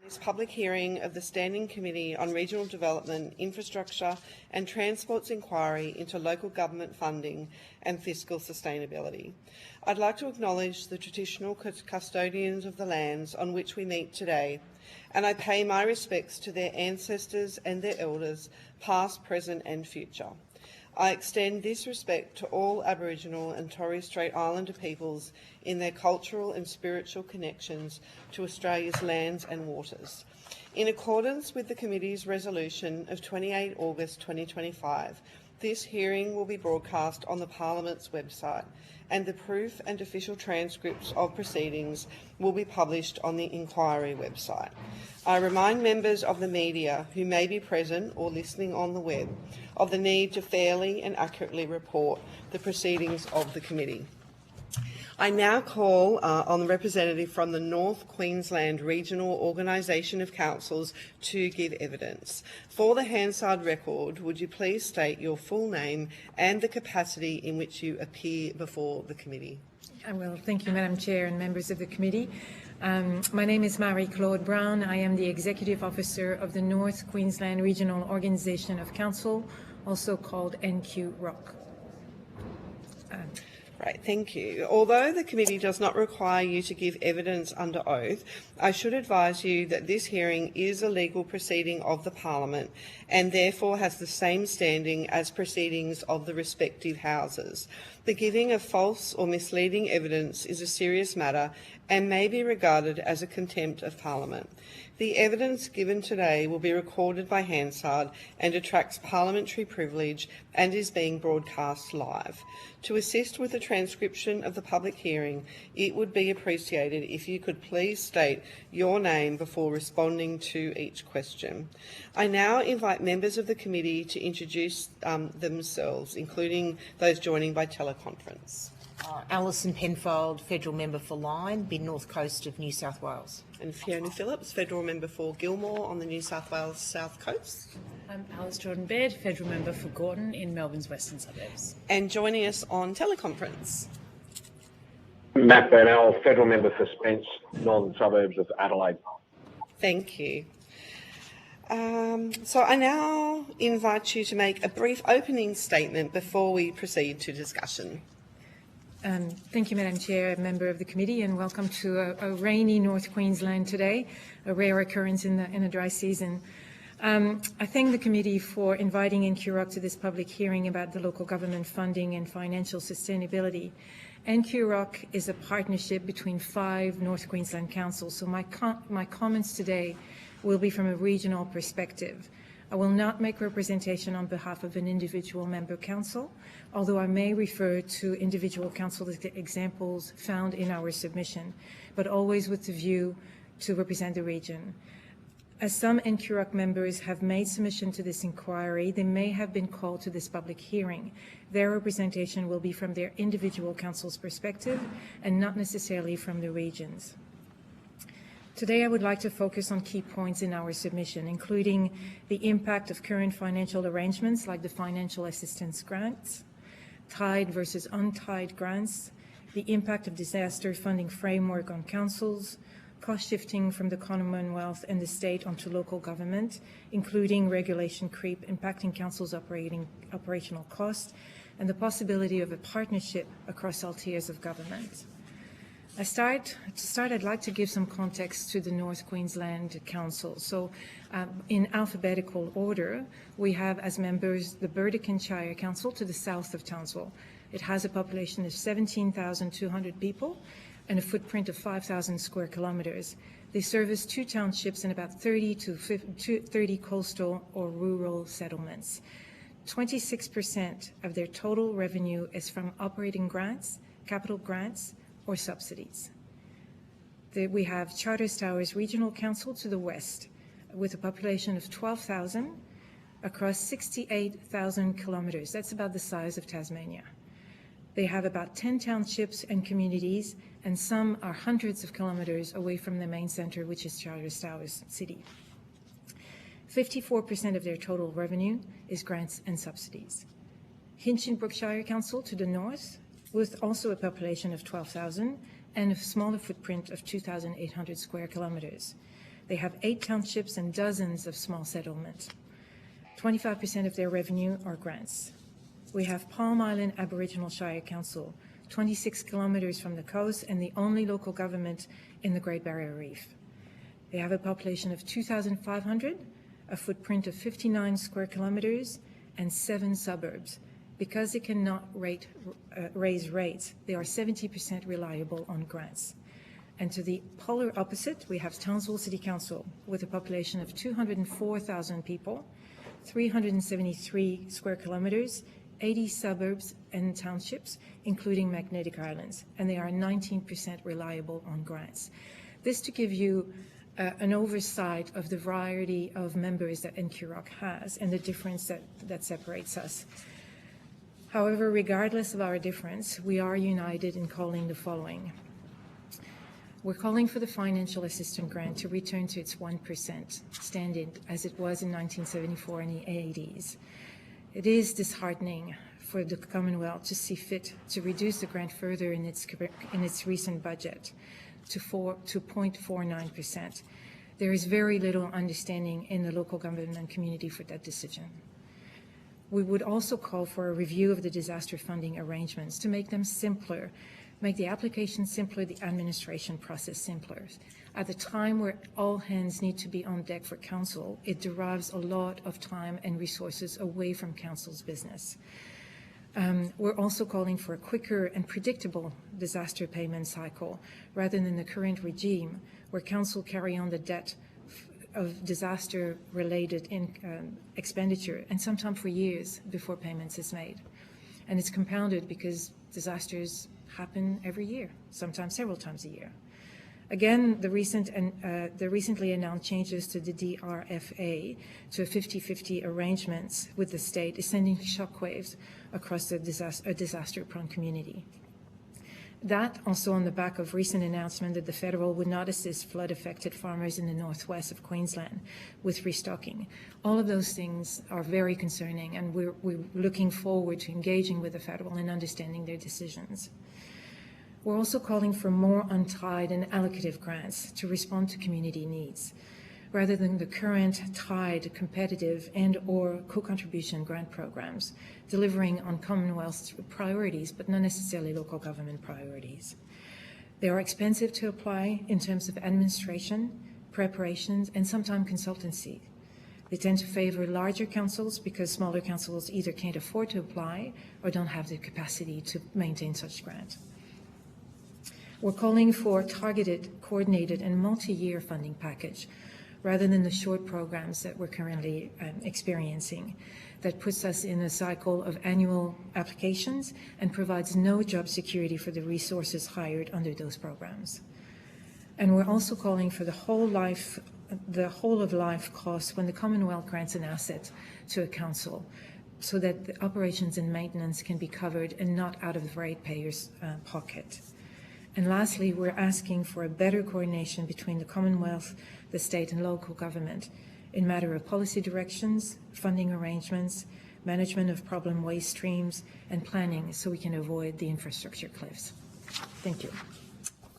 This public hearing of the Standing Committee on Regional Development, Infrastructure and Transport's inquiry into local government funding and fiscal sustainability. I'd like to acknowledge the traditional custodians of the lands on which we meet today, and I pay my respects to their ancestors and their elders, past, present and future. I extend this respect to all Aboriginal and Torres Strait Islander peoples in their cultural and spiritual connections to Australia's lands and waters. In accordance with the Committee's resolution of 28 August 2025, this hearing will be broadcast on the Parliament's website, and the proof and official transcripts of proceedings will be published on the inquiry website. I remind members of the media who may be present or listening on the web of the need to fairly and accurately report the proceedings of the committee. I now call on the representative from the North Queensland Regional Organisation of Councils to give evidence. For the Hansard record, would you please state your full name and the capacity in which you appear before the committee? I will. Thank you, Madam Chair and members of the committee. My name is Marie-Claude Brown. I am the Executive Officer of the North Queensland Regional Organisation of Council, also called NQ-ROC. Right, thank you. Although the committee does not require you to give evidence under oath, I should advise you that this hearing is a legal proceeding of the Parliament and therefore has the same standing as proceedings of the respective houses. The giving of false or misleading evidence is a serious matter and may be regarded as a contempt of Parliament. The evidence given today will be recorded by Hansard and attracts parliamentary privilege and is being broadcast live. To assist with the transcription of the public hearing, it would be appreciated if you could please state your name before responding to each question. I now invite members of the committee to introduce themselves, including those joining by teleconference. Alison Penfold, Federal Member for Lyne, Mid North Coast of New South Wales. And Fiona Phillips, Federal Member for Gilmore on the New South Wales South Coast. I'm Alice Jordan-Baird, Federal Member for Gorton in Melbourne's Western Suburbs. And joining us on teleconference. Matt Burnell, Federal Member for Spence, Northern Suburbs of Adelaide. Thank you. So I now invite you to make a brief opening statement before we proceed to discussion. Thank you, Madam Chair, a member of the committee, and welcome to a rainy North Queensland today, a rare occurrence in a dry season. I thank the committee for inviting NQ-ROC to this public hearing about the local government funding and financial sustainability. NQ-ROC is a partnership between 5 North Queensland councils, so my comments today will be from a regional perspective. I will not make representation on behalf of an individual member council, although I may refer to individual council examples found in our submission, but always with the view to represent the region. As some NQ-ROC members have made submission to this inquiry, they may have been called to this public hearing. Their representation will be from their individual council's perspective and not necessarily from the region's. Today, I would like to focus on key points in our submission, including the impact of current financial arrangements like the financial assistance grants, tied versus untied grants, the impact of disaster funding framework on councils, cost shifting from the Commonwealth and the state onto local government, including regulation creep impacting councils' operational costs, and the possibility of a partnership across all tiers of government. To start, I'd like to give some context to the North Queensland Council. So in alphabetical order, we have as members the Burdekin Shire Council to the south of Townsville. It has a population of 17,200 people and a footprint of 5,000 square kilometres. They service 2 townships and about 30 coastal or rural settlements. 26% of their total revenue is from operating grants, capital grants, or subsidies. We have Charters Towers Regional Council to the west, with a population of 12,000 across 68,000 kilometres. That's about the size of Tasmania. They have about 10 townships and communities, and some are hundreds of kilometres away from the main centre, which is Charters Towers City. 54% of their total revenue is grants and subsidies. Hinchinbrook Shire Council to the north, with also a population of 12,000 and a smaller footprint of 2,800 square kilometres. They have 8 townships and dozens of small settlements. 25% of their revenue are grants. We have Palm Island Aboriginal Shire Council, 26 kilometres from the coast and the only local government in the Great Barrier Reef. They have a population of 2,500, a footprint of 59 square kilometres, and 7 suburbs. Because they cannot raise rates, they are 70% reliable on grants. And to the polar opposite, we have Townsville City Council with a population of 204,000 people, 373 square kilometres, 80 suburbs and townships, including Magnetic Islands, and they are 19% reliable on grants. This to give you an oversight of the variety of members that NQROC has and the difference that separates us. However, regardless of our difference, we are united in calling the following. We're calling for the financial assistance grant to return to its 1% standard as it was in 1974 and the 80s. It is disheartening for the Commonwealth to see fit to reduce the grant further in its recent budget to 0.49%. There is very little understanding in the local government community for that decision. We would also call for a review of the disaster funding arrangements to make them simpler, make the application simpler, the administration process simpler. At the time where all hands need to be on deck for council, it derives a lot of time and resources away from council's business. We're also calling for a quicker and predictable disaster payment cycle rather than the current regime where council carry on the debt of disaster-related expenditure and sometimes for years before payments is made. And it's compounded because disasters happen every year, sometimes several times a year. Again, the recently announced changes to the DRFA to a 50-50 arrangements with the state is sending shockwaves across a disaster-prone community. That also on the back of recent announcement that the federal would not assist flood-affected farmers in the northwest of Queensland with restocking. All of those things are very concerning, and we're looking forward to engaging with the federal and understanding their decisions. We're also calling for more untied and allocative grants to respond to community needs, rather than the current tied, competitive and or co-contribution grant programs, delivering on Commonwealth's priorities, but not necessarily local government priorities. They are expensive to apply in terms of administration, preparations, and sometimes consultancy. They tend to favour larger councils because smaller councils either can't afford to apply or don't have the capacity to maintain such grants. We're calling for a targeted, coordinated, and multi-year funding package rather than the short programs that we're currently experiencing that puts us in a cycle of annual applications and provides no job security for the resources hired under those programs. And we're also calling for the whole of life costs when the Commonwealth grants an asset to a council so that the operations and maintenance can be covered and not out of the ratepayers' pocket. And lastly, we're asking for a better coordination between the Commonwealth, the state and local government in matter of policy directions, funding arrangements, management of problem waste streams, and planning so we can avoid the infrastructure cliffs. Thank you.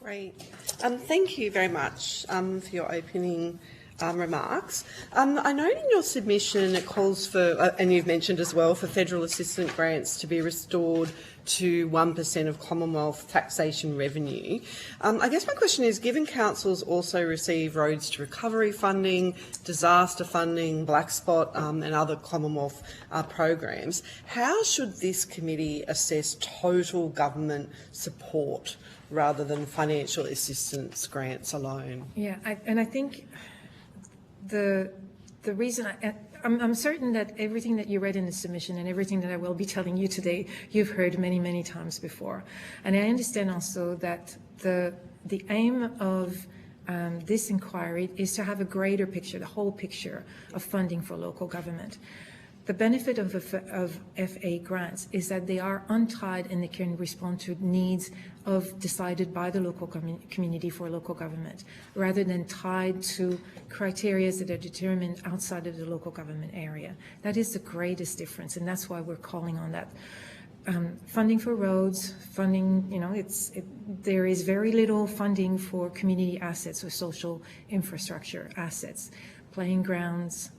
Great. Thank you very much for your opening remarks. I note in your submission it calls for, and you've mentioned as well, for federal assistance grants to be restored to 1% of Commonwealth taxation revenue. I guess my question is, given councils also receive roads to recovery funding, disaster funding, black spot and other Commonwealth programs, how should this committee assess total government support rather than financial assistance grants alone? Yeah, I think the reason I'm certain that everything that you read in the submission and everything that I will be telling you today, you've heard many, many times before. And I understand also that the aim of this inquiry is to have a greater picture, the whole picture of funding for local government. The benefit of FA grants is that they are untied and they can respond to needs decided by the local community for local government, rather than tied to criteria that are determined outside of the local government area. That is the greatest difference, and that's why we're calling on that. funding for roads, funding, there is very little funding for community assets or social infrastructure assets, playing grounds,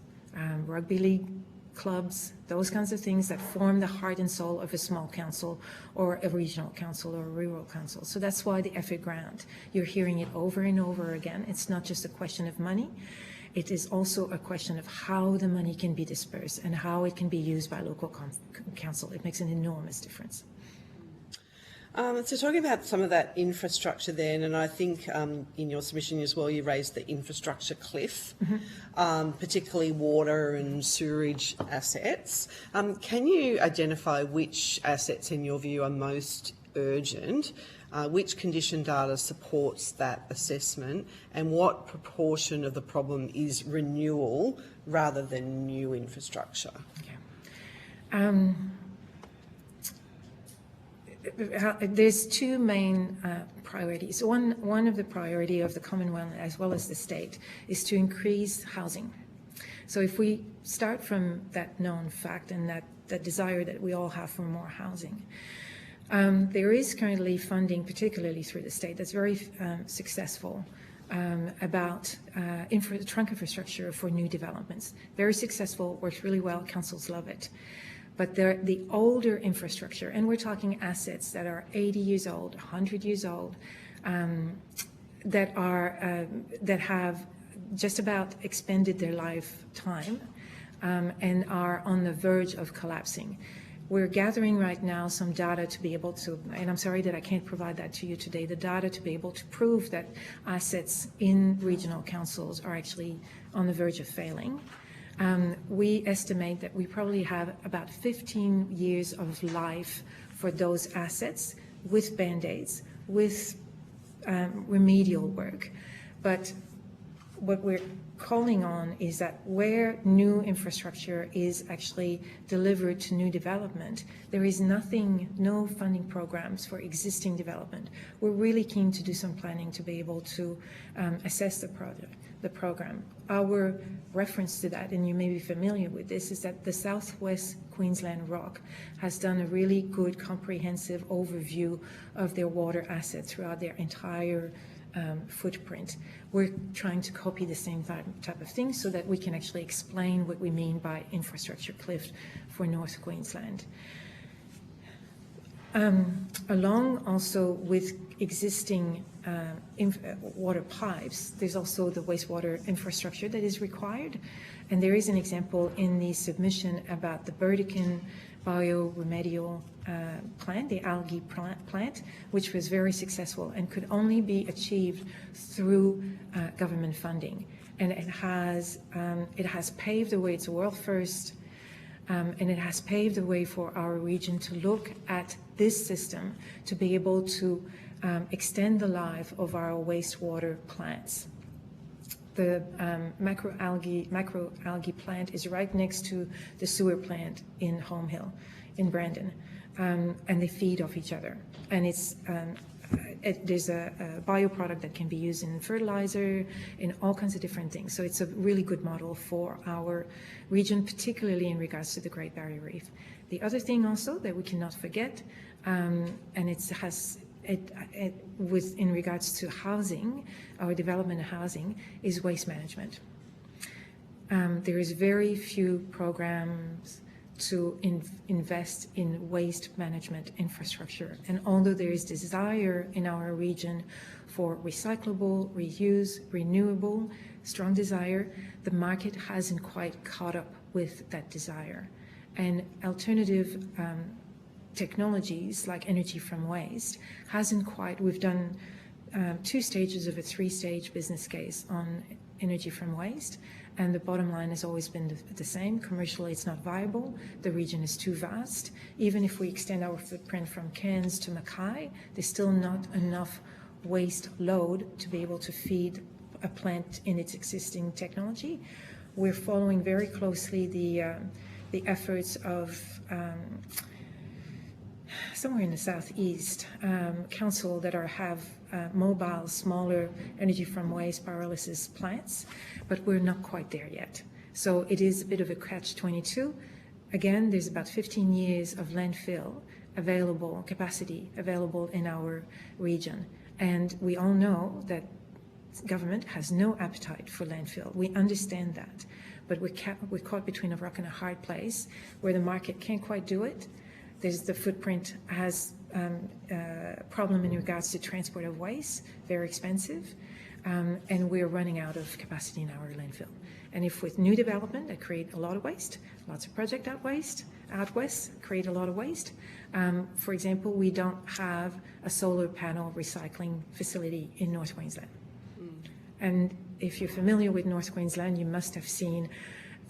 rugby league clubs, those kinds of things that form the heart and soul of a small council or a regional council or a rural council. So that's why the effort grant, you're hearing it over and over again. It's not just a question of money. It is also a question of how the money can be dispersed and how it can be used by local council. It makes an enormous difference. So talking about some of that infrastructure then, and I think in your submission as well, you raised the infrastructure cliff, particularly water and sewerage assets. Can you identify which assets in your view are most urgent, which condition data supports that assessment, and what proportion of the problem is renewal rather than new infrastructure? Okay. There's two main priorities. One of the priority of the Commonwealth as well as the state is to increase housing. So if we start from that known fact and that desire that we all have for more housing, there is currently funding, particularly through the state, that's very successful about trunk infrastructure for new developments. Very successful, works really well, councils love it. But the older infrastructure, and we're talking assets that are 80 years old, 100 years old, that have just about expended their lifetime and are on the verge of collapsing. We're gathering right now some data to be able to, and I'm sorry that I can't provide that to you today, the data to be able to prove that assets in regional councils are actually on the verge of failing. We estimate that we probably have about 15 years of life for those assets with Band-Aids, with remedial work. But what we're calling on is that where new infrastructure is actually delivered to new development, there is no funding programs for existing development. We're really keen to do some planning to be able to assess the program. Our reference to that, and you may be familiar with this, is that the Southwest Queensland ROC has done a really good comprehensive overview of their water assets throughout their entire footprint. We're trying to copy the same type of thing so that we can actually explain what we mean by infrastructure cliff for North Queensland. Along also with existing water pipes, there's also the wastewater infrastructure that is required. And there is an example in the submission about the Burdekin bioremedial plant, the algae plant, which was very successful and could only be achieved through government funding. And it has paved the way. It's a world first, and it has paved the way for our region to look at this system to be able to extend the life of our wastewater plants. The macroalgae plant is right next to the sewer plant in Home Hill, in Brandon, and they feed off each other. And there's a bioproduct that can be used in fertilizer, in all kinds of different things. So it's a really good model for our region, particularly in regards to the Great Barrier Reef. The other thing also that we cannot forget, and in regards to housing, our development of housing, is waste management. There is very few programs to invest in waste management infrastructure. And although there is desire in our region for recyclable, reuse, renewable, strong desire, the market hasn't quite caught up with that desire. And alternative technologies like energy from waste we've done 2 stages of a 3-stage business case on energy from waste, and the bottom line has always been the same. Commercially, it's not viable. The region is too vast. Even if we extend our footprint from Cairns to Mackay, there's still not enough waste load to be able to feed a plant in its existing technology. We're following very closely the efforts of somewhere in the southeast, council that have mobile, smaller energy from waste pyrolysis plants, but we're not quite there yet. So it is a bit of a catch-22. Again, there's about 15 years of landfill available, capacity available in our region. And we all know that government has no appetite for landfill. We understand that. But we're caught between a rock and a hard place where the market can't quite do it. There's the footprint has a problem in regards to transport of waste, very expensive, and we're running out of capacity in our landfill. And if with new development that create a lot of waste, lots of project out west create a lot of waste. For example, we don't have a solar panel recycling facility in North Queensland. And if you're familiar with North Queensland, you must have seen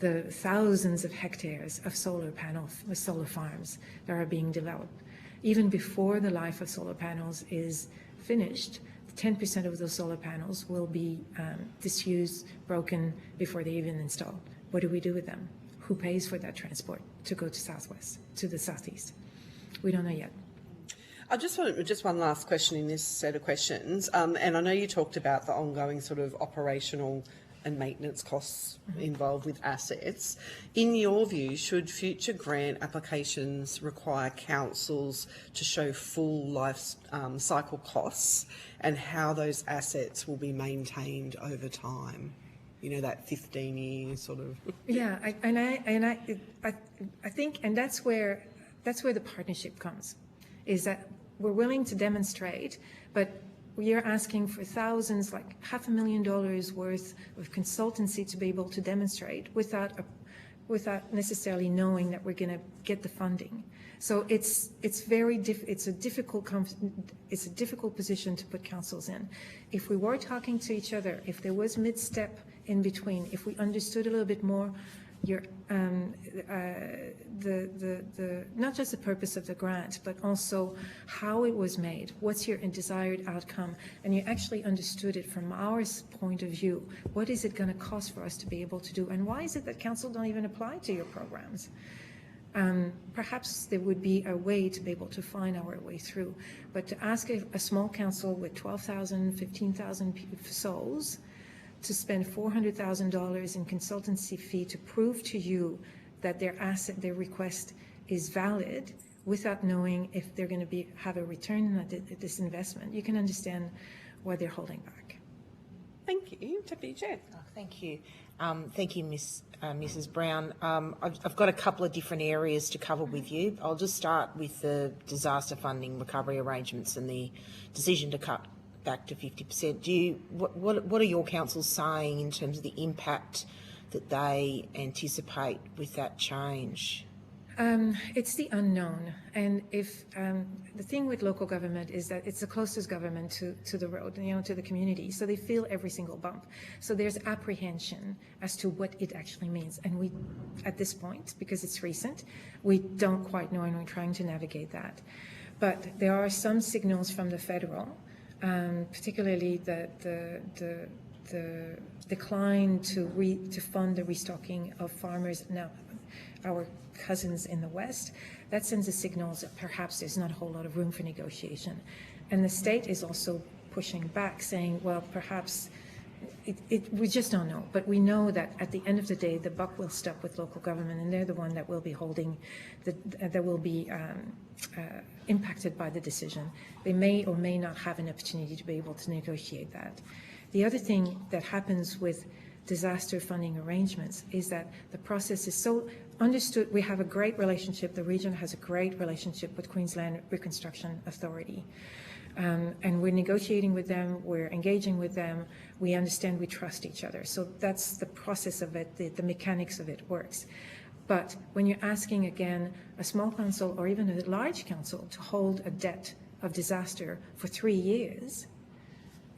the thousands of hectares of solar farms that are being developed. Even before the life of solar panels is finished, 10% of those solar panels will be disused, broken before they're even installed. What do we do with them? Who pays for that transport to go to the southeast? We don't know yet. I just want just one last question in this set of questions, and I know you talked about the ongoing sort of operational and maintenance costs involved with assets. In your view, should future grant applications require councils to show full life cycle costs and how those assets will be maintained over time? You know, that 15-year sort of. Yeah, I think, and that's where the partnership comes, is that we're willing to demonstrate, but we are asking for thousands, like $500,000 worth of consultancy to be able to demonstrate without necessarily knowing that we're going to get the funding. So it's a difficult position to put councils in. If we were talking to each other, if there was mid-step in between, if we understood a little bit more not just the purpose of the grant, but also how it was made, what's your desired outcome, and you actually understood it from our point of view. What is it going to cost for us to be able to do, and why is it that council don't even apply to your programs? Perhaps there would be a way to be able to find our way through, but to ask a small council with 12,000, 15,000 souls to spend $400,000 in consultancy fee to prove to you that their request is valid without knowing if they're going to have a return on this investment, you can understand why they're holding back. Thank you, Deputy Chair. Oh, thank you. Thank you, Mrs. Brown. I've got a couple of different areas to cover with you. I'll just start with the disaster funding recovery arrangements and the decision to cut back to 50%. What are your councils saying in terms of the impact that they anticipate with that change? It's the unknown, and if the thing with local government is that it's the closest government to the road, to the community, so they feel every single bump. So there's apprehension as to what it actually means, and we, at this point, because it's recent, we don't quite know, and we're trying to navigate that. But there are some signals from the federal, particularly the decline to fund the restocking of farmers now, our cousins in the West. That sends the signals that perhaps there's not a whole lot of room for negotiation. And the state is also pushing back, saying, well, perhaps we just don't know. But we know that at the end of the day, the buck will stop with local government, and they're the one that will be holding, that will be impacted by the decision. They may or may not have an opportunity to be able to negotiate that. The other thing that happens with disaster funding arrangements is that the process is so understood. We have a great relationship. The region has a great relationship with Queensland Reconstruction Authority. And we're negotiating with them, we're engaging with them, we understand, we trust each other. So that's the process of it, the mechanics of it works. But when you're asking, again, a small council or even a large council to hold a debt of disaster for 3 years,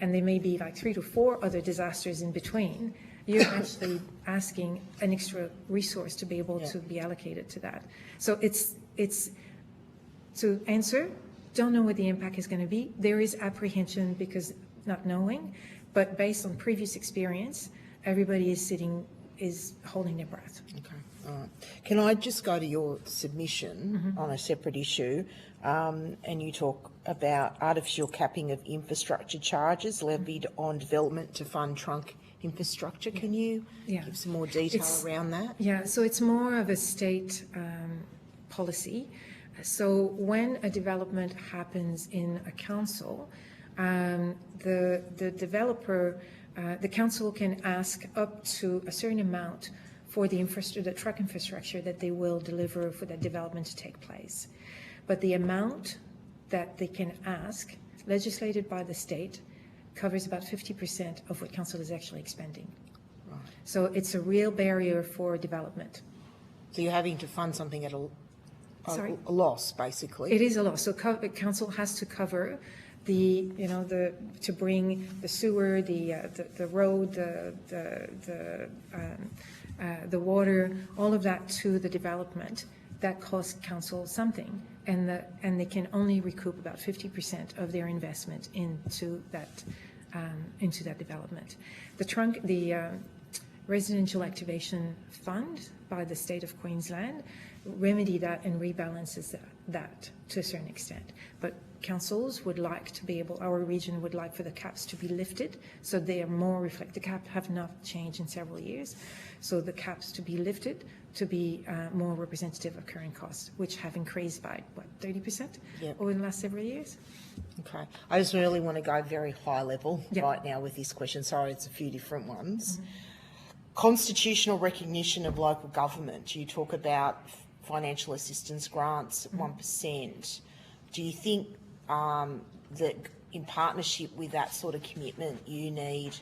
and there may be like 3 to 4 other disasters in between, you're actually asking an extra resource to be able to be allocated to that. So it's to answer, don't know what the impact is going to be. There is apprehension because not knowing, but based on previous experience, everybody is holding their breath. Okay, all right. Can I just go to your submission on a separate issue? And you talk about artificial capping of infrastructure charges levied on development to fund trunk infrastructure. Can you give some more detail around that? Yeah, so it's more of a state policy. So when a development happens in a council, the developer, the council can ask up to a certain amount for the truck infrastructure that they will deliver for that development to take place. But the amount that they can ask, legislated by the state, covers about 50% of what council is actually expending. Right. So it's a real barrier for development. So you're having to fund something at a loss, basically. It is a loss. So council has to cover to bring the sewer, the road, the water, all of that to the development. That costs council something, and they can only recoup about 50% of their investment into that development. The Residential Activation Fund by the state of Queensland remedy that and rebalances that to a certain extent. But councils would like to be able, our region would like for the caps to be lifted, so they are more reflect. The cap have not changed in several years, so the caps to be lifted to be more representative of current costs, which have increased by, 30% over the last several years? Okay. I just really want to go very high level right now with this question. Sorry, it's a few different ones. Mm-hmm. Constitutional recognition of local government. You talk about financial assistance grants at 1%. Do you think that in partnership with that sort of commitment, you need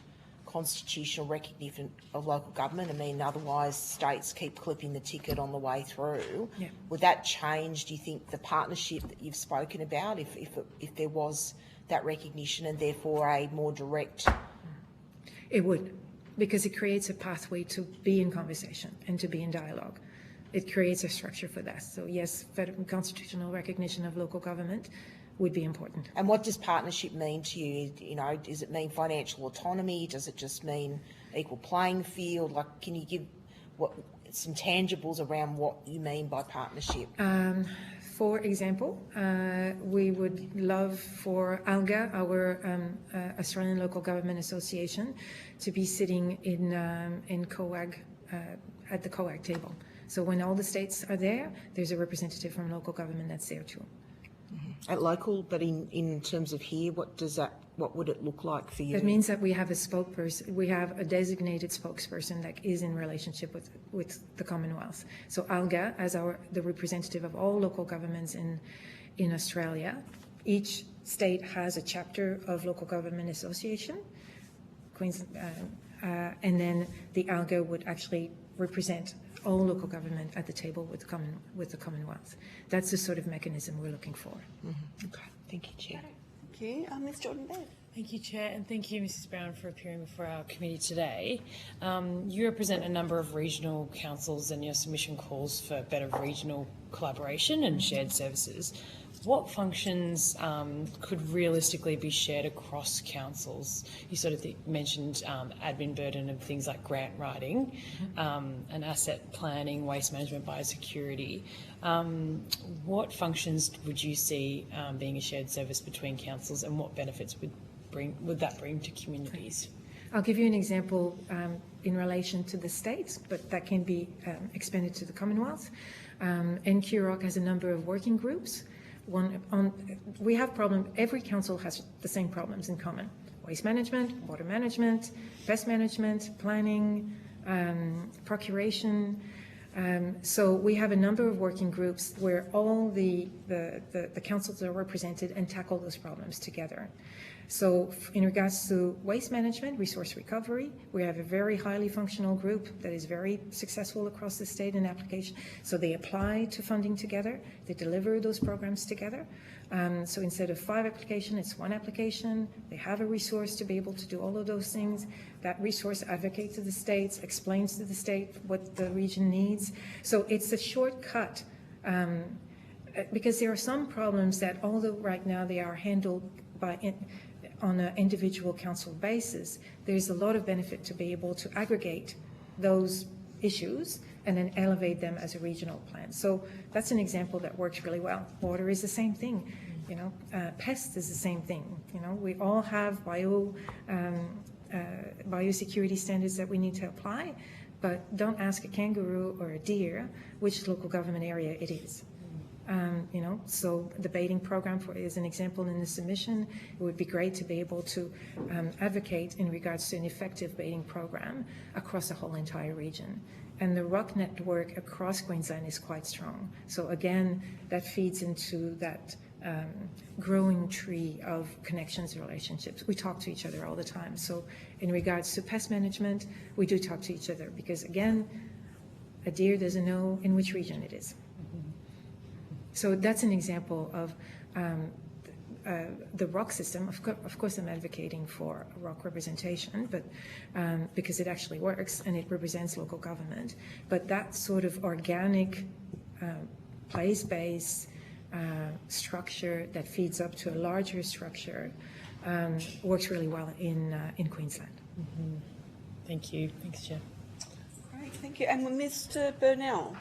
constitutional recognition of local government? I mean, otherwise states keep clipping the ticket on the way through. Yeah. Would that change, do you think, the partnership that you've spoken about if there was that recognition and therefore a more direct? It would, because it creates a pathway to be in conversation and to be in dialogue. It creates a structure for that. So yes, constitutional recognition of local government would be important. And what does partnership mean to you? Does it mean financial autonomy? Does it just mean equal playing field? Like, can you give some tangibles around what you mean by partnership? For example, we would love for ALGA, our Australian Local Government Association, to be sitting in COAG, at the COAG table. So when all the states are there, there's a representative from local government that's there too. Mm-hmm. At local, but in terms of here, what would it look like for you? That means that we have a spokesperson, we have a designated spokesperson that is in relationship with the Commonwealth. So ALGA, as the representative of all local governments in Australia, each state has a chapter of local government association, and then the ALGA would actually represent all local government at the table with the Commonwealth. That's the sort of mechanism we're looking for. Mm-hmm. Okay, thank you, Chair. Thank you. Ms. Jordan-Baird. Thank you, Chair, and thank you, Mrs. Brown, for appearing before our committee today. You represent a number of regional councils, and your submission calls for better regional collaboration and shared services. What functions could realistically be shared across councils? You sort of mentioned admin burden of things like grant writing, and asset planning, waste management, biosecurity. What functions would you see being a shared service between councils, and what benefits would that bring to communities? I'll give you an example in relation to the states, but that can be expanded to the Commonwealth. NQROC has a number of working groups. We have every council has the same problems in common: waste management, water management, pest management, planning, procuration. So we have a number of working groups where all the councils are represented and tackle those problems together. So in regards to waste management, resource recovery, we have a very highly functional group that is very successful across the state in application. So they apply to funding together, they deliver those programs together. So instead of 5 applications, it's 1 application. They have a resource to be able to do all of those things. That resource advocates to the states, explains to the state what the region needs. So it's a shortcut because there are some problems that, although right now they are handled on an individual council basis, there's a lot of benefit to be able to aggregate those issues and then elevate them as a regional plan. So that's an example that works really well. Water is the same thing, Pest is the same thing. We all have biosecurity standards that we need to apply, but don't ask a kangaroo or a deer which local government area it is. So the baiting program is an example in the submission. It would be great to be able to advocate in regards to an effective baiting program across the whole entire region. And the ROC network across Queensland is quite strong. So again, that feeds into that growing tree of connections and relationships. We talk to each other all the time. So in regards to pest management, we do talk to each other because again, a deer doesn't know in which region it is. So that's an example of the ROC system. Of course, I'm advocating for ROC representation, but because it actually works and it represents local government. But that sort of organic, place-based structure that feeds up to a larger structure works really well in Queensland. Mm-hmm. Thank you. Thanks, Chair. Great, thank you. And Mr. Burnell.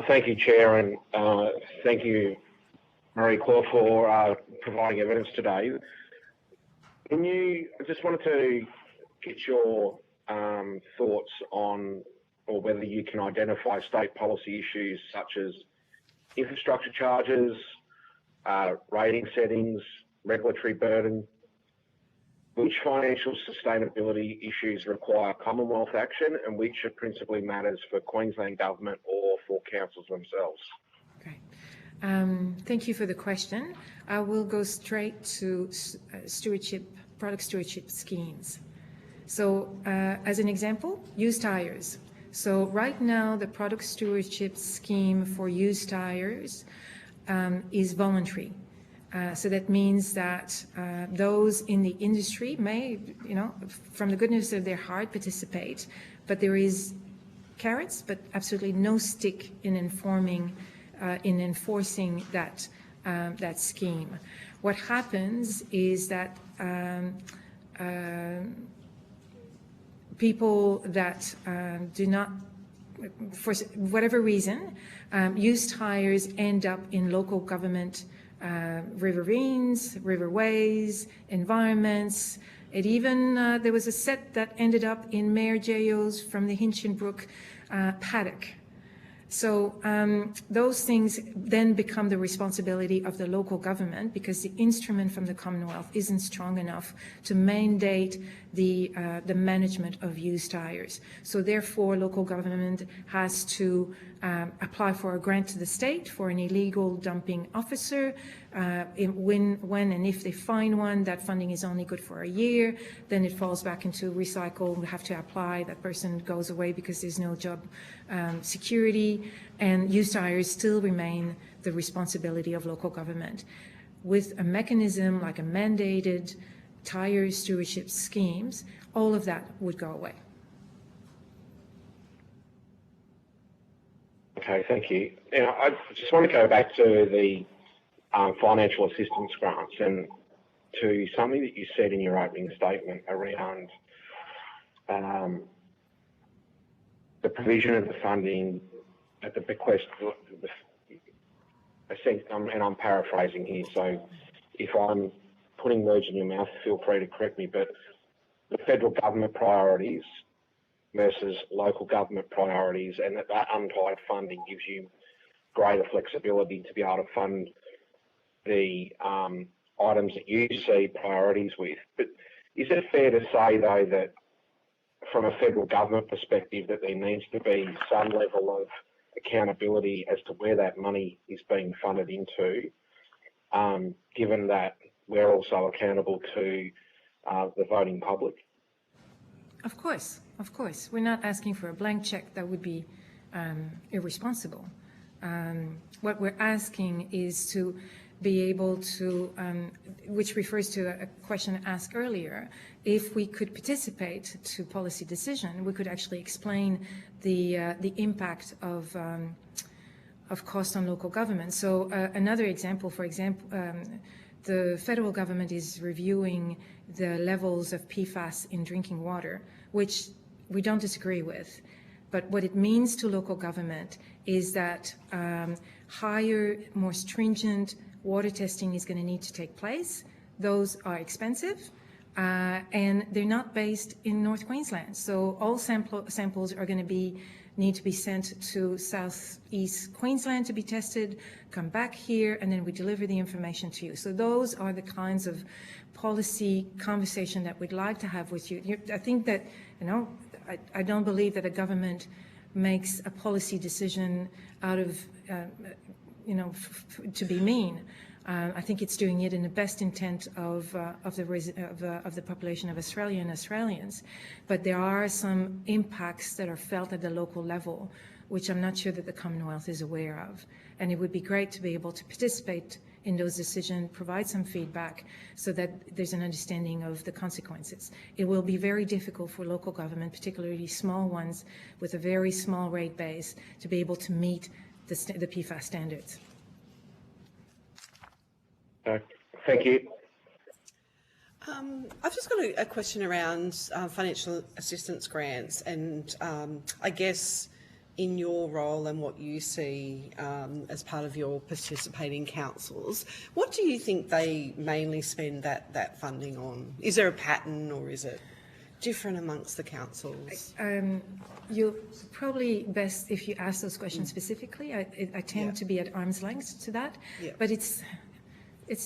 Thank you, Chair, and thank you, Marie-Claude, for providing evidence today. I just wanted to get your thoughts on, or whether you can identify state policy issues such as infrastructure charges, rating settings, regulatory burden. Which financial sustainability issues require Commonwealth action and which are principally matters for Queensland Government or for councils themselves? Okay. Thank you for the question. I will go straight to product stewardship schemes. So as an example, used tires. So right now, the product stewardship scheme for used tires is voluntary. So that means that those in the industry may, from the goodness of their heart, participate, but there is carrots, but absolutely no stick in enforcing that that scheme. What happens is that people that do not, for whatever reason, used tires end up in local government riverines, riverways, environments. It even, there was a set that ended up in Mayor Jayo's from the Hinchinbrook paddock. So those things then become the responsibility of the local government because the instrument from the Commonwealth isn't strong enough to mandate the management of used tires. So therefore, local government has to apply for a grant to the state for an illegal dumping officer. When and if they find one, that funding is only good for a year. Then it falls back into recycle. We have to apply. That person goes away because there's no job security. And used tires still remain the responsibility of local government. With a mechanism like a mandated tire stewardship schemes, all of that would go away. Okay, thank you. Now, I just want to go back to the financial assistance grants and to something that you said in your opening statement around the provision of the funding at the bequest. And I'm paraphrasing here, so if I'm putting words in your mouth, feel free to correct me, but the federal government priorities versus local government priorities, and that untied funding gives you greater flexibility to be able to fund the items that you see priorities with. But is it fair to say, though, that from a federal government perspective that there needs to be some level of accountability as to where that money is being funded into, given that we're also accountable to the voting public? Of course. We're not asking for a blank check. That would be irresponsible. What we're asking is to be able to, which refers to a question asked earlier, if we could participate to policy decision, we could actually explain the impact of cost on local government. So another example, the federal government is reviewing the levels of PFAS in drinking water, which we don't disagree with. But what it means to local government is that higher, more stringent water testing is going to need to take place. Those are expensive, and they're not based in North Queensland. So all samples are going to be need to be sent to southeast Queensland to be tested, come back here, and then we deliver the information to you. So those are the kinds of policy conversation that we'd like to have with you. I think that, I don't believe that a government makes a policy decision out of, to be mean. I think it's doing it in the best intent of the population of Australia and Australians. But there are some impacts that are felt at the local level, which I'm not sure that the Commonwealth is aware of. And it would be great to be able to participate in those decisions, provide some feedback so that there's an understanding of the consequences. It will be very difficult for local government, particularly small ones with a very small rate base, to be able to meet the PFAS standards. Thank you. I've just got a question around financial assistance grants, and I guess in your role and what you see as part of your participating councils, what do you think they mainly spend that funding on? Is there a pattern, or is it different amongst the councils? You're probably best if you ask those questions specifically. I tend to be at arm's length to that, but it's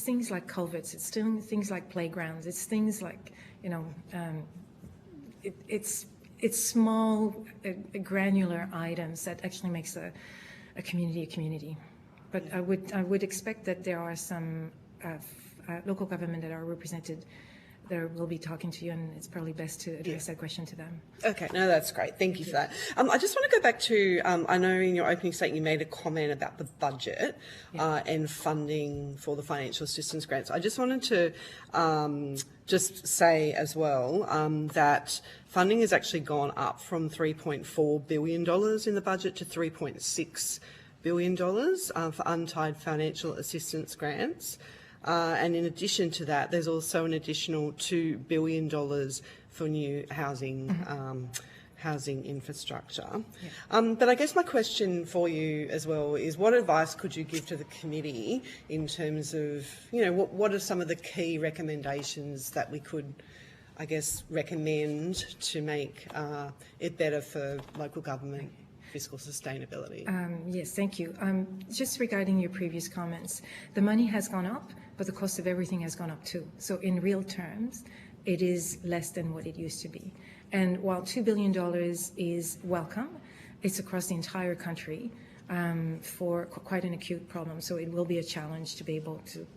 things like culverts, it's things like playgrounds, it's things like, it's small, granular items that actually makes a community a community. But I would expect that there are some local government that are represented that will be talking to you, and it's probably best to address that question to them. Okay, no, that's great. Thank you for that. I just want to go back to, I know in your opening statement you made a comment about the budget and funding for the financial assistance grants. I just wanted to just say as well that funding has actually gone up from $3.4 billion in the budget to $3.6 billion for untied financial assistance grants. And in addition to that, there's also an additional $2 billion for new housing infrastructure. But I guess my question for you as well is, what advice could you give to the committee in terms of, what are some of the key recommendations that we could, I guess, recommend to make it better for local government fiscal sustainability? Yes, thank you. Just regarding your previous comments, the money has gone up, but the cost of everything has gone up too. So in real terms, it is less than what it used to be. And while $2 billion is welcome, it's across the entire country for quite an acute problem. So it will be a challenge to be able to,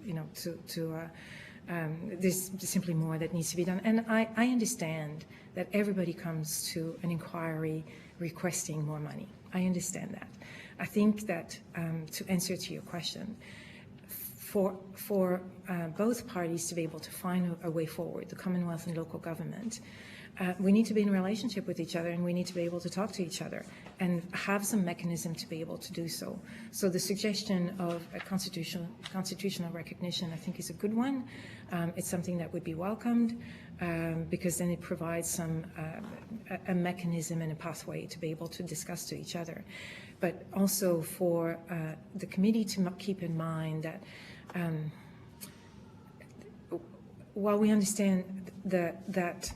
there's simply more that needs to be done. And I understand that everybody comes to an inquiry requesting more money. I understand that. I think that to answer to your question, for both parties to be able to find a way forward, the Commonwealth and local government, we need to be in a relationship with each other, and we need to be able to talk to each other and have some mechanism to be able to do so. So the suggestion of a constitutional recognition, I think, is a good one. It's something that would be welcomed because then it provides a mechanism and a pathway to be able to discuss to each other. But also for the committee to keep in mind that while we understand that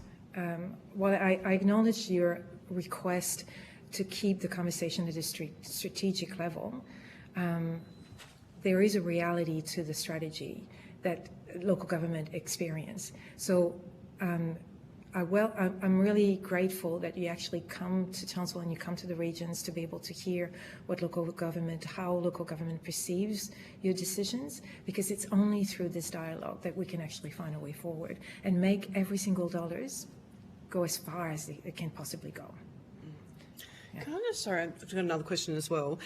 while I acknowledge your request to keep the conversation at a strategic level, there is a reality to the strategy that local government experience. So I'm really grateful that you actually come to Townsville and you come to the regions to be able to hear what how local government perceives your decisions, because it's only through this dialogue that we can actually find a way forward and make every single dollars go as far as it can possibly go. Yeah. Can I just, sorry, I've got another question as well.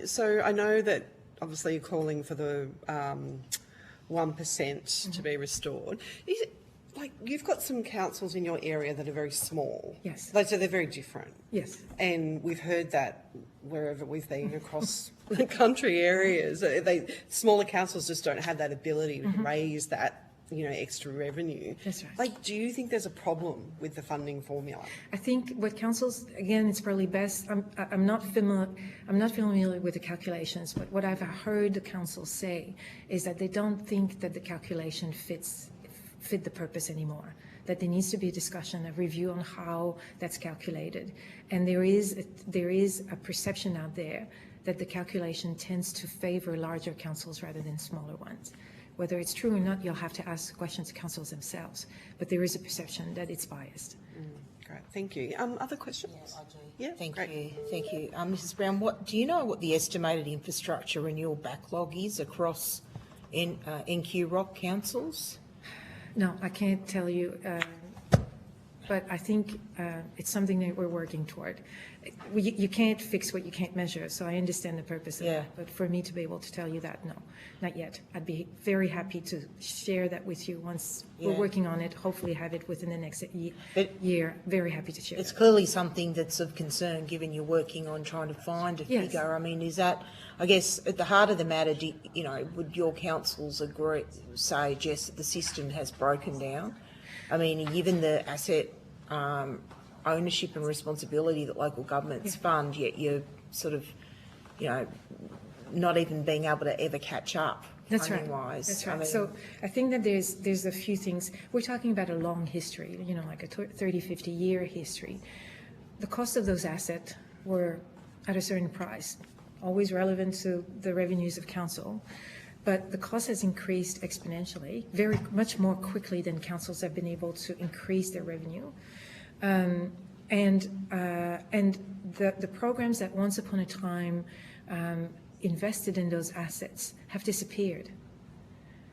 So I know that obviously you're calling for the 1% to be restored. Is it, like, you've got some councils in your area that are very small. Yes. So they're very different. Yes. And we've heard that wherever we've been across the country areas, smaller councils just don't have that ability to raise that, extra revenue. That's right. Like, do you think there's a problem with the funding formula? I think what councils, again, it's probably best. I'm not familiar with the calculations, but what I've heard the councils say is that they don't think that the calculation fit the purpose anymore. that there needs to be a discussion, a review on how that's calculated. And there is a perception out there that the calculation tends to favor larger councils rather than smaller ones. Whether it's true or not, you'll have to ask questions to councils themselves. But there is a perception that it's biased. Great, thank you. Other questions? Yes, I do. Yeah, Thank great. you. Thank you. Mrs. Brown, do you know what the estimated infrastructure renewal backlog is across NQ Rock councils? No, I can't tell you, but I think it's something that we're working toward. You can't fix what you can't measure, so I understand the purpose of Yeah. that. But for me to be able to tell you that, no, not yet. I'd be very happy to share that with you once we're Yeah. working on it, hopefully have it within the next But- year. Very happy to share It's that. clearly something that's of concern, given you're working on trying to find a Yes. figure. I mean, is that, I guess, at the heart of the matter, would your councils agree, say, Jess, that the system has broken down? I mean, given the asset ownership and responsibility that local governments fund, yet you're sort of, not even being able to ever catch up. That's right. funding-wise. That's I right. mean, So I think that there's a few things. We're talking about a long history, like a 30, 50-year history. The cost of those assets were at a certain price, always relevant to the revenues of council. But the cost has increased exponentially, very much more quickly than councils have been able to increase their revenue. And the programs that once upon a time invested in those assets have disappeared.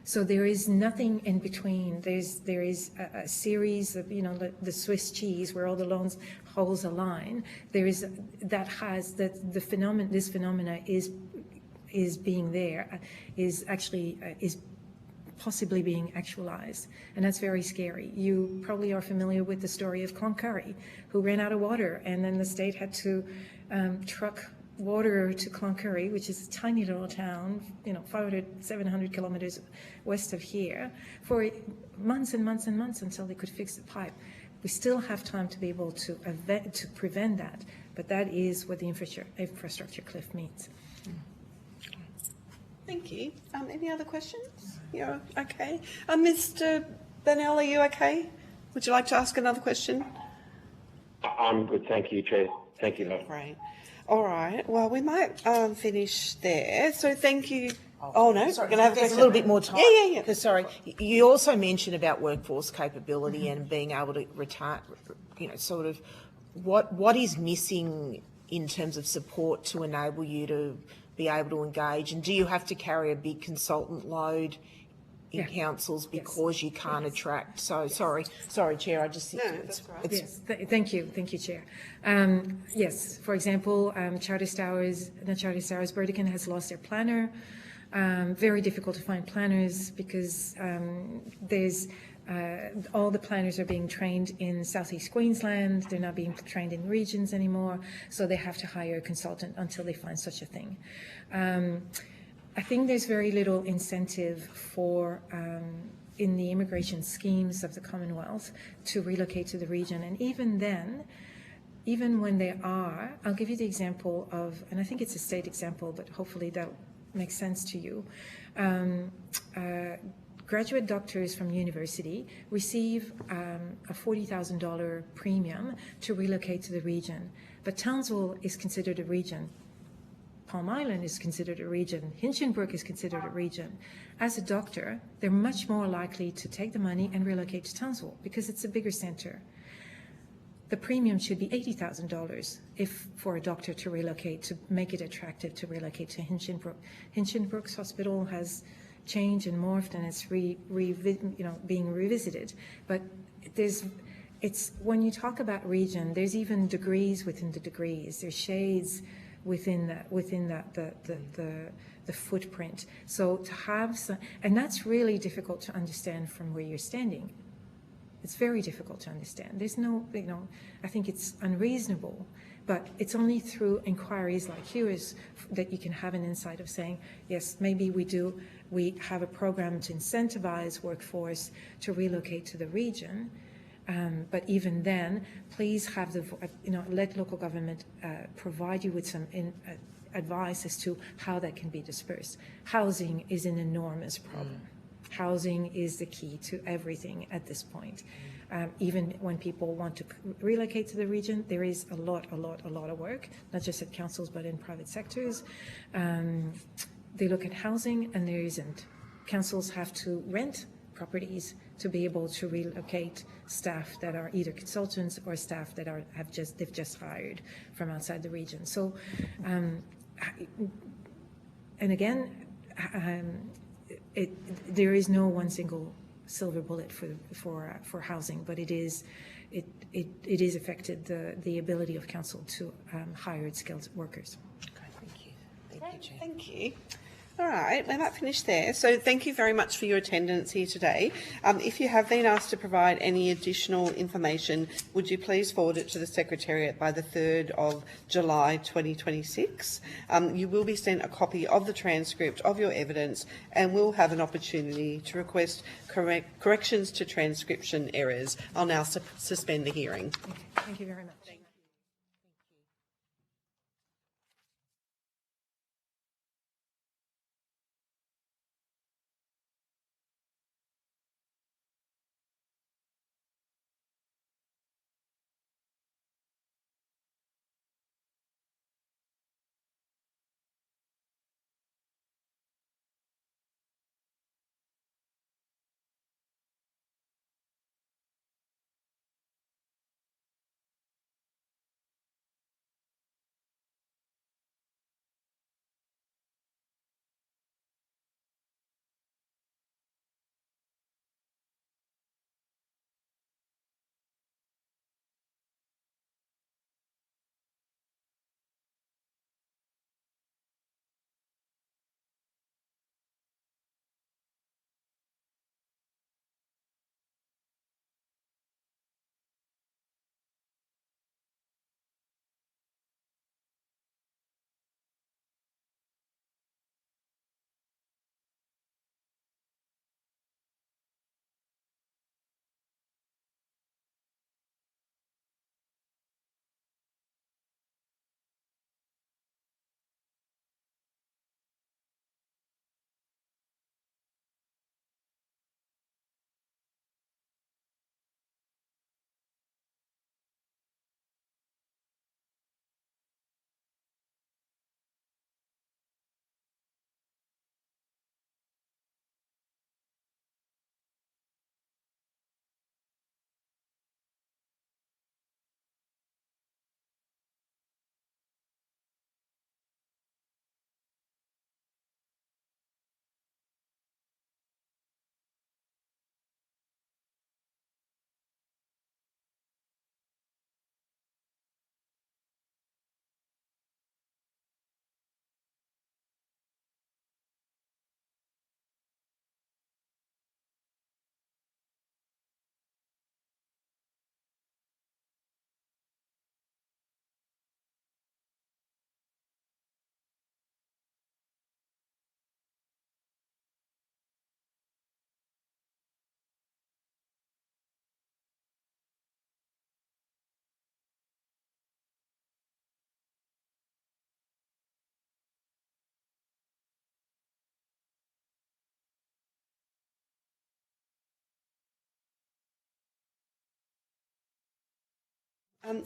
So there is nothing in between. There is a series of, the Swiss cheese where all the holes align. There is this phenomena is being there, is possibly being actualized, and that's very scary. You probably are familiar with the story of Cloncurry, who ran out of water, and then the state had to truck water to Cloncurry, which is a tiny little town, 700 kilometers west of here, for months and months and months until they could fix the pipe. We still have time to be able to prevent that, but that is what the infrastructure cliff means. Thank you. Any other questions? You're okay. Mr. Bennell, are you okay? Would you like to ask another question? I'm good, thank you, Chair. Thank you, Love. Great. All right. Well, we might finish there. So thank you. Oh, no. Sorry, We're going to have a there's question. a little bit more time. Yeah. Because, sorry, you also mentioned about workforce capability and being able to retire, sort of what is missing in terms of support to enable you to be able to engage? And do you have to carry a big consultant load in councils because you can't attract? So, sorry, Chair, I just think that's right. Yes, thank you, Chair. Yes, for example, Chartist Towers, Burdekin has lost their planner. Very difficult to find planners because all the planners are being trained in Southeast Queensland. They're not being trained in regions anymore, so they have to hire a consultant until they find such a thing. I think there's very little incentive for in the immigration schemes of the Commonwealth to relocate to the region, and even then, even when they are, I'll give you the example of, and I think it's a state example, but hopefully that makes sense to you. Graduate doctors from university receive a $40,000 premium to relocate to the region, but Townsville is considered a region. Palm Island is considered a region. Hinchinbrook is considered a region. As a doctor, they're much more likely to take the money and relocate to Townsville because it's a bigger center. The premium should be $80,000 for a doctor to relocate, to make it attractive to relocate to Hinchinbrook. Hinchinbrook's hospital has changed and morphed, and it's being revisited. But it's when you talk about region, there's even degrees within the degrees. There's shades within the footprint. So to have some, and that's really difficult to understand from where you're standing. It's very difficult to understand. There's no, I think it's unreasonable, but it's only through inquiries like yours that you can have an insight of saying, yes, maybe we have a program to incentivize workforce to relocate to the region. But even then, please have let local government provide you with some advice as to how that can be dispersed. Housing is an enormous problem. Housing is the key to everything at this point. even when people want to relocate to the region, there is a lot of work, not just at councils but in private sectors. They look at housing and there isn't. Councils have to rent properties to be able to relocate staff that are either consultants or staff that they've just hired from outside the region. So, and again, there is no one single silver bullet for housing, but it is affected the ability of council to hire skilled workers. Okay, thank you. Thank you, Chair. Thank you. All right, we might finish there. So thank you very much for your attendance here today. If you have been asked to provide any additional information, would you please forward it to the Secretariat by the 3rd of July 2026? You will be sent a copy of the transcript of your evidence and will have an opportunity to request corrections to transcription errors. I'll now suspend the hearing. Okay, thank you very much.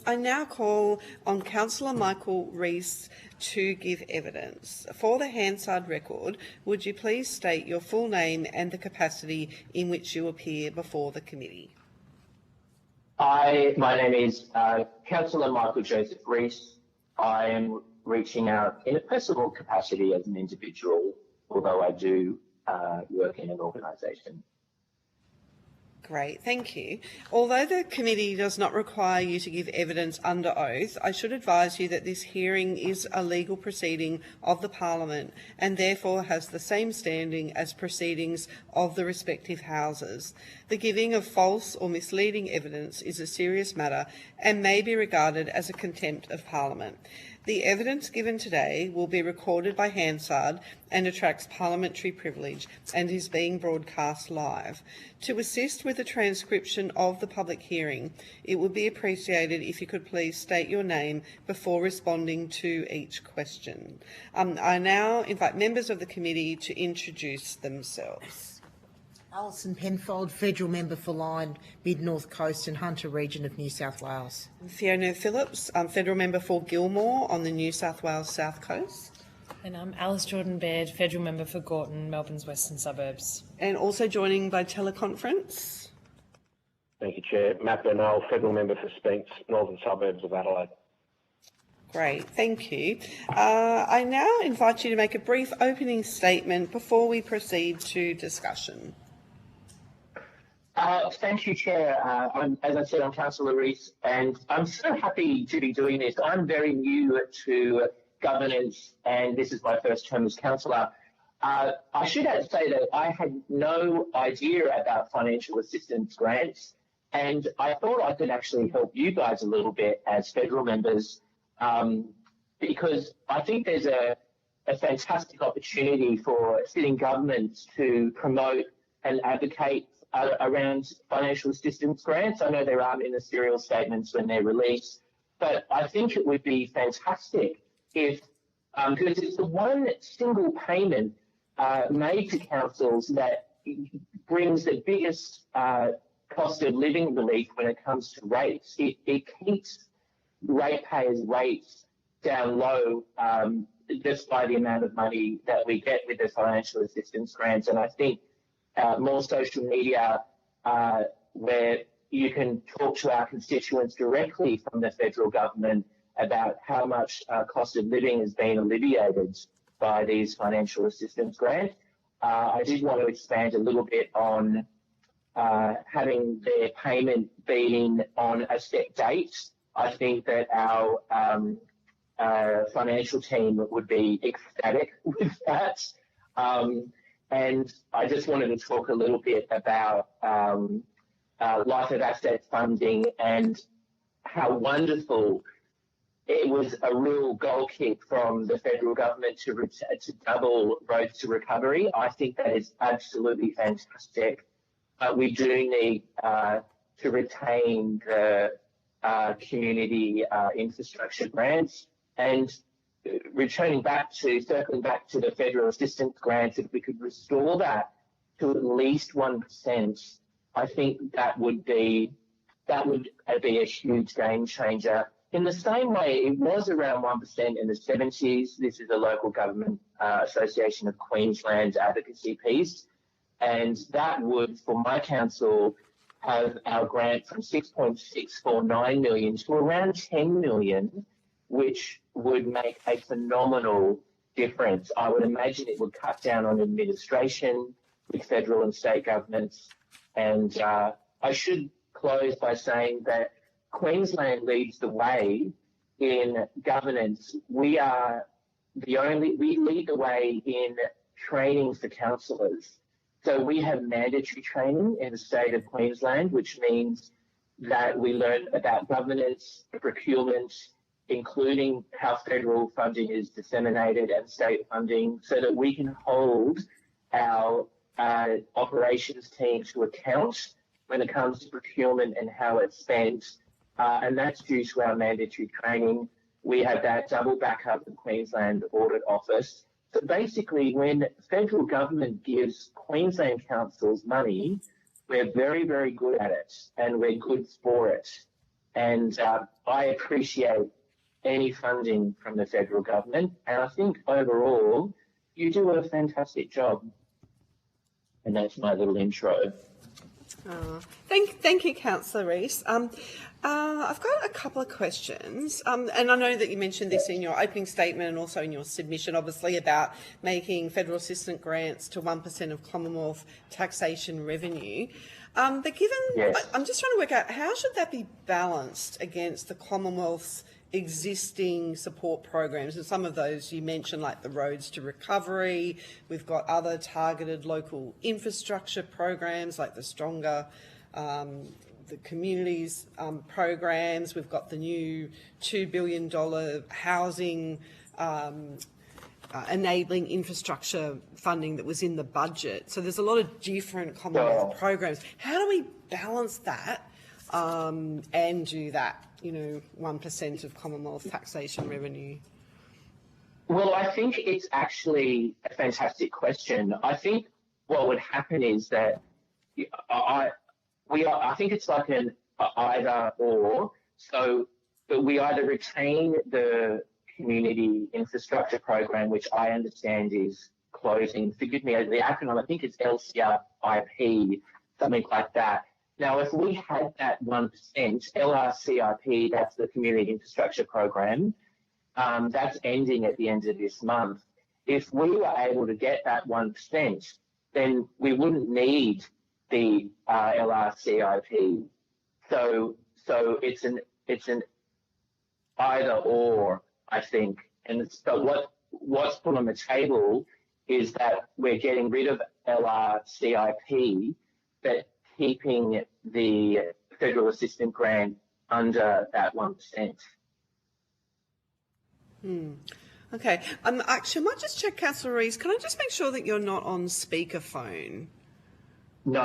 I now call on Councillor Michael Rees to give evidence. For the Hansard record, would you please state your full name and the capacity in which you appear before the committee? My name is Councillor Michael Joseph Rees. I am reaching out in a personal capacity as an individual, although I do work in an organisation. Great, thank you. Although the committee does not require you to give evidence under oath, I should advise you that this hearing is a legal proceeding of the Parliament and therefore has the same standing as proceedings of the respective houses. The giving of false or misleading evidence is a serious matter and may be regarded as a contempt of Parliament. The evidence given today will be recorded by Hansard and attracts parliamentary privilege and is being broadcast live. To assist with the transcription of the public hearing, it would be appreciated if you could please state your name before responding to each question. I now invite members of the committee to introduce themselves. Alison Penfold, Federal Member for Lyne, Mid-North Coast and Hunter Region of New South Wales. Fiona Phillips, Federal Member for Gilmore on the New South Wales South Coast. And I'm Alice Jordan-Baird, Federal Member for Gorton, Melbourne's Western Suburbs. And also joining by teleconference. Thank you, Chair. Matt Burnell, Federal Member for Spinks, Northern Suburbs of Adelaide. Great, thank you. I now invite you to make a brief opening statement before we proceed to discussion. Thank you, Chair. As I said, I'm Councillor Rees, and I'm so happy to be doing this. I'm very new to governance, and this is my first term as councillor. I should say that I had no idea about financial assistance grants, and I thought I could actually help you guys a little bit as federal members, because I think there's a fantastic opportunity for sitting governments to promote and advocate around financial assistance grants. I know there are ministerial statements when they're released, but I think it would be fantastic if, because it's the one single payment made to councils that brings the biggest cost of living relief when it comes to rates. It keeps ratepayers' rates down low just by the amount of money that we get with the financial assistance grants. And I think more social media where you can talk to our constituents directly from the federal government about how much cost of living has been alleviated by these financial assistance grants. I did want to expand a little bit on having their payment being on a set date. I think that our financial team would be ecstatic with that. And I just wanted to talk a little bit about life of asset funding and how wonderful it was a real goal kick from the federal government to double roads to recovery. I think that is absolutely fantastic. But we do need to retain the community infrastructure grants. And circling back to the federal assistance grants, if we could restore that to at least 1%, I think that would be a huge game changer. In the same way, it was around 1% in the 70s. This is the Local Government Association of Queensland's advocacy piece. And that would, for my council, have our grant from 6.649 million to around 10 million, which would make a phenomenal difference. I would imagine it would cut down on administration with federal and state governments. And I should close by saying that Queensland leads the way in governance. We lead the way in training for councillors. So we have mandatory training in the state of Queensland, which means that we learn about governance, procurement, including how federal funding is disseminated and state funding, so that we can hold our operations team to account when it comes to procurement and how it's spent. And that's due to our mandatory training. We have that double backup of Queensland Audit Office. So basically, when federal government gives Queensland councils money, we're very, very good at it and we're good for it. And I appreciate any funding from the federal government. And I think overall, you do a fantastic job. And that's my little intro. Thank you, Councillor Rees. I've got a couple of questions, and I know that you mentioned this in your opening statement and also in your submission, obviously, about making federal assistance grants to 1% of Commonwealth taxation revenue. But given, Yes. I'm just trying to work out, how should that be balanced against the Commonwealth's existing support programs? And some of those you mentioned, like the Roads to Recovery. We've got other targeted local infrastructure programs like the Stronger, the Communities programs. We've got the new $2 billion housing enabling infrastructure funding that was in the budget. So there's a lot of different Commonwealth programs. How do we balance that and do that, 1% of Commonwealth taxation revenue? Well, I think it's actually a fantastic question. I think what would happen is that I think it's like an either or. So, but we either retain the community infrastructure program, which I understand is closing. Forgive me, the acronym, I think it's LCRIP, something like that. Now, if we had that 1%, LRCIP, that's the community infrastructure program, that's ending at the end of this month. If we were able to get that 1%, then we wouldn't need the LRCIP. So it's an either or, I think. But what's put on the table is that we're getting rid of LRCIP, but keeping the federal assistance grant under that 1%. Okay. Actually, I might just check, Councillor Rees. Can I just make sure that you're not on speakerphone? No,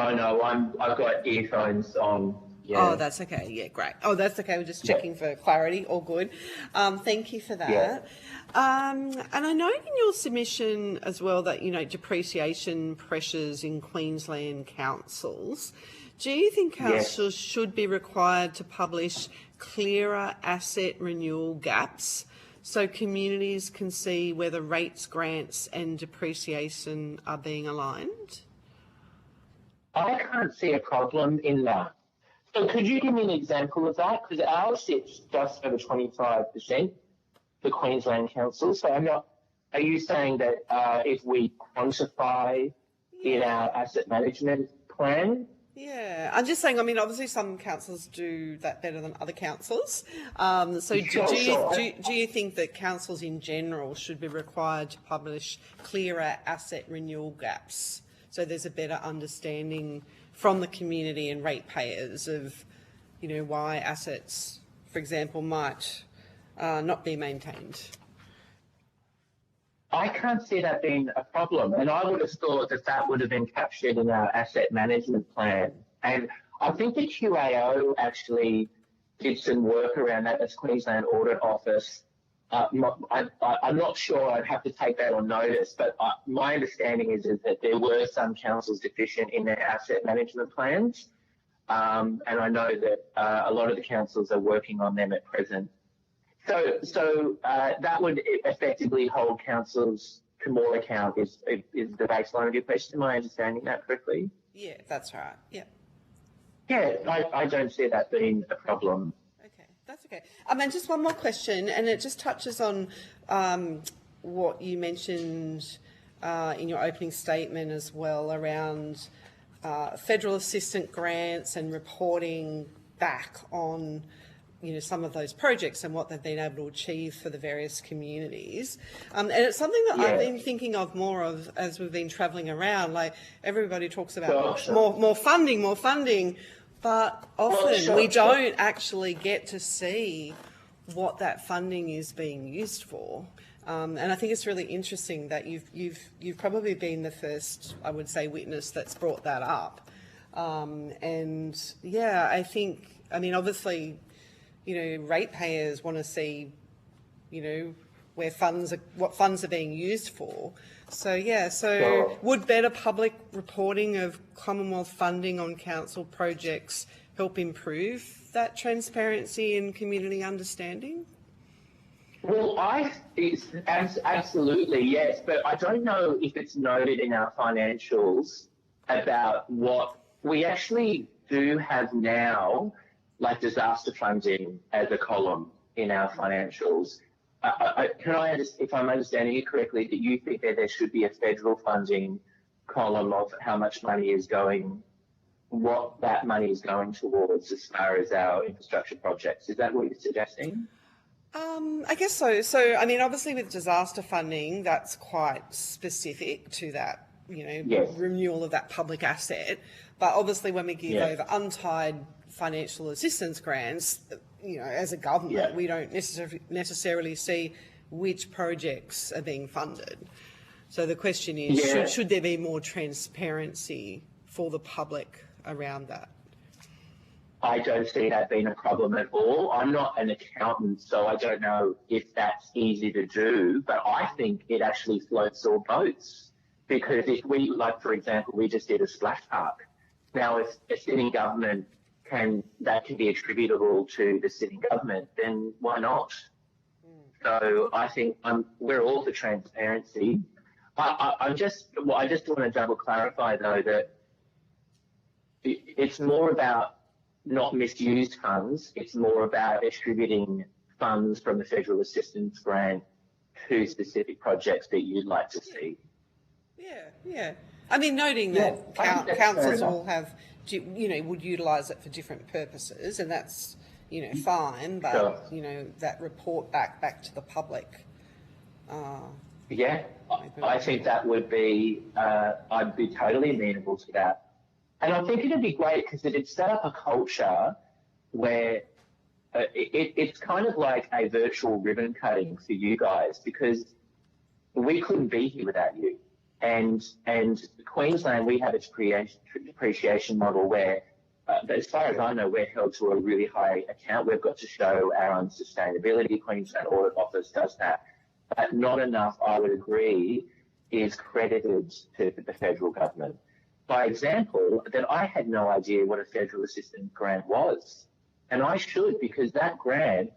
I've got earphones on. Yeah. Oh, that's okay. Yeah, great. Oh, that's okay. We're just checking for clarity. All good. Thank you for that. Yeah. And I note in your submission as well that, depreciation pressures in Queensland councils. Do you think councils should be required to publish clearer asset renewal gaps so communities can see whether rates, grants and depreciation are being aligned? I can't see a problem in that. So could you give me an example of that? Because ours sits just over 25% for Queensland Council. So are you saying that if we quantify in our asset management plan? Yeah, I'm just saying, obviously some councils do that better than other councils. So do you think that councils in general should be required to publish clearer asset renewal gaps so there's a better understanding from the community and ratepayers of, why assets, for example, might not be maintained? I can't see that being a problem, and I would have thought that would have been captured in our asset management plan. And I think the QAO actually did some work around that. That's Queensland Audit Office. I'm not sure. I'd have to take that on notice, but my understanding is that there were some councils deficient in their asset management plans, and I know that a lot of the councils are working on them at present. So that would effectively hold councils to more account is the baseline of your question. Am I understanding that correctly? Yeah, that's right. Yeah. Yeah, I don't see that being a problem. Okay, that's okay. And just one more question, and it just touches on what you mentioned in your opening statement as well around federal assistance grants and reporting back on some of those projects and what they've been able to achieve for the various communities. And it's something that I've been thinking of more of as we've been travelling around. Like, everybody talks about more funding, but often we don't actually get to see what that funding is being used for. And I think it's really interesting that you've probably been the first, I would say, witness that's brought that up. And yeah, I think, obviously, ratepayers want to see, where what funds are being used for. So would better public reporting of Commonwealth funding on council projects help improve that transparency and community understanding? Well, it's absolutely yes, but I don't know if it's noted in our financials about what we actually do have now, like disaster funding as a column in our financials. If I'm understanding it correctly, that you think that there should be a federal funding column of how much money is going, what that money is going towards as far as our infrastructure projects. Is that what you're suggesting? I guess so. So, obviously with disaster funding, that's quite specific to that, renewal of that public asset. But obviously when we give over untied financial assistance grants, as a government, we don't necessarily see which projects are being funded. So the question is, should there be more transparency for the public around that? I don't see that being a problem at all. I'm not an accountant, so I don't know if that's easy to do, but I think it actually floats all boats. Because if we, like, for example, we just did a splash park. Now, if a sitting government can be attributable to the sitting government, then why not? So I think we're all for transparency. I just want to double clarify though that it's more about not misused funds. It's more about distributing funds from the federal assistance grant to specific projects that you'd like to see. Yeah. I mean, noting that councils all have, would utilise it for different purposes, and that's, fine, but, Sure. that report back to the public. Yeah, I think that would be, I'd be totally amenable to that. And I think it'd be great because it'd set up a culture where it's kind of like a virtual ribbon cutting for you guys, because we couldn't be here without you. And Queensland, we have a depreciation model where, as far as I know, we're held to a really high account. We've got to show our own sustainability. Queensland Audit Office does that. But not enough, I would agree, is credited to the federal government. By example, that I had no idea what a federal assistance grant was. And I should, because that grant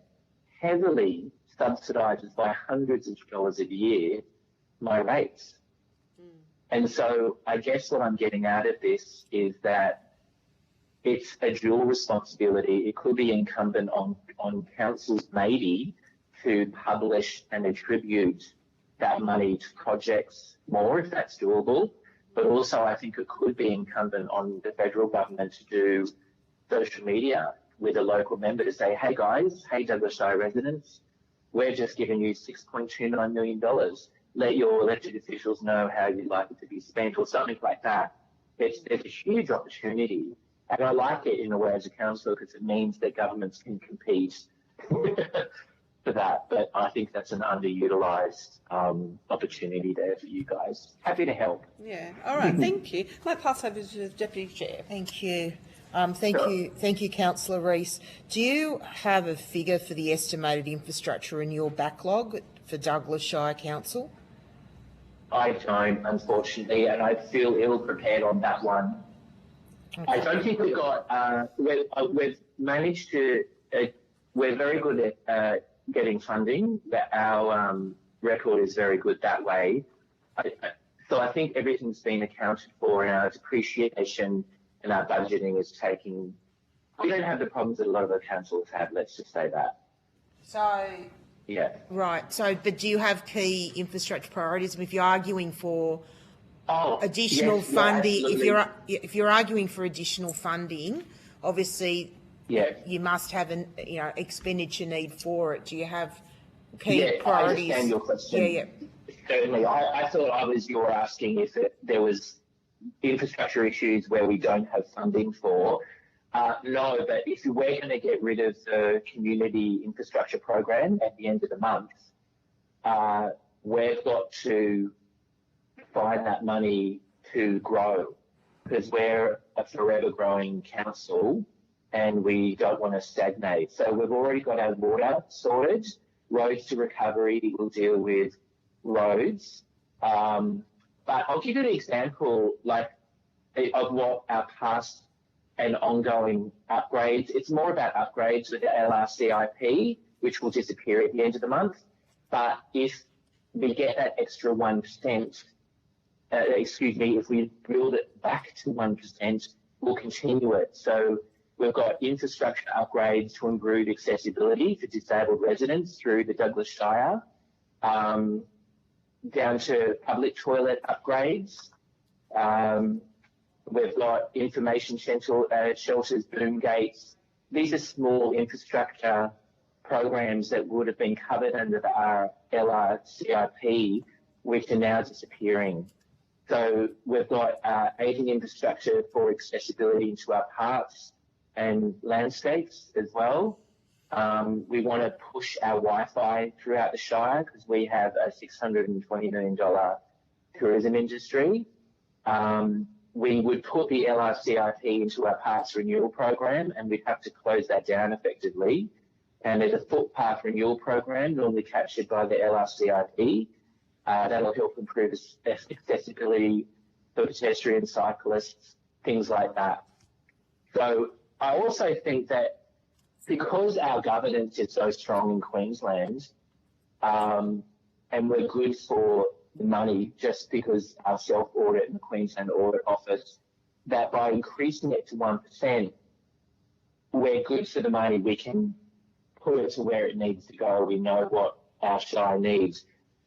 heavily subsidises by hundreds of dollars a year my rates. And so I guess what I'm getting out of this is that it's a dual responsibility. It could be incumbent on councils maybe to publish and attribute that money to projects more if that's doable. But also I think it could be incumbent on the federal government to do social media with a local member to say, hey guys, hey Douglas Shire residents, we're just giving you $6.29 million. Let your elected officials know how you'd like it to be spent, or something like that. There's a huge opportunity. And I like it in a way as a councillor because it means that governments can compete for that. But I think that's an underutilised opportunity there for you guys. Happy to help. Yeah. All right. Thank you. Might pass over to the Deputy Chair. Thank you. Thank you, Councillor Rees. Do you have a figure for the estimated infrastructure renewal backlog for Douglas Shire Council? I don't, unfortunately, and I feel ill-prepared on that one. Okay. I don't think we've got, we've managed to, we're very good at getting funding. Our record is very good that way. So I think everything's been accounted for, and our depreciation and our budgeting is taking, we don't have the problems that a lot of the councils have, let's just say that. So, yeah. Right. So, but do you have key infrastructure priorities? If you're arguing for additional funding, if you're arguing for additional funding, obviously, you must have an expenditure need for it. Do you have key priorities? I understand your question. Yeah. Certainly. I thought you were asking if there was infrastructure issues where we don't have funding for. No, but if we're going to get rid of the community infrastructure program at the end of the month, we've got to find that money to grow, because we're a forever growing council and we don't want to stagnate. So we've already got our water sorted. Roads to recovery will deal with roads. But I'll give you an example of what our past and ongoing upgrades. It's more about upgrades with the LRCIP, which will disappear at the end of the month. But if we get that extra 1%, if we build it back to 1%, we'll continue it. So we've got infrastructure upgrades to improve accessibility for disabled residents through the Douglas Shire, down to public toilet upgrades. We've got information shelters, boom gates. These are small infrastructure programs that would have been covered under our LRCIP, which are now disappearing. So we've got aging infrastructure for accessibility into our parks and landscapes as well. We want to push our Wi-Fi throughout the Shire because we have a $620 million tourism industry. We would put the LRCIP into our parks renewal program and we'd have to close that down effectively. And there's a footpath renewal program normally captured by the LRCIP. That'll help improve accessibility for pedestrians, cyclists, things like that. So I also think that because our governance is so strong in Queensland, and we're good for the money just because our self-audit and the Queensland Audit Office, that by increasing it to 1%, we're good for the money. We can put it to where it needs to go. We know what our shire needs.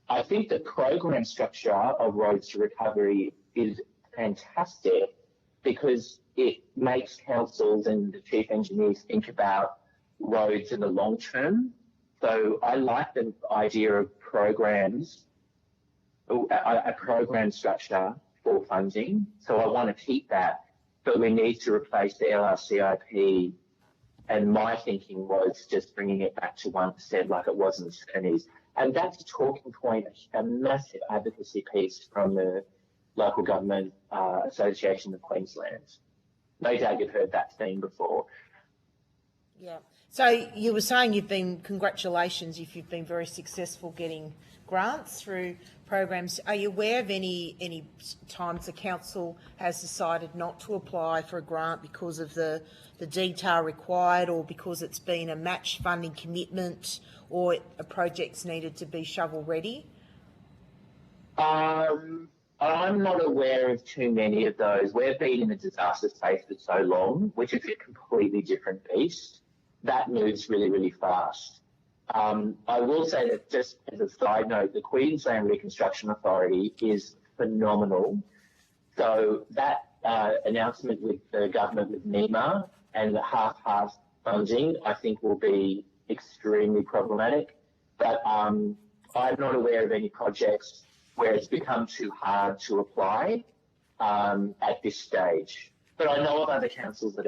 I think the program structure of Roads to Recovery is fantastic because it makes councils and the chief engineers think about roads in the long term. So I like the idea of programs, a program structure for funding. So I want to keep that, but we need to replace the LRCIP. And my thinking was just bringing it back to 1% like it was in the 70s. And that's a talking point, a massive advocacy piece from the Local Government Association of Queensland. No doubt you've heard that theme before. Yeah. So you were saying congratulations if you've been very successful getting grants through programs. Are you aware of any times the council has decided not to apply for a grant because of the detail required, or because it's been a match funding commitment, or a project's needed to be shovel ready? I'm not aware of too many of those. We've been in the disaster space for so long, which is a completely different beast. That moves really, really fast. I will say that, just as a side note, the Queensland Reconstruction Authority is phenomenal. So that announcement with the government with NEMA and the half-half funding, I think will be extremely problematic. But I'm not aware of any projects where it's become too hard to apply at this stage. But I know of other councils that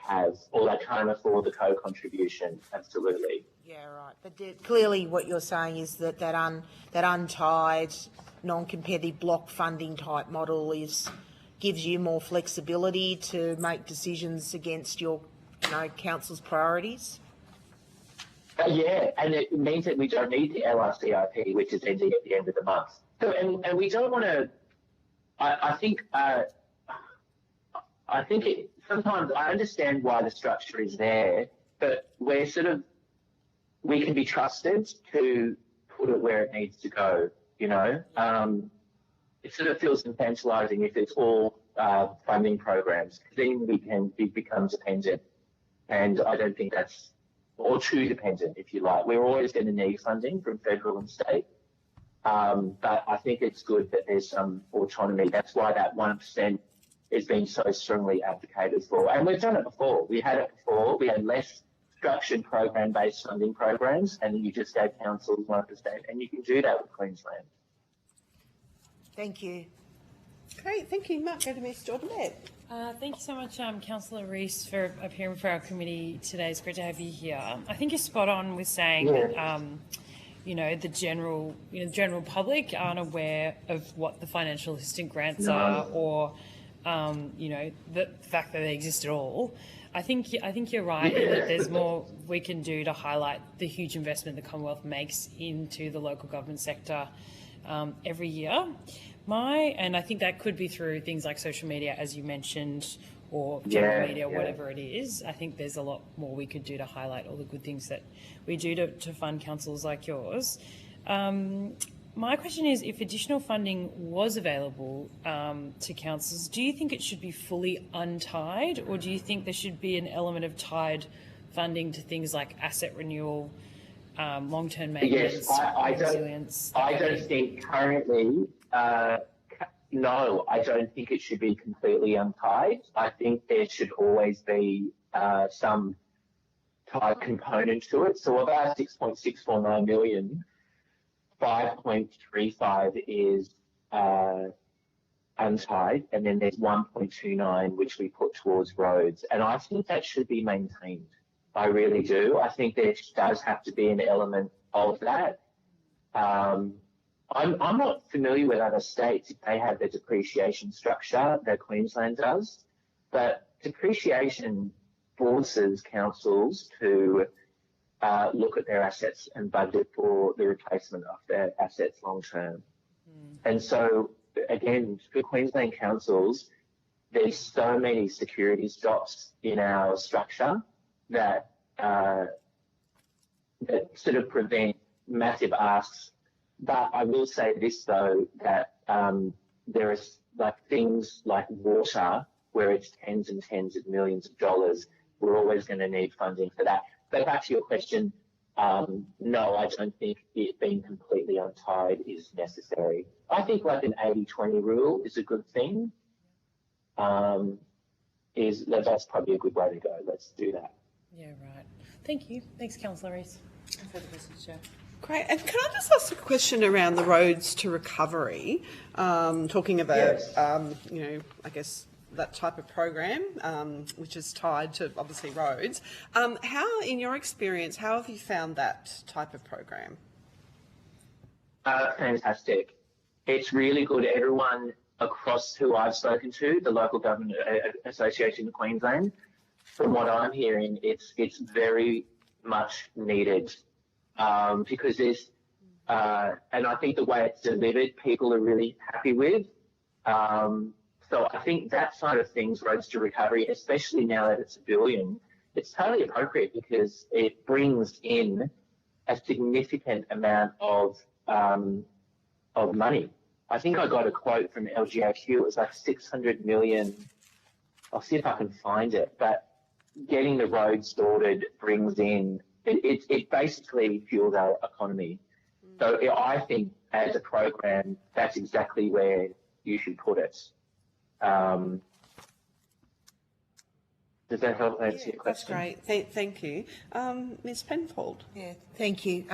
have, or that can't afford the co-contribution, absolutely. Yeah, right. But clearly what you're saying is that untied, non-competitive block funding type model gives you more flexibility to make decisions against your council's priorities? Yeah, and it means that we don't need the LRCIP, which is ending at the end of the month. So, and we don't want to, I think sometimes I understand why the structure is there, but we can be trusted to put it where it needs to go, It sort of feels infantilizing if it's all funding programs. Then we can become dependent, and I don't think that's, or too dependent, if you like. We're always going to need funding from federal and state, but I think it's good that there's some autonomy. That's why that 1% is being so strongly advocated for. And we've done it before. We had it before. We had less structured program-based funding programs, and you just gave councils 1%, and you can do that with Queensland. Thank you. Great, thank you. Mark, go to Ms. Jordan-Bett. Thank you so much, Councillor Rees, for appearing for our committee today. It's great to have you here. I think you're spot on with saying that, the general public aren't aware of what the financial assistance grants are, or, the fact that they exist at all. I think you're right in that there's more we can do to highlight the huge investment the Commonwealth makes into the local government sector every year. And I think that could be through things like social media, as you mentioned, or general media, whatever it is. I think there's a lot more we could do to highlight all the good things that we do to fund councils like yours. My question is, if additional funding was available to councils, do you think it should be fully untied, or do you think there should be an element of tied funding to things like asset renewal, long-term maintenance, resilience? I don't think currently, no, I don't think it should be completely untied. I think there should always be some tied component to it. So of our 6.649 million, 5.35 is untied, and then there's 1.29 which we put towards roads. And I think that should be maintained. I really do. I think there does have to be an element of that. I'm not familiar with other states if they have the depreciation structure that Queensland does, but depreciation forces councils to look at their assets and budget for the replacement of their assets long term. And so, again, for Queensland councils, there's so many security stops in our structure that that sort of prevent massive asks. But I will say this though, that there are like things like water, where it's tens and tens of millions of dollars. We're always going to need funding for that. But back to your question, no, I don't think it being completely untied is necessary. I think like an 80-20 rule is a good thing. That's probably a good way to go. Let's do that. Yeah, right. Thank you. Thanks, Councillor Rees. Further questions, Chair. Great. And can I just ask a question around the roads to recovery? Talking about, Yes. I guess that type of program, which is tied to obviously roads. How, in your experience, how have you found that type of program? Fantastic. It's really good. Everyone across who I've spoken to, the Local Government Association of Queensland, from what I'm hearing, it's very much needed because there's, and I think the way it's delivered, people are really happy with. So I think that side of things, roads to recovery, especially now that it's $1 billion, it's totally appropriate because it brings in a significant amount of money. I think I got a quote from LGAQ. It was like 600 million. I'll see if I can find it. But getting the roads sorted brings in, it basically fuels our economy. So I think as a program, that's exactly where you should put it. Does that help answer your That's question? great. Thank you. Ms Penfold. Yeah, thank you.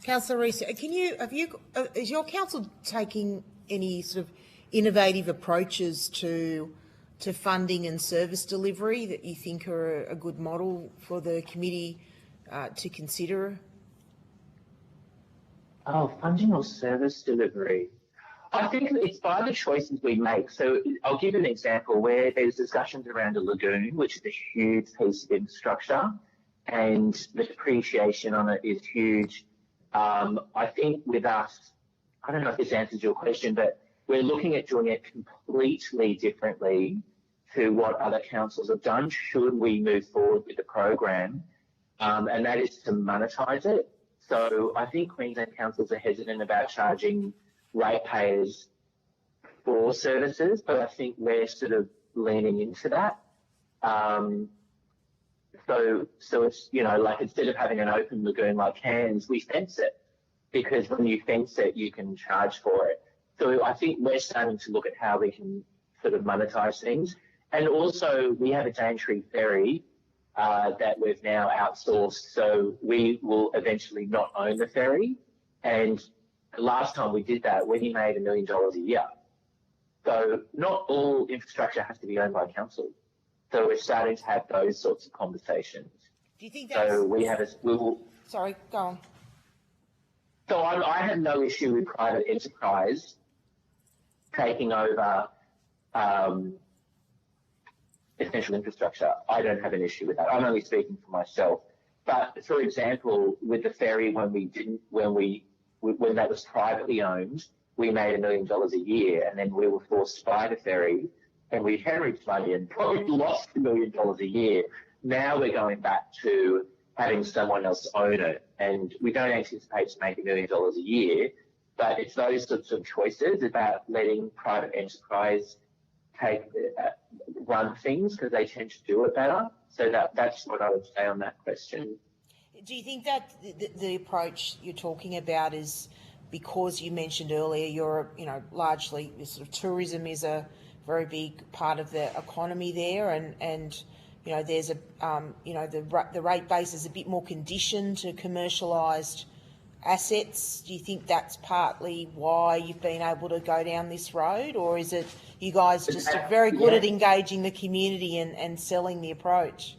Councillor Rees, is your council taking any sort of innovative approaches to funding and service delivery that you think are a good model for the committee to consider? Oh, funding or service delivery. I think it's by the choices we make. So I'll give you an example where there's discussions around a lagoon, which is a huge piece of infrastructure, and the depreciation on it is huge. I think with us, I don't know if this answers your question, but we're looking at doing it completely differently to what other councils have done should we move forward with the program, and that is to monetize it. So I think Queensland councils are hesitant about charging ratepayers for services, but I think we're sort of leaning into that. So it's, like instead of having an open lagoon like Cairns, we fence it, because when you fence it, you can charge for it. So I think we're starting to look at how we can sort of monetize things. And also we have a Daintree ferry that we've now outsourced, so we will eventually not own the ferry. And the last time we did that, we made $1 million a year. So not all infrastructure has to be owned by council. So we're starting to have those sorts of conversations. Do you think that's... So we will... Sorry, go on. So I have no issue with private enterprise taking over essential infrastructure. I don't have an issue with that. I'm only speaking for myself. But for example, with the ferry, when that was privately owned, we made $1 million a year, and then we were forced to buy the ferry, and we hemorrhaged money and probably lost $1 million a year. Now we're going back to having someone else own it, and we don't anticipate to make $1 million a year, but it's those sorts of choices about letting private enterprise run things, because they tend to do it better. So that's what I would say on that question. Do you think that the approach you're talking about is because you mentioned earlier largely sort of tourism is a very big part of the economy there, and there's the rate base is a bit more conditioned to commercialised assets? Do you think that's partly why you've been able to go down this road, or is it you guys just are very good at engaging the community and selling the approach?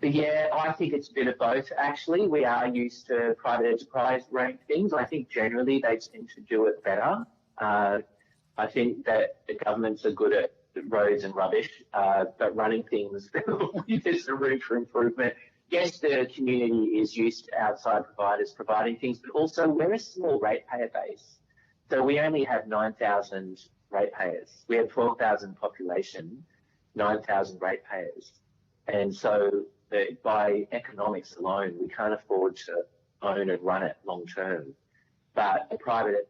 Yeah, I think it's a bit of both, actually. We are used to private enterprise running things. I think generally they tend to do it better. I think that the governments are good at roads and rubbish, but running things, there's some room for improvement. Yes, the community is used to outside providers providing things, but also we're a small ratepayer base. So we only have 9,000 ratepayers. We have 12,000 population, 9,000 ratepayers. And so by economics alone, we can't afford to own and run it long term. But a private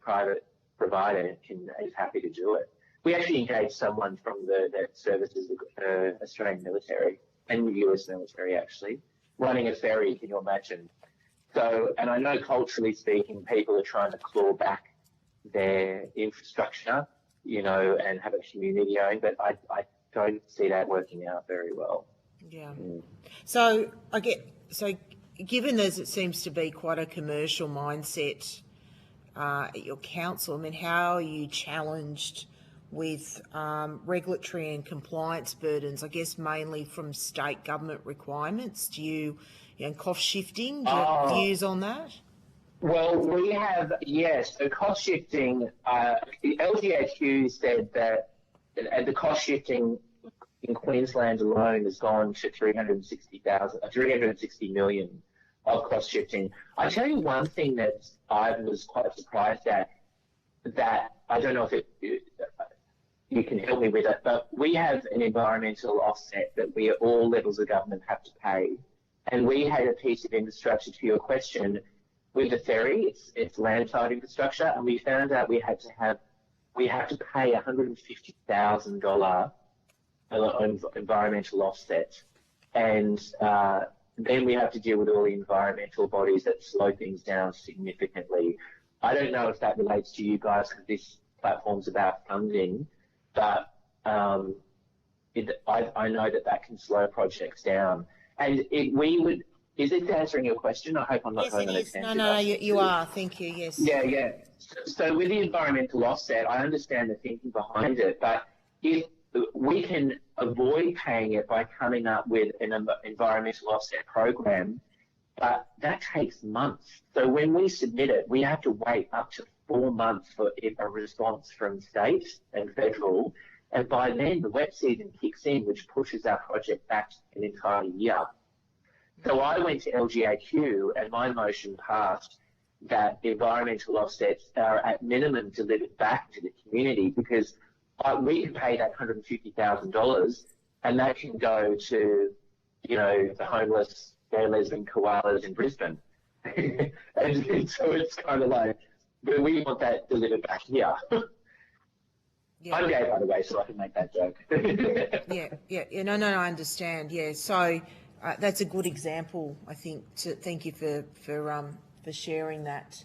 provider is happy to do it. We actually engaged someone from that services the Australian military and the US military actually, running a ferry, can you imagine? So, and I know culturally speaking, people are trying to claw back their infrastructure, you know, and have a community owned, but I don't see that working out very well. Yeah. So given as it seems to be quite a commercial mindset at your council, I mean, how are you challenged with regulatory and compliance burdens, I guess mainly from state government requirements? Do you know, cost shifting, do you have views on that? Well, we have, yes, so cost shifting, LGAQ said that the cost shifting in Queensland alone has gone to 360 million of cost shifting. I tell you one thing that I was quite surprised at, that I don't know if you can help me with it, but we have an environmental offset that we at all levels of government have to pay. And we had a piece of infrastructure, to your question, with the ferry, it's landside infrastructure, and we found out we have to pay $150,000 environmental offset, and then we have to deal with all the environmental bodies that slow things down significantly. I don't know if that relates to you guys because this platform's about funding, but I know that can slow projects down. And is it answering your question? I hope I'm not going on a tangent. No, you are. Thank you. Yes. Yeah. So with the environmental offset, I understand the thinking behind it, but if we can avoid paying it by coming up with an environmental offset program, but that takes months. So when we submit it, we have to wait up to 4 months for a response from state and federal. And by then, the wet season kicks in, which pushes our project back an entire year. So I went to LGAQ, and my motion passed that the environmental offsets are at minimum delivered back to the community, because we can pay that $150,000, and that can go to, you know, the homeless, gay, lesbian koalas in Brisbane. and so it's kind of like, but we want that delivered back here. Yeah. I'm gay, by the way, so I can make that joke. Yeah. No, I understand. Yeah. So that's a good example, I think. Thank you for sharing that.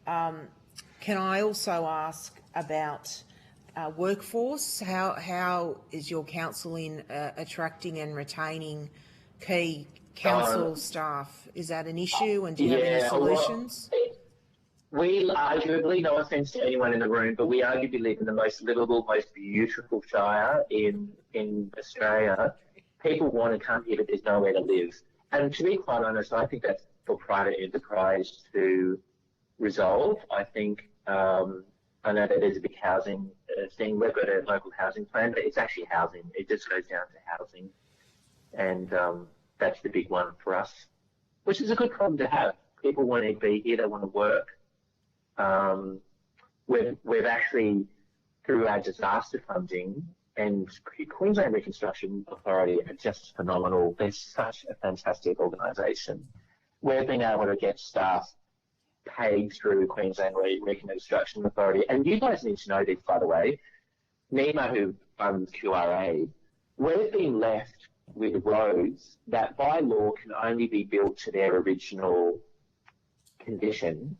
Can I also ask about workforce? How is your council in attracting and retaining key council staff? Is that an issue, and do you have any solutions? We arguably, no offence to anyone in the room, but we arguably live in the most livable, most beautiful shire in Australia. People want to come here, but there's nowhere to live. And to be quite honest, I think that's for private enterprise to resolve. I think, I know that there's a big housing thing. We've got a local housing plan, but it's actually housing. It just goes down to housing. And that's the big one for us, which is a good problem to have. People want to be here, they want to work. We've actually, through our disaster funding, and Queensland Reconstruction Authority are just phenomenal. They're such a fantastic organisation. We've been able to get staff paid through Queensland Reconstruction Authority. And you guys need to know this, by the way. NEMA, who funds QRA, we've been left with roads that by law can only be built to their original condition,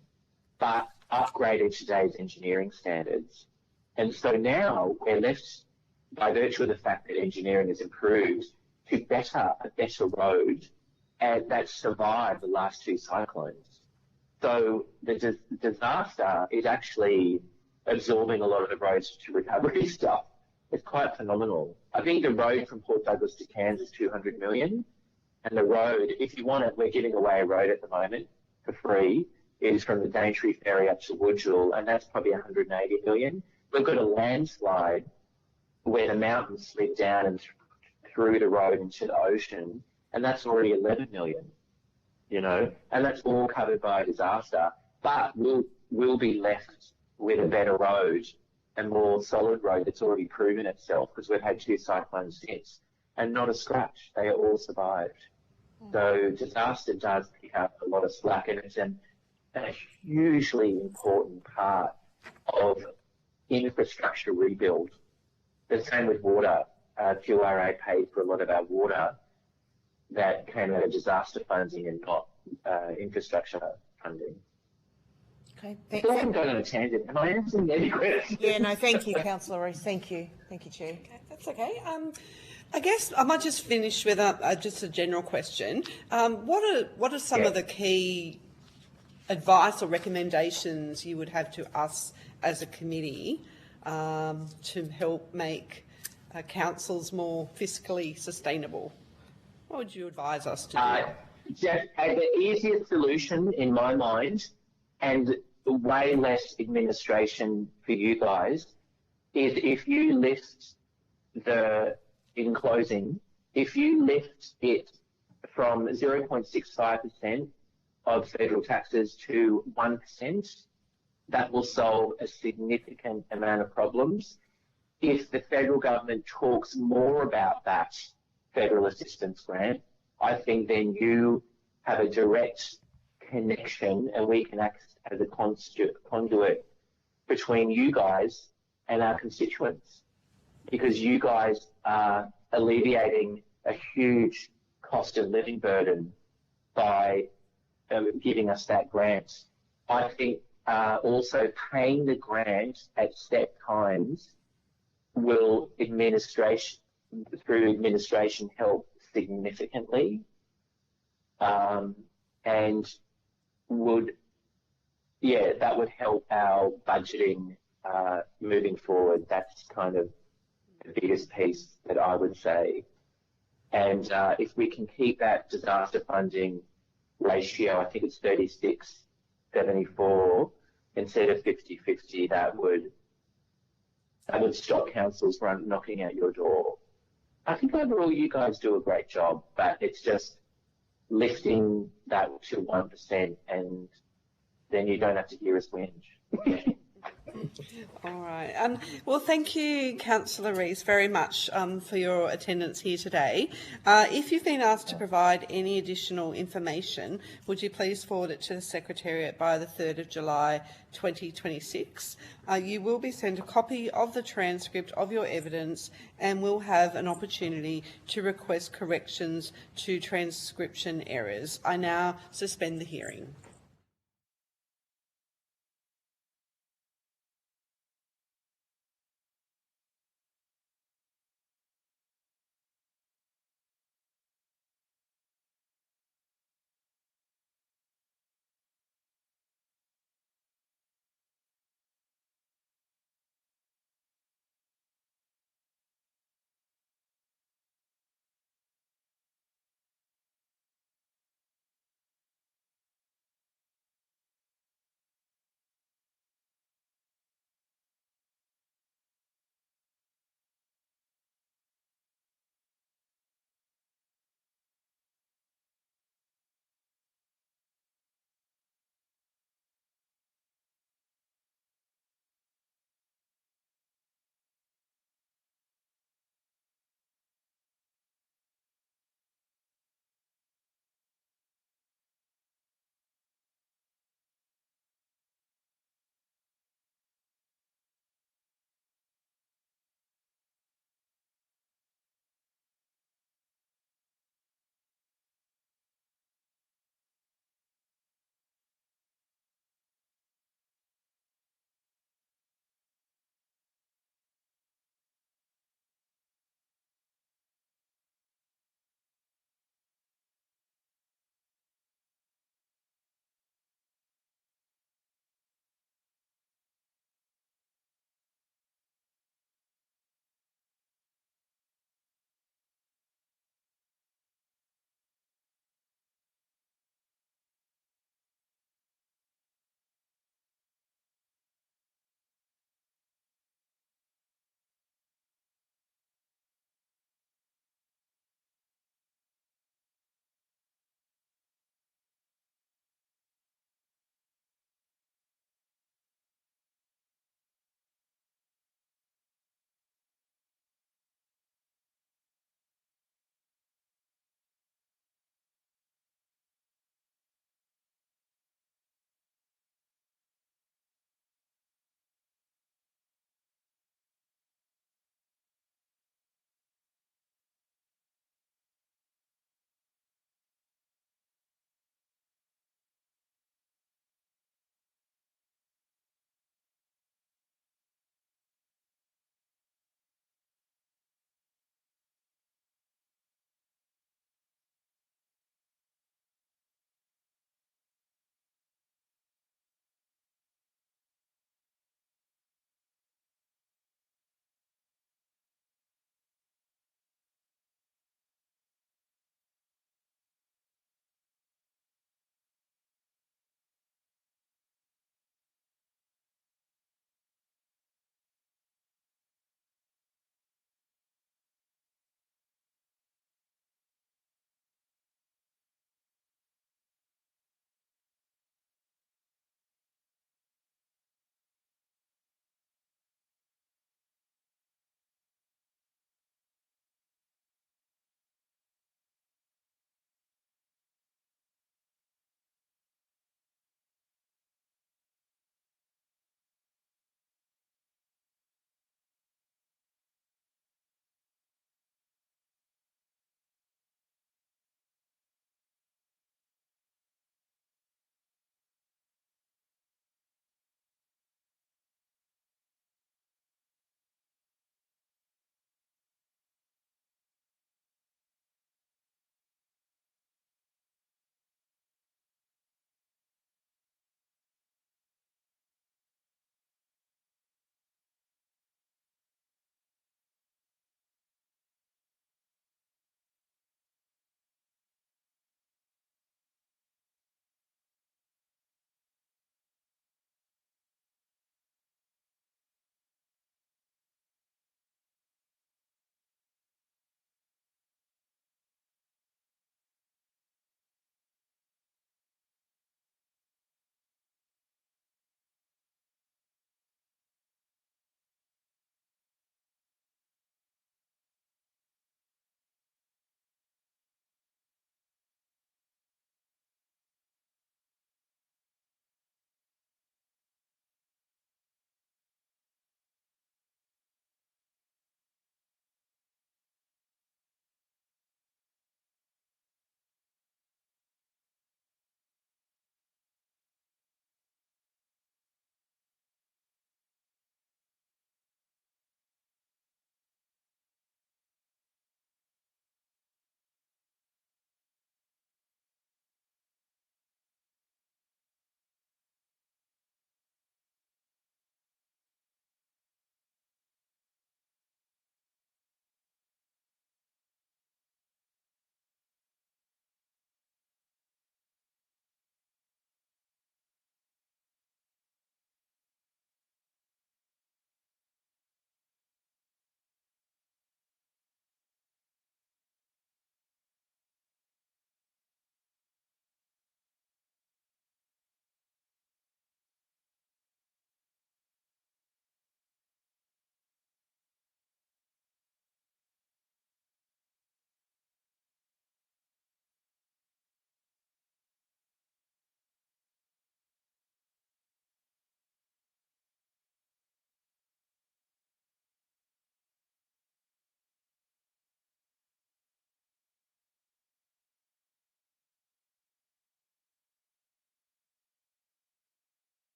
but upgraded to today's engineering standards. And so now we're left, by virtue of the fact that engineering has improved, to a better road and that survived the last 2 cyclones. So the disaster is actually absorbing a lot of the roads to recovery stuff. It's quite phenomenal. I think the road from Port Douglas to Cairns is 200 million. And the road, if you want it, we're giving away a road at the moment for free, is from the Daintree ferry up to Woodjul, and that's probably 180 million. We've got a landslide where the mountains slid down and through the road into the ocean, and that's already 11 million, you know, and that's all covered by a disaster. But we'll be left with a better road a more solid road that's already proven itself, because we've had 2 cyclones since, and not a scratch. They all survived. So disaster does pick up a lot of slack, and it's a hugely important part of infrastructure rebuild. The same with water. QRA paid for a lot of our water that came out of disaster funding and not infrastructure funding. Okay. I feel like I'm going on a tangent. Am I answering any questions? Yeah, no, thank you, Councillor Rees. Thank you. Thank you, Chair. Okay, that's okay. I guess I might just finish with just a general question. What are some of the key advice or recommendations you would have to us as a committee to help make councils more fiscally sustainable? What would you advise us to do? Just the easiest solution in my mind, and way less administration for you guys, is if you lift in closing, if you lift it from 0.65% of federal taxes to 1%, that will solve a significant amount of problems. If the federal government talks more about that federal assistance grant, I think then you have a direct connection, and we can act as a conduit between you guys and our constituents, because you guys are alleviating a huge cost of living burden by giving us that grant. I think also paying the grant at set times will through administration help significantly, and that would help our budgeting moving forward. That's kind of the biggest piece that I would say. And if we can keep that disaster funding ratio, I think it's 36-74 instead of 50-50, that would stop councils knocking at your door. I think overall you guys do a great job, but it's just lifting that to 1%, and then you don't have to hear us whinge. All right. Well, thank you, Councillor Rees, very much for your attendance here today. If you've been asked to provide any additional information, would you please forward it to the Secretariat by the 3rd of July 2026? You will be sent a copy of the transcript of your evidence and will have an opportunity to request corrections to transcription errors. I now suspend the hearing.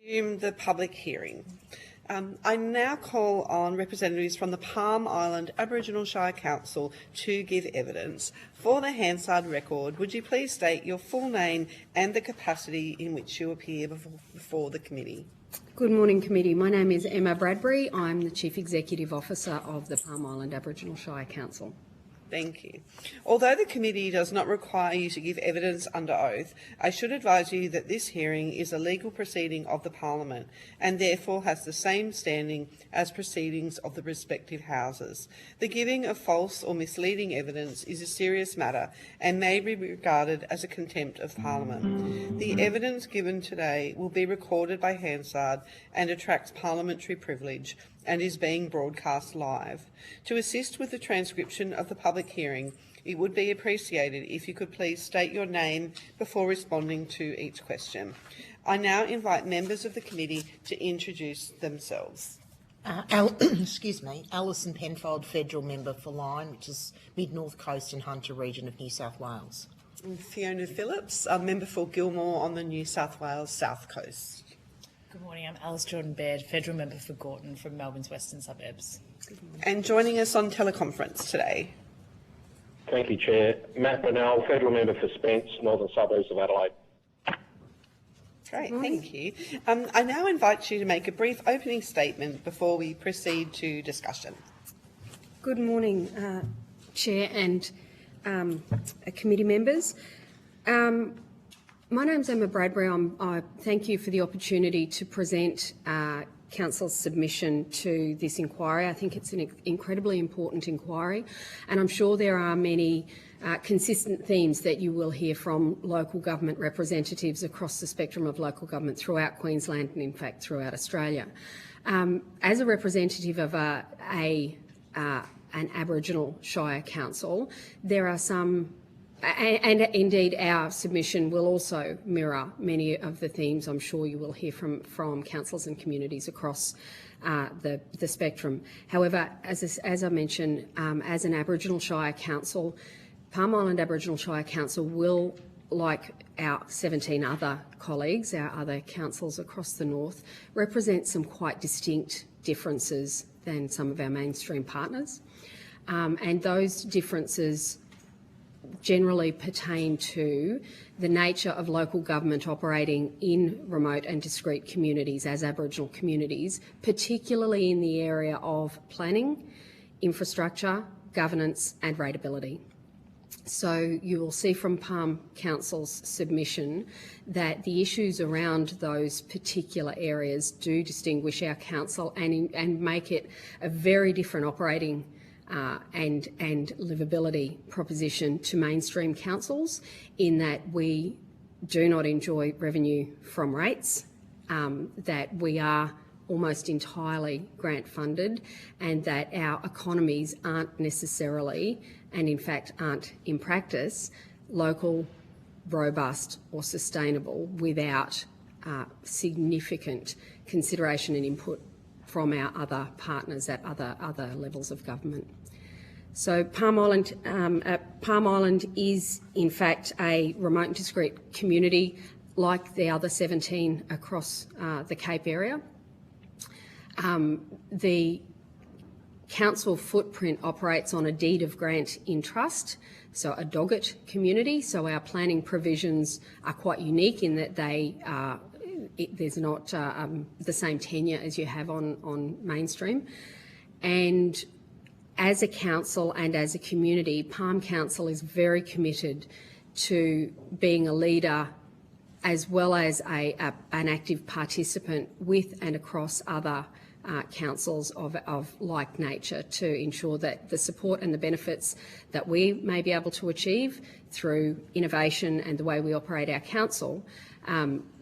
Resume the public hearing. I now call on representatives from the Palm Island Aboriginal Shire Council to give evidence. For the Hansard record, would you please state your full name and the capacity in which you appear before the committee? Good morning, committee. My name is Emma Bradbury. I'm the Chief Executive Officer of the Palm Island Aboriginal Shire Council. Thank you. Although the committee does not require you to give evidence under oath, I should advise you that this hearing is a legal proceeding of the Parliament and therefore has the same standing as proceedings of the respective houses. The giving of false or misleading evidence is a serious matter and may be regarded as a contempt of Parliament. The evidence given today will be recorded by Hansard and attracts parliamentary privilege and is being broadcast live. To assist with the transcription of the public hearing, it would be appreciated if you could please state your name before responding to each question. I now invite members of the committee to introduce themselves. Excuse me, Alison Penfold, Federal Member for Lyne, which is Mid-North Coast and Hunter region of New South Wales. And Fiona Phillips, a member for Gilmore on the New South Wales South Coast. Good morning, I'm Alice Jordan-Baird, Federal Member for Gorton from Melbourne's Western Suburbs. And joining us on teleconference today. Thank you, Chair. Matt Burnell, Federal Member for Spence, Northern Suburbs of Adelaide. Great, thank you. I now invite you to make a brief opening statement before we proceed to discussion. Good morning, Chair and committee members. My name's Emma Bradbury. I thank you for the opportunity to present Council's submission to this inquiry. I think it's an incredibly important inquiry, and I'm sure there are many consistent themes that you will hear from local government representatives across the spectrum of local government throughout Queensland and, in fact, throughout Australia. As a representative of an Aboriginal Shire Council, there are some. And indeed, our submission will also mirror many of the themes I'm sure you will hear from councils and communities across the spectrum. However, as I mentioned, as an Aboriginal Shire Council, Palm Island Aboriginal Shire Council will, like our 17 other colleagues, our other councils across the north, represent some quite distinct differences than some of our mainstream partners. And those differences generally pertain to the nature of local government operating in remote and discrete communities as Aboriginal communities, particularly in the area of planning, infrastructure, governance and rateability. So you will see from Palm Council's submission that the issues around those particular areas do distinguish our council and make it a very different operating and livability proposition to mainstream councils, in that we do not enjoy revenue from rates, that we are almost entirely grant funded, and that our economies aren't necessarily, and in fact aren't in practice, local, robust or sustainable without significant consideration and input from our other partners at other levels of government. So Palm Island is in fact a remote and discrete community like the other 17 across the Cape area. The council footprint operates on a deed of grant in trust, so a doggett community. So our planning provisions are quite unique in that there's not the same tenure as you have on mainstream. And as a council and as a community, Palm Council is very committed to being a leader as well as an active participant with and across other councils of like nature to ensure that the support and the benefits that we may be able to achieve through innovation and the way we operate our council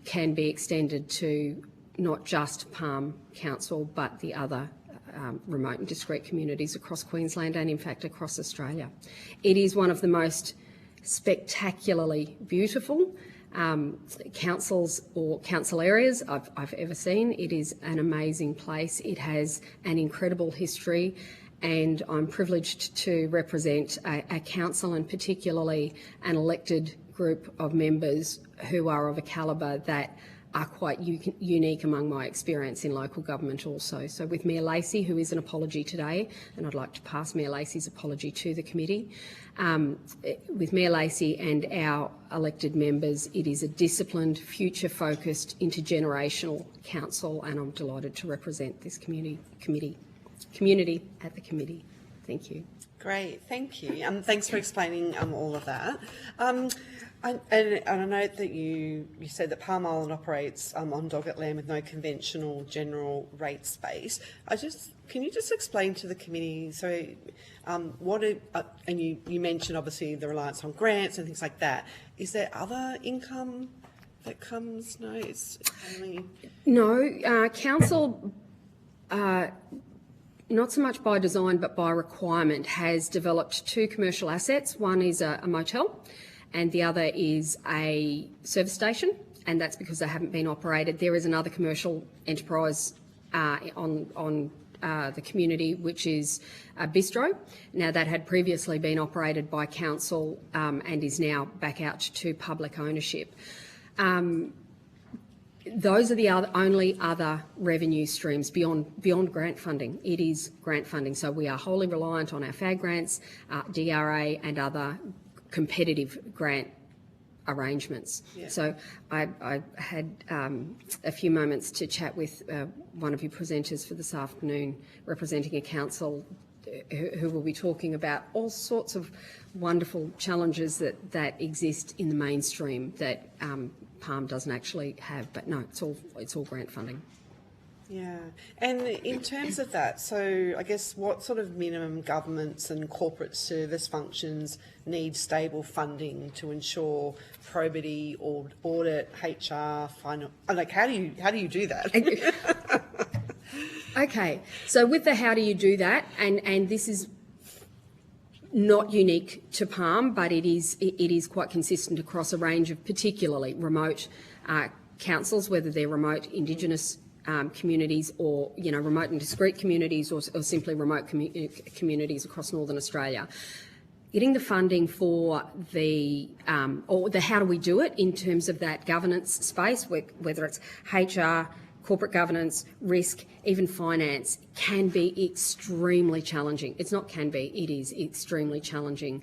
can be extended to not just Palm Council but the other remote and discrete communities across Queensland and in fact across Australia. It is one of the most spectacularly beautiful councils or council areas I've ever seen. It is an amazing place. It has an incredible history, and I'm privileged to represent a council and particularly an elected group of members who are of a calibre that are quite unique among my experience in local government also. So with Mayor Lacey, who is an apology today, and I'd like to pass Mayor Lacey's apology to the committee. With Mayor Lacey and our elected members, it is a disciplined, future-focused, intergenerational council, and I'm delighted to represent this community at the committee. Thank you. Great, thank you. Thanks for explaining all of that. And I note that you said that Palm Island operates on dogget land with no conventional general rate space. Can you just explain to the committee, so and you mentioned obviously the reliance on grants and things like that. Is there other income that comes? No, it's only... No, council, not so much by design but by requirement, has developed two commercial assets. One is a motel, and the other is a service station, and that's because they haven't been operated. There is another commercial enterprise on the community, which is a bistro. Now, that had previously been operated by council and is now back out to public ownership. Those are the only other revenue streams beyond grant funding. It is grant funding, so we are wholly reliant on our FAG grants, DRA and other competitive grant arrangements. Yeah. So I had a few moments to chat with one of your presenters for this afternoon, representing a council who will be talking about all sorts of wonderful challenges that exist in the mainstream that Palm doesn't actually have. But no, it's all grant funding. Yeah, and in terms of that, so I guess what sort of minimum governments and corporate service functions need stable funding to ensure probity, or audit, HR, final? Like, how do you do that? Okay, so with the how do you do that, and this is not unique to Palm, but it is quite consistent across a range of particularly remote councils, whether they're remote Indigenous communities or remote and discrete communities, or simply remote communities across Northern Australia. Getting the funding for the how do we do it in terms of that governance space, whether it's HR, corporate governance, risk, even finance, can be extremely challenging. It's not can be, it is extremely challenging.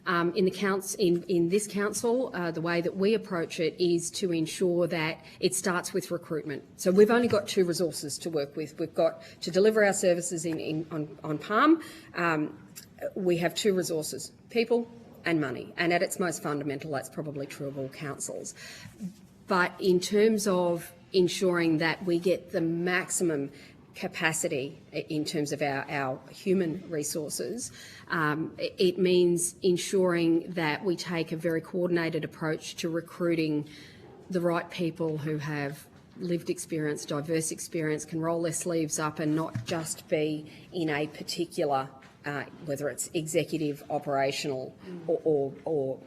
In this council, the way that we approach it is to ensure that it starts with recruitment. So we've only got two resources to work with. We've got to deliver our services on Palm. We have two resources: people and money. And at its most fundamental, that's probably true of all councils. But in terms of ensuring that we get the maximum capacity in terms of our human resources, it means ensuring that we take a very coordinated approach to recruiting the right people who have lived experience, diverse experience, can roll their sleeves up and not just be in a particular, whether it's executive, operational or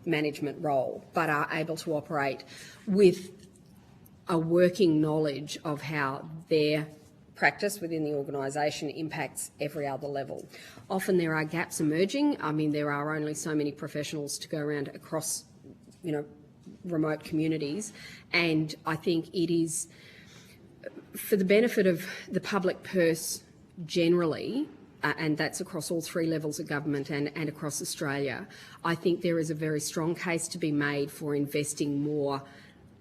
management role, but are able to operate with a working knowledge of how their practice within the organisation impacts every other level. Often there are gaps emerging. I mean, there are only so many professionals to go around across, remote communities, and I think it is for the benefit of the public purse generally, and that's across all three levels of government and across Australia. I think there is a very strong case to be made for investing more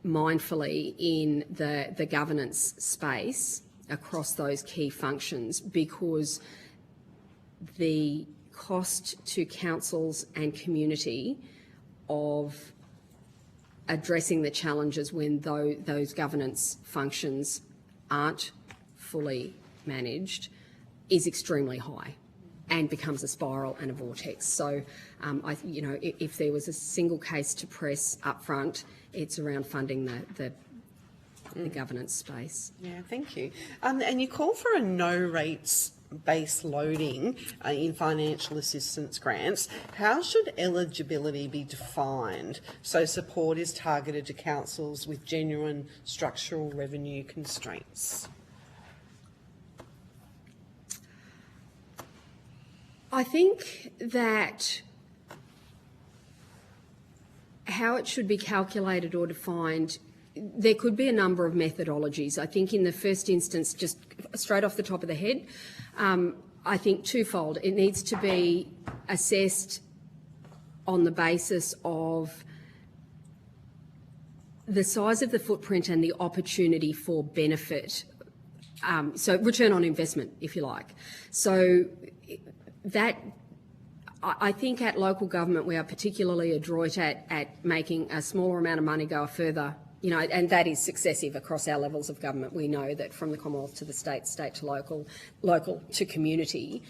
mindfully in the governance space across those key functions, because the cost to councils and community of addressing the challenges when those governance functions aren't fully managed is extremely high and becomes a spiral and a vortex. So, if there was a single case to press up front, it's around funding the governance space. Yeah, thank you. And you call for a no rates base loading in financial assistance grants. How should eligibility be defined so support is targeted to councils with genuine structural revenue constraints? I think that how it should be calculated or defined there could be a number of methodologies. I think in the first instance, just straight off the top of the head, I think twofold. It needs to be assessed on the basis of the size of the footprint and the opportunity for benefit. So return on investment, if you like. So that, I think at local government we are particularly adroit at making a smaller amount of money go further, and that is successive across our levels of government. We know that from the Commonwealth to the state, state to local, local to community,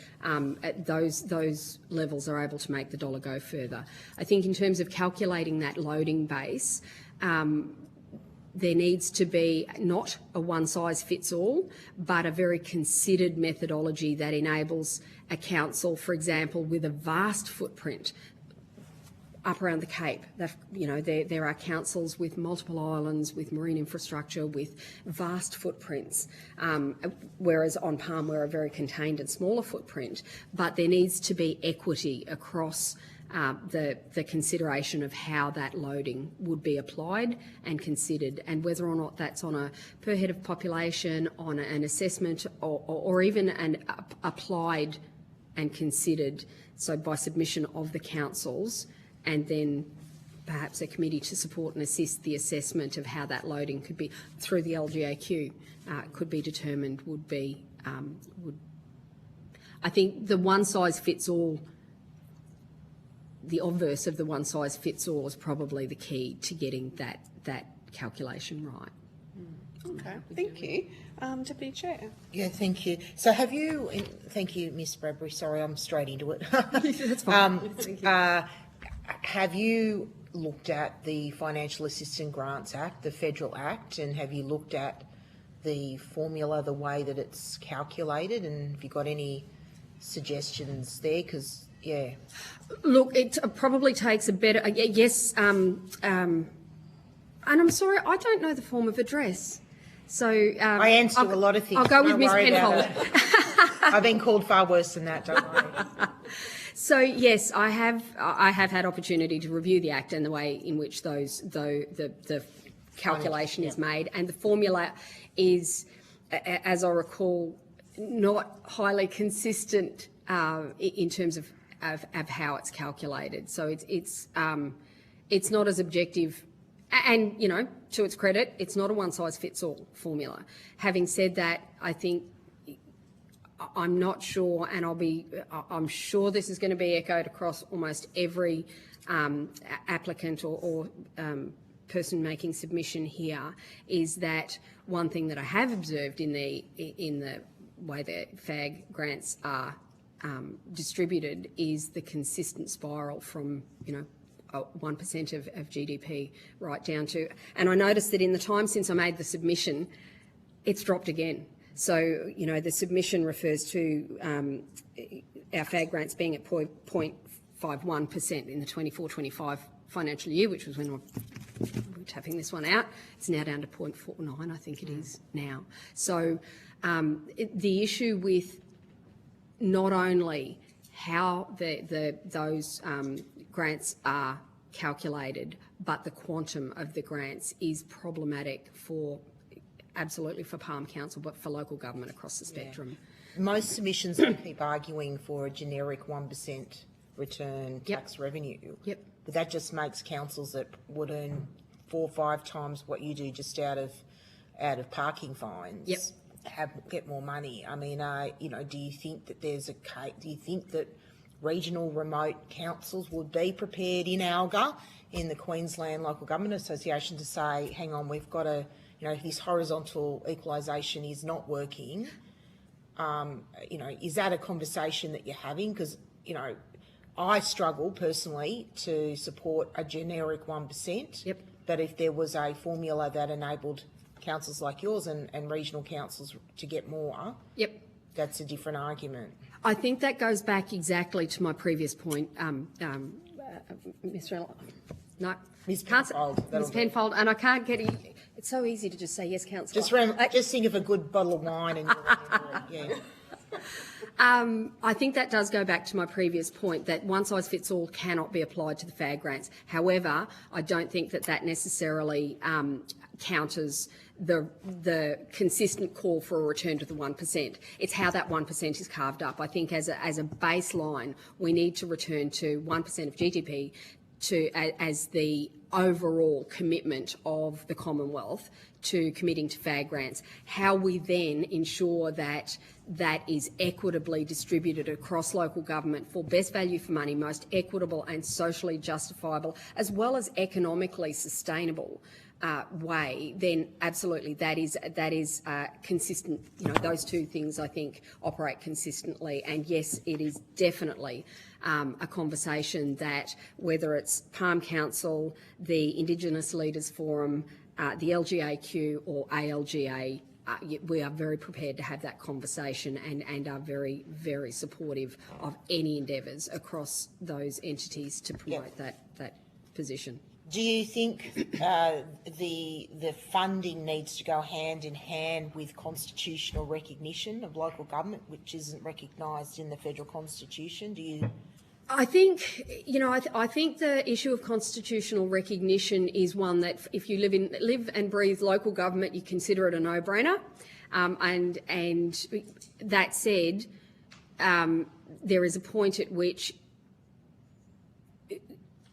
those levels are able to make the dollar go further. I think in terms of calculating that loading base, there needs to be not a one-size-fits-all, but a very considered methodology that enables a council, for example, with a vast footprint up around the Cape. There are councils with multiple islands, with marine infrastructure, with vast footprints, whereas on Palm we're a very contained and smaller footprint. But there needs to be equity across the consideration of how that loading would be applied and considered, and whether or not that's on a per head of population, on an assessment, or even an applied and considered, so by submission of the councils, and then perhaps a committee to support and assist the assessment of how that loading could be through the LGAQ could be determined would be, I think the one-size-fits-all, the obverse of the one-size-fits-all is probably the key to getting that calculation right. Okay, thank you. Deputy Chair. Yeah, thank you. So thank you, Ms Bradbury. Sorry, I'm straight into it. That's fine. Thank you. Have you looked at the Financial Assistance Grants Act, the Federal Act, and have you looked at the formula, the way that it's calculated, and have you got any suggestions there? Because, yeah. Look, it probably takes a better, yes, and I'm sorry, I don't know the form of address. So I answer to a lot of things. I'll go with Don't Ms worry about Penfold. it. I've been called far worse than that, don't worry. So yes, I have had opportunity to review the Act and the way in which the calculation is made, and the formula is, as I recall, not highly consistent in terms of how it's calculated. So it's not as objective. And, to its credit, it's not a one-size-fits-all formula. Having said that, I think I'm not sure, and I'm sure this is going to be echoed across almost every applicant or person making submission here, is that one thing that I have observed in the way that FAG grants are distributed is the consistent spiral from, 1% of GDP right down to, and I noticed that in the time since I made the submission, it's dropped again. So, the submission refers to our FAG grants being at 0.51% in the 24-25 financial year, which was when we're tapping this one out. It's now down to 0.49, I think it is now. So the issue with not only how those grants are calculated, but the quantum of the grants is problematic absolutely for Palm Council, but for local government across the spectrum. Yeah. Most submissions will keep arguing for a generic 1% return tax revenue. Yep. But that just makes councils that would earn 4 or 5 times what you do just out of parking fines. Yep. Get more money. I mean, do you think that do you think that regional remote councils would be prepared in ALGA, in the Queensland Local Government Association, to say, hang on, we've got to, this horizontal equalisation is not working? Is that a conversation that you're having? Because, I struggle personally to support a generic 1%. Yep. But if there was a formula that enabled councils like yours and regional councils to get more, yep, that's a different argument. I think that goes back exactly to my previous point, Ms. Penfold. Ms. Penfold, and I can't get it. It's so easy to just say yes, councillor. Just think of a good bottle of wine and I think that does go back to my previous point that one size fits all cannot be applied to the FAG grants. However, I don't think that that necessarily counters the consistent call for a return to the 1%. It's how that 1% is carved up. I think as a baseline, we need to return to 1% of GDP as the overall commitment of the Commonwealth to committing to FAG grants. How we then ensure that that is equitably distributed across local government for best value for money, most equitable and socially justifiable, as well as economically sustainable way, then absolutely that is consistent. You know, those two things I think operate consistently, and yes, it is definitely a conversation that whether it's Palm Council, the Indigenous Leaders Forum, the LGAQ or ALGA, we are very prepared to have that conversation and are very, very supportive of any endeavours across those entities to promote that position. Do you think the funding needs to go hand in hand with constitutional recognition of local government, which isn't recognised in the federal constitution? Do you? I think, I think the issue of constitutional recognition is one that if you live and breathe local government, you consider it a no-brainer. And that said, there is a point at which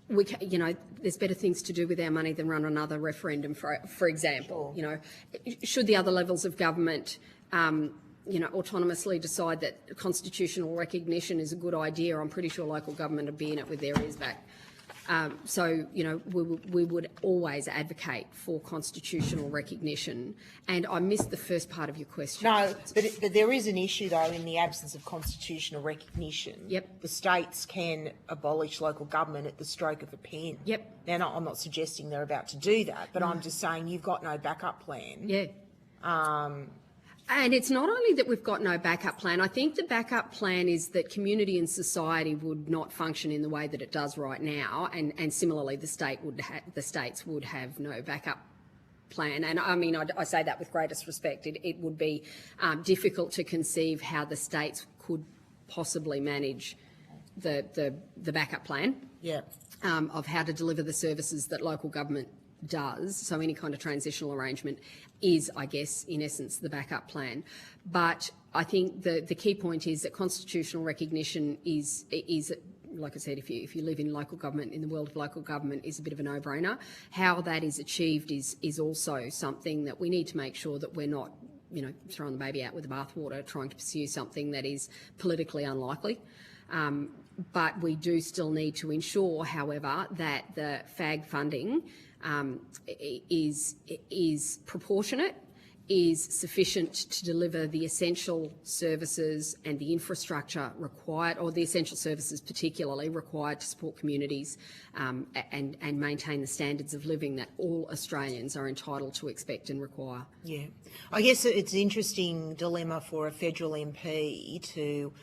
there's better things to do with our money than run another referendum, for example. Sure. Should the other levels of government autonomously decide that constitutional recognition is a good idea, I'm pretty sure local government would be in it with their ears back. We would always advocate for constitutional recognition. And I missed the first part of your question. No, but there is an issue, though, in the absence of constitutional recognition. Yep. The states can abolish local government at the stroke of a pen. Yep. Now, I'm not suggesting they're about to do that, but I'm just saying you've got no backup plan. Yeah. And it's not only that we've got no backup plan. I think the backup plan is that community and society would not function in the way that it does right now, and similarly, the states would have no backup plan. And I mean, I say that with greatest respect. It would be difficult to conceive how the states could possibly manage the backup plan. Yeah. Of how to deliver the services that local government does. So any kind of transitional arrangement is, I guess, in essence, the backup plan. But I think the key point is that constitutional recognition is like I said, if you live in local government, in the world of local government, is a bit of a no-brainer. How that is achieved is also something that we need to make sure that we're not, throwing the baby out with the bathwater, trying to pursue something that is politically unlikely. But we do still need to ensure, however, that the FAG funding is proportionate, is sufficient to deliver the essential services and the infrastructure required, or the essential services particularly required to support communities and maintain the standards of living that all Australians are entitled to expect and require. Yeah. I guess it's an interesting dilemma for a federal MP to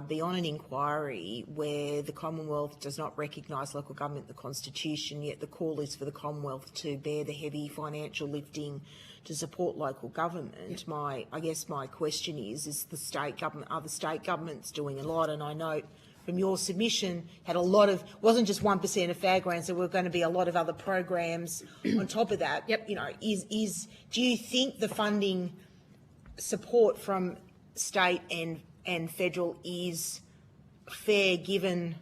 be on an inquiry where the Commonwealth does not recognise local government in the Constitution, yet the call is for the Commonwealth to bear the heavy financial lifting to support local government. I guess my question is the state government, are the state governments doing a lot? And I note from your submission had a lot of, wasn't just 1% of FAG grants, there were going to be a lot of other programs on top of that. Yep. Do you think the funding support from state and federal is fair, given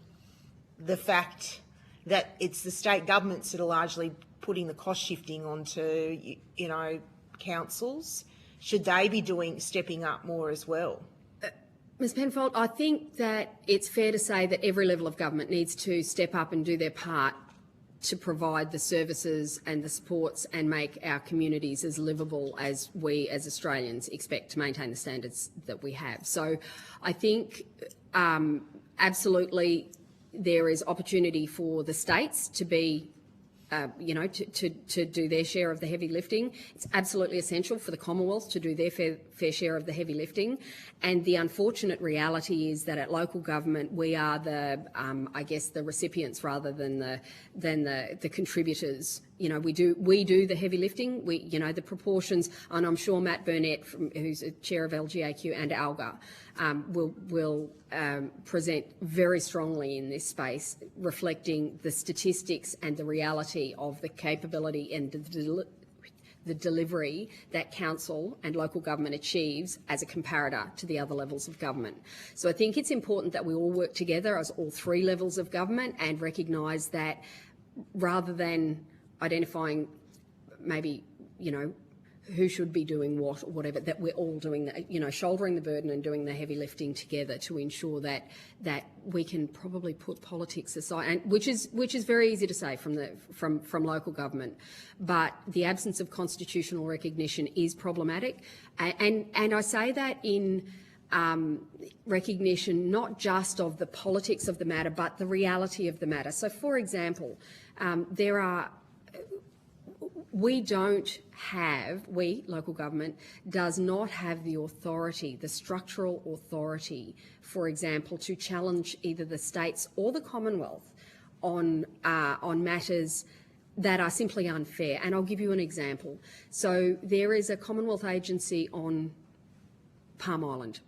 the fact that it's the state governments that are largely putting the cost shifting onto, councils? Should they be stepping up more as well? Ms Penfold, I think that it's fair to say that every level of government needs to step up and do their part to provide the services and the supports and make our communities as livable as we as Australians expect to maintain the standards that we have. So I think absolutely there is opportunity for the states to be to do their share of the heavy lifting. It's absolutely essential for the Commonwealth to do their fair share of the heavy lifting. And the unfortunate reality is that at local government, we are the recipients rather than the contributors we do the heavy lifting. The proportions, and I'm sure Matt Burnett, who's a chair of LGAQ and ALGA, will present very strongly in this space, reflecting the statistics and the reality of the capability and the delivery that council and local government achieves as a comparator to the other levels of government. So I think it's important that we all work together as all three levels of government and recognise that rather than identifying maybe, who should be doing what or whatever, that we're all doing, shouldering the burden and doing the heavy lifting together to ensure that we can probably put politics aside, and which is very easy to say from local government, but the absence of constitutional recognition is problematic, and I say that in recognition not just of the politics of the matter, but the reality of the matter. So, for example, we, local government, does not have the authority, the structural authority, for example, to challenge either the states or the Commonwealth on matters that are simply unfair. And I'll give you an example. So there is a Commonwealth agency on Palm Island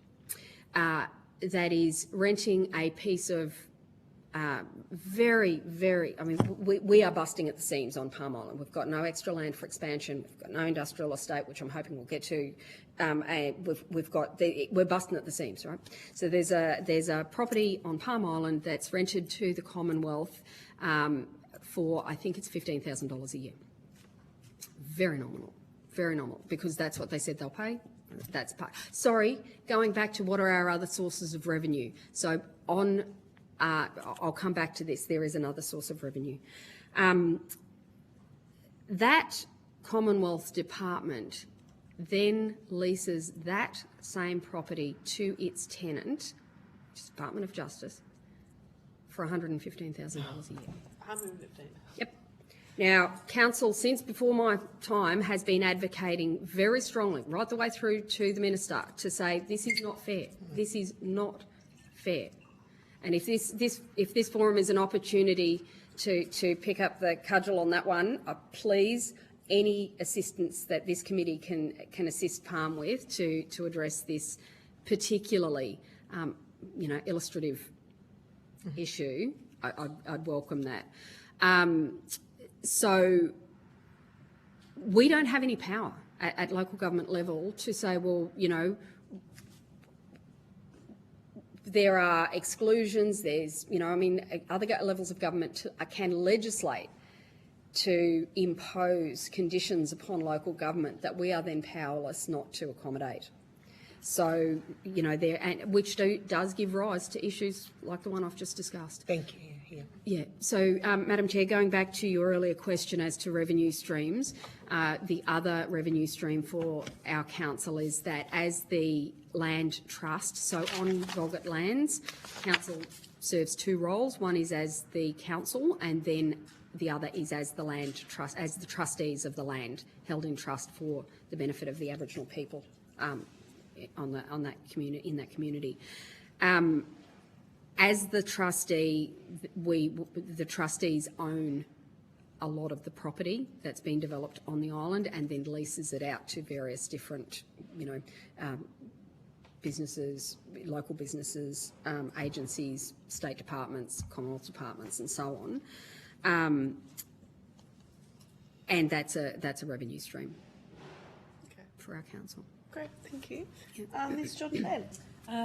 that is renting a piece of we are busting at the seams on Palm Island. We've got no extra land for expansion. We've got no industrial estate, which I'm hoping we'll get to. We're busting at the seams, right? So there's a property on Palm Island that's rented to the Commonwealth for, I think it's $15,000 a year. Very nominal, because that's what they said they'll pay. That's part. Sorry, going back to what are our other sources of revenue. So I'll come back to this. There is another source of revenue. That Commonwealth department then leases that same property to its tenant, which is Department of Justice, for $115,000 a year. 115. Yep. Now, council, since before my time, has been advocating very strongly, right the way through to the minister, to say this is not fair. This is not fair. And if this forum is an opportunity to pick up the cudgel on that one, please, any assistance that this committee can assist Palm with to address this particularly, illustrative issue, I'd welcome that. So we don't have any power at local government level to say, well, there are exclusions, there's, other levels of government can legislate to impose conditions upon local government that we are then powerless not to accommodate. So, which does give rise to issues like the one I've just discussed. Thank you. Yeah. So, Madam Chair, going back to your earlier question as to revenue streams, the other revenue stream for our council is that as the land trust, so on Vulgate lands, council serves two roles. One is as the council, and then the other is as the land trust, as the trustees of the land held in trust for the benefit of the Aboriginal people in that community. As the trustee, the trustees own a lot of the property that's been developed on the island and then leases it out to various different, businesses, local businesses, agencies, state departments, Commonwealth departments, and so on. And that's a revenue stream for our council. Great, thank you. Ms. Jordan-Bell.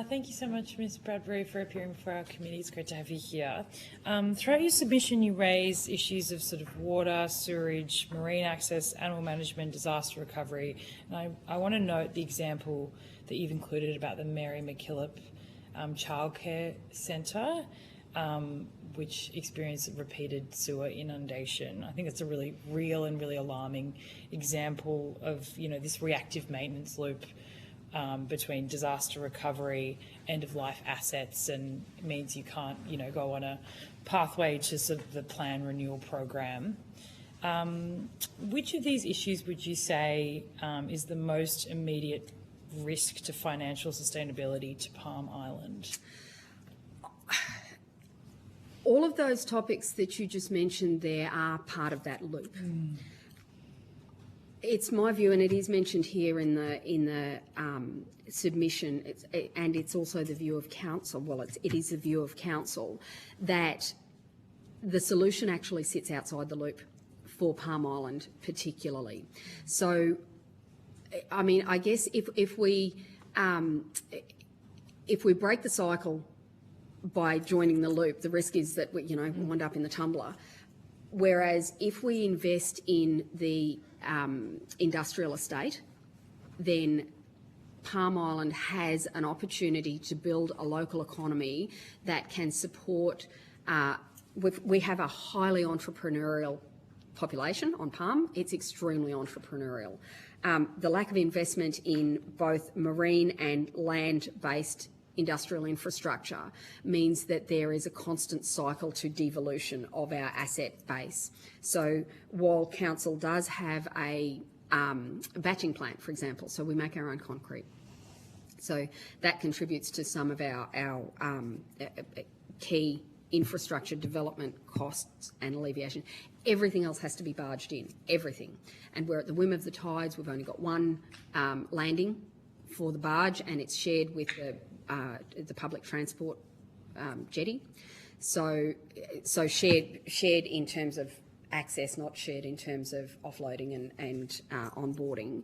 Thank you so much, Ms. Bradbury, for appearing before our committee. It's great to have you here. Throughout your submission, you raised issues of sort of water, sewerage, marine access, animal management, disaster recovery. And I want to note the example that you've included about the Mary MacKillop Childcare Centre, which experienced repeated sewer inundation. I think it's a really real and really alarming example of, this reactive maintenance loop between disaster recovery, end-of-life assets, and it means you can't, go on a pathway to sort of the plan renewal program. Which of these issues would you say is the most immediate risk to financial sustainability to Palm Island? all of those topics that you just mentioned there are part of that loop. It's my view, and it is mentioned here in the submission, and it's also the view of council. Well, it is the view of council that the solution actually sits outside the loop for Palm Island, particularly. So, I mean, I guess if we break the cycle by joining the loop, the risk is that we wind up in the tumbler. Whereas if we invest in the industrial estate, then Palm Island has an opportunity to build a local economy that can support. We have a highly entrepreneurial population on Palm. It's extremely entrepreneurial. The lack of investment in both marine and land-based industrial infrastructure means that there is a constant cycle to devolution of our asset base. So while council does have a batching plant, for example, so we make our own concrete, so that contributes to some of our key infrastructure development costs and alleviation. Everything else has to be barged in, everything. And we're at the whim of the tides. We've only got one landing for the barge, and it's shared with the public transport jetty. So shared in terms of access, not shared in terms of offloading and onboarding.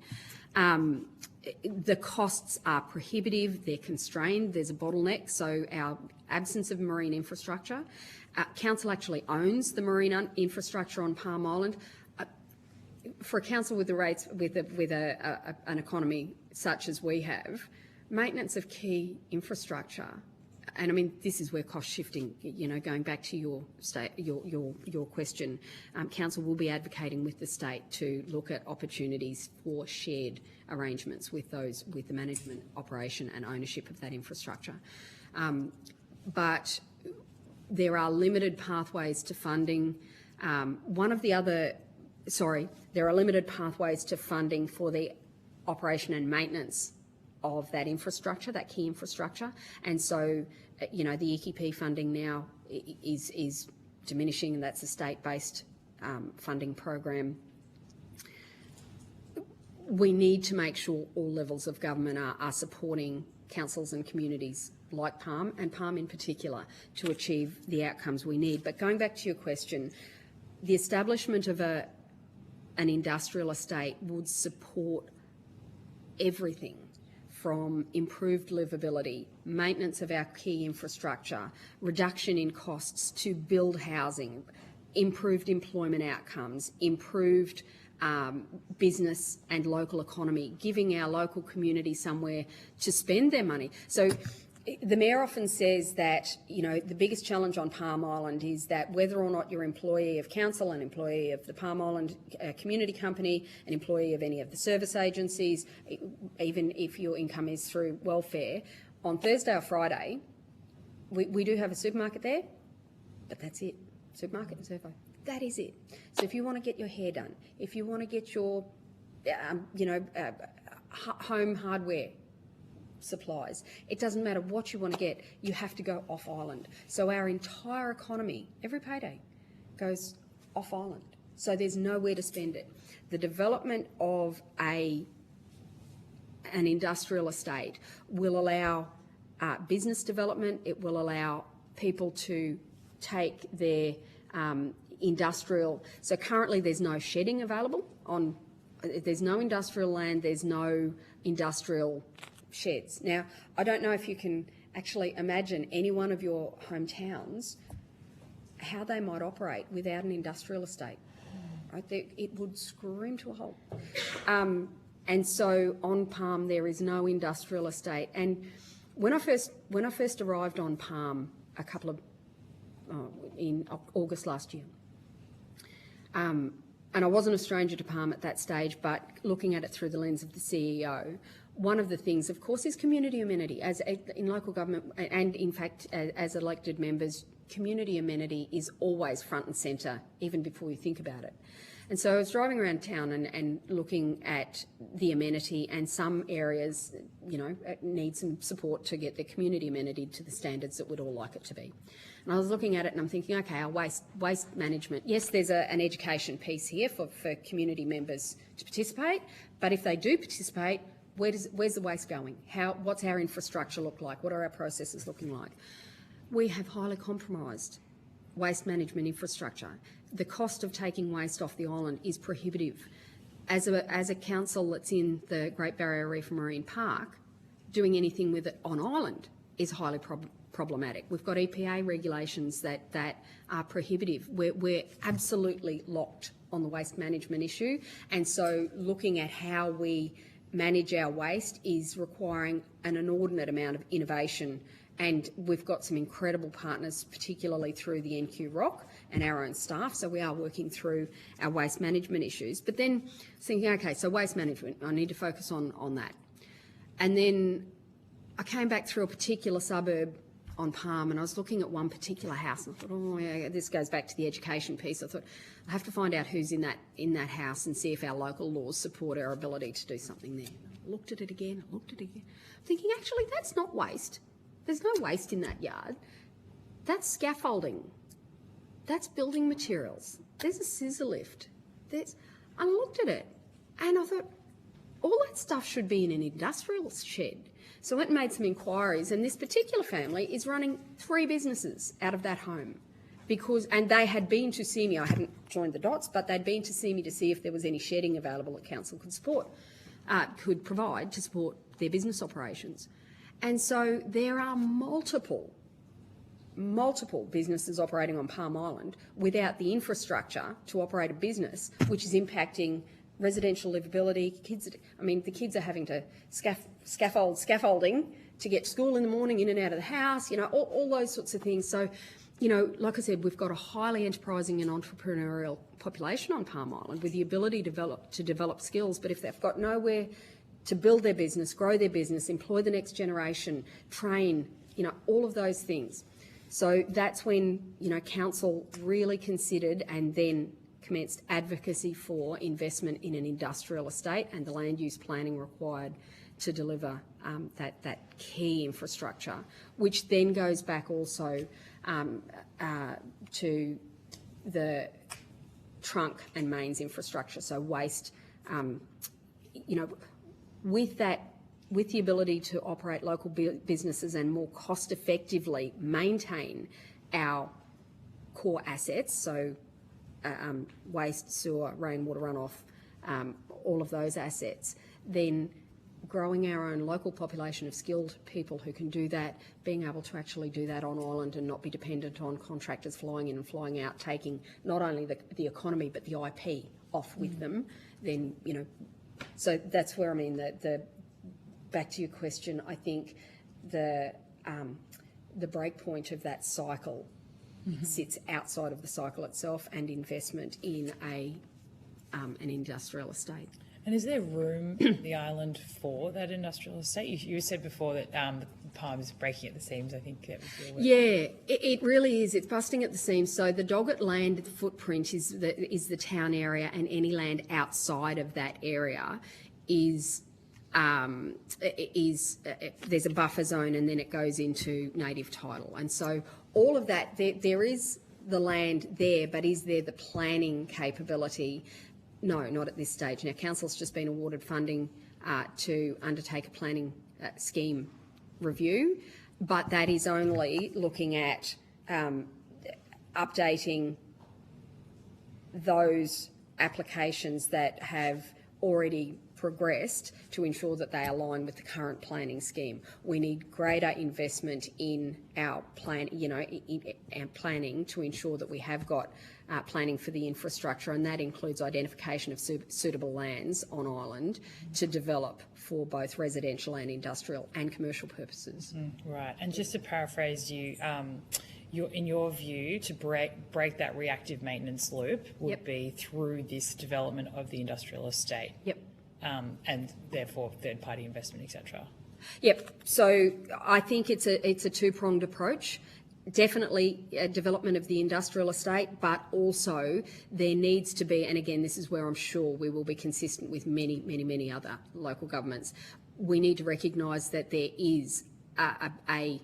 The costs are prohibitive, they're constrained, there's a bottleneck, so our absence of marine infrastructure. Council actually owns the marine infrastructure on Palm Island. For a council with the rates, with an economy such as we have, maintenance of key infrastructure, and I mean this is where cost shifting, going back to your question, council will be advocating with the state to look at opportunities for shared arrangements with the management, operation and ownership of that infrastructure. But there are limited pathways to funding. There are limited pathways to funding for the operation and maintenance of that infrastructure, that key infrastructure, and so the EQP funding now is diminishing, and that's a state-based funding program. We need to make sure all levels of government are supporting councils and communities like Palm, and Palm in particular, to achieve the outcomes we need. But going back to your question, the establishment of an industrial estate would support everything from improved livability, maintenance of our key infrastructure, reduction in costs to build housing, improved employment outcomes, improved business and local economy, giving our local community somewhere to spend their money. So the Mayor often says that, the biggest challenge on Palm Island is that whether or not you're an employee of council, an employee of the Palm Island Community Company, an employee of any of the service agencies, even if your income is through welfare, on Thursday or Friday, we do have a supermarket there, but that's it. Supermarket and Servo. That is it. So if you want to get your hair done, if you want to get your, home hardware supplies, it doesn't matter what you want to get, you have to go off island. So our entire economy, every payday, goes off island. So there's nowhere to spend it. The development of an industrial estate will allow business development. It will allow people to take their industrial. So currently there's no shedding available on. There's no industrial land. There's no industrial sheds. Now, I don't know if you can actually imagine any one of your hometowns how they might operate without an industrial estate. Right? It would scream to a halt. And so on Palm there is no industrial estate. And when I first arrived on Palm in August last year, and I wasn't a stranger to Palm at that stage, but looking at it through the lens of the CEO, one of the things, of course, is community amenity. As in local government, and in fact, as elected members, community amenity is always front and centre, even before you think about it. And so I was driving around town and looking at the amenity, and some areas need some support to get the community amenity to the standards that we'd all like it to be. And I was looking at it and I'm thinking, okay, our waste management, yes, there's an education piece here for community members to participate, but if they do participate, where's the waste going? What's our infrastructure look like? What are our processes looking like? We have highly compromised waste management infrastructure. The cost of taking waste off the island is prohibitive. As a council that's in the Great Barrier Reef and Marine Park, doing anything with it on island is highly problematic. We've got EPA regulations that are prohibitive. We're absolutely locked on the waste management issue, and so looking at how we manage our waste is requiring an inordinate amount of innovation. And we've got some incredible partners, particularly through the NQ ROC and our own staff. So we are working through our waste management issues. But then thinking, okay, so waste management, I need to focus on that. And then I came back through a particular suburb on Palm and I was looking at one particular house and I thought, oh yeah, this goes back to the education piece. I thought, I have to find out who's in that house and see if our local laws support our ability to do something there. I looked at it again, thinking, actually, that's not waste. There's no waste in that yard. That's scaffolding. That's building materials. There's a scissor lift. I looked at it and I thought, all that stuff should be in an industrial shed. So I went and made some inquiries, and this particular family is running 3 businesses out of that home and they had been to see me. I hadn't joined the dots, but they'd been to see me to see if there was any shedding available that council could provide to support their business operations. And so there are multiple businesses operating on Palm Island without the infrastructure to operate a business, which is impacting residential livability. The kids are having to scaffolding to get to school in the morning, in and out of the house, all those sorts of things. So, like I said, we've got a highly enterprising and entrepreneurial population on Palm Island with the ability to develop skills, but if they've got nowhere to build their business, grow their business, employ the next generation, train, all of those things. So that's when, council really considered and then commenced advocacy for investment in an industrial estate and the land use planning required to deliver that key infrastructure, which then goes back also to the trunk and mains infrastructure, so waste, with the ability to operate local businesses and more cost effectively maintain our core assets, so waste, sewer, rainwater runoff, all of those assets, then growing our own local population of skilled people who can do that, being able to actually do that on island and not be dependent on contractors flying in and flying out, taking not only the economy but the IP off with them, then, so that's where, back to your question, I think the break point of that cycle sits outside of the cycle itself and investment in an industrial estate. And is there room on the island for that industrial estate? You said before that Palm is breaking at the seams, I think that was your word. Yeah, it really is. It's busting at the seams. So the Doggett land footprint is the town area, and any land outside of that area is there's a buffer zone, and then it goes into native title. And so all of that, there is the land there, but is there the planning capability? No, not at this stage. Now, council's just been awarded funding to undertake a planning scheme review, but that is only looking at updating those applications that have already progressed to ensure that they align with the current planning scheme. We need greater investment in our plan, in our planning to ensure that we have got planning for the infrastructure, and that includes identification of suitable lands on island to develop for both residential and industrial and commercial purposes. Right, and just to paraphrase you, in your view, to break that reactive maintenance loop would be through this development of the industrial estate. Yep. And therefore third-party investment, etc. Yep. So I think it's a two-pronged approach. Definitely development of the industrial estate, but also there needs to be, and again, this is where I'm sure we will be consistent with many other local governments, we need to recognise that there is a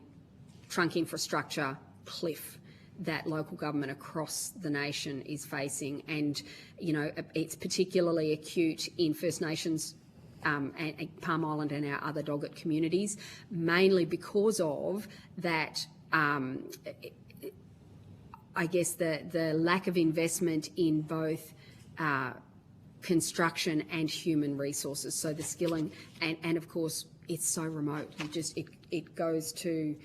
trunk infrastructure cliff that local government across the nation is facing, and it's particularly acute in First Nations and Palm Island and our other Dogget communities, mainly because of that. I guess the lack of investment in both construction and human resources. So the skilling, and of course it's so remote. It goes to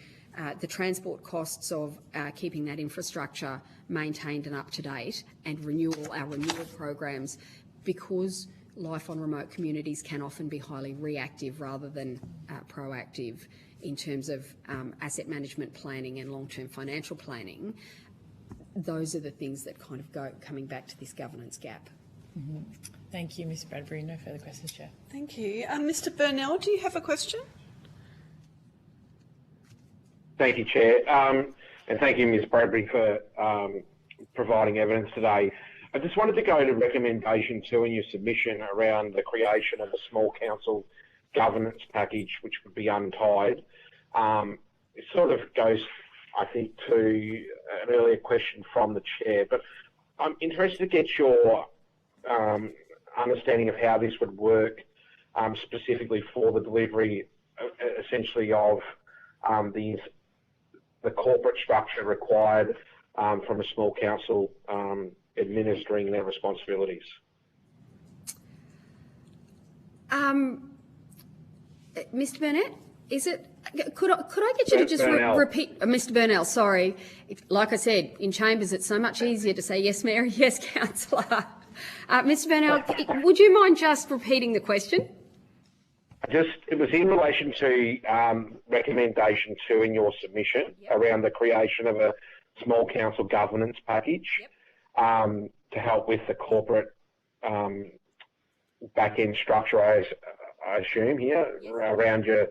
the transport costs of keeping that infrastructure maintained and up to date, and our renewal programs, because life on remote communities can often be highly reactive rather than proactive in terms of asset management planning and long-term financial planning. Those are the things that kind of coming back to this governance gap. Mm-hmm. Thank you, Ms Bradbury. No further questions, Chair. Thank you. Mr Burnell, do you have a question? Thank you, Chair. And thank you, Ms Bradbury, for providing evidence today. I just wanted to go to recommendation 2 in your submission around the creation of a small council governance package, which would be untied. It sort of goes, I think, to an earlier question from the Chair, but I'm interested to get your understanding of how this would work specifically for the delivery, essentially, of the corporate structure required from a small council administering their responsibilities. Mr Burnett, is it? Could I get you to just repeat, Mr Burnell? Sorry, like I said, in chambers it's so much easier to say yes, Mayor, yes, Councillor. Mr Burnell, would you mind just repeating the question? It was in relation to recommendation 2 in your submission around the creation of a small council governance package to help with the corporate back-end structure, I assume here, around your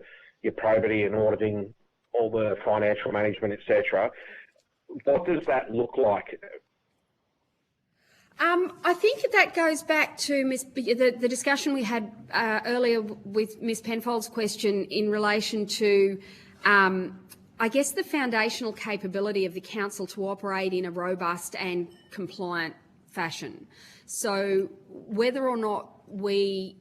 probity and auditing, all the financial management, etc. What does that look like? I think that goes back to the discussion we had earlier with Ms Penfold's question in relation to, I guess, the foundational capability of the council to operate in a robust and compliant fashion. So whether or not we,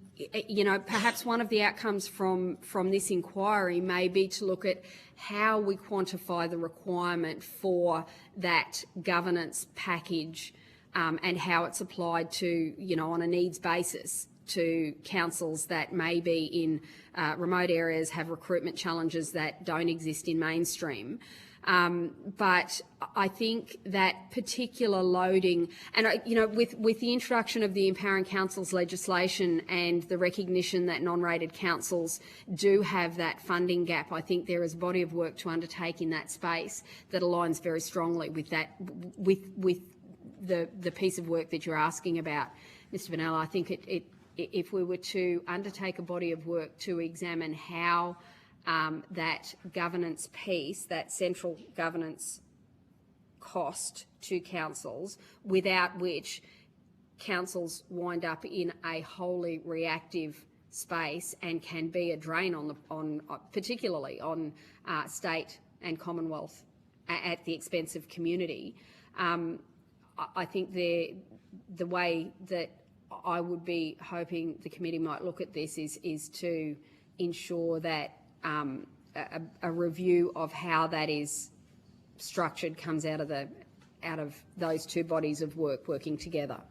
perhaps one of the outcomes from this inquiry may be to look at how we quantify the requirement for that governance package and how it's applied to, on a needs basis to councils that may be in remote areas, have recruitment challenges that don't exist in mainstream. But I think that particular loading, and with the introduction of the Empowering Councils legislation and the recognition that non-rated councils do have that funding gap, I think there is a body of work to undertake in that space that aligns very strongly with that, with the piece of work that you're asking about, Mr Vanella. I think if we were to undertake a body of work to examine how that governance piece, that central governance cost to councils, without which councils wind up in a wholly reactive space and can be a drain on particularly on state and Commonwealth at the expense of community. I think the way that I would be hoping the committee might look at this is to ensure that a review of how that is structured comes out of those two bodies of work working together.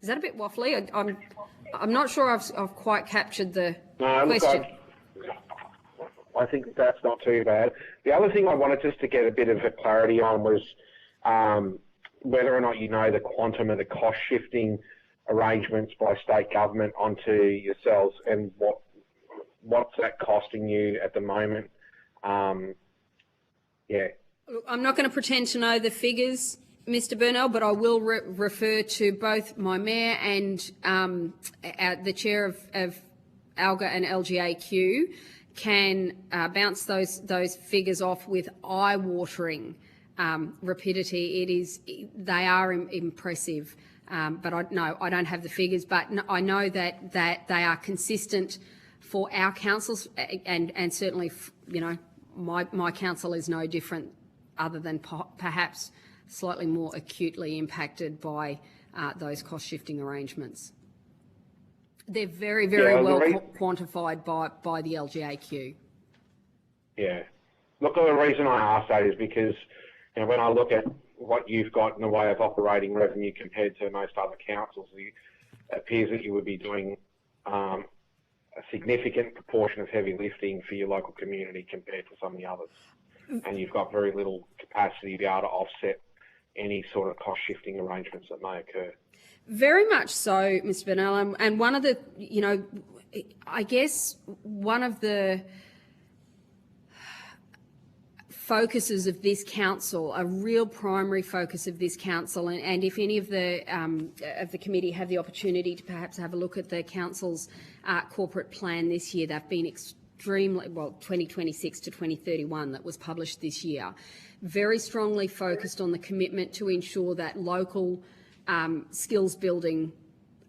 Is that a bit waffly? I'm not sure I've quite captured the question. I think that's not too bad. The other thing I wanted just to get a bit of a clarity on was whether or not you know the quantum of the cost shifting arrangements by state government onto yourselves, and what's that costing you at the moment? Look, I'm not going to pretend to know the figures, Mr Burnell, but I will refer to both my mayor and the chair of ALGA and LGAQ can bounce those figures off with eye-watering rapidity. They are impressive, but I don't have the figures. But I know that they are consistent For our councils, and certainly, my council is no different, other than perhaps slightly more acutely impacted by those cost-shifting arrangements. They're very, very well quantified by the LGAQ. Yeah. Look, the reason I ask that is because when I look at what you've got in the way of operating revenue compared to most other councils, it appears that you would be doing a significant proportion of heavy lifting for your local community compared to some of the others. And you've got very little capacity to be able to offset any sort of cost-shifting arrangements that may occur. Very much so, Mr. Burnell. And one of the, I guess one of the focuses of this council, a real primary focus of this council, and if any of the committee have the opportunity to perhaps have a look at the council's corporate plan this year, they've been extremely, 2026 to 2031 that was published this year, very strongly focused on the commitment to ensure that local skills building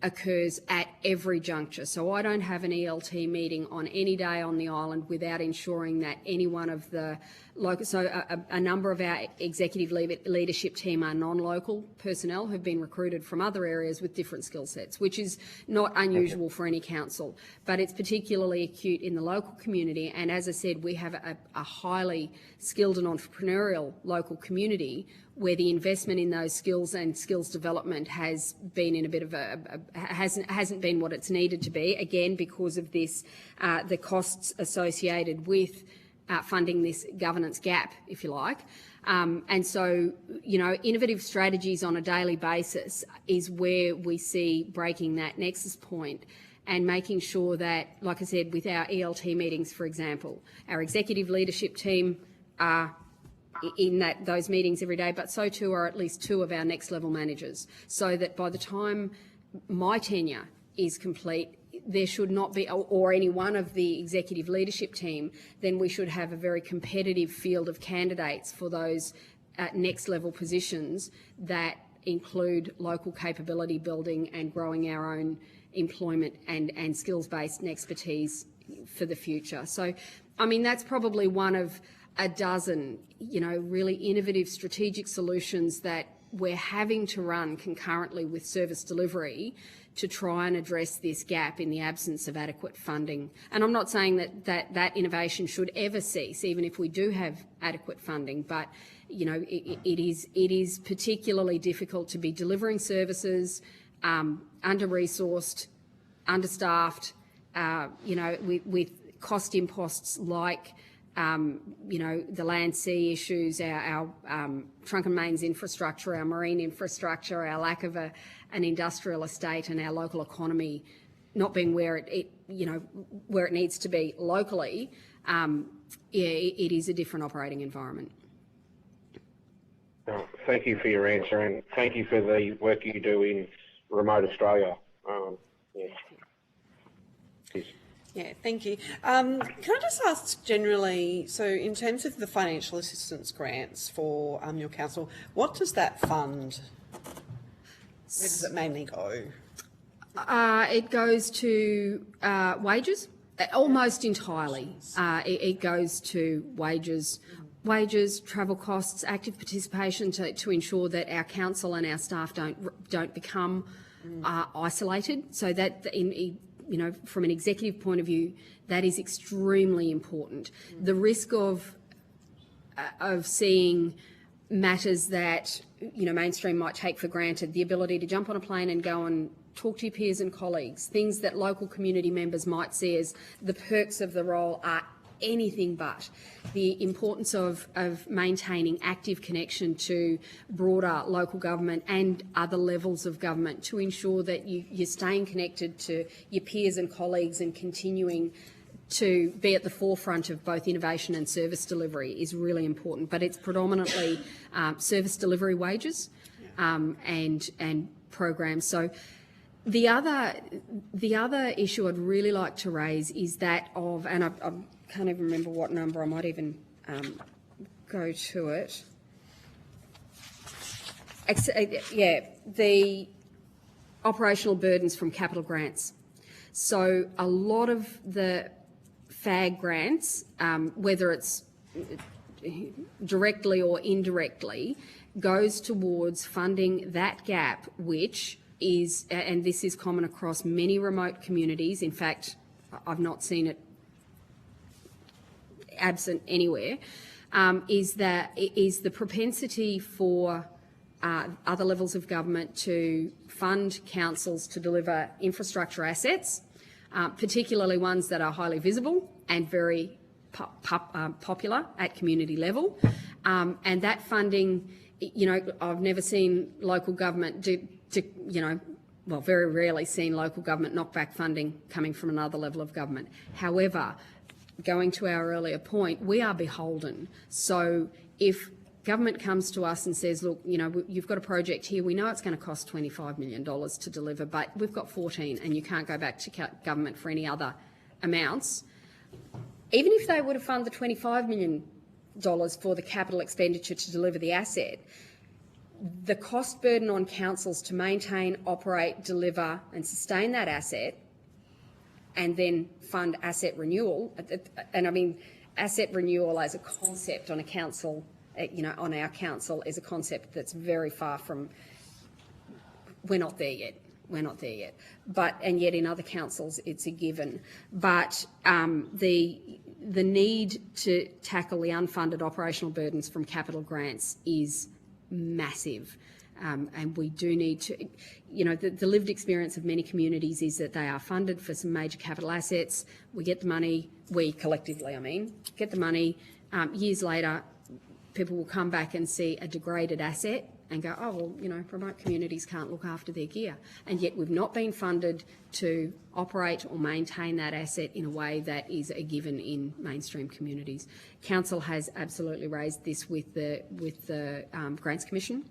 occurs at every juncture. So I don't have an ELT meeting on any day on the island without ensuring that any one of the local, a number of our executive leadership team are non-local personnel who've been recruited from other areas with different skill sets, which is not unusual for any council, but it's particularly acute in the local community. And as I said, we have a highly skilled and entrepreneurial local community where the investment in those skills and skills development has been in a bit of hasn't been what it's needed to be, again because of this the costs associated with funding this governance gap, if you like. And so, innovative strategies on a daily basis is where we see breaking that nexus point and making sure that, like I said, with our ELT meetings, for example, our executive leadership team are in those meetings every day, but so too are at least two of our next level managers, so that by the time my tenure is complete, there should not be, or any one of the executive leadership team, then we should have a very competitive field of candidates for those next level positions that include local capability building and growing our own employment and skills-based expertise for the future. So, I mean, that's probably one of a dozen, really innovative strategic solutions that we're having to run concurrently with service delivery to try and address this gap in the absence of adequate funding. And I'm not saying that innovation should ever cease, even if we do have adequate funding, but it is particularly difficult to be delivering services under-resourced, understaffed, with cost imposts like the land sea issues, our trunk and mains infrastructure, our marine infrastructure, our lack of an industrial estate, and our local economy not being where it needs to be locally. It is a different operating environment. Thank you for your answer, and thank you for the work you do in remote Australia. Yeah, thank you. Can I just ask generally, so in terms of the financial assistance grants for your council, what does that fund? Where does it mainly go? It goes to wages, almost entirely. It goes to wages, travel costs, active participation to ensure that our council and our staff don't become isolated. So that from an executive point of view, that is extremely important. The risk of seeing matters that mainstream might take for granted, the ability to jump on a plane and go and talk to your peers and colleagues, things that local community members might see as the perks of the role are anything but. The importance of maintaining active connection to broader local government and other levels of government to ensure that you're staying connected to your peers and colleagues and continuing to be at the forefront of both innovation and service delivery is really important. But it's predominantly service delivery wages and programs. So the other issue I'd really like to raise is that of, and I can't even remember what number, I might even go to it. The operational burdens from capital grants. So a lot of the FAG grants, whether it's directly or indirectly, goes towards funding that gap, which is, and this is common across many remote communities. In fact, I've not seen it absent anywhere, is the propensity for other levels of government to fund councils to deliver infrastructure assets, particularly ones that are highly visible and very popular at community level. And that funding, I've never seen local government very rarely seen local government knock back funding coming from another level of government. However, going to our earlier point, we are beholden. So if government comes to us and says, look, you've got a project here, we know it's going to cost $25 million to deliver, but we've got 14 and you can't go back to government for any other amounts, even if they would have funded the $25 million for the capital expenditure to deliver the asset, the cost burden on councils to maintain, operate, deliver and sustain that asset and then fund asset renewal, and I mean asset renewal as a concept on a council, on our council is a concept that's very far from, we're not there yet. And yet in other councils it's a given. But the need to tackle the unfunded operational burdens from capital grants is massive. And we do need to, the lived experience of many communities is that they are funded for some major capital assets. We get the money, we collectively, get the money. Years later, people will come back and see a degraded asset and go, oh, well, remote communities can't look after their gear. And yet we've not been funded to operate or maintain that asset in a way that is a given in mainstream communities. Council has absolutely raised this with the Grants Commission.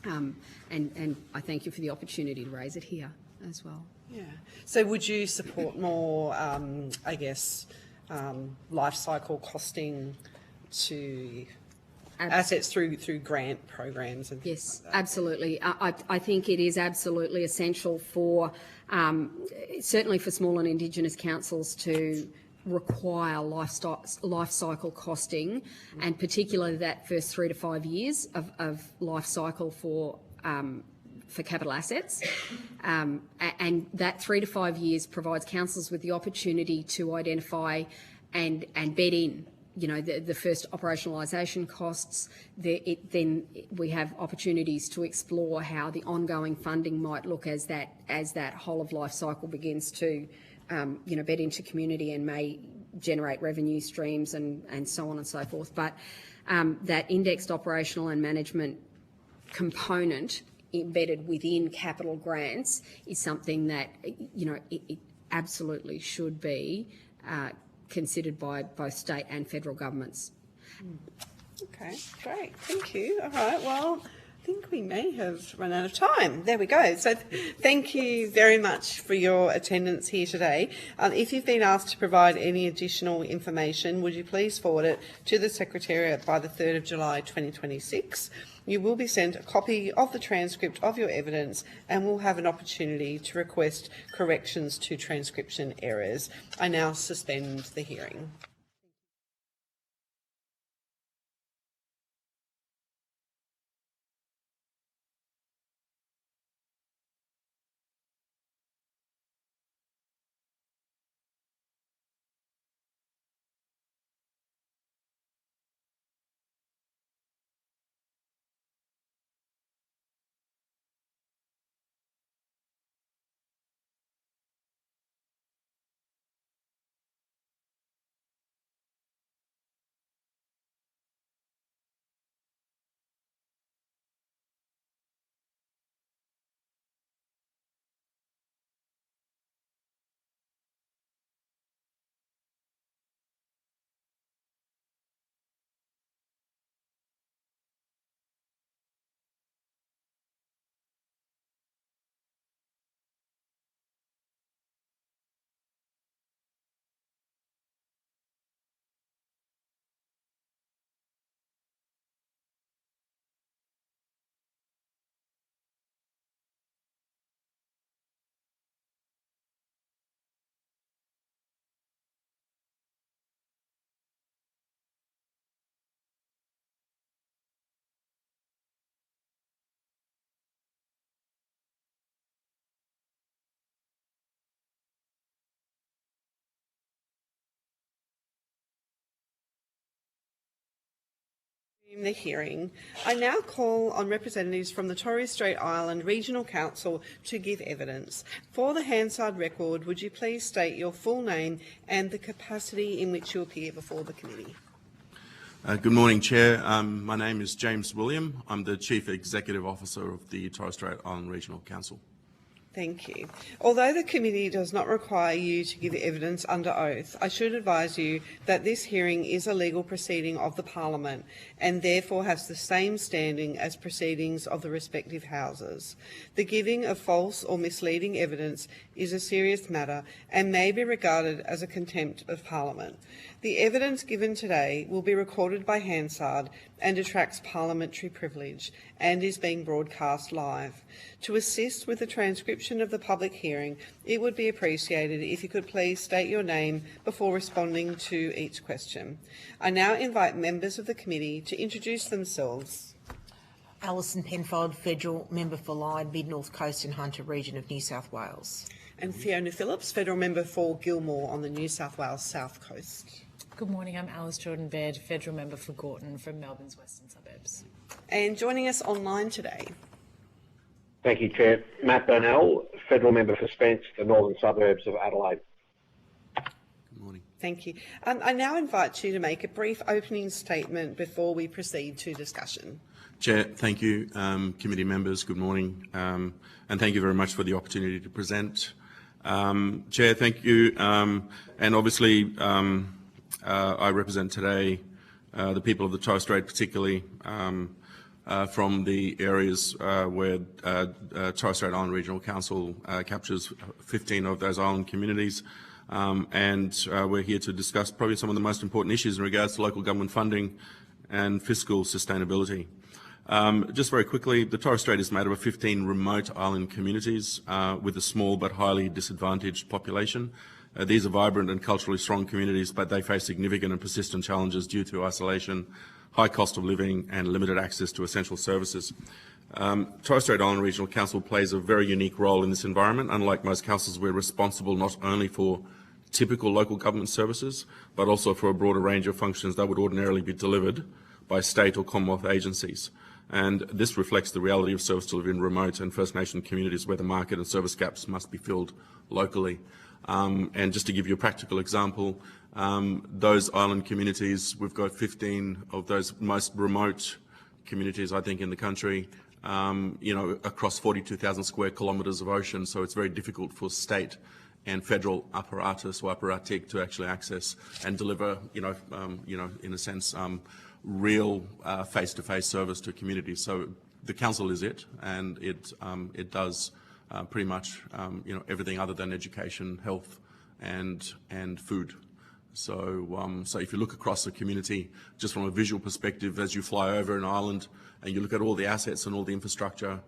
And I thank you for the opportunity to raise it here as well. Yeah. So would you support more, life cycle costing to assets through grant programs? And yes, absolutely. I think it is absolutely essential for, certainly for small and Indigenous councils to require life cycle costing, and particularly that first 3 to 5 years of life cycle for capital assets. And that 3 to 5 years provides councils with the opportunity to identify and bed in the first operationalisation costs. Then we have opportunities to explore how the ongoing funding might look as that whole of life cycle begins to bed into community and may generate revenue streams and so on and so forth. But that indexed operational and management component embedded within capital grants is something that it absolutely should be considered by both state and federal governments. Okay, great. Thank you. All right, well, I think we may have run out of time. There we go. So thank you very much for your attendance here today. If you've been asked to provide any additional information, would you please forward it to the Secretariat by the 3rd of July 2026. You will be sent a copy of the transcript of your evidence and will have an opportunity to request corrections to transcription errors. I now suspend the hearing. The hearing. I now call on representatives from the Torres Strait Island Regional Council to give evidence. For the Hansard record, would you please state your full name and the capacity in which you appear before the committee? Good morning, Chair. My name is James William. I'm the Chief Executive Officer of the Torres Strait Island Regional Council. Thank you. Although the committee does not require you to give evidence under oath, I should advise you that this hearing is a legal proceeding of the Parliament and therefore has the same standing as proceedings of the respective houses. The giving of false or misleading evidence is a serious matter and may be regarded as a contempt of Parliament. The evidence given today will be recorded by Hansard and attracts parliamentary privilege and is being broadcast live. To assist with the transcription of the public hearing, it would be appreciated if you could please state your name before responding to each question. I now invite members of the committee to introduce themselves. Alison Penfold, Federal Member for Lyde, Mid-North Coast and Hunter Region of New South Wales. And Fiona Phillips, Federal Member for Gilmore on the New South Wales South Coast. Good morning, I'm Alice Jordan-Baird, Federal Member for Gorton from Melbourne's Western Suburbs. And joining us online today. Thank you, Chair. Matt Burnell, Federal Member for Spence, the Northern Suburbs of Adelaide. Good morning. Thank you. I now invite you to make a brief opening statement before we proceed to discussion. Chair, thank you. Committee members, good morning. And thank you very much for the opportunity to present. Chair, thank you. And obviously, I represent today the people of the Torres Strait, particularly from the areas where Torres Strait Island Regional Council captures 15 of those island communities. And we're here to discuss probably some of the most important issues in regards to local government funding and fiscal sustainability. Just very quickly, the Torres Strait is made up of 15 remote island communities with a small but highly disadvantaged population. These are vibrant and culturally strong communities, but they face significant and persistent challenges due to isolation, high cost of living and limited access to essential services. Torres Strait Island Regional Council plays a very unique role in this environment. Unlike most councils, we're responsible not only for typical local government services, but also for a broader range of functions that would ordinarily be delivered by state or Commonwealth agencies. And this reflects the reality of service delivery in remote and First Nation communities where the market and service gaps must be filled locally. And just to give you a practical example, those island communities, we've got 15 of those most remote communities, I think, in the country, across 42,000 square kilometres of ocean. So it's very difficult for state and federal apparatus or apparatic to actually access and deliver, in a sense, real face-to-face service to communities. So the council is it, and it does pretty much everything other than education, health, and food. So if you look across the community, just from a visual perspective, as you fly over an island and you look at all the assets and all the infrastructure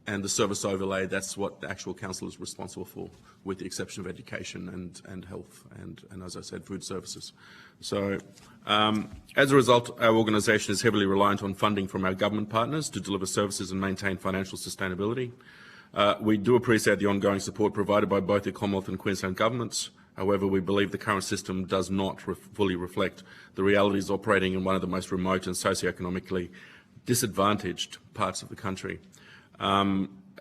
and the service overlay, that's what the actual council is responsible for, with the exception of education and health and as I said, food services. So as a result, our organisation is heavily reliant on funding from our government partners to deliver services and maintain financial sustainability. We do appreciate the ongoing support provided by both the Commonwealth and Queensland governments. However, we believe the current system does not fully reflect the realities operating in one of the most remote and socioeconomically disadvantaged parts of the country.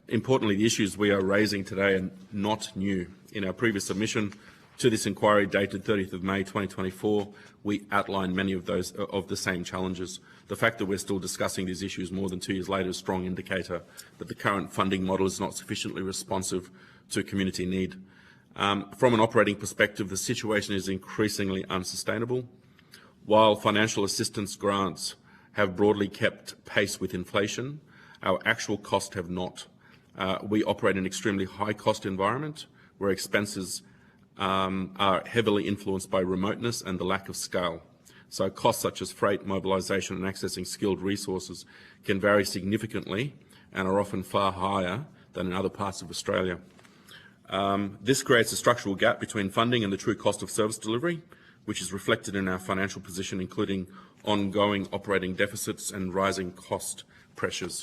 Importantly, the issues we are raising today are not new. In our previous submission to this inquiry dated 30th of May 2024, we outlined many of the same challenges. The fact that we're still discussing these issues more than 2 years later is a strong indicator that the current funding model is not sufficiently responsive to community need. From an operating perspective, the situation is increasingly unsustainable. While financial assistance grants have broadly kept pace with inflation, our actual costs have not. We operate in an extremely high-cost environment where expenses are heavily influenced by remoteness and the lack of scale. So costs such as freight, mobilisation and accessing skilled resources can vary significantly and are often far higher than in other parts of Australia. This creates a structural gap between funding and the true cost of service delivery, which is reflected in our financial position, including ongoing operating deficits and rising cost pressures.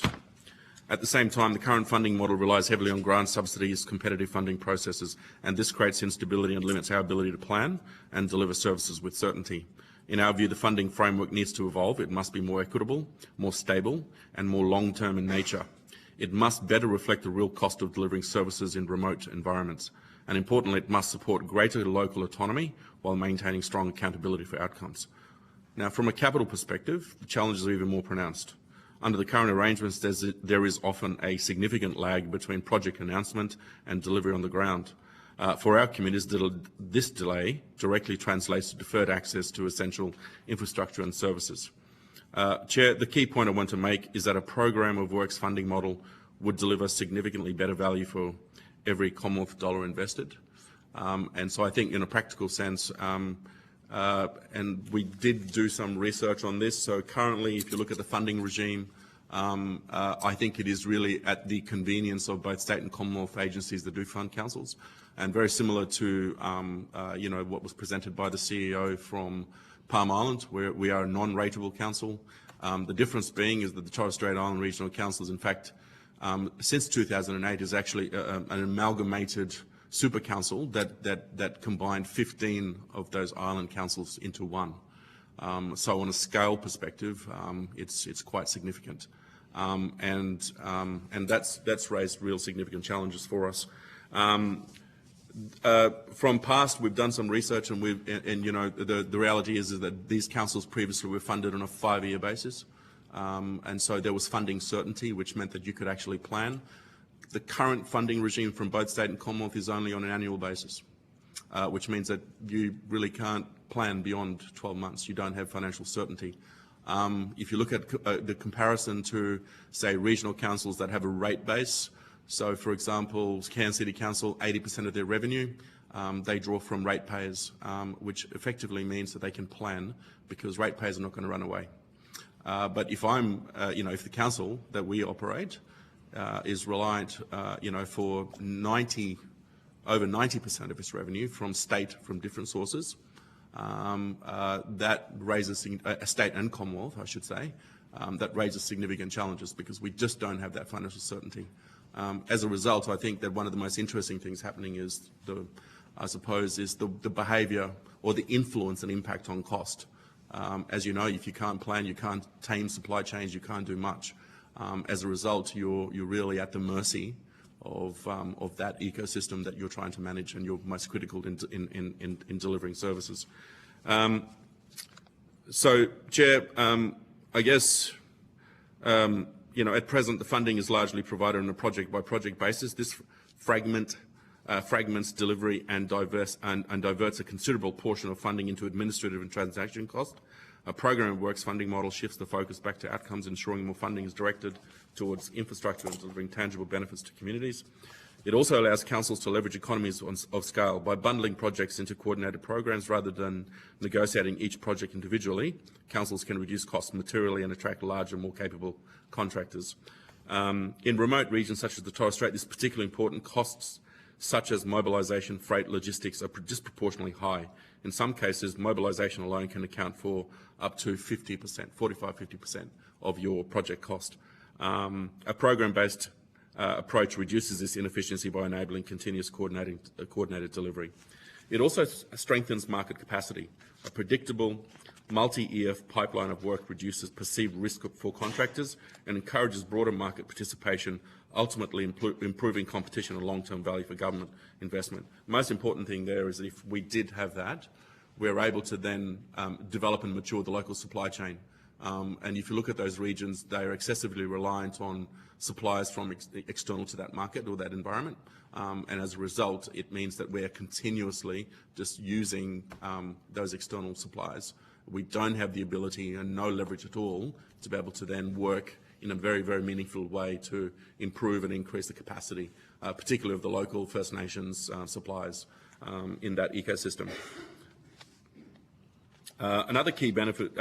At the same time, the current funding model relies heavily on grant subsidies, competitive funding processes, and this creates instability and limits our ability to plan and deliver services with certainty. In our view, the funding framework needs to evolve. It must be more equitable, more stable, and more long-term in nature. It must better reflect the real cost of delivering services in remote environments. And importantly, it must support greater local autonomy while maintaining strong accountability for outcomes. Now, from a capital perspective, the challenges are even more pronounced. Under the current arrangements, there is often a significant lag between project announcement and delivery on the ground. For our communities, this delay directly translates to deferred access to essential infrastructure and services. Chair, the key point I want to make is that a program of works funding model would deliver significantly better value for every Commonwealth dollar invested. And so I think in a practical sense, and we did do some research on this, so currently if you look at the funding regime, I think it is really at the convenience of both state and Commonwealth agencies that do fund councils, and very similar to what was presented by the CEO from Palm Island, where we are a non-rateable council. The difference being is that the Torres Strait Island Regional Council, in fact, since 2008, is actually an amalgamated super council that combined 15 of those island councils into one. So on a scale perspective, it's quite significant, and that's raised real significant challenges for us. From past, we've done some research, and the reality is that these councils previously were funded on a 5-year basis, and so there was funding certainty, which meant that you could actually plan. The current funding regime from both state and Commonwealth is only on an annual basis, which means that you really can't plan beyond 12 months. You don't have financial certainty. If you look at the comparison to, say, regional councils that have a rate base, so for example, Cairns City Council, 80% of their revenue, they draw from ratepayers, which effectively means that they can plan because ratepayers are not going to run away. But if if the council that we operate is reliant, for over 90% of its revenue from different sources, that raises state and Commonwealth, I should say, that raises significant challenges because we just don't have that financial certainty. As a result, I think that one of the most interesting things happening is the behaviour or the influence and impact on cost. As you know, if you can't plan, you can't tame supply chains, you can't do much. As a result, you're really at the mercy of that ecosystem that you're trying to manage, and you're most critical in delivering services. So, Chair, I guess at present the funding is largely provided on a project-by-project basis. This fragments delivery and diverts a considerable portion of funding into administrative and transaction cost. A program of works funding model shifts the focus back to outcomes, ensuring more funding is directed towards infrastructure and delivering tangible benefits to communities. It also allows councils to leverage economies of scale by bundling projects into coordinated programs rather than negotiating each project individually. Councils can reduce costs materially and attract larger, more capable contractors. In remote regions such as the Torres Strait, this is particularly important. Costs such as mobilisation, freight, logistics are disproportionately high. In some cases, mobilisation alone can account for up to 50%, 45-50% of your project cost. A program-based approach reduces this inefficiency by enabling continuous coordinated delivery. It also strengthens market capacity. A predictable, multi-year pipeline of work reduces perceived risk for contractors and encourages broader market participation, ultimately improving competition and long-term value for government investment. The most important thing there is that if we did have that, we're able to then develop and mature the local supply chain. And if you look at those regions, they are excessively reliant on suppliers from external to that market or that environment. And as a result, it means that we're continuously just using those external suppliers. We don't have the ability and no leverage at all to be able to then work in a very, very meaningful way to improve and increase the capacity, particularly of the local First Nations suppliers in that ecosystem. Another key benefit,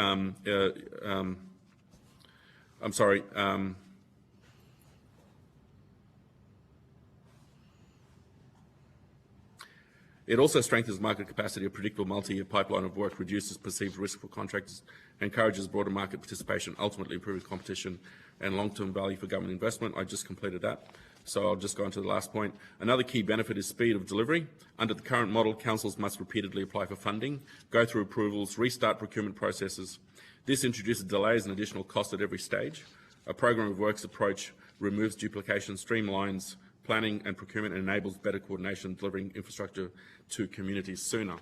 it also strengthens market capacity. A predictable multi-year pipeline of work reduces perceived risk for contractors, encourages broader market participation, ultimately improving competition and long-term value for government investment. I just completed that. So I'll just go on to the last point. Another key benefit is speed of delivery. Under the current model, councils must repeatedly apply for funding, go through approvals, restart procurement processes. This introduces delays and additional costs at every stage. A program of works approach removes duplication, streamlines planning and procurement, and enables better coordination, delivering infrastructure to communities sooner.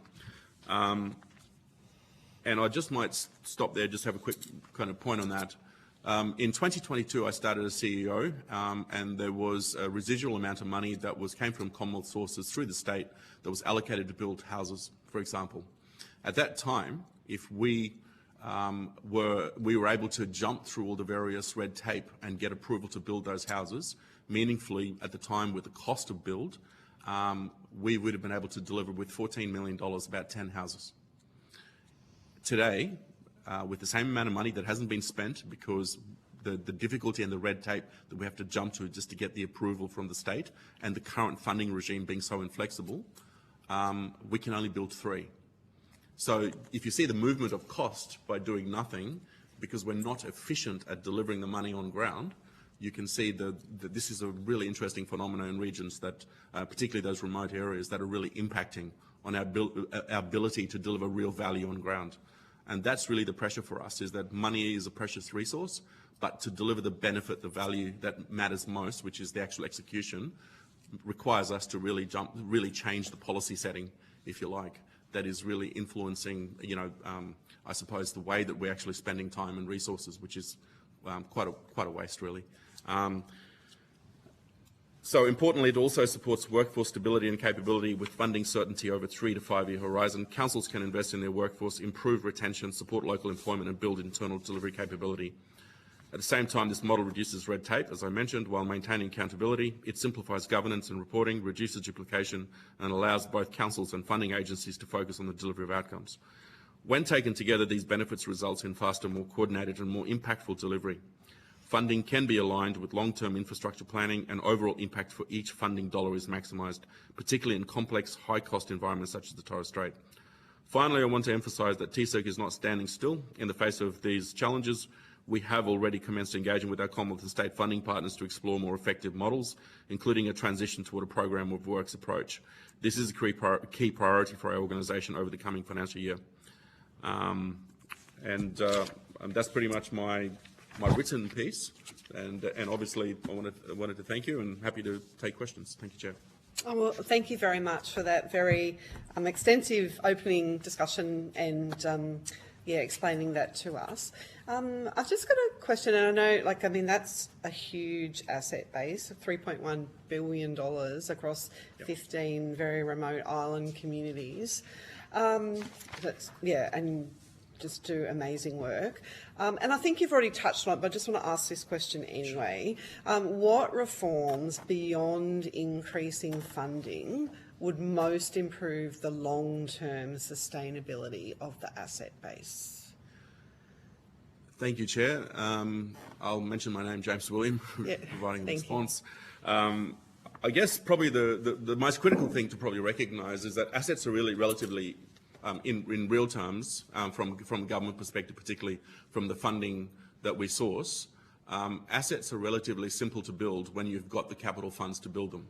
And I just might stop there, just have a quick kind of point on that. In 2022, I started as CEO, and there was a residual amount of money that came from Commonwealth sources through the state that was allocated to build houses, for example. At that time, if we were able to jump through all the various red tape and get approval to build those houses meaningfully at the time with the cost of build, we would have been able to deliver with $14 million about 10 houses. Today, with the same amount of money that hasn't been spent because the difficulty and the red tape that we have to jump to just to get the approval from the state and the current funding regime being so inflexible, we can only build 3. So if you see the movement of cost by doing nothing, because we're not efficient at delivering the money on ground, you can see that this is a really interesting phenomenon in regions that, particularly those remote areas, that are really impacting on our ability to deliver real value on ground. And that's really the pressure for us, is that money is a precious resource, but to deliver the benefit, the value that matters most, which is the actual execution, requires us to really change the policy setting, if you like, that is really influencing, I suppose, the way that we're actually spending time and resources, which is quite a waste, really. So importantly, it also supports workforce stability and capability with funding certainty over 3 to 5 year horizon. Councils can invest in their workforce, improve retention, support local employment and build internal delivery capability. At the same time, this model reduces red tape, as I mentioned, while maintaining accountability. It simplifies governance and reporting, reduces duplication and allows both councils and funding agencies to focus on the delivery of outcomes. When taken together, these benefits result in faster, more coordinated and more impactful delivery. Funding can be aligned with long-term infrastructure planning, and overall impact for each funding dollar is maximised, particularly in complex, high-cost environments such as the Torres Strait. Finally, I want to emphasise that TCERC is not standing still in the face of these challenges. We have already commenced engaging with our Commonwealth and state funding partners to explore more effective models, including a transition toward a program of works approach. This is a key priority for our organisation over the coming financial year. And that's pretty much my written piece, and obviously I wanted to thank you and happy to take questions. Thank you, Chair. Oh, well, thank you very much for that very extensive opening discussion and explaining that to us. I've just got a question, and I know, that's a huge asset base of $3.1 billion across 15 very remote island communities. And just do amazing work. And I think you've already touched on it, but I just want to ask this question anyway. What reforms beyond increasing funding would most improve the long-term sustainability of the asset base? Thank you, Chair. I'll mention my name, James William, providing the response. I guess probably the most critical thing to probably recognise is that assets are really relatively in real terms, from a government perspective, particularly from the funding that we source, assets are relatively simple to build when you've got the capital funds to build them.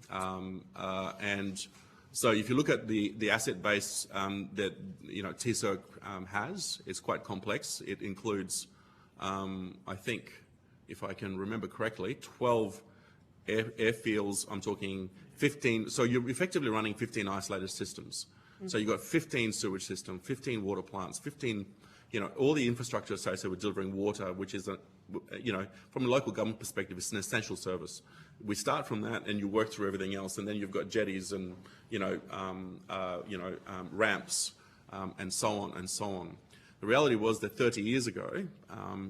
And so if you look at the asset base that TCERC has, it's quite complex. It includes, I think, if I can remember correctly, 12 airfields. I'm talking 15. So you're effectively running 15 isolated systems. So you've got 15 sewage systems, 15 water plants, 15, all the infrastructure associated with delivering water, which is, from a local government perspective, it's an essential service. We start from that, and you work through everything else, and then you've got jetties and, ramps, and so on and so on. The reality was that 30 years ago,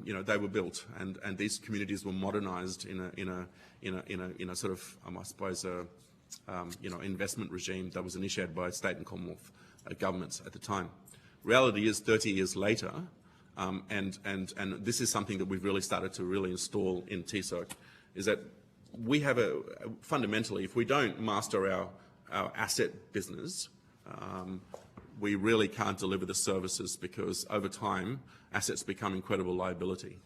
they were built, and these communities were modernised in a sort of, I suppose, investment regime that was initiated by state and Commonwealth governments at the time. Reality is 30 years later, and this is something that we've really started to really install in TCERC, is that we have fundamentally, if we don't master our asset business, we really can't deliver the services, because over time, assets become incredible liability.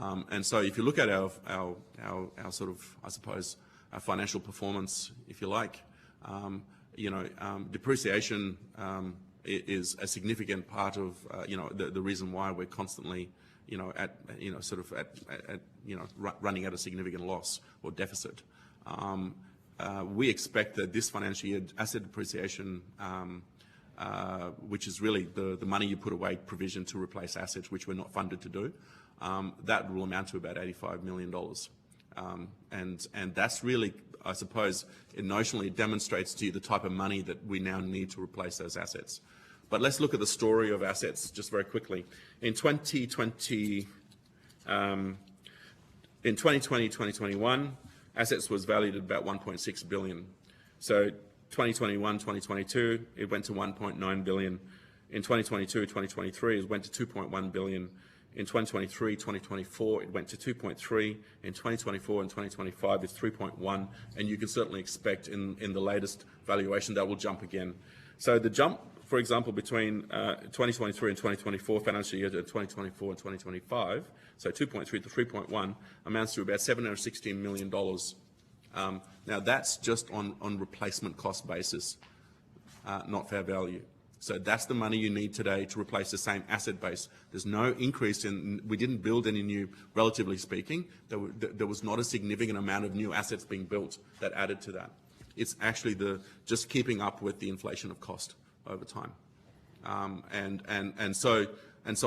And so if you look at our sort of, I suppose, our financial performance, if you like, depreciation is a significant part of, the reason why we're constantly, running at a significant loss or deficit. We expect that this financial year asset depreciation, which is really the money you put away provision to replace assets, which we're not funded to do, that will amount to about $85 million. And that's really, I suppose, notionally demonstrates to you the type of money that we now need to replace those assets. But let's look at the story of assets just very quickly. In 2020-2021, assets was valued at about $1.6 billion. So 2021-2022, it went to $1.9 billion. In 2022-2023, it went to $2.1 billion. In 2023-2024, it went to 2.3. In 2024 and 2025, it's 3.1. And you can certainly expect in the latest valuation that will jump again. So the jump, for example, between 2023 and 2024 financial year to 2024 and 2025, so 2.3 to 3.1, amounts to about $716 million. Now that's just on replacement cost basis, not fair value. So that's the money you need today to replace the same asset base. There's no increase we didn't build any new, relatively speaking. There was not a significant amount of new assets being built that added to that. It's actually just keeping up with the inflation of cost over time. And so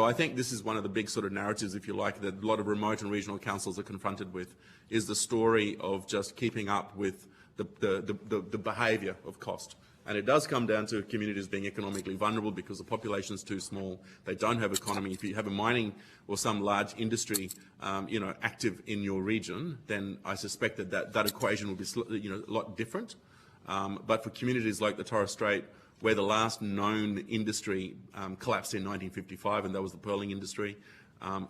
I think this is one of the big sort of narratives, if you like, that a lot of remote and regional councils are confronted with, is the story of just keeping up with the behaviour of cost. And it does come down to communities being economically vulnerable because the population is too small. They don't have economy. If you have a mining or some large industry, active in your region, then I suspect that equation will be, a lot different. But for communities like the Torres Strait, where the last known industry collapsed in 1955, and that was the pearling industry,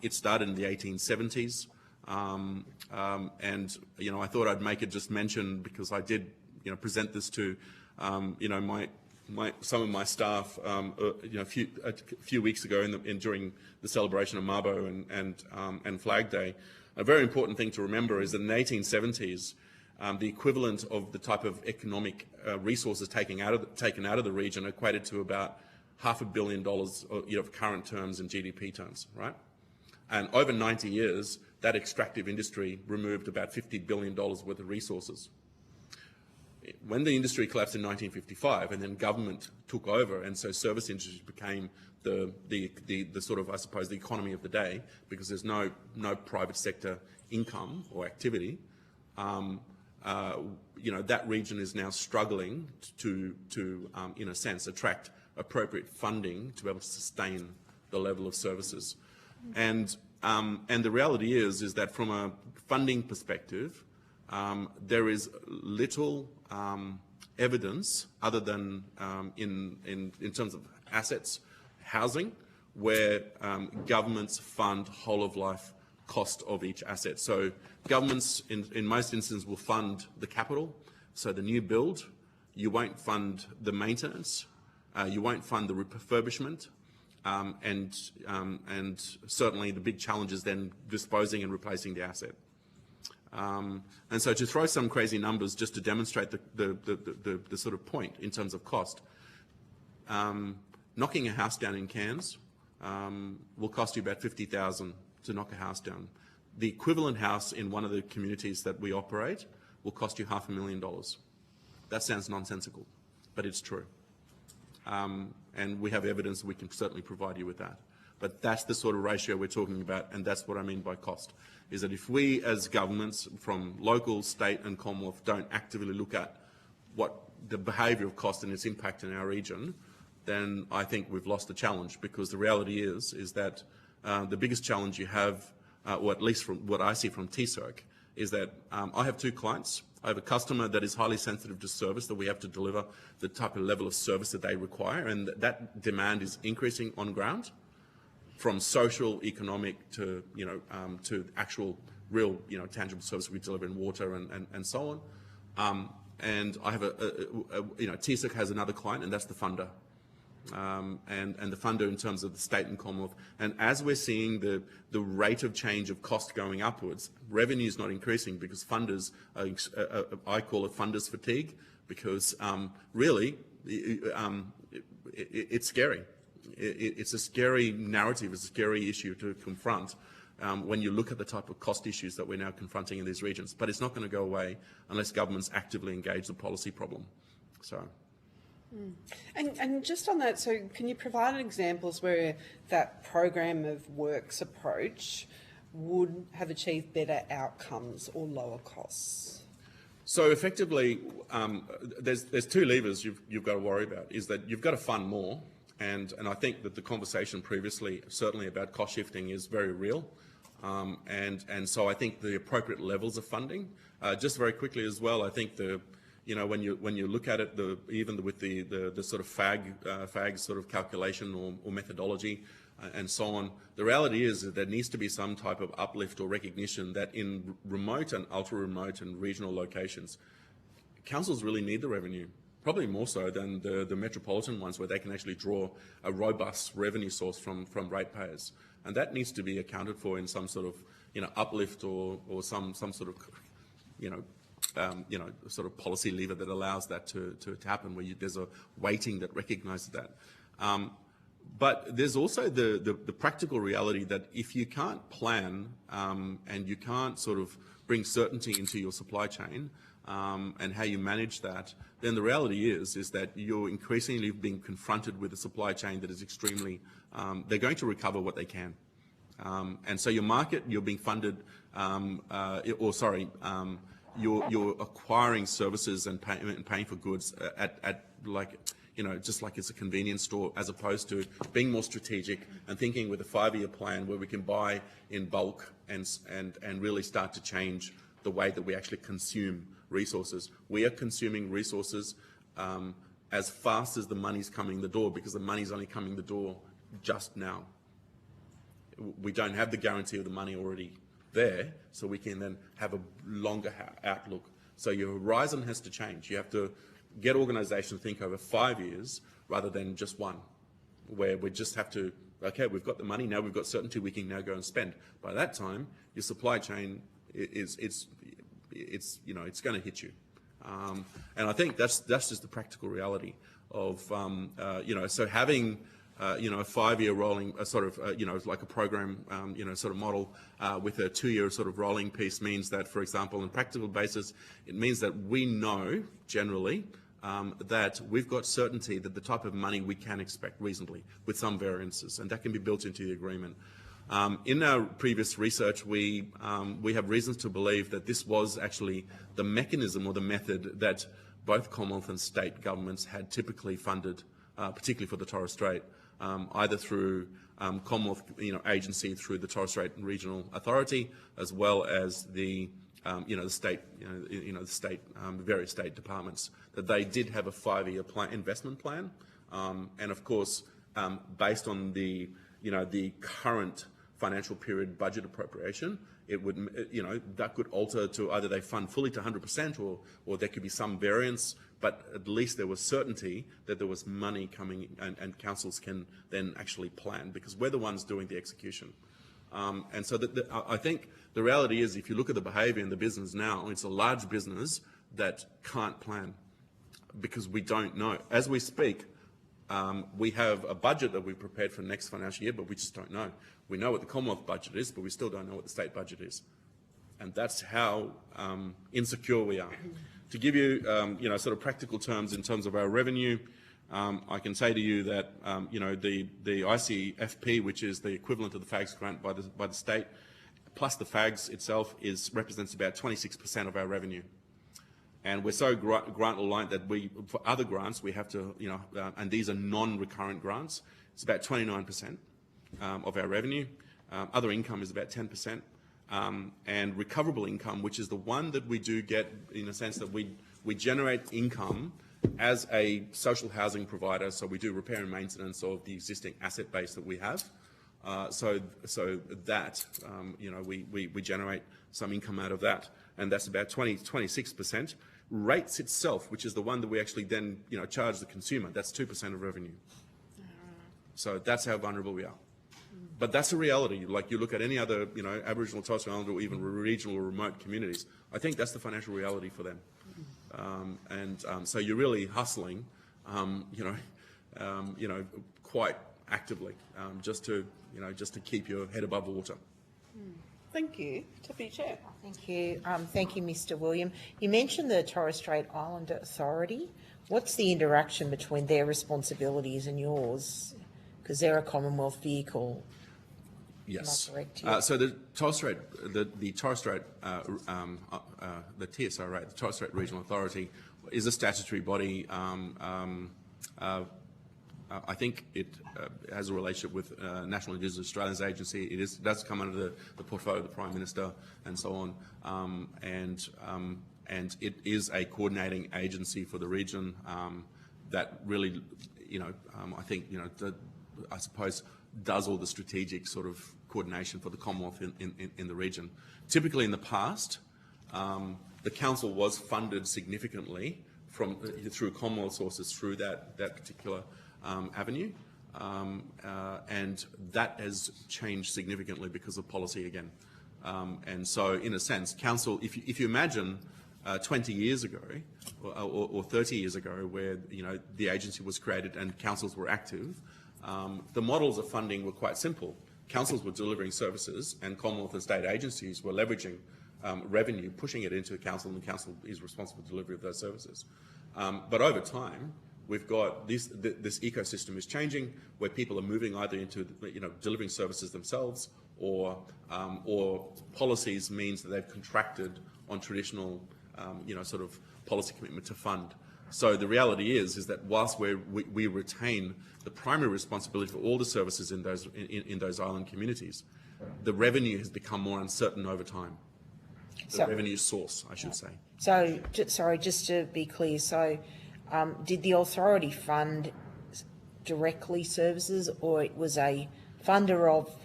it started in the 1870s. And I thought I'd make it just mention because I did, present this to. Some of my staff, a few weeks ago during the celebration of Mabo and Flag Day. A very important thing to remember is that in the 1870s, the equivalent of the type of economic resources taken out of the region equated to about $500 million of current terms in GDP terms, right? And over 90 years, that extractive industry removed about $50 billion worth of resources. When the industry collapsed in 1955 and then government took over, and so service industries became the sort of, I suppose, the economy of the day, because there's no private sector income or activity, that region is now struggling to in a sense, attract appropriate funding to be able to sustain the level of services. And the reality is that from a funding perspective, there is little evidence other than in terms of assets, housing, where governments fund whole of life cost of each asset. So governments in most instances will fund the capital, so the new build. You won't fund the maintenance, you won't fund the refurbishment, and certainly the big challenge is then disposing and replacing the asset. And so to throw some crazy numbers just to demonstrate the sort of point in terms of cost, knocking a house down in Cairns will cost you about $50,000 to knock a house down. The equivalent house in one of the communities that we operate will cost you $500,000. That sounds nonsensical, but it's true. And we have evidence, we can certainly provide you with that. But that's the sort of ratio we're talking about, and that's what I mean by cost, is that if we as governments from local, state and Commonwealth don't actively look at what the behaviour of cost and its impact in our region, then I think we've lost the challenge, because the reality is that the biggest challenge you have, or at least from what I see from TCERC, is that I have two clients. I have a customer that is highly sensitive to service, that we have to deliver the type of level of service that they require, and that demand is increasing on ground, from social, economic to to actual, real, tangible service we deliver in water and so on. And I have TCERC has another client, and that's the funder. and the funder in terms of the state and Commonwealth. And as we're seeing the rate of change of cost going upwards, revenue is not increasing because funders, I call it funders fatigue, because really it's scary. It's a scary narrative, it's a scary issue to confront when you look at the type of cost issues that we're now confronting in these regions. But it's not going to go away unless governments actively engage the policy problem. So. And just on that, so can you provide examples where that program of works approach would have achieved better outcomes or lower costs? So effectively, there's two levers you've got to worry about. Is that you've got to fund more, and I think that the conversation previously, certainly about cost shifting, is very real, and so I think the appropriate levels of funding. Just very quickly as well, I think when you look at it, even with the sort of FAG sort of calculation or methodology and so on, the reality is that there needs to be some type of uplift or recognition that in remote and ultra-remote and regional locations, councils really need the revenue, probably more so than the metropolitan ones where they can actually draw a robust revenue source from ratepayers. And that needs to be accounted for in some sort of uplift or some sort of sort of policy lever that allows that to happen, where there's a weighting that recognises that. But there's also the practical reality that if you can't plan and you can't sort of bring certainty into your supply chain and how you manage that, then the reality is that you're increasingly being confronted with a supply chain that is extremely, they're going to recover what they can. And so your market, you're being funded, you're acquiring services and paying for goods at like, just like it's a convenience store, as opposed to being more strategic and thinking with a 5-year plan where we can buy in bulk and really start to change the way that we actually consume resources. We are consuming resources as fast as the money's coming the door, because the money's only coming the door just now. We don't have the guarantee of the money already there, so we can then have a longer outlook. So your horizon has to change. You have to get organisations to think over 5 years rather than just one, where we just have to, okay, we've got the money, now we've got certainty, we can now go and spend. By that time, your supply chain it's going to hit you. And I think that's just the practical reality of, so having a 5-year rolling sort of, like a program, sort of model with a 2-year sort of rolling piece means that, for example, on a practical basis, it means that we know generally that we've got certainty that the type of money we can expect reasonably with some variances, and that can be built into the agreement. In our previous research, we have reasons to believe that this was actually the mechanism or the method that both Commonwealth and state governments had typically funded, particularly for the Torres Strait, either through Commonwealth agency, through the Torres Strait Regional Authority, as well as the state, the various state departments, that they did have a 5-year investment plan, and of course, based on the current financial period budget appropriation, it would, that could alter to either they fund fully to 100% or there could be some variance, but at least there was certainty that there was money coming and councils can then actually plan, because we're the ones doing the execution. And so I think the reality is, if you look at the behaviour in the business now, it's a large business that can't plan because we don't know. As we speak, we have a budget that we've prepared for next financial year, but we just don't know. We know what the Commonwealth budget is, but we still don't know what the state budget is. And that's how insecure we are. To give you, sort of practical terms in terms of our revenue, I can say to you that, the ICFP, which is the equivalent of the FAGS grant by the state, plus the FAGS itself, represents about 26% of our revenue. And we're so grant aligned that for other grants, we have to, and these are non-recurrent grants, it's about 29% of our revenue. Other income is about 10%. And recoverable income, which is the one that we do get in a sense that we generate income as a social housing provider, so we do repair and maintenance of the existing asset base that we have. So that, we generate some income out of that, and that's about 26%. Rates itself, which is the one that we actually then, charge the consumer, that's 2% of revenue. So that's how vulnerable we are. But that's a reality. Like you look at any other, you know, Aboriginal, Torres Strait Islander, or even regional or remote communities, I think that's the financial reality for them. So you're really hustling, quite actively, just to keep your head above water. Thank you. Deputy Chair. Thank you. Thank you, Mr. William. You mentioned the Torres Strait Islander Authority. What's the interaction between their responsibilities and yours? Because they're a Commonwealth vehicle. Yes. Am I correct? Yeah. So the Torres Strait, the TSRA, the Torres Strait Regional Authority, is a statutory body. I think it has a relationship with National Indigenous Australians Agency. It does come under the portfolio of the Prime Minister and so on, and it is a coordinating agency for the region that really, I think, I suppose does all the strategic sort of coordination for the Commonwealth in the region. Typically in the past, the Council was funded significantly through Commonwealth sources through that particular avenue, and that has changed significantly because of policy again. And so, in a sense, Council, if you imagine 20 years ago or 30 years ago, where the agency was created and councils were active, the models of funding were quite simple. Councils were delivering services, and Commonwealth and state agencies were leveraging revenue, pushing it into the council, and the council is responsible for delivery of those services. But over time, we've got this ecosystem is changing, where people are moving either into delivering services themselves, or policies means that they've contracted on traditional sort of policy commitment to fund. So the reality is that whilst we retain the primary responsibility for all the services in those island communities, the revenue has become more uncertain over time. The revenue source, I should say. So, sorry, just to be clear, so did the authority fund directly services, or it was a funder of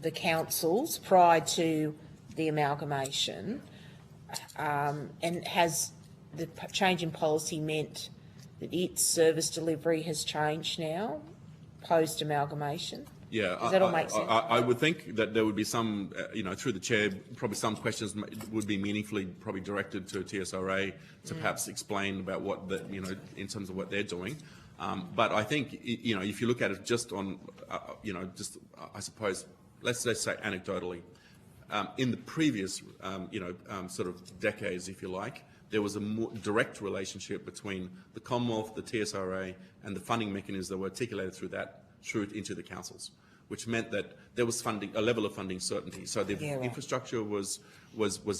the councils prior to the amalgamation? And has the change in policy meant that its service delivery has changed now, post-amalgamation? Yeah, Does that all make sense? I would think that there would be some, through the chair, probably some questions would be meaningfully probably directed to TSRA to perhaps explain about what in terms of what they're doing. But I think, if you look at it just on, I suppose, let's say anecdotally, in the previous, sort of decades, if you like, there was a more direct relationship between the Commonwealth, the TSRA, and the funding mechanisms that were articulated through into the councils, which meant that there was a level of funding certainty. So the infrastructure was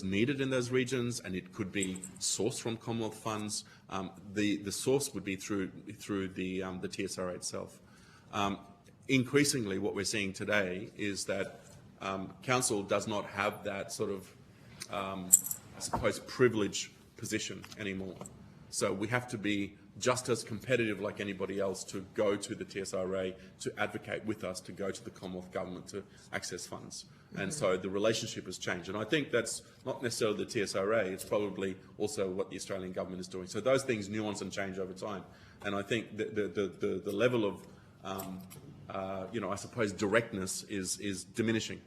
needed in those regions, and it could be sourced from Commonwealth funds. The source would be through the TSRA itself. Increasingly, what we're seeing today is that council does not have that sort of, I suppose, privilege position anymore. So we have to be just as competitive like anybody else to go to the TSRA, to advocate with us, to go to the Commonwealth Government to access funds. And so the relationship has changed. And I think that's not necessarily the TSRA, it's probably also what the Australian Government is doing. So those things nuance and change over time. And I think the level of, I suppose, directness is diminishing.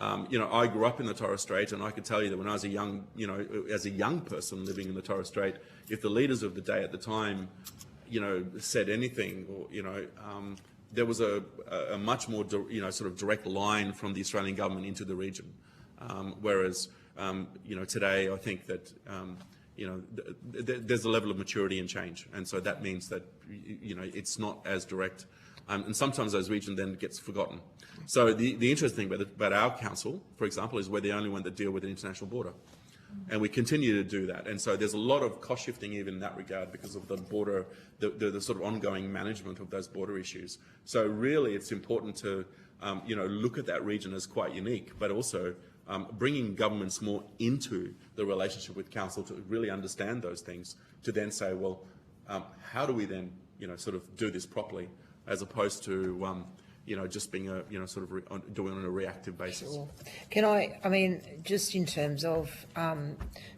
I grew up in the Torres Strait, and I could tell you that when I was as a young person living in the Torres Strait, if the leaders of the day at the time, said anything, or there was a much more sort of direct line from the Australian government into the region. Whereas today, I think that there's a level of maturity and change, and so that means that it's not as direct. And sometimes those regions then gets forgotten. So the interesting thing about our council, for example, is we're the only one that deal with an international border. And we continue to do that. And so there's a lot of cost shifting even in that regard because of the border, the sort of ongoing management of those border issues. So really it's important to, look at that region as quite unique, but also bringing governments more into the relationship with council to really understand those things, to then say, well, how do we then, sort of do this properly, as opposed to, just being sort of doing it on a reactive basis. Sure. Can I mean, just in terms of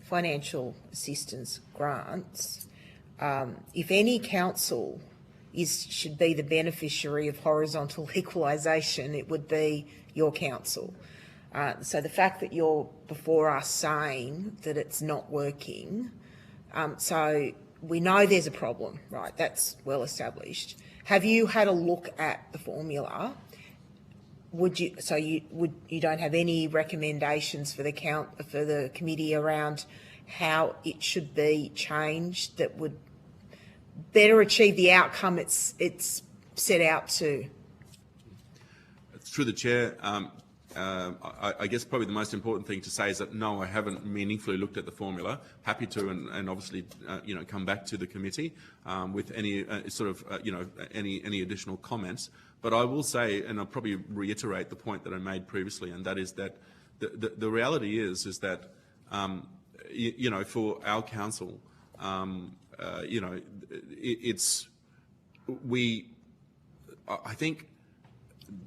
financial assistance grants, if any council should be the beneficiary of horizontal equalisation, it would be your council. So the fact that you're before us saying that it's not working, so we know there's a problem, right? That's well established. Have you had a look at the formula? You don't have any recommendations for the committee around how it should be changed that would better achieve the outcome it's set out to? Through the chair, I guess probably the most important thing to say is that no, I haven't meaningfully looked at the formula. Happy to, and obviously, come back to the committee with any any additional comments. But I will say, and I'll probably reiterate the point that I made previously, and that is that the reality is that for our council, I think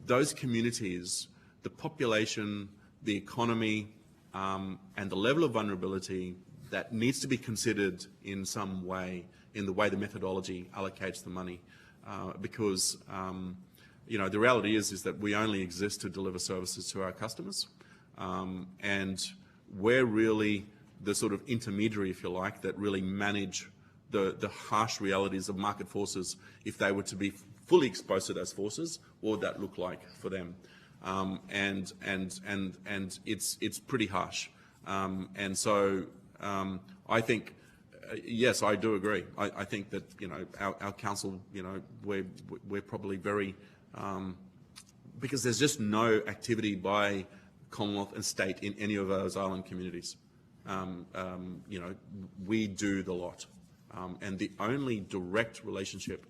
those communities, the population, the economy, and the level of vulnerability that needs to be considered in some way, in the way the methodology allocates the money, because the reality is that we only exist to deliver services to our customers, and we're really the sort of intermediary, if you like, that really manage the harsh realities of market forces. If they were to be fully exposed to those forces, what would that look like for them? And it's pretty harsh. And so I think, yes, I do agree. I think that our council, we're probably very because there's just no activity by Commonwealth and state in any of those island communities. We do the lot, and the only direct relationship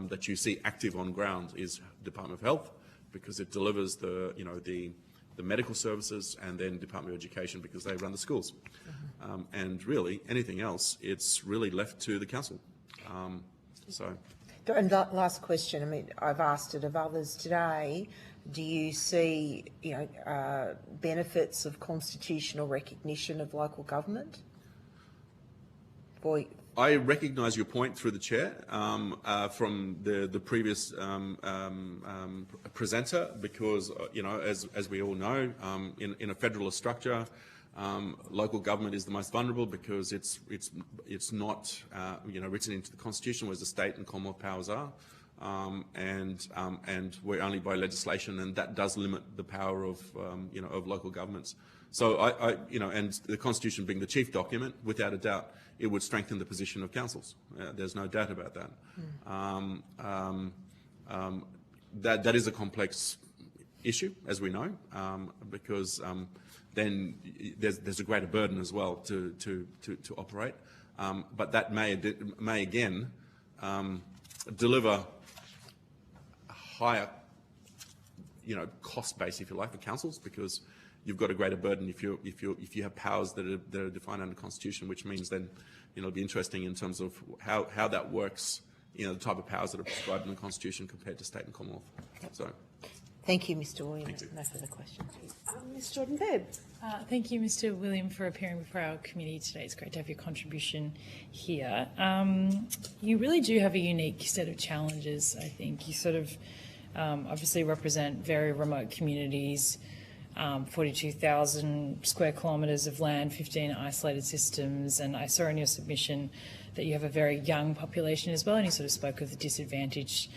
that you see active on ground is Department of Health, because it delivers the medical services, and then Department of Education because they run the schools. And really, anything else, it's really left to the council. And last question, I mean, I've asked it of others today. Do you see, benefits of constitutional recognition of local government? I recognise your point through the chair from the previous presenter, because as we all know, in a federalist structure, local government is the most vulnerable because it's not written into the Constitution, whereas the state and Commonwealth powers are, and we're only by legislation, and that does limit the power of of local governments. So and the Constitution being the chief document, without a doubt, it would strengthen the position of councils. There's no doubt about that. That is a complex issue, as we know, because then there's a greater burden as well to operate. But that may again deliver a higher cost base, if you like, for councils, because you've got a greater burden if you have powers that are defined under the Constitution, which means then it'll be interesting in terms of how that works. The type of powers that are prescribed in the Constitution compared to state and Commonwealth. So, thank you, Mr. Williams. Thank you. No further questions. Ms Jordan-Baird. Thank you, Mr. William, for appearing before our committee today. It's great to have your contribution here. You really do have a unique set of challenges, I think. You sort of obviously represent very remote communities, 42,000 square kilometres of land, 15 isolated systems, and I saw in your submission that you have a very young population as well, and you sort of spoke of the disadvantage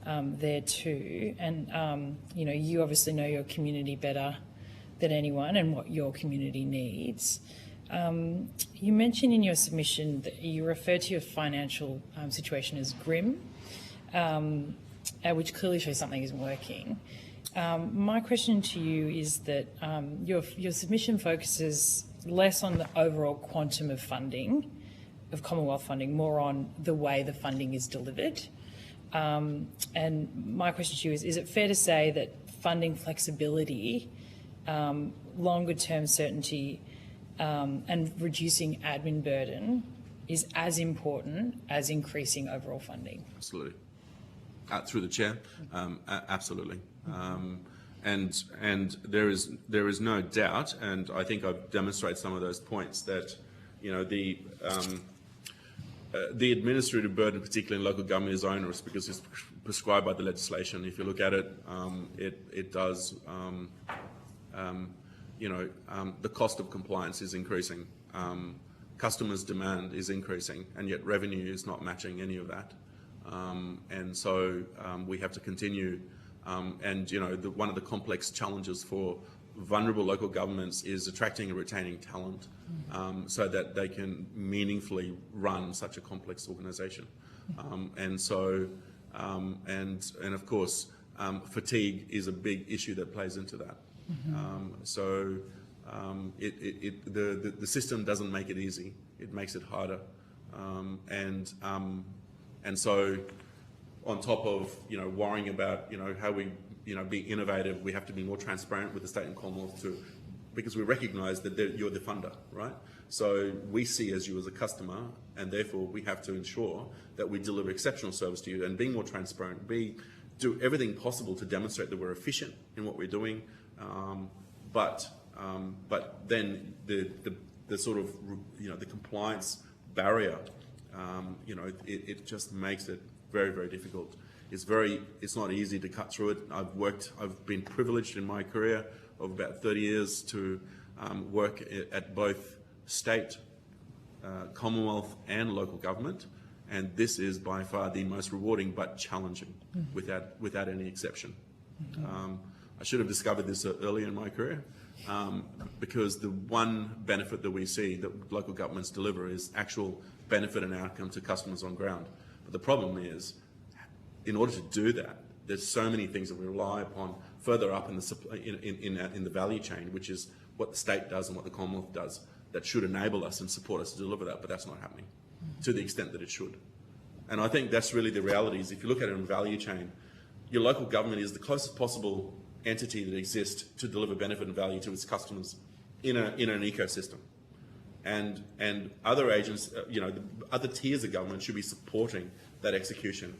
there too. And, you obviously know your community better than anyone and what your community needs. You mentioned in your submission that you refer to your financial situation as grim, which clearly shows something isn't working. My question to you is that your submission focuses less on the overall quantum of funding, of Commonwealth funding, more on the way the funding is delivered. And my question to you is it fair to say that funding flexibility, longer term certainty, and reducing admin burden is as important as increasing overall funding? Absolutely. Through the chair, absolutely. And there is no doubt, and I think I've demonstrated some of those points, that the administrative burden, particularly in local government, is onerous because it's prescribed by the legislation. If you look at it, it does, the cost of compliance is increasing. Customers' demand is increasing, and yet revenue is not matching any of that. And so we have to continue. One of the complex challenges for vulnerable local governments is attracting and retaining talent so that they can meaningfully run such a complex organisation. And of course, fatigue is a big issue that plays into that. The system doesn't make it easy; it makes it harder. And so, on top of worrying about how we be innovative, we have to be more transparent with the state and Commonwealth too, because we recognise that you're the funder, right? So we see as you as a customer, and therefore we have to ensure that we deliver exceptional service to you, and being more transparent, do everything possible to demonstrate that we're efficient in what we're doing, but then the sort of the compliance barrier, it just makes it very, very difficult. It's not easy to cut through it. I've been privileged in my career of about 30 years to work at both state, Commonwealth and local government, and this is by far the most rewarding but challenging without any exception. I should have discovered this earlier in my career, because the one benefit that we see that local governments deliver is actual benefit and outcome to customers on ground. But the problem is, in order to do that, there's so many things that we rely upon further up in the value chain, which is what the state does and what the Commonwealth does, that should enable us and support us to deliver that, but that's not happening to the extent that it should. And I think that's really the reality. Is if you look at it in value chain, your local government is the closest possible entity that exists to deliver benefit and value to its customers in an ecosystem. And other agents, the other tiers of government should be supporting that execution,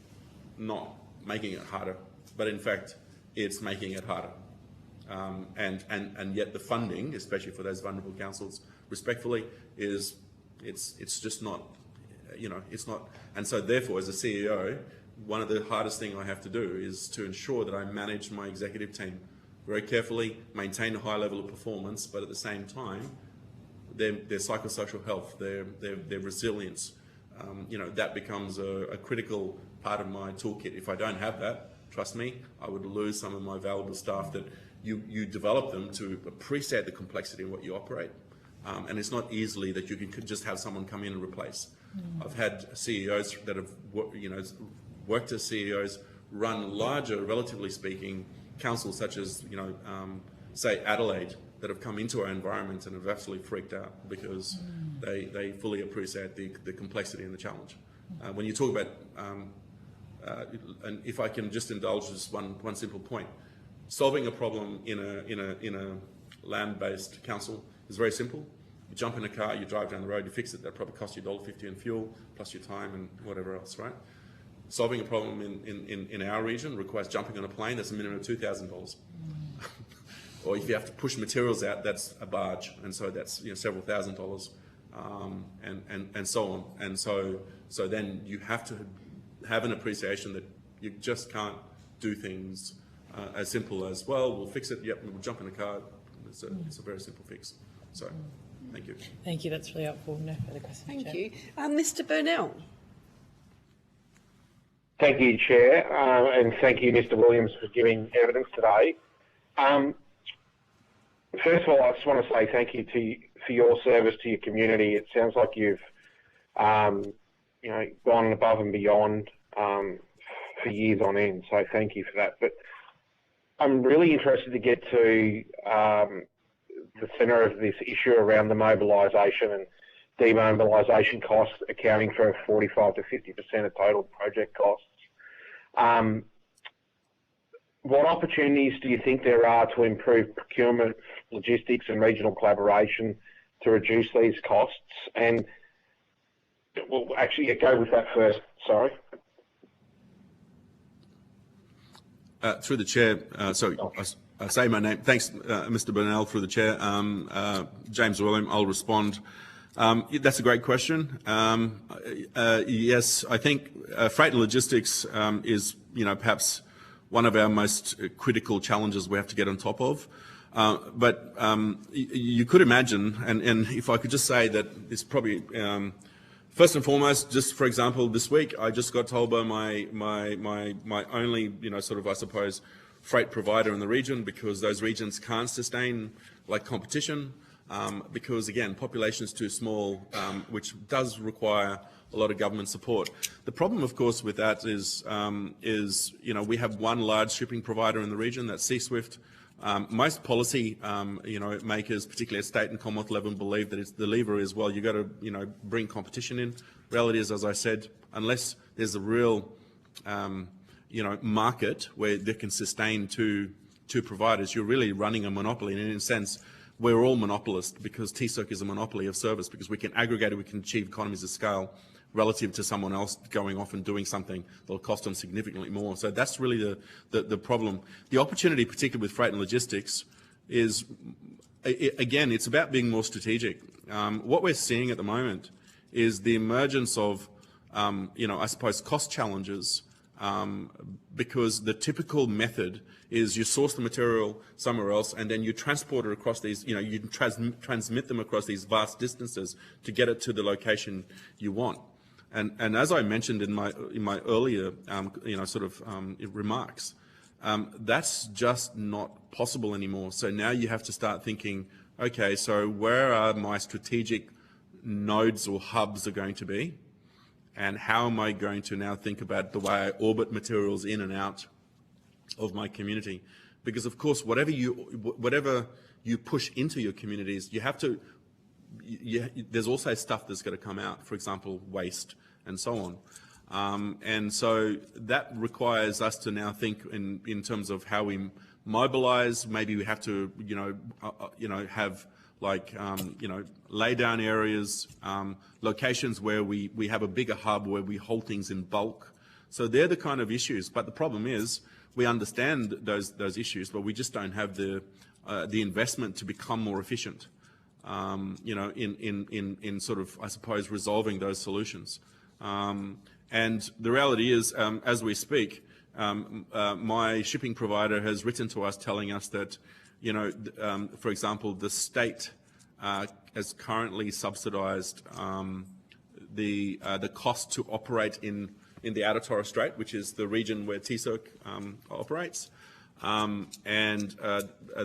not making it harder, but in fact, it's making it harder. And yet the funding, especially for those vulnerable councils, respectfully, it's just not, it's not. And so therefore, as a CEO, one of the hardest things I have to do is to ensure that I manage my executive team very carefully, maintain a high level of performance, but at the same time, their psychosocial health, their resilience, that becomes a critical part of my toolkit. If I don't have that, trust me, I would lose some of my valuable staff that you develop them to appreciate the complexity of what you operate. And it's not easily that you can just have someone come in and replace. I've had CEOs that have worked as CEOs, run larger, relatively speaking, councils such as, say Adelaide, that have come into our environment and have absolutely freaked out because they fully appreciate the complexity and the challenge. When you talk about, and if I can just indulge just one simple point, solving a problem in a land-based council is very simple. You jump in a car, you drive down the road, you fix it. That probably costs you $1.50 in fuel, plus your time and whatever else, right? Solving a problem in our region requires jumping on a plane. That's a minimum of $2,000. Or if you have to push materials out, that's a barge, and so that's several $1,000s, and so on. And so then you have to have an appreciation that you just can't do things as simple as, well, we'll fix it. Yep, we'll jump in a car. It's a very simple fix. So, thank you. Thank you. That's really helpful. No further questions. Thank Chair. you. Mr. Burnell. Thank you, Chair, and thank you, Mr. Williams, for giving evidence today. First of all, I just want to say thank you for your service to your community. It sounds like you've, gone above and beyond for years on end. So thank you for that. But I'm really interested to get to the centre of this issue around the mobilisation and demobilisation costs, accounting for 45 to 50% of total project costs. What opportunities do you think there are to improve procurement, logistics and regional collaboration to reduce these costs? And well, actually, go with that first. Sorry. Through the chair, I say my name. Thanks, Mr. Burnell, through the chair. James William, I'll respond. That's a great question. Yes, I think freight and logistics is, perhaps one of our most critical challenges we have to get on top of. But you could imagine, and if I could just say that it's probably, first and foremost, just for example, this week I just got told by my only, sort of, I suppose, freight provider in the region, because those regions can't sustain like competition, because again, population is too small, which does require a lot of government support. The problem, of course, with that is we have one large shipping provider in the region, that's Sea-Swift. Most policy, makers, particularly at state and Commonwealth level, believe that the lever is, well, you've got to, bring competition in. Reality is, as I said, unless there's a real, market where they can sustain two providers, you're really running a monopoly. And in a sense, we're all monopolists, because TSOC is a monopoly of service, because we can aggregate it, we can achieve economies of scale relative to someone else going off and doing something that'll cost them significantly more. So that's really the problem. The opportunity, particularly with freight and logistics, is, again, it's about being more strategic. What we're seeing at the moment is the emergence of, I suppose, cost challenges, because the typical method is you source the material somewhere else and then you transport it across these, you transmit them across these vast distances to get it to the location you want. And as I mentioned in my earlier, remarks, that's just not possible anymore. So now you have to start thinking, okay, so where are my strategic nodes or hubs are going to be? And how am I going to now think about the way I orbit materials in and out of my community? Because of course, whatever you push into your communities, you have to. There's also stuff that's going to come out. For example, waste and so on. And so that requires us to now think in terms of how we mobilise. Maybe we have to, have lay down areas, locations where we have a bigger hub where we hold things in bulk. So they're the kind of issues. But the problem is, we understand those issues, but we just don't have the investment to become more efficient. In sort of, I suppose, resolving those solutions. And the reality is, as we speak, my shipping provider has written to us telling us that, for example, the state has currently subsidised the cost to operate in the Outer Torres Strait, which is the region where TSOC operates. And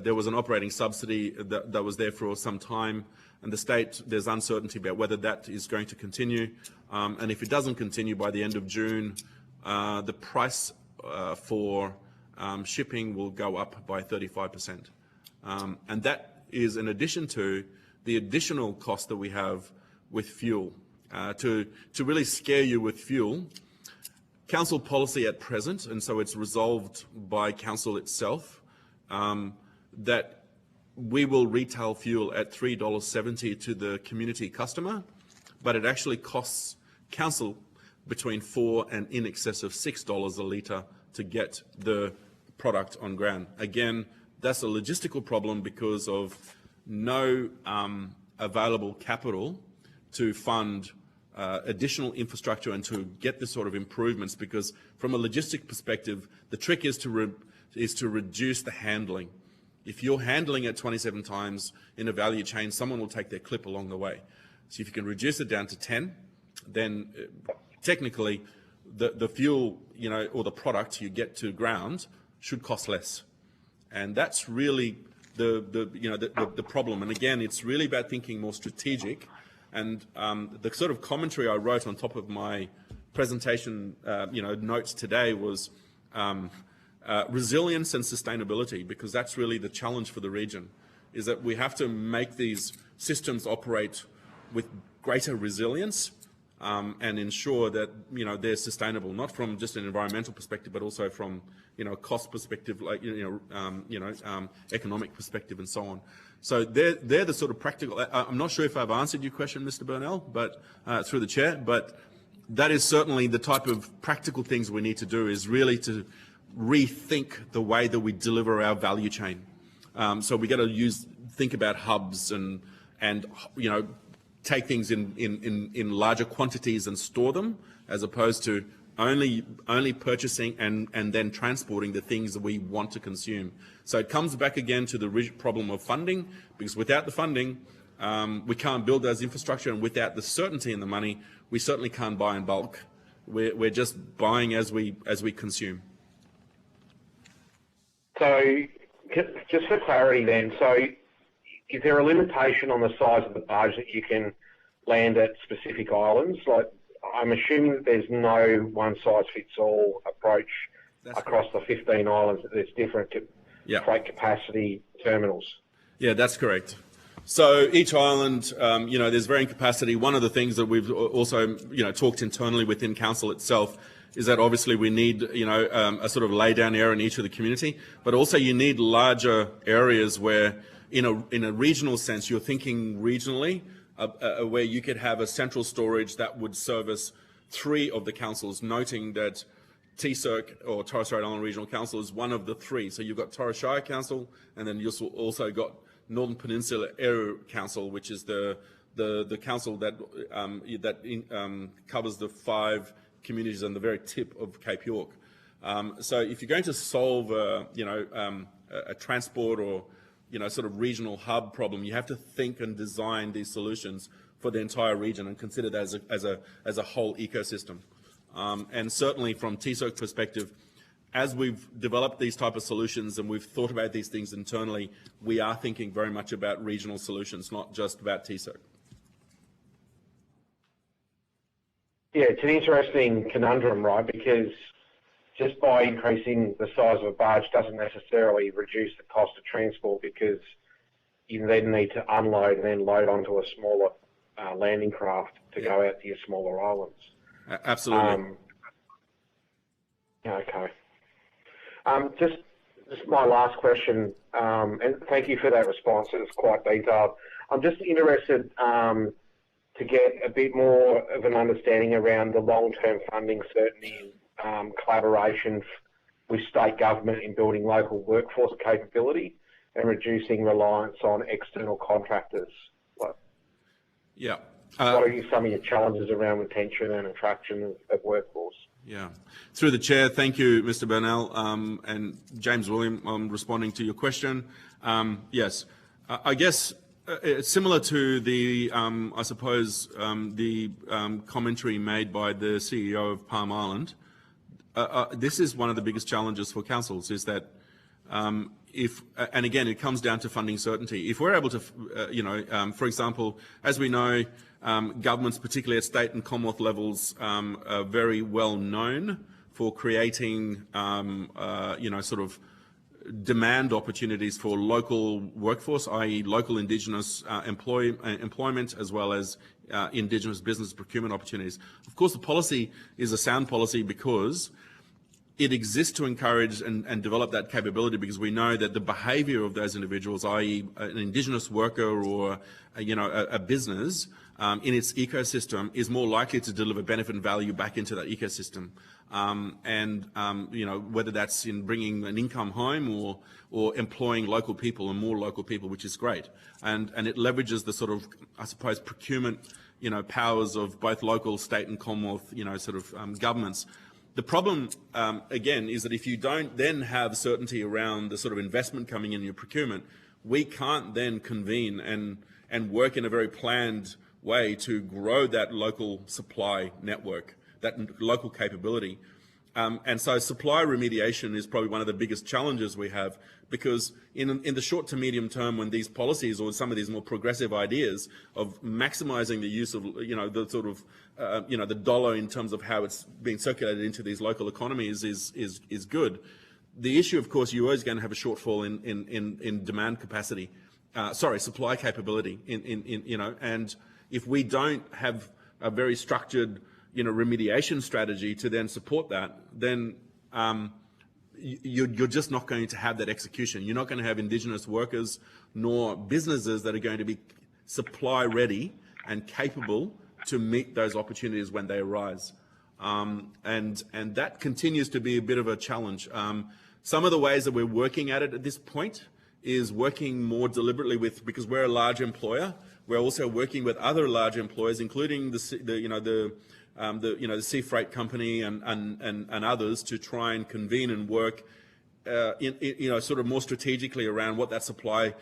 there was an operating subsidy that was there for some time, and the state, there's uncertainty about whether that is going to continue. And if it doesn't continue by the end of June, the price for shipping will go up by 35%. And that is in addition to the additional cost that we have with fuel. To really scare you with fuel, council policy at present, and so it's resolved by council itself, that we will retail fuel at $3.70 to the community customer, but it actually costs council between $4 and in excess of $6 a litre to get the product on ground. Again, that's a logistical problem because of no available capital to fund additional infrastructure and to get this sort of improvements, because from a logistic perspective, the trick is to reduce the handling. If you're handling it 27 times in a value chain, someone will take their clip along the way. So if you can reduce it down to 10, then technically the fuel, or the product you get to ground should cost less. And that's really the problem. And again, it's really about thinking more strategic. And the sort of commentary I wrote on top of my presentation, notes today was resilience and sustainability, because that's really the challenge for the region, is that we have to make these systems operate with greater resilience and ensure that they're sustainable, not from just an environmental perspective, but also from cost perspective, like economic perspective, and so on. So they're the sort of practical. I'm not sure if I've answered your question, Mr. Burnell, but through the chair. But that is certainly the type of practical things we need to do, is really to rethink the way that we deliver our value chain. So we got to think about hubs and take things in larger quantities and store them, as opposed to only purchasing and then transporting the things that we want to consume. So it comes back again to the problem of funding, because without the funding, we can't build those infrastructure, and without the certainty in the money, we certainly can't buy in bulk. We're just buying as we consume. So, just for clarity then, so is there a limitation on the size of the barge that you can land at specific islands? Like, I'm assuming that there's no one-size-fits-all approach across the 15 islands, that there's different freight capacity terminals. Yeah, that's correct. So each island, there's varying capacity. One of the things that we've also, talked internally within council itself is that obviously we need, a sort of lay-down area in each of the community, but also you need larger areas where, in a regional sense, you're thinking regionally, where you could have a central storage that would service 3 of the councils, noting that TSERC, or Torres Strait Island Regional Council, is one of the 3. So you've got Torres Shire Council, and then you've also got Northern Peninsula Area Council, which is the council that covers the 5 communities on the very tip of Cape York. So if you're going to solve a transport or sort of regional hub problem, you have to think and design these solutions for the entire region and consider that as a whole ecosystem. And certainly from TSERC perspective, as we've developed these type of solutions and we've thought about these things internally, we are thinking very much about regional solutions, not just about TSERC. Yeah, it's an interesting conundrum, right? Because just by increasing the size of a barge doesn't necessarily reduce the cost of transport, because you then need to unload and then load onto a smaller landing craft to go out to your smaller islands. Absolutely. Okay. Just my last question, and thank you for that response. It was quite detailed. I'm just interested to get a bit more of an understanding around the long-term funding certainty, collaboration with state government in building local workforce capability and reducing reliance on external contractors. What are some of your challenges around retention and attraction of workforce? Yeah. Through the chair, thank you, Mr. Burnell, and James William, responding to your question. Yes, I guess it's similar to the, I suppose, the commentary made by the CEO of Palm Island. This is one of the biggest challenges for councils, is that and again, it comes down to funding certainty. If we're able to, for example, as we know, governments, particularly at state and Commonwealth levels, are very well known for creating, sort of demand opportunities for local workforce, i.e. local Indigenous employment, as well as Indigenous business procurement opportunities. Of course, the policy is a sound policy because it exists to encourage and develop that capability, because we know that the behaviour of those individuals, i.e. an Indigenous worker or a business in its ecosystem, is more likely to deliver benefit and value back into that ecosystem. Whether that's in bringing an income home or employing local people and more local people, which is great. And it leverages the sort of, I suppose, procurement, powers of both local, state and Commonwealth, governments. The problem, again, is that if you don't then have certainty around the sort of investment coming in your procurement, we can't then convene and work in a very planned way to grow that local supply network, that local capability. And so supply remediation is probably one of the biggest challenges we have, because in the short to medium term, when these policies or some of these more progressive ideas of maximising the use of, the sort of, the dollar in terms of how it's being circulated into these local economies is good. The issue, of course, you're always going to have a shortfall in demand capacity, supply capability, and if we don't have a very structured, remediation strategy to then support that, then you're just not going to have that execution. You're not going to have Indigenous workers nor businesses that are going to be supply ready and capable to meet those opportunities when they arise. And that continues to be a bit of a challenge. Some of the ways that we're working at it at this point is working more deliberately because we're a large employer, We're also working with other large employers, including the sea freight company and others, to try and convene and work, sort of more strategically around what that supply,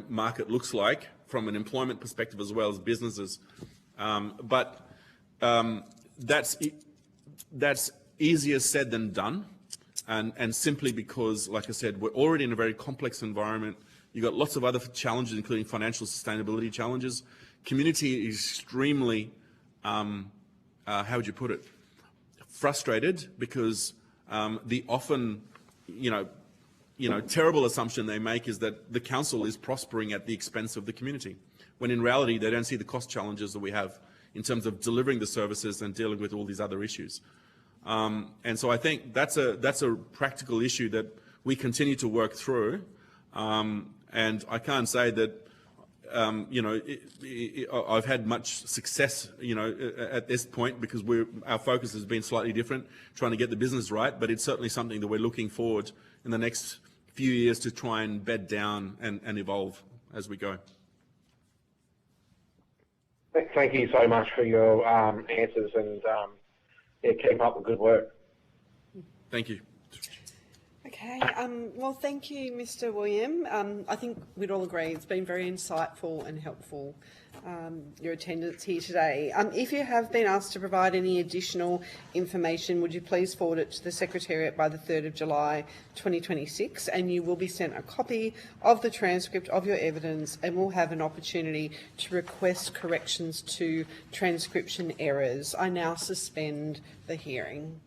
market looks like from an employment perspective as well as businesses. That's easier said than done, and simply because, like I said, we're already in a very complex environment. You've got lots of other challenges, including financial sustainability challenges. Community is extremely, how would you put it, frustrated because the often, terrible assumption they make is that the council is prospering at the expense of the community, when in reality they don't see the cost challenges that we have in terms of delivering the services and dealing with all these other issues. And so I think that's a practical issue that we continue to work through. And I can't say that, I've had much success, at this point, because our focus has been slightly different, trying to get the business right. But it's certainly something that we're looking forward in the next few years to try and bed down and evolve as we go. Thank you so much for your answers, and keep up the good work. Thank you. Okay, well, thank you, Mr. William. I think we'd all agree it's been very insightful and helpful, your attendance here today. If you have been asked to provide any additional information, would you please forward it to the Secretariat by the 3rd of July 2026, and you will be sent a copy of the transcript of your evidence, and will have an opportunity to request corrections to transcription errors. I now suspend the hearing.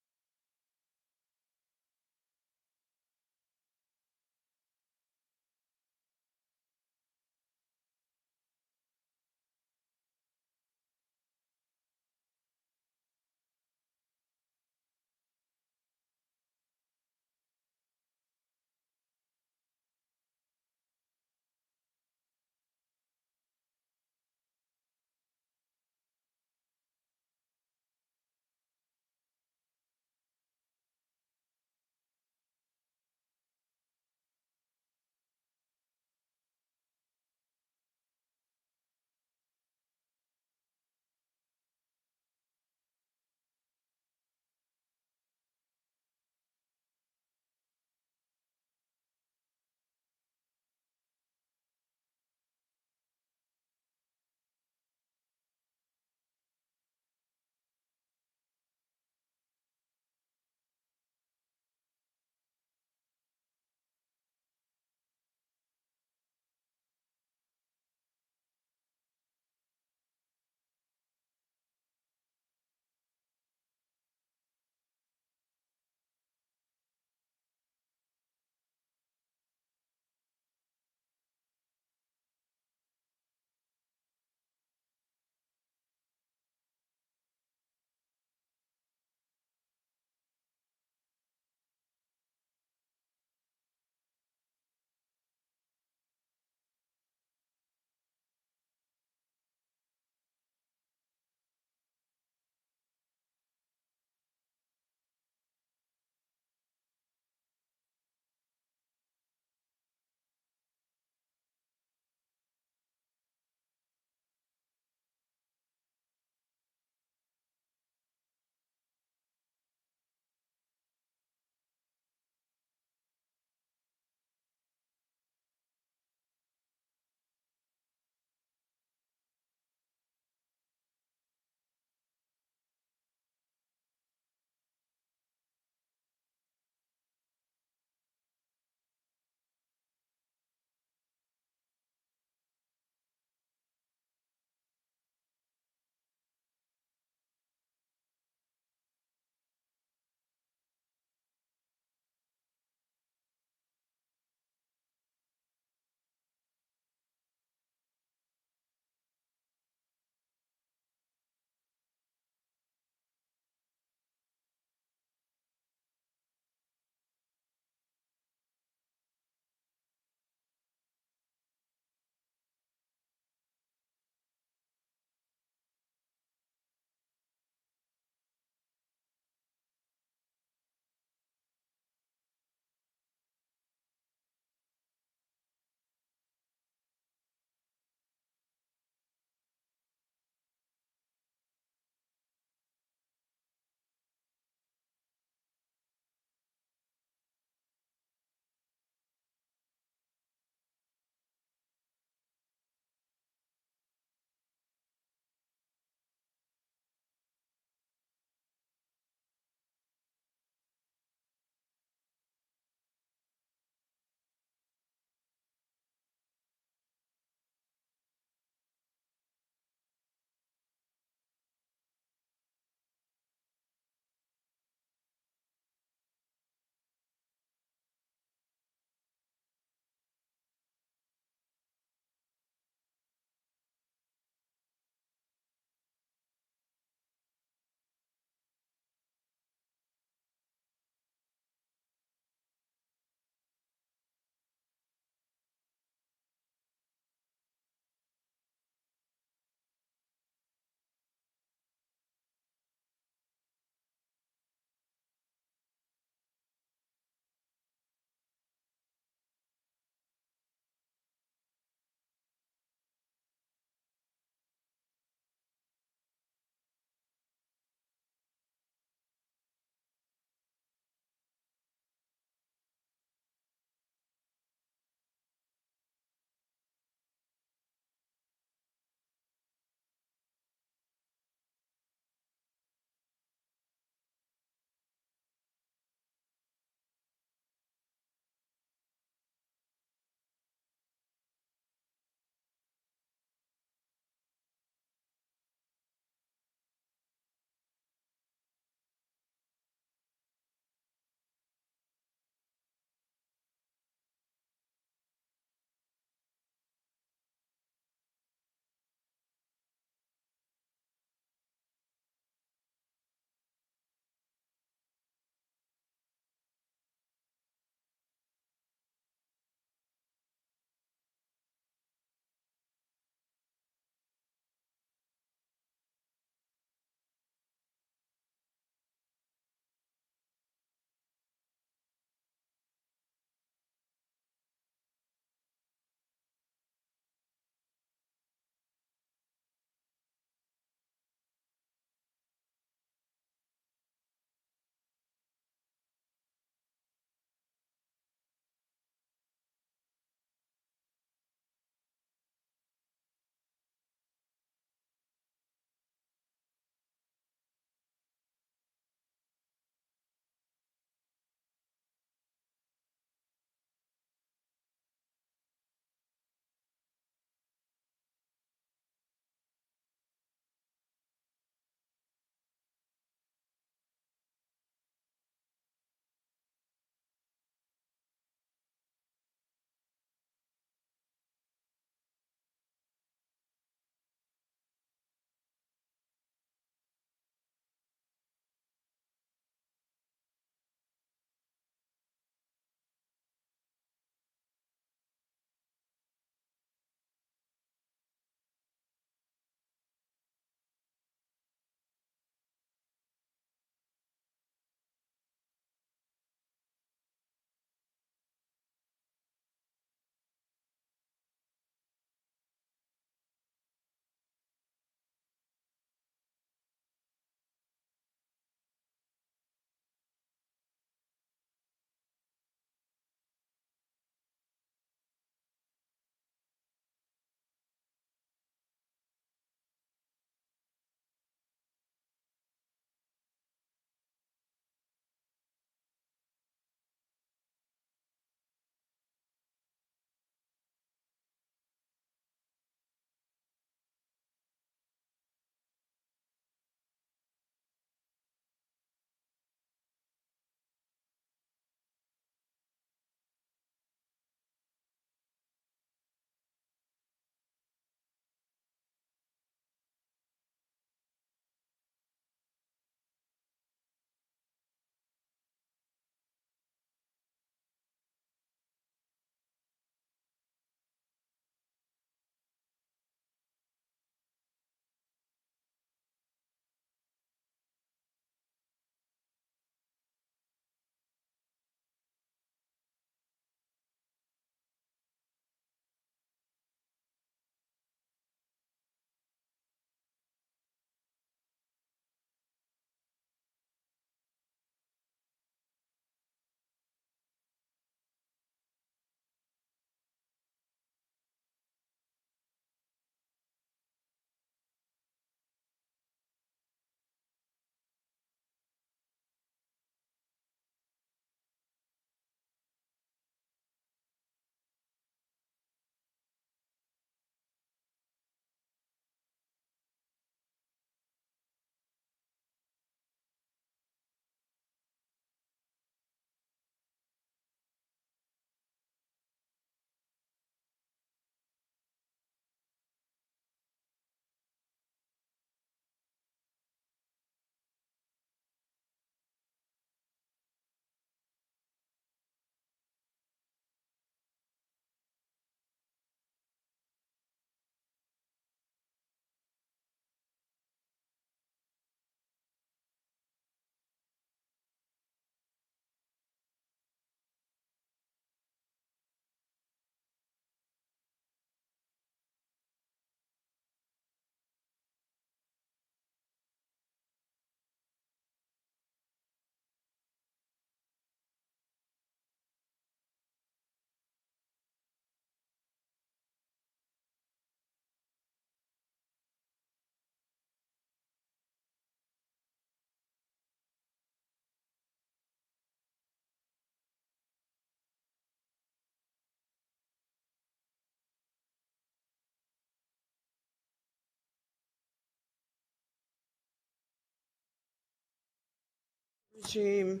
Resume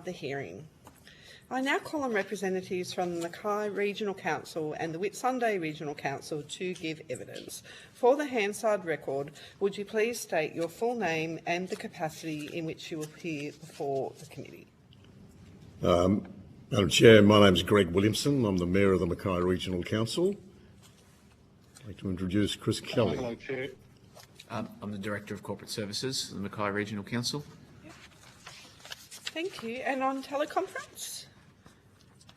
the hearing. I now call on representatives from the Mackay Regional Council and the Whitsunday Regional Council to give evidence. For the Hansard record, would you please state your full name and the capacity in which you appear before the committee? Madam Chair, my name is Greg Williamson. I'm the Mayor of the Mackay Regional Council. I'd like to introduce Chris Kelly. Hello, Chair. I'm the Director of Corporate Services of the Mackay Regional Council. Thank you. And on teleconference?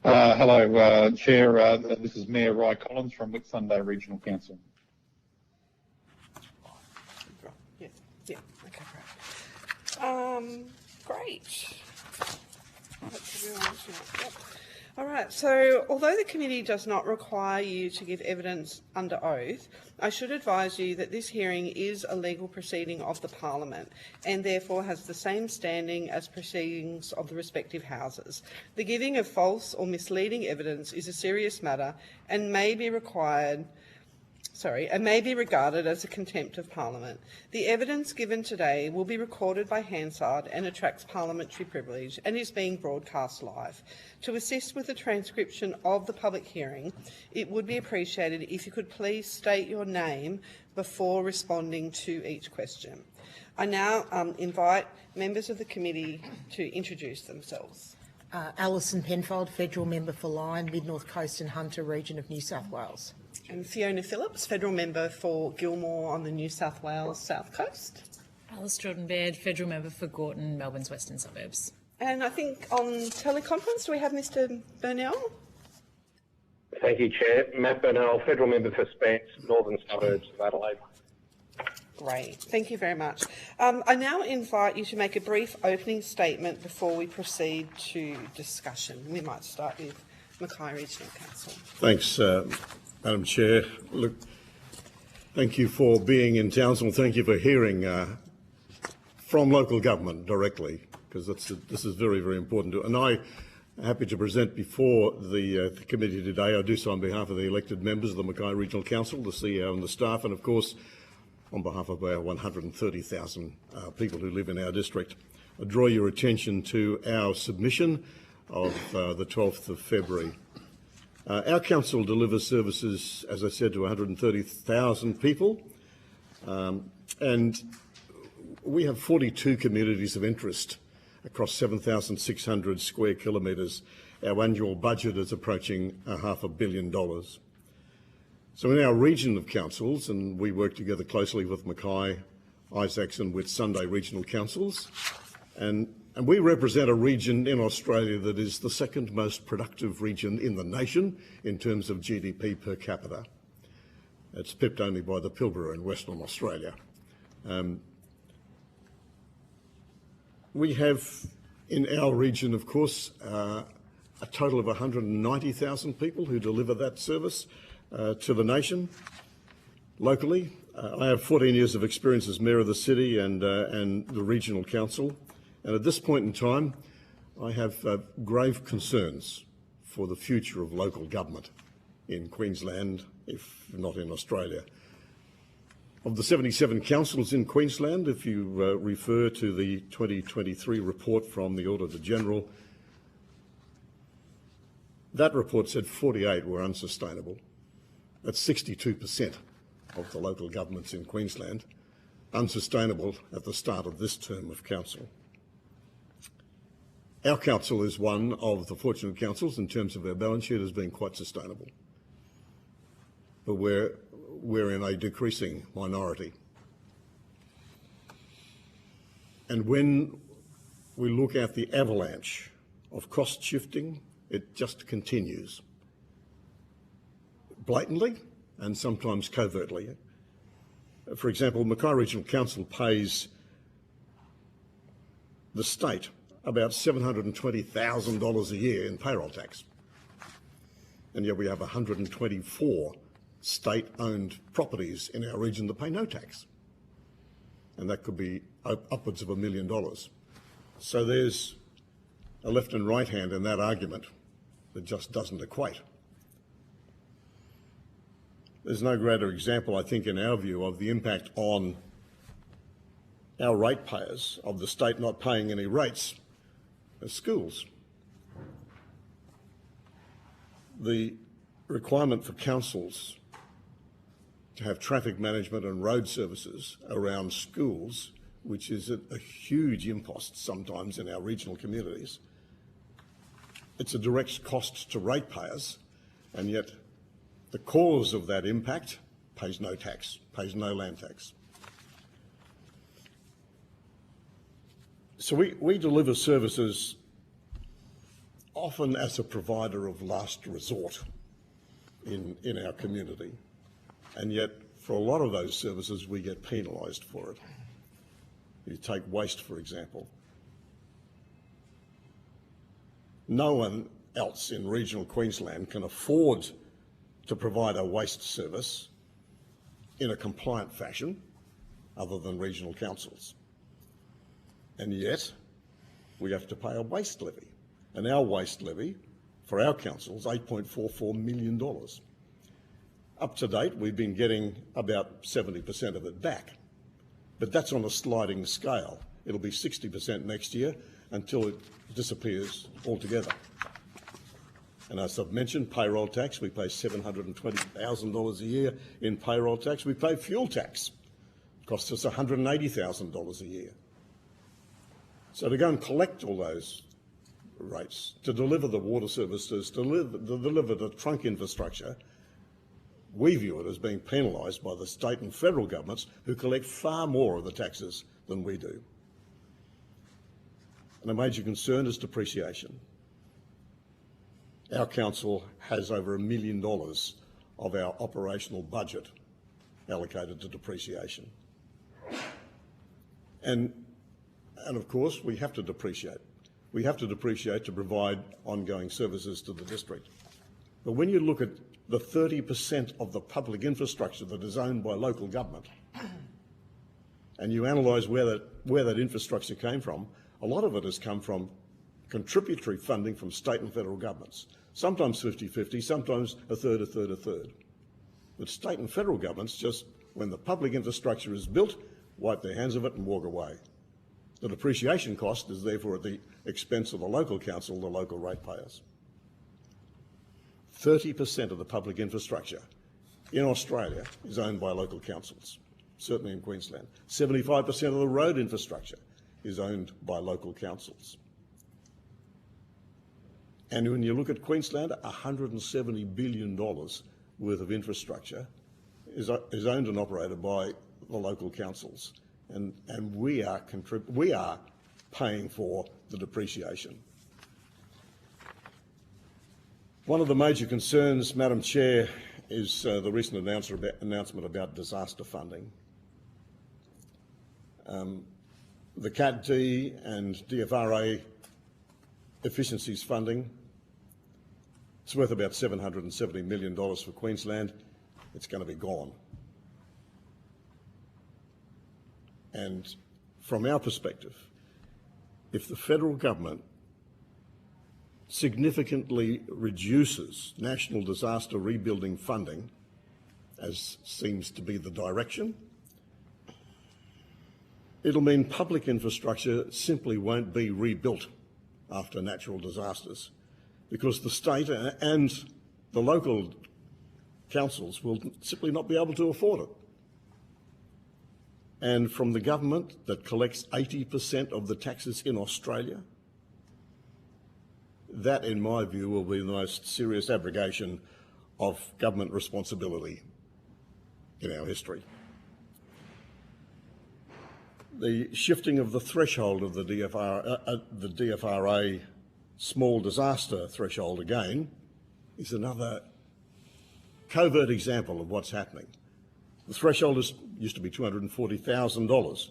Hello, Chair. This is Mayor Ry Collins from Whitsunday Regional Council. Yeah. Okay, great. Great. Yep. All right, so although the committee does not require you to give evidence under oath, I should advise you that this hearing is a legal proceeding of the Parliament and therefore has the same standing as proceedings of the respective houses. The giving of false or misleading evidence is a serious matter and may be regarded as a contempt of Parliament. The evidence given today will be recorded by Hansard and attracts parliamentary privilege and is being broadcast live. To assist with the transcription of the public hearing, it would be appreciated if you could please state your name before responding to each question. I now invite members of the committee to introduce themselves. Alison Penfold, Federal Member for Lyme, Mid-North Coast and Hunter Region of New South Wales. And Fiona Phillips, Federal Member for Gilmore on the New South Wales South Coast. Alice Jordan-Baird, Federal Member for Gorton, Melbourne's Western Suburbs. And I think on teleconference, do we have Mr Burnell? Thank you, Chair. Matt Burnell, Federal Member for Spence, Northern Suburbs of Adelaide. Great, thank you very much. I now invite you to make a brief opening statement before we proceed to discussion. We might start with Mackay Regional Council. Thanks, Madam Chair. Look, thank you for being in Townsville. Thank you for hearing from local government directly, because this is very, very important. And I'm happy to present before the committee today. I do so on behalf of the elected members of the Mackay Regional Council, the CEO and the staff, and of course on behalf of our 130,000 people who live in our district. I draw your attention to our submission of the 12th of February. Our council delivers services, as I said, to 130,000 people, and we have 42 communities of interest across 7,600 square kilometres. Our annual budget is approaching $500 million. So in our region of councils, and we work together closely with Mackay, Isaacs and Whitsunday regional councils, and we represent a region in Australia that is the second most productive region in the nation in terms of GDP per capita. It's pipped only by the Pilbara in Western Australia. We have in our region, of course, a total of 190,000 people who deliver that service to the nation locally. I have 14 years of experience as Mayor of the City and the Regional Council, and at this point in time I have grave concerns for the future of local government in Queensland, if not in Australia. Of the 77 councils in Queensland, if you refer to the 2023 report from the Auditor-General, that report said 48 were unsustainable. That's 62% of the local governments in Queensland, unsustainable at the start of this term of council. Our council is one of the fortunate councils in terms of our balance sheet as being quite sustainable. But we're in a decreasing minority. And when we look at the avalanche of cost shifting, it just continues. Blatantly and sometimes covertly. For example, Mackay Regional Council pays the state about $720,000 a year in payroll tax. And yet we have 124 state-owned properties in our region that pay no tax. And that could be upwards of $1 million. So there's a left and right hand in that argument that just doesn't equate. There's no greater example, I think, in our view, of the impact on our ratepayers of the state not paying any rates schools. The requirement for councils to have traffic management and road services around schools, which is a huge impost sometimes in our regional communities. It's a direct cost to ratepayers, and yet the cause of that impact pays no tax, pays no land tax. So we deliver services often as a provider of last resort in our community, and yet for a lot of those services we get penalised for it. You take waste, for example. No one else in regional Queensland can afford to provide a waste service in a compliant fashion other than regional councils. And yet we have to pay a waste levy. And our waste levy for our council is $8.44 million. Up to date, we've been getting about 70% of it back. But that's on a sliding scale. It'll be 60% next year until it disappears altogether. And as I've mentioned, payroll tax, we pay $720,000 a year in payroll tax. We pay fuel tax. It costs us $180,000 a year. So to go and collect all those rates, to deliver the water services, to deliver the trunk infrastructure, we view it as being penalised by the state and federal governments who collect far more of the taxes than we do. And a major concern is depreciation. Our council has over $1 million of our operational budget allocated to depreciation. And of course, we have to depreciate. We have to depreciate to provide ongoing services to the district. But when you look at the 30% of the public infrastructure that is owned by local government, and you analyse where that infrastructure came from, a lot of it has come from contributory funding from state and federal governments. Sometimes 50-50, sometimes a third. But state and federal governments just, when the public infrastructure is built, wipe their hands of it and walk away. The depreciation cost is therefore at the expense of the local council, the local ratepayers. 30% of the public infrastructure in Australia is owned by local councils, certainly in Queensland. 75% of the road infrastructure is owned by local councils. And when you look at Queensland, $170 billion worth of infrastructure is owned and operated by the local councils. And we are paying for the depreciation. One of the major concerns, Madam Chair, is the recent announcement about disaster funding. The CAT-D and DFRA efficiencies funding, it's worth about $770 million for Queensland. It's going to be gone. And from our perspective, if the federal government significantly reduces national disaster rebuilding funding, as seems to be the direction, it'll mean public infrastructure simply won't be rebuilt after natural disasters, because the state and the local councils will simply not be able to afford it. And from the government that collects 80% of the taxes in Australia, that, in my view, will be the most serious abrogation of government responsibility in our history. The shifting of the threshold of the DFRA small disaster threshold again is another covert example of what's happening. The threshold used to be $240,000.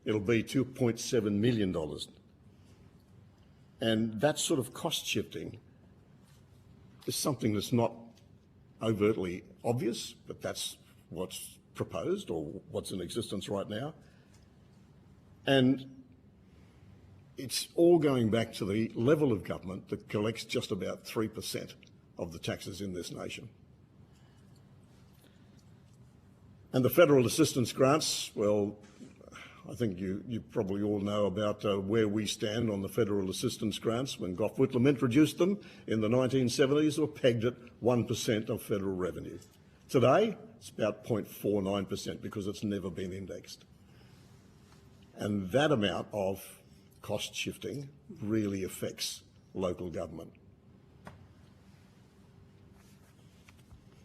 It'll be $2.7 million. And that sort of cost shifting is something that's not overtly obvious, but that's what's proposed or what's in existence right now. And it's all going back to the level of government that collects just about 3% of the taxes in this nation. And the federal assistance grants, well, I think you probably all know about where we stand on the federal assistance grants. When Gough Whitlam introduced them in the 1970s, they were pegged at 1% of federal revenue. Today, it's about 0.49% because it's never been indexed. And that amount of cost shifting really affects local government.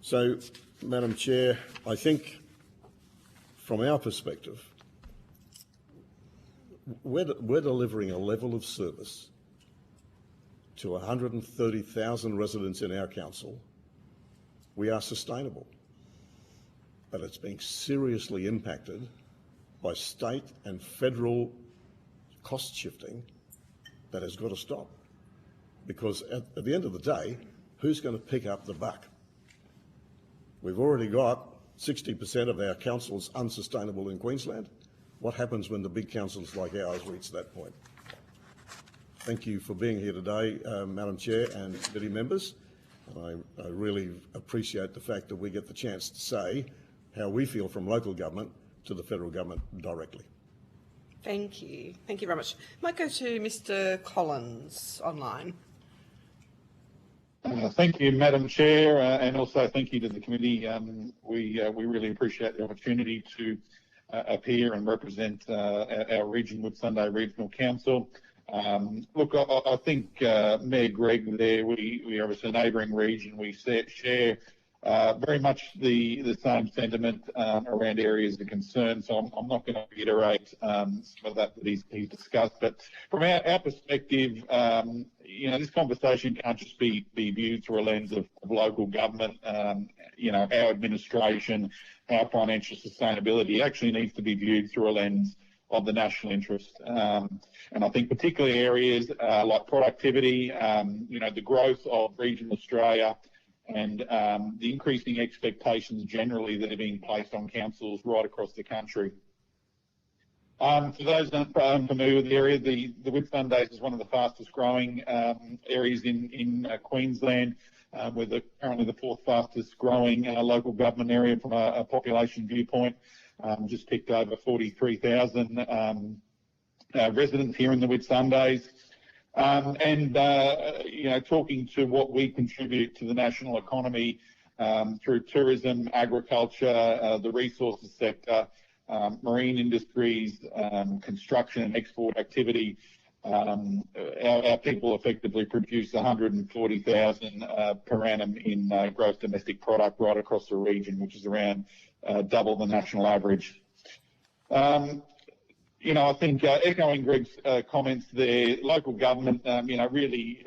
So, Madam Chair, I think from our perspective, we're delivering a level of service to 130,000 residents in our council. We are sustainable, but it's being seriously impacted by state and federal cost shifting that has got to stop. Because at the end of the day, who's going to pick up the buck? We've already got 60% of our councils unsustainable in Queensland. What happens when the big councils like ours reach that point? Thank you for being here today, Madam Chair and committee members. And I really appreciate the fact that we get the chance to say how we feel from local government to the federal government directly. Thank you. Thank you very much. Might go to Mr. Collins online. Thank you, Madam Chair, and also thank you to the committee. We really appreciate the opportunity to appear and represent our region, Whitsunday Regional Council. Look, I think Mayor Gregg there, we are a neighbouring region. We share very much the same sentiment around areas of concern, so I'm not going to reiterate some of that he's discussed. But from our perspective, this conversation can't just be viewed through a lens of local government. Our administration, our financial sustainability actually needs to be viewed through a lens of the national interest. And I think particularly areas like productivity, the growth of regional Australia, and the increasing expectations generally that are being placed on councils right across the country. For those unfamiliar with the area, the Whitsundays is one of the fastest growing areas in Queensland. We're currently the fourth fastest growing local government area from a population viewpoint. Just ticked over 43,000 residents here in the Whitsundays. Talking to what we contribute to the national economy through tourism, agriculture, the resources sector, marine industries, construction and export activity, our people effectively produce 140,000 per annum in gross domestic product right across the region, which is around double the national average. I think echoing Greg's comments there, local government, really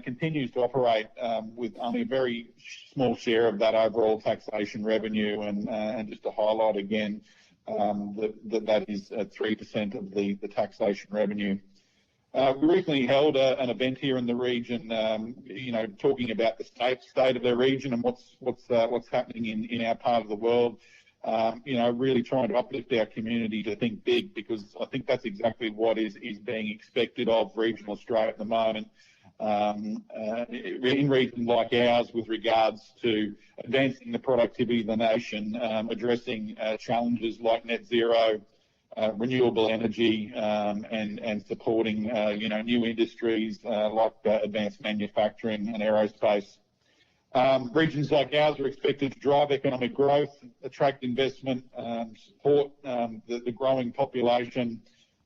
continues to operate with only a very small share of that overall taxation revenue, and just to highlight again that is 3% of the taxation revenue. We recently held an event here in the region, talking about the state of the region and what's happening in our part of the world. Really trying to uplift our community to think big, because I think that's exactly what is being expected of regional Australia at the moment. In regions like ours, with regards to advancing the productivity of the nation, addressing challenges like net zero, renewable energy, and supporting new industries like advanced manufacturing and aerospace. Regions like ours are expected to drive economic growth, attract investment, support the growing population,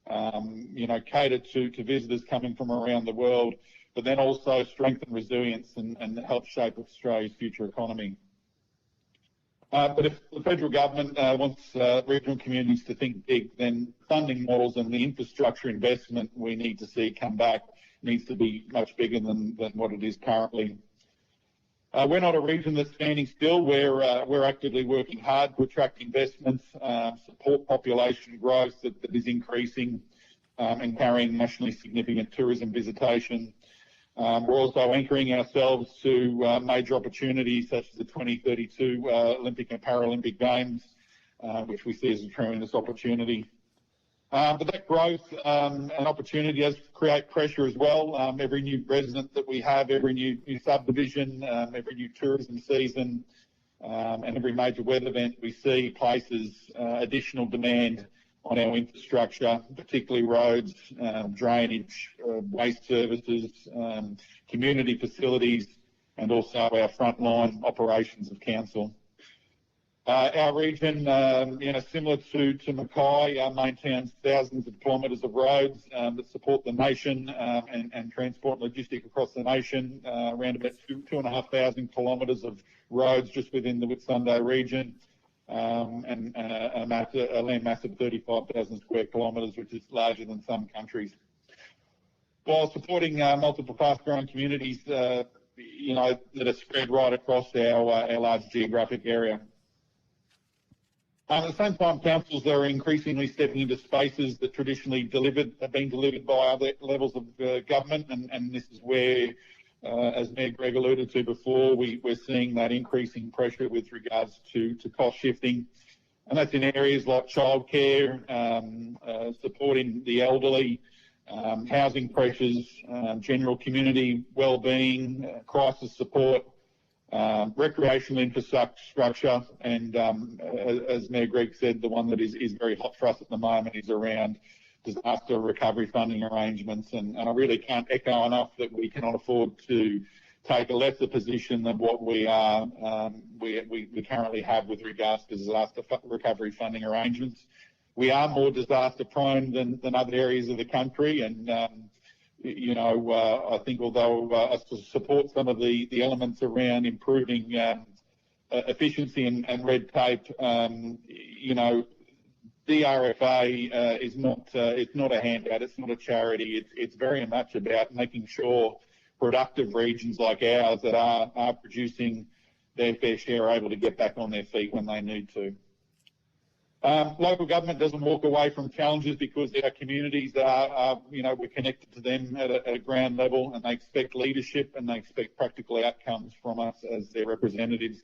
cater to visitors coming from around the world, but then also strengthen resilience and help shape Australia's future economy. But if the federal government wants regional communities to think big, then funding models and the infrastructure investment we need to see come back needs to be much bigger than what it is currently. We're not a region that's standing still. We're actively working hard to attract investments, support population growth that is increasing, and carrying nationally significant tourism visitation. We're also anchoring ourselves to major opportunities such as the 2032 Olympic and Paralympic Games, which we see as a tremendous opportunity. But that growth and opportunity does create pressure as well. Every new resident that we have, every new subdivision, every new tourism season, and every major weather event we see places additional demand on our infrastructure, particularly roads, drainage, waste services, community facilities, and also our frontline operations of council. Our region, similar to Mackay, maintains thousands of kilometres of roads that support the nation and transport and logistics across the nation. Around about 2,500 kilometres of roads just within the Whitsunday region, and a land mass of 35,000 square kilometres, which is larger than some countries. While supporting multiple fast-growing communities, that are spread right across our large geographic area. At the same time, councils are increasingly stepping into spaces that traditionally have been delivered by other levels of government, and this is where, as Mayor Gregg alluded to before, we're seeing that increasing pressure with regards to cost shifting, and that's in areas like childcare, supporting the elderly, housing pressures, general community wellbeing, crisis support, recreational infrastructure, and as Mayor Gregg said, the one that is very hot for us at the moment is around disaster recovery funding arrangements, and I really can't echo enough that we cannot afford to take a lesser position than what we currently have with regards to disaster recovery funding arrangements. We are more disaster prone than other areas of the country, and I think although I support some of the elements around improving efficiency and red tape, DRFA is not it's not a handout, it's not a charity. It's very much about making sure productive regions like ours that are producing their fair share are able to get back on their feet when they need to. Local government doesn't walk away from challenges because our communities we're connected to them at a ground level, and they expect leadership and they expect practical outcomes from us as their representatives.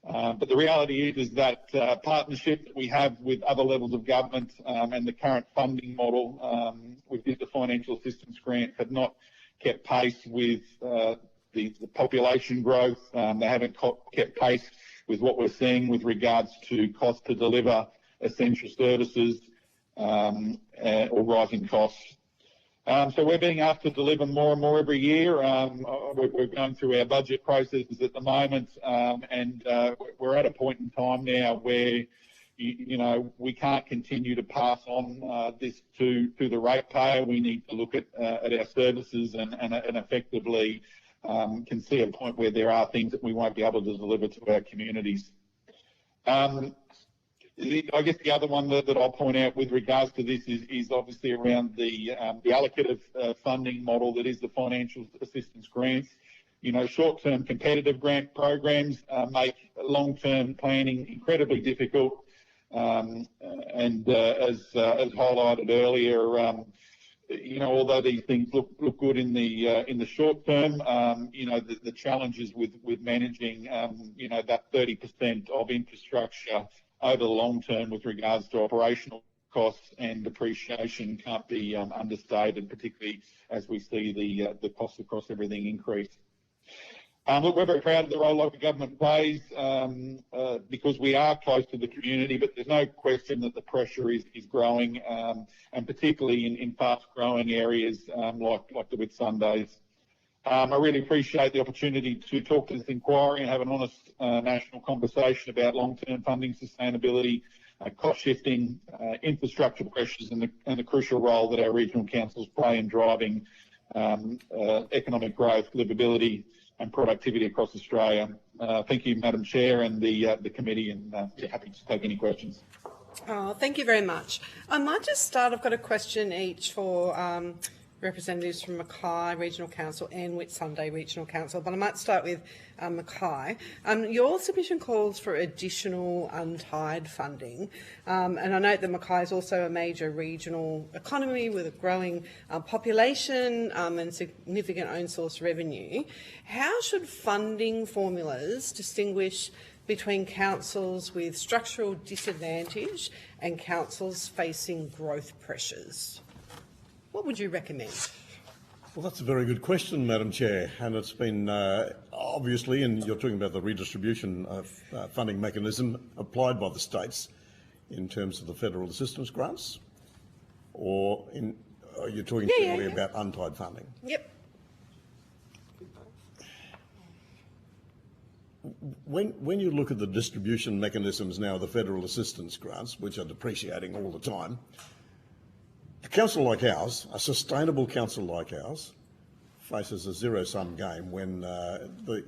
But the reality is that partnership that we have with other levels of government and the current funding model within the financial assistance grant have not kept pace with the population growth. They haven't kept pace with what we're seeing with regards to cost to deliver essential services or rising costs. So we're being asked to deliver more and more every year. We're going through our budget processes at the moment, and we're at a point in time now where we can't continue to pass on this to the ratepayer. We need to look at our services and effectively can see a point where there are things that we won't be able to deliver to our communities. I guess the other one that I'll point out with regards to this is obviously around the allocative funding model that is the financial assistance grants. Short-term competitive grant programs make long-term planning incredibly difficult, and as highlighted earlier, although these things look good in the short term, the challenges with managing that 30% of infrastructure over the long term with regards to operational costs and depreciation can't be understated, particularly as we see the costs across everything increase. Look, we're very proud of the role local government plays because we are close to the community, but there's no question that the pressure is growing, and particularly in fast-growing areas like the Whitsundays. I really appreciate the opportunity to talk to this inquiry and have an honest national conversation about long-term funding sustainability, cost shifting, infrastructure pressures, and the crucial role that our regional councils play in driving economic growth, livability, and productivity across Australia. Thank you, Madam Chair, and the committee, and happy to take any questions. Thank you very much. I might just start. I've got a question each for representatives from Mackay Regional Council and Whitsunday Regional Council, but I might start with Mackay. Your submission calls for additional untied funding, and I note that Mackay is also a major regional economy with a growing population and significant own source revenue. How should funding formulas distinguish between councils with structural disadvantage and councils facing growth pressures? What would you recommend? Well, that's a very good question, Madam Chair, and it's been obviously, and you're talking about the redistribution of funding mechanism applied by the states, in terms of the federal assistance grants, or are you talking generally about untied funding? Yep. When you look at the distribution mechanisms now of the federal assistance grants, which are depreciating all the time, a council like ours, a sustainable council like ours, faces a zero-sum game when the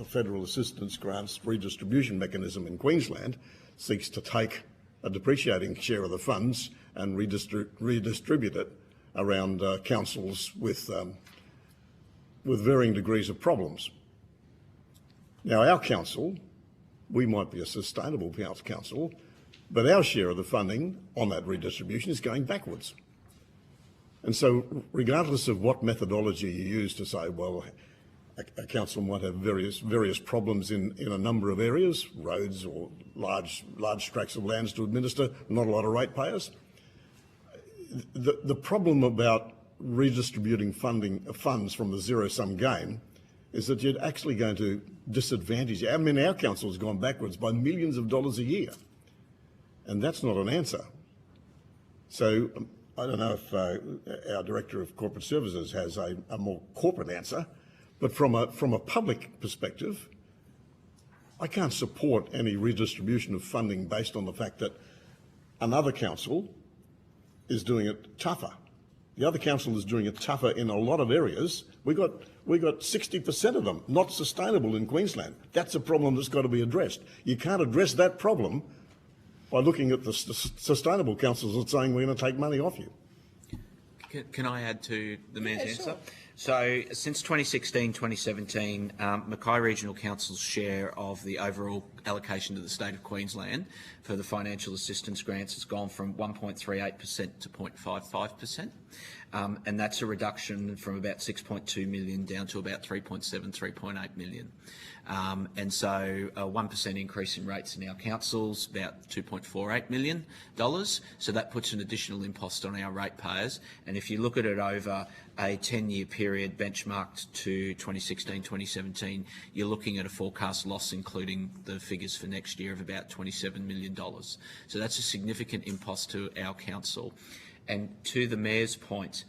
federal assistance grants redistribution mechanism in Queensland seeks to take a depreciating share of the funds and redistribute it around councils with varying degrees of problems. Now, our council, we might be a sustainable council, but our share of the funding on that redistribution is going backwards. And so, regardless of what methodology you use to say, well, a council might have various problems in a number of areas, roads or large tracts of lands to administer, not a lot of ratepayers. The problem about redistributing funds from the zero-sum game is that you're actually going to disadvantage. I mean, our council has gone backwards by millions of dollars a year, and that's not an answer. So I don't know if our Director of Corporate Services has a more corporate answer, but from a public perspective, I can't support any redistribution of funding based on the fact that another council is doing it tougher. The other council is doing it tougher in a lot of areas. We got 60% of them not sustainable in Queensland. That's a problem that's got to be addressed. You can't address that problem by looking at the sustainable councils and saying we're going to take money off you. Can I add to the Mayor's answer? Sure. So since 2016-2017, Mackay Regional Council's share of the overall allocation to the state of Queensland for the financial assistance grants has gone from 1.38% to 0.55%. And that's a reduction from about 6.2 million down to about 3.8 million. And so a 1% increase in rates in our councils, about $2.48 million. So that puts an additional impost on our ratepayers. And if you look at it over a 10-year period benchmarked to 2016-2017, you're looking at a forecast loss, including the figures for next year, of about $27 million. So that's a significant impost to our council. And to the Mayor's point,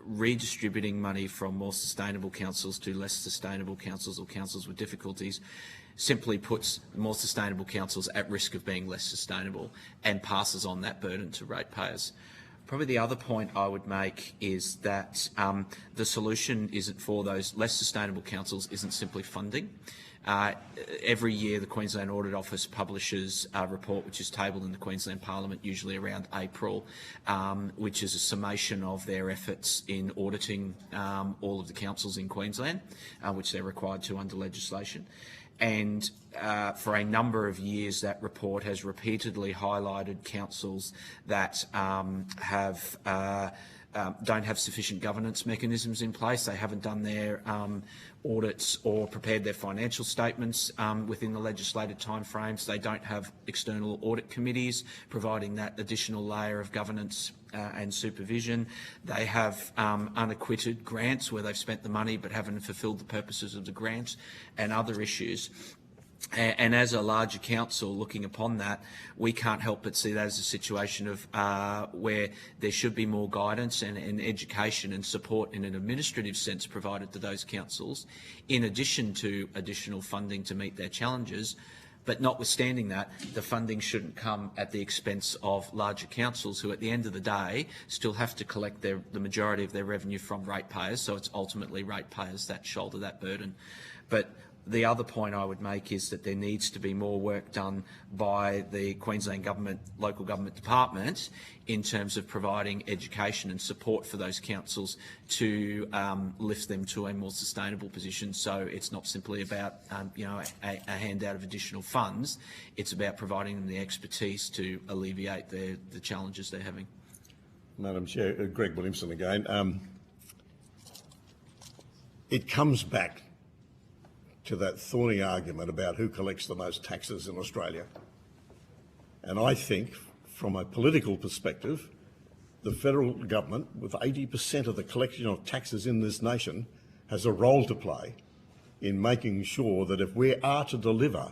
redistributing money from more sustainable councils to less sustainable councils or councils with difficulties simply puts more sustainable councils at risk of being less sustainable and passes on that burden to ratepayers. Probably the other point I would make is that the solution isn't for those less sustainable councils isn't simply funding. Every year the Queensland Audit Office publishes a report which is tabled in the Queensland Parliament, usually around April, which is a summation of their efforts in auditing all of the councils in Queensland, which they're required to under legislation. And for a number of years, that report has repeatedly highlighted councils that don't have sufficient governance mechanisms in place. They haven't done their audits or prepared their financial statements within the legislated timeframes. They don't have external audit committees providing that additional layer of governance and supervision. They have unacquitted grants where they've spent the money but haven't fulfilled the purposes of the grant, and other issues. And as a larger council looking upon that, we can't help but see that as a situation of where there should be more guidance and education and support in an administrative sense provided to those councils, in addition to additional funding to meet their challenges. But notwithstanding that, the funding shouldn't come at the expense of larger councils who, at the end of the day, still have to collect the majority of their revenue from ratepayers. So it's ultimately ratepayers that shoulder that burden. But the other point I would make is that there needs to be more work done by the Queensland Government, local government department, in terms of providing education and support for those councils to lift them to a more sustainable position. So it's not simply about a handout of additional funds. It's about providing them the expertise to alleviate the challenges they're having. Madam Chair, Greg Williamson again. It comes back to that thorny argument about who collects the most taxes in Australia. And I think, from a political perspective, the federal government, with 80% of the collection of taxes in this nation, has a role to play in making sure that if we are to deliver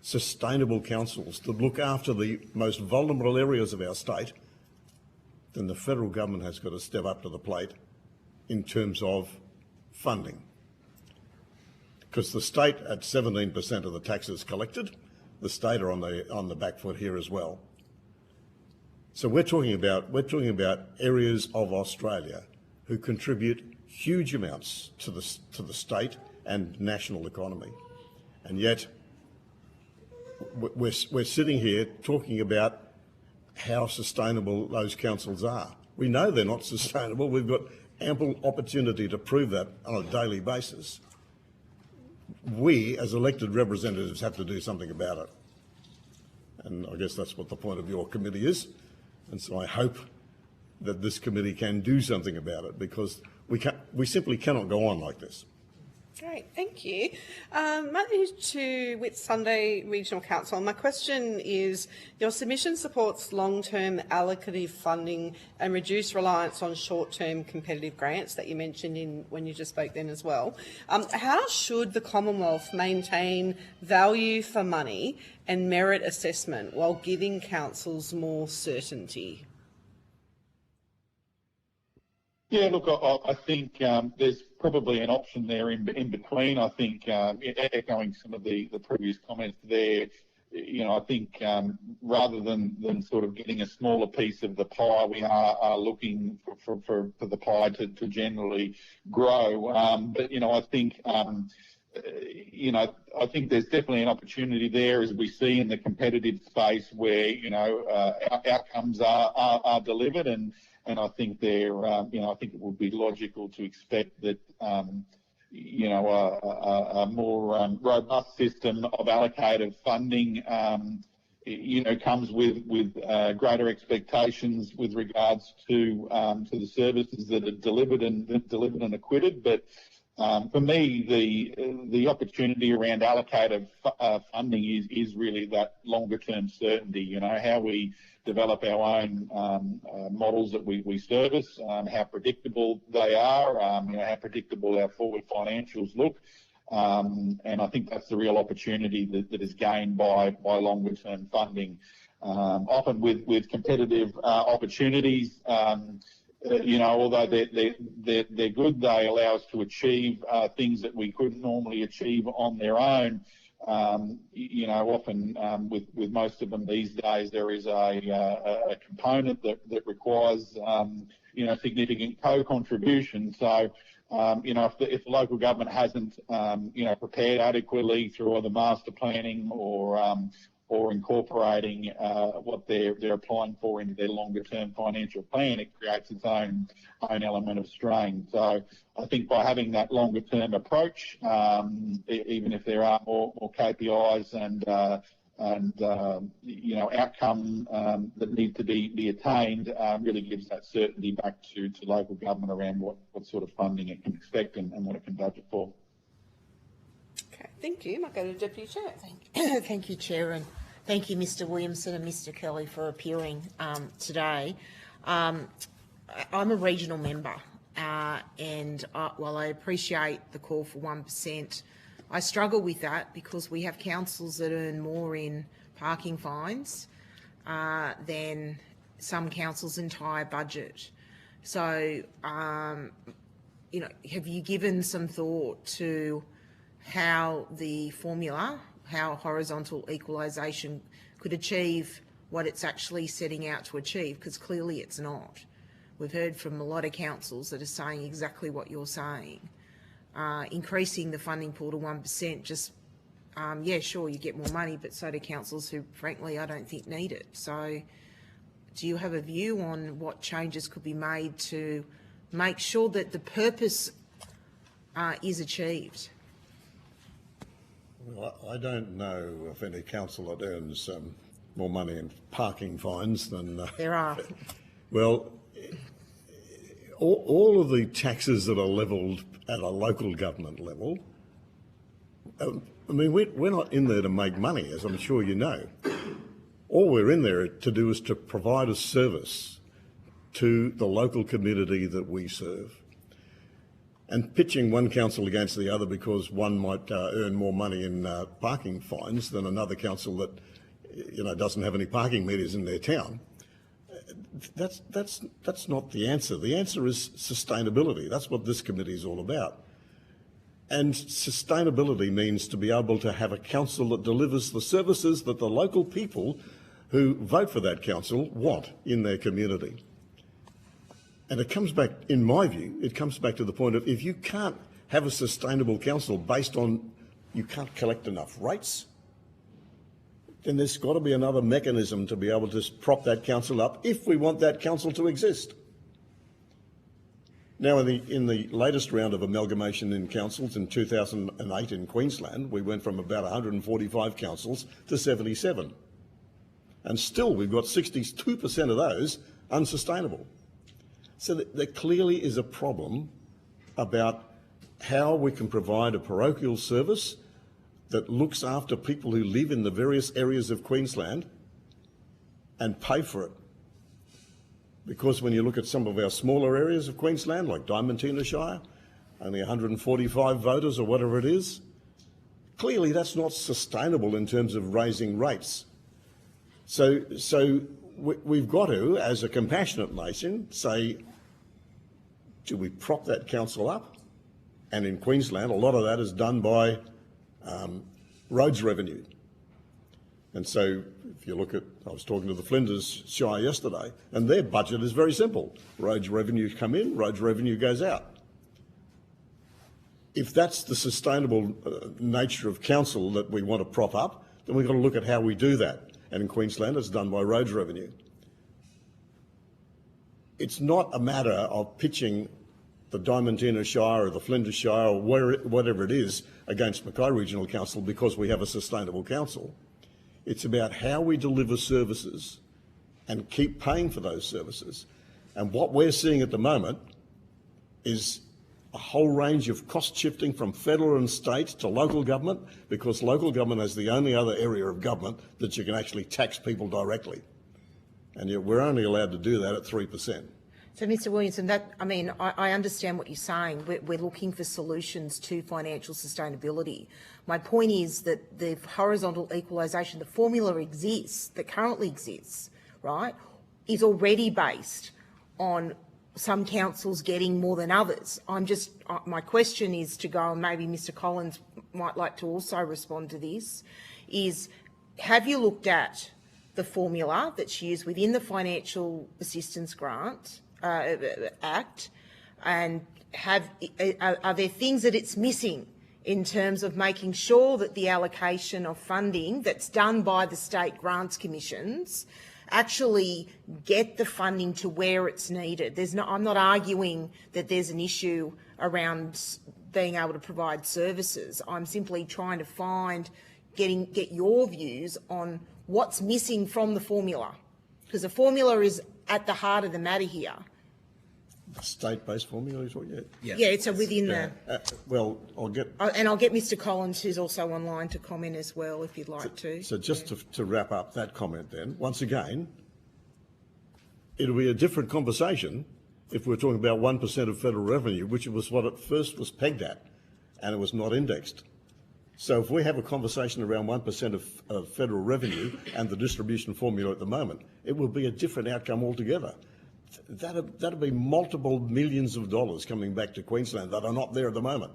sustainable councils that look after the most vulnerable areas of our state, then the federal government has got to step up to the plate in terms of funding. Because the state, at 17% of the taxes collected, the state are on the back foot here as well. So we're talking about areas of Australia who contribute huge amounts to the state and national economy, and yet we're sitting here talking about how sustainable those councils are. We know they're not sustainable. We've got ample opportunity to prove that on a daily basis. We, as elected representatives, have to do something about it. And I guess that's what the point of your committee is. And so I hope that this committee can do something about it, because we simply cannot go on like this. Great, thank you. To Whitsunday Regional Council, my question is, your submission supports long-term allocative funding and reduced reliance on short-term competitive grants that you mentioned when you just spoke then as well. How should the Commonwealth maintain value for money and merit assessment while giving councils more certainty? Yeah, look, I think there's probably an option there in between. I think, echoing some of the previous comments there, I think rather than sort of getting a smaller piece of the pie, we are looking for the pie to generally grow. But, I think, I think there's definitely an opportunity there, as we see in the competitive space, where, outcomes are delivered, and I think I think it would be logical to expect that, a more robust system of allocated funding, comes with greater expectations with regards to the services that are delivered and acquitted. But for me, the opportunity around allocated funding is really that longer term certainty. How we develop our own models that we service, how predictable they are, how predictable our forward financials look. And I think that's the real opportunity that is gained by longer term funding. Often with competitive opportunities, although they're good, they allow us to achieve things that we couldn't normally achieve on their own. Often with most of them these days, there is a component that requires significant co-contribution. So if the local government hasn't prepared adequately through either master planning or incorporating what they're applying for into their longer term financial plan, it creates its own element of strain. So I think by having that longer term approach, even if there are more KPIs and outcome that need to be attained, really gives that certainty back to local government around what sort of funding it can expect and what it can budget for. Okay, thank you. I'll go to Deputy Chair. Thank you, Chair, and thank you, Mr. Williamson and Mr. Kelly, for appearing today. I'm a regional member, and while I appreciate the call for 1%, I struggle with that because we have councils that earn more in parking fines than some councils' entire budget. So, have you given some thought to how the formula, how horizontal equalisation could achieve what it's actually setting out to achieve? Because clearly it's not. We've heard from a lot of councils that are saying exactly what you're saying. Increasing the funding pool to 1% just, sure, you get more money, but so do councils who, frankly, I don't think need it. So do you have a view on what changes could be made to make sure that the purpose is achieved? Well, I don't know of any council that earns more money in parking fines than... There are. Well, all of the taxes that are levelled at a local government level, we're not in there to make money, as I'm sure you know. All we're in there to do is to provide a service to the local community that we serve. and pitching one council against the other because one might earn more money in parking fines than another council that, doesn't have any parking meters in their town. That's not the answer. The answer is sustainability. That's what this committee is all about. And sustainability means to be able to have a council that delivers the services that the local people who vote for that council want in their community. And it comes back, in my view, it comes back to the point of if you can't have a sustainable council based on you can't collect enough rates, then there's got to be another mechanism to be able to prop that council up if we want that council to exist. Now, in the latest round of amalgamation in councils in 2008 in Queensland, we went from about 145 councils to 77. And still we've got 62% of those unsustainable. So there clearly is a problem about how we can provide a parochial service that looks after people who live in the various areas of Queensland and pay for it. Because when you look at some of our smaller areas of Queensland, like Diamantina Shire, only 145 voters or whatever it is, clearly that's not sustainable in terms of raising rates. So we've got to, as a compassionate nation, say, do we prop that council up? And in Queensland, a lot of that is done by roads revenue. And so if you look at, I was talking to the Flinders Shire yesterday, and their budget is very simple. Roads revenue come in, roads revenue goes out. If that's the sustainable nature of council that we want to prop up, then we've got to look at how we do that. And in Queensland, it's done by roads revenue. It's not a matter of pitching the Diamantina Shire or the Flinders Shire or whatever it is against Mackay Regional Council because we have a sustainable council. It's about how we deliver services and keep paying for those services. And what we're seeing at the moment is a whole range of cost shifting from federal and state to local government, because local government is the only other area of government that you can actually tax people directly. And yet we're only allowed to do that at 3%. So, Mr Williamson, I understand what you're saying. We're looking for solutions to financial sustainability. My point is that the horizontal equalisation, the formula exists, that currently exists, right, is already based on some councils getting more than others. My question is to go, and maybe Mr Collins might like to also respond to this, is have you looked at the formula that's used within the Financial Assistance Grant Act, and are there things that it's missing in terms of making sure that the allocation of funding that's done by the state grants commissions actually get the funding to where it's needed? I'm not arguing that there's an issue around being able to provide services. I'm simply trying to get your views on what's missing from the formula, because the formula is at the heart of the matter here. The state-based formula is what? Yeah, it's within the. Well, I'll get. And I'll get Mr Collins, who's also online, to comment as well, if you'd like to. So just to wrap up that comment, then once again, it'll be a different conversation if we're talking about 1% of federal revenue, which was what it first was pegged at, and it was not indexed. So if we have a conversation around 1% of federal revenue and the distribution formula at the moment, it will be a different outcome altogether. That'll be multiple millions of dollars coming back to Queensland that are not there at the moment.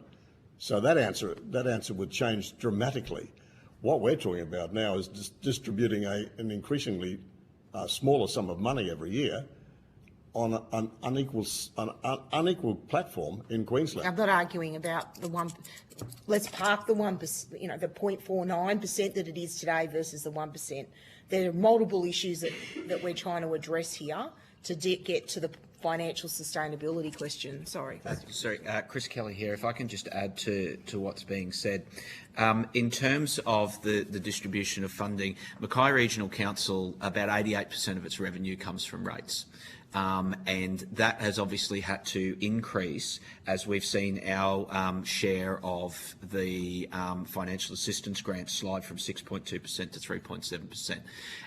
So that answer would change dramatically. What we're talking about now is distributing an increasingly smaller sum of money every year on an unequal platform in Queensland. I'm not arguing about the one. Let's park the 1%, the 0.49% that it is today versus the 1%. There are multiple issues that we're trying to address here to get to the financial sustainability question. Sorry. Chris Kelly here. If I can just add to what's being said. In terms of the distribution of funding, Mackay Regional Council, about 88% of its revenue comes from rates. And that has obviously had to increase as we've seen our share of the financial assistance grants slide from 6.2% to 3.7%.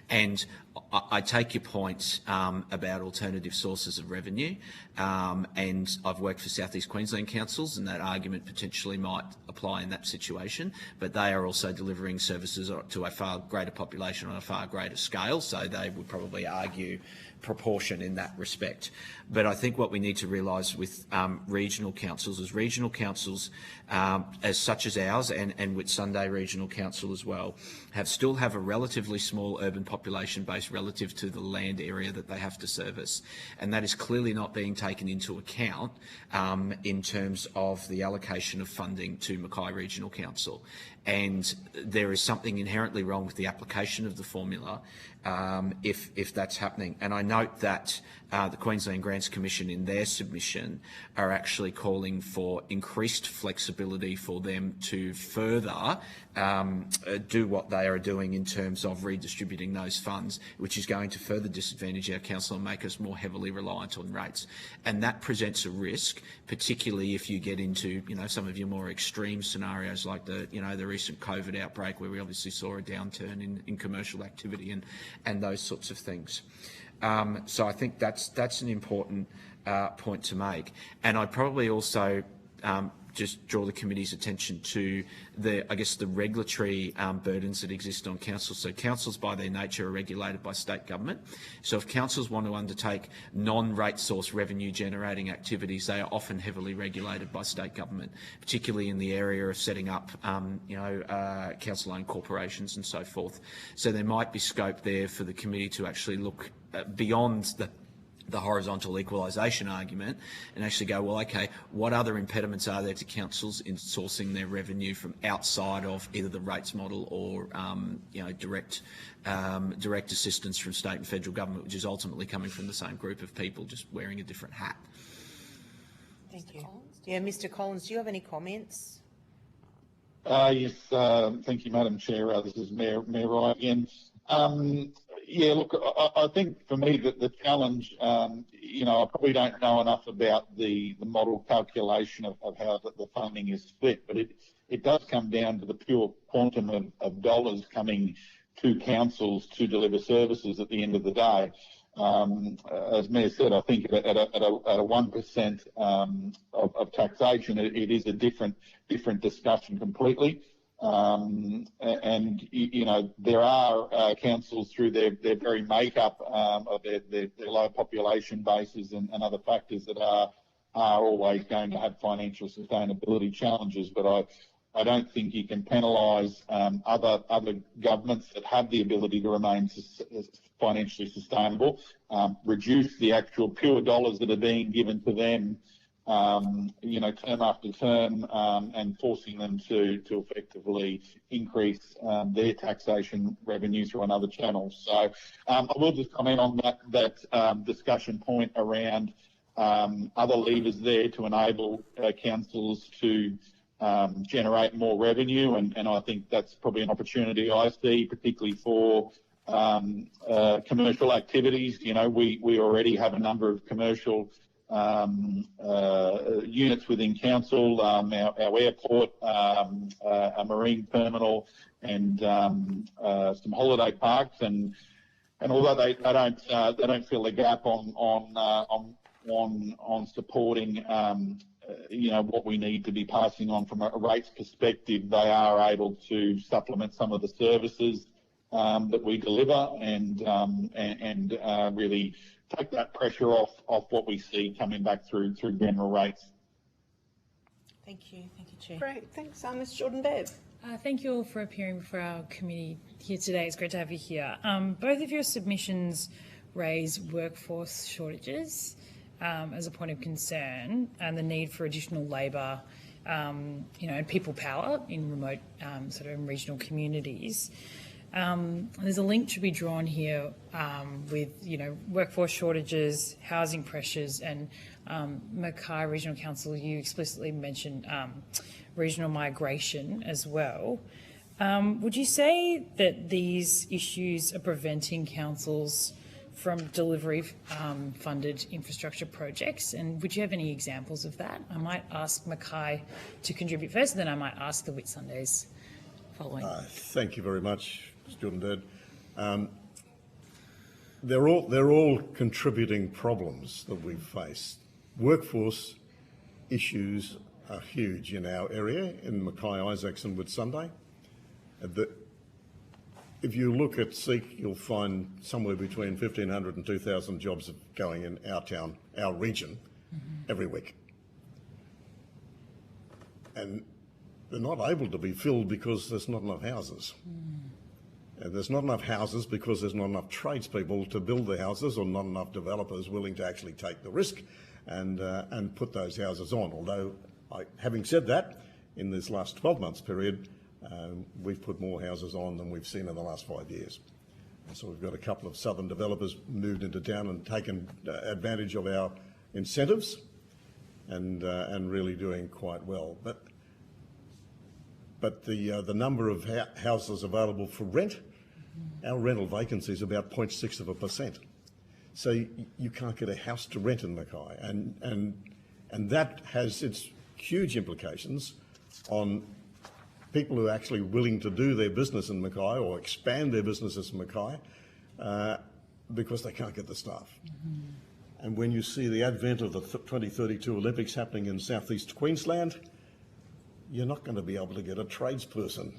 And I take your point about alternative sources of revenue, and I've worked for South East Queensland councils, and that argument potentially might apply in that situation, but they are also delivering services to a far greater population on a far greater scale, so they would probably argue proportion in that respect. But I think what we need to realise with regional councils is regional councils, as such as ours and Whitsunday Regional Council as well, still have a relatively small urban population base relative to the land area that they have to service. And that is clearly not being taken into account in terms of the allocation of funding to Mackay Regional Council. And there is something inherently wrong with the application of the formula if that's happening. And I note that the Queensland Grants Commission in their submission are actually calling for increased flexibility for them to further do what they are doing in terms of redistributing those funds, which is going to further disadvantage our council and make us more heavily reliant on rates. And that presents a risk, particularly if you get into, some of your more extreme scenarios like the recent COVID outbreak, where we obviously saw a downturn in commercial activity and those sorts of things. So I think that's an important point to make. And I'd probably also just draw the committee's attention to the regulatory burdens that exist on councils. So councils by their nature are regulated by state government. So if councils want to undertake non-rate source revenue generating activities, they are often heavily regulated by state government, particularly in the area of setting up council-owned corporations and so forth. So there might be scope there for the committee to actually look beyond the horizontal equalisation argument and actually go, well, okay, what other impediments are there to councils in sourcing their revenue from outside of either the rates model or direct assistance from state and federal government, which is ultimately coming from the same group of people just wearing a different hat. Thank you. Yeah, Mr. Collins, do you have any comments? Yes, thank you, Madam Chair. This is Mayor Wright again. Yeah, look, I think for me that the challenge, I probably don't know enough about the model calculation of how the funding is split, but it does come down to the pure quantum of dollars coming to councils to deliver services at the end of the day. As Mayor said, I think at a 1% of taxation, it is a different discussion completely. There are councils through their very makeup of their low population bases and other factors that are always going to have financial sustainability challenges. But I don't think you can penalise other governments that have the ability to remain financially sustainable, reduce the actual pure dollars that are being given to them term after term, and forcing them to effectively increase their taxation revenue through another channel. So I will just comment on that discussion point around other levers there to enable councils to generate more revenue, and I think that's probably an opportunity I see, particularly for commercial activities. We already have a number of commercial units within council, our airport, a marine terminal, and some holiday parks, and although they don't fill the gap on supporting what we need to be passing on from a rates perspective, they are able to supplement some of the services that we deliver and really take that pressure off what we see coming back through general rates. Thank you, Chair. Great, thanks, Ms. Jordan-Bev. Thank you all for appearing before our committee here today. It's great to have you here. Both of your submissions raise workforce shortages as a point of concern and the need for additional labour, and people power in remote in regional communities. There's a link to be drawn here with, workforce shortages, housing pressures, and Mackay Regional Council, you explicitly mentioned regional migration as well. Would you say that these issues are preventing councils from delivery funded infrastructure projects, and would you have any examples of that? I might ask Mackay to contribute first, and then I might ask the Whitsundays following. Thank you very much, Student Ed. They're all contributing problems that we've faced. Workforce issues are huge in our area, in Mackay, Isaacs and Whitsunday. If you look at SEEK, you'll find somewhere between 1,500 and 2,000 jobs going in our town, our region, every week. And they're not able to be filled because there's not enough houses. And there's not enough houses because there's not enough tradespeople to build the houses, or not enough developers willing to actually take the risk and put those houses on. Although, having said that, in this last 12 months period, we've put more houses on than we've seen in the last 5 years. And so we've got a couple of southern developers moved into town and taken advantage of our incentives and really doing quite well. But the number of houses available for rent, our rental vacancy is about 0.6%. So you can't get a house to rent in Mackay, and that has its huge implications on people who are actually willing to do their business in Mackay or expand their businesses in Mackay because they can't get the staff. And when you see the advent of the 2032 Olympics happening in southeast Queensland, you're not going to be able to get a tradesperson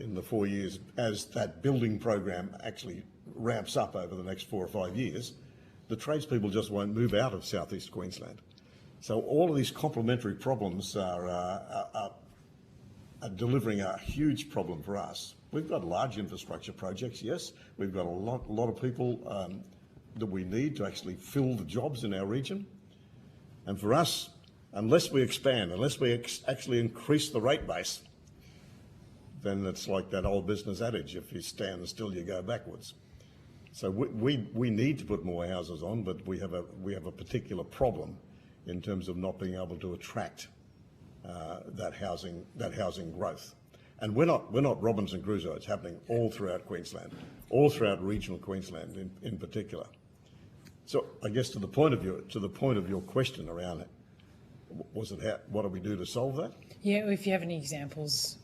in the 4 years as that building program actually ramps up over the next 4 or 5 years. The tradespeople just won't move out of southeast Queensland. So all of these complementary problems are delivering a huge problem for us. We've got large infrastructure projects, yes. We've got a lot of people that we need to actually fill the jobs in our region. And for us, unless we expand, unless we actually increase the rate base, then it's like that old business adage, if you stand still, you go backwards. So we need to put more houses on, but we have a particular problem in terms of not being able to attract that housing growth. And we're not Robinson Crusoe. It's happening all throughout Queensland, all throughout regional Queensland in particular. So I guess to the point of your question around it, what do we do to solve that? Yeah, if you have any examples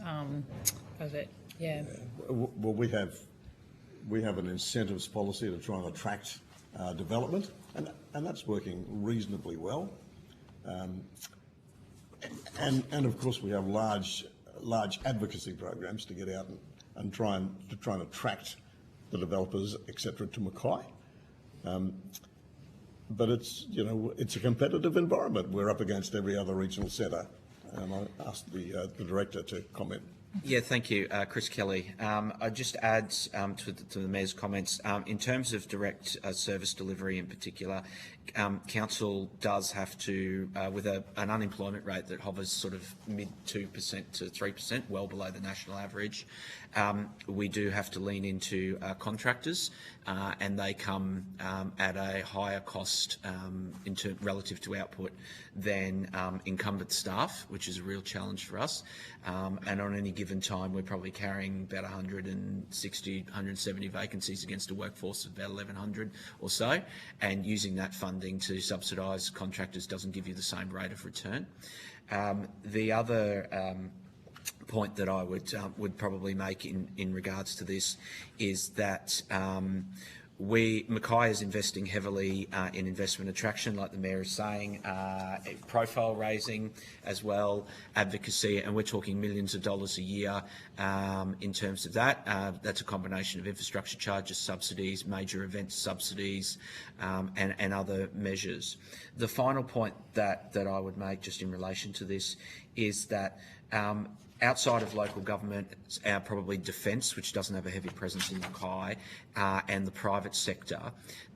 of it, yeah. Well, we have an incentives policy to try and attract development, and that's working reasonably well. And of course we have large advocacy programs to get out and try and attract the developers, etc., to Mackay. But it's a competitive environment. We're up against every other regional centre. And I asked the director to comment. Yeah, thank you, Chris Kelly. I'd just add to the Mayor's comments, in terms of direct service delivery in particular, Council does have to, with an unemployment rate that hovers sort of mid 2% to 3%, well below the national average, we do have to lean into contractors, and they come at a higher cost relative to output than incumbent staff, which is a real challenge for us. And on any given time, we're probably carrying about 160, 170 vacancies against a workforce of about 1,100 or so, and using that funding to subsidise contractors doesn't give you the same rate of return. The other point that I would probably make in regards to this is that Mackay is investing heavily in investment attraction, like the Mayor is saying, profile raising as well, advocacy, and we're talking millions of dollars a year in terms of that. That's a combination of infrastructure charges, subsidies, major events subsidies, and other measures. The final point that I would make just in relation to this is that outside of local government, probably defence, which doesn't have a heavy presence in Mackay, and the private sector,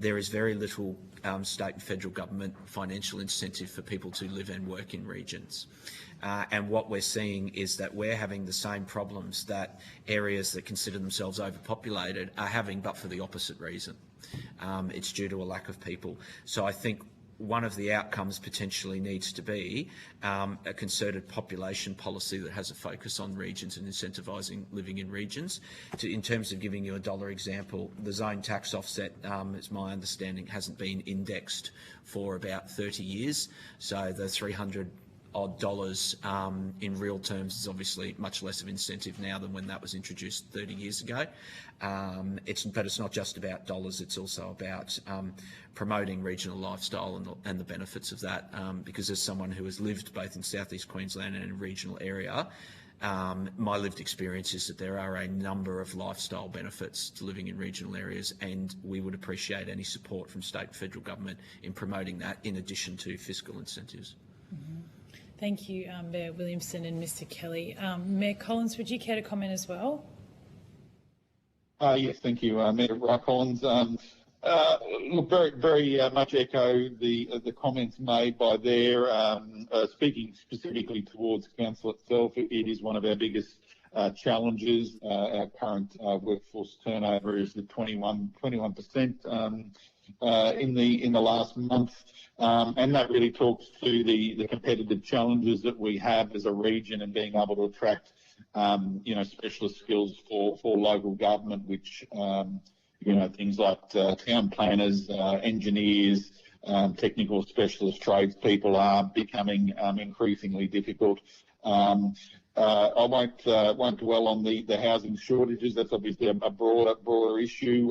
there is very little state and federal government financial incentive for people to live and work in regions. And what we're seeing is that we're having the same problems that areas that consider themselves overpopulated are having, but for the opposite reason. It's due to a lack of people. So I think one of the outcomes potentially needs to be a concerted population policy that has a focus on regions and incentivising living in regions. In terms of giving you a dollar example, the zone tax offset, it's my understanding, hasn't been indexed for about 30 years. So the $300 odd in real terms is obviously much less of incentive now than when that was introduced 30 years ago. But it's not just about dollars, it's also about promoting regional lifestyle and the benefits of that, because as someone who has lived both in South East Queensland and in a regional area, my lived experience is that there are a number of lifestyle benefits to living in regional areas, and we would appreciate any support from state and federal government in promoting that in addition to fiscal incentives. Thank you, Mayor Williamson and Mr Kelly. Mayor Collins, would you care to comment as well? Yes, thank you, Mayor Collins. Look, very much echo the comments made by there. Speaking specifically towards council itself, it is one of our biggest challenges. Our current workforce turnover is at 21% in the last month. And that really talks to the competitive challenges that we have as a region and being able to attract, specialist skills for local government, which, things like town planners, engineers, technical specialist tradespeople are becoming increasingly difficult. I won't dwell on the housing shortages. That's obviously a broader issue.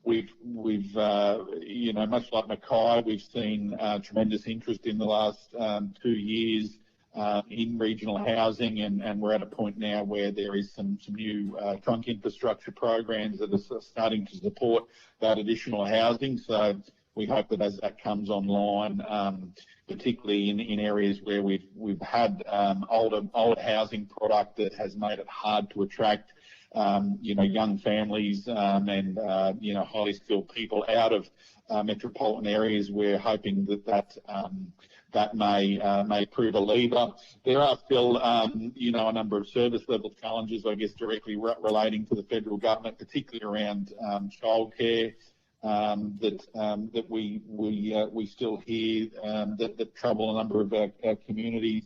We've much like Mackay, we've seen tremendous interest in the last 2 years in regional housing, and we're at a point now where there is some new trunk infrastructure programs that are starting to support that additional housing. So we hope that as that comes online, particularly in areas where we've had old housing product that has made it hard to attract young families and highly skilled people out of metropolitan areas, we're hoping that may prove a lever. There are still, a number of service level challenges, I guess, directly relating to the federal government, particularly around childcare, that we still hear that trouble a number of our communities.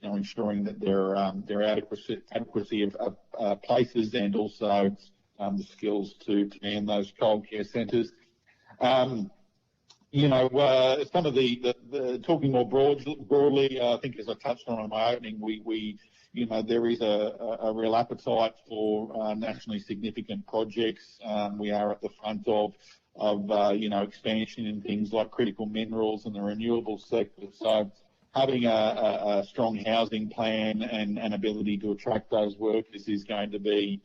Ensuring that there adequacy of places and also the skills to man those childcare centres. Some of the talking more broadly, I think, as I touched on in my opening, there is a real appetite for nationally significant projects. We are at the front of expansion in things like critical minerals and the renewable sector. So having a strong housing plan and ability to attract those workers is going to be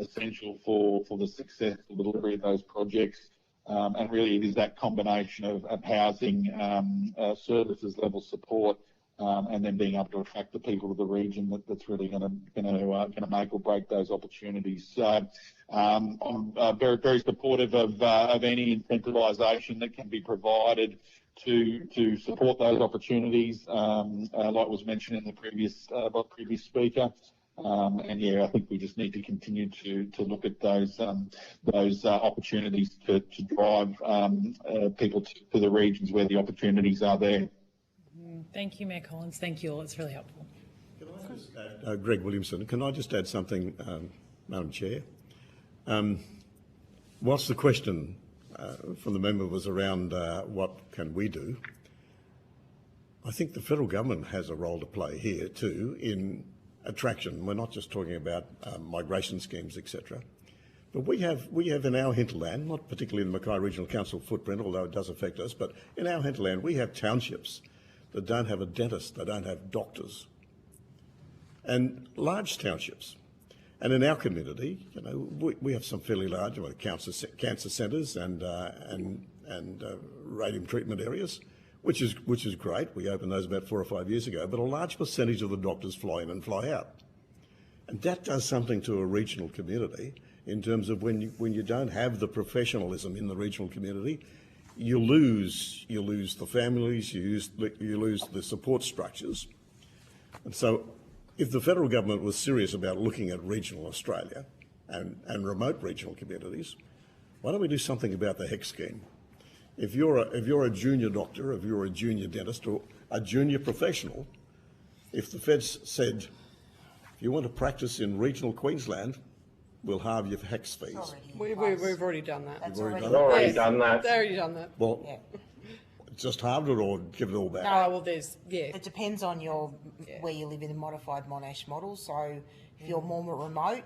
essential for the successful delivery of those projects. And really, it is that combination of housing, services level support, and then being able to attract the people of the region that's really going to make or break those opportunities. So I'm very, very supportive of any incentivisation that can be provided to support those opportunities, like was mentioned in the previous speaker. I think we just need to continue to look at those opportunities to drive people to the regions where the opportunities are there. Thank you, Mayor Collins. Thank you all. It's really helpful. Can I just add, Greg Williamson, can I just add something, Madam Chair? Whilst the question from the member was around what can we do, I think the federal government has a role to play here too in attraction. We're not just talking about migration schemes, etc. But we have in our hinterland, not particularly in the Mackay Regional Council footprint, although it does affect us, but in our hinterland we have townships that don't have a dentist, they don't have doctors, and large townships. And in our community, we have some fairly large cancer centres and radium treatment areas, which is great. We opened those about 4 or 5 years ago, but a large percentage of the doctors fly in and fly out, and that does something to a regional community in terms of when you don't have the professionalism in the regional community, you lose the families, you lose the support structures, and so. If the federal government was serious about looking at regional Australia and remote regional communities, why don't we do something about the HEC scheme? if you're a junior doctor, if you're a junior dentist or a junior professional, if the feds said, if you want to practice in regional Queensland, we'll halve your HECS fees. We've already done that. That's already already. done Already done that. They've already done that. Well, Yeah. just halved it or give it all back? Oh, well, yeah. It depends on where you live in the modified Monash model. So if you're more remote,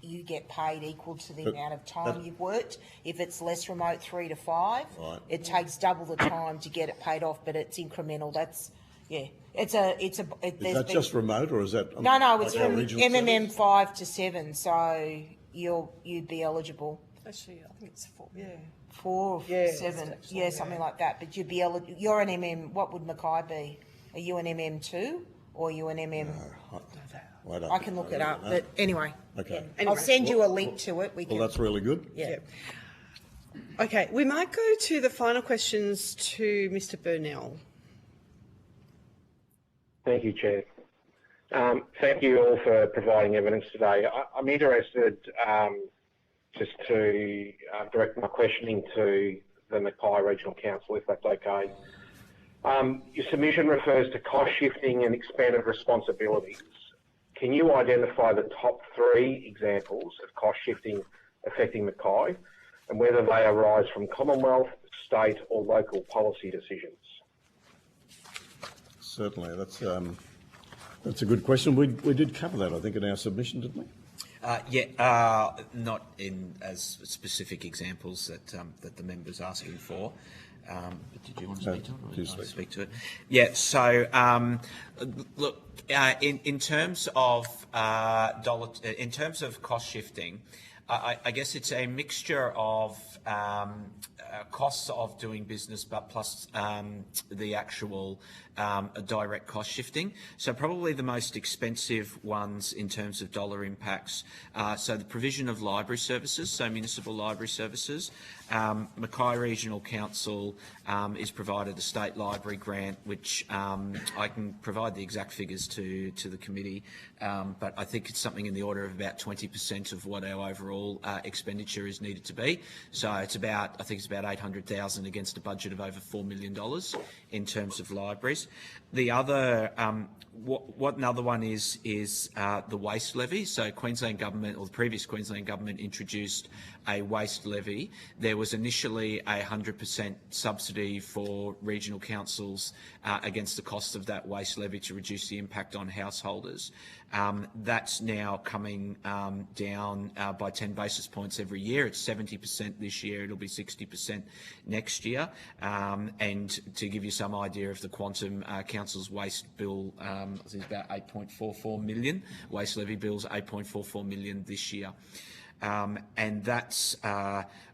you get paid equal to the amount of time you've worked. If it's less remote, 3 to 5, Right. it takes double the time to get it paid off, but it's incremental. That's, yeah. Is that just remote or is that? No, it's like our from regional MMM service? 5 to 7, so you'd be eligible. Actually, I think it's 4. Yeah. 4 or Yeah, 7, actually, yeah, something like that. But you'd be eligible. You're an MM. What would Mackay be? Are you an MM2 or are you an MM? I can look it up. But anyway, Okay. I'll send you a link to it. Well, that's really good. Yeah. Okay, we might go to the final questions to Mr. Burnell. Thank you, Chair. Thank you all for providing evidence today. I'm interested just to direct my questioning to the Mackay Regional Council, if that's okay. Your submission refers to cost shifting and expanded responsibilities. Can you identify the top 3 examples of cost shifting affecting Mackay and whether they arise from Commonwealth, state or local policy decisions? Certainly, that's a good question. We did cover that, I think, in our submission, didn't we? Not in as specific examples that the member's asking for. But did you want to speak to it? Or please want to speak. speak to it. Yeah. So look, in terms of in terms of cost shifting, I guess it's a mixture of costs of doing business, but plus the actual direct cost shifting. So probably the most expensive ones in terms of dollar impacts. So the provision of library services, so municipal library services. Mackay Regional Council is provided a state library grant, which I can provide the exact figures to the committee, but I think it's something in the order of about 20% of what our overall expenditure is needed to be. So it's about, I think it's about $800,000 against a budget of over $4 million in terms of libraries. The other, what another one is the waste levy. So Queensland Government, or the previous Queensland Government, introduced a waste levy. There was initially a 100% subsidy for regional councils against the cost of that waste levy to reduce the impact on householders. That's now coming down by 10 basis points every year. It's 70% this year. It'll be 60% next year. And to give you some idea of the quantum, council's waste bill is about 8.44 million. Waste levy bills 8.44 million this year. And that's,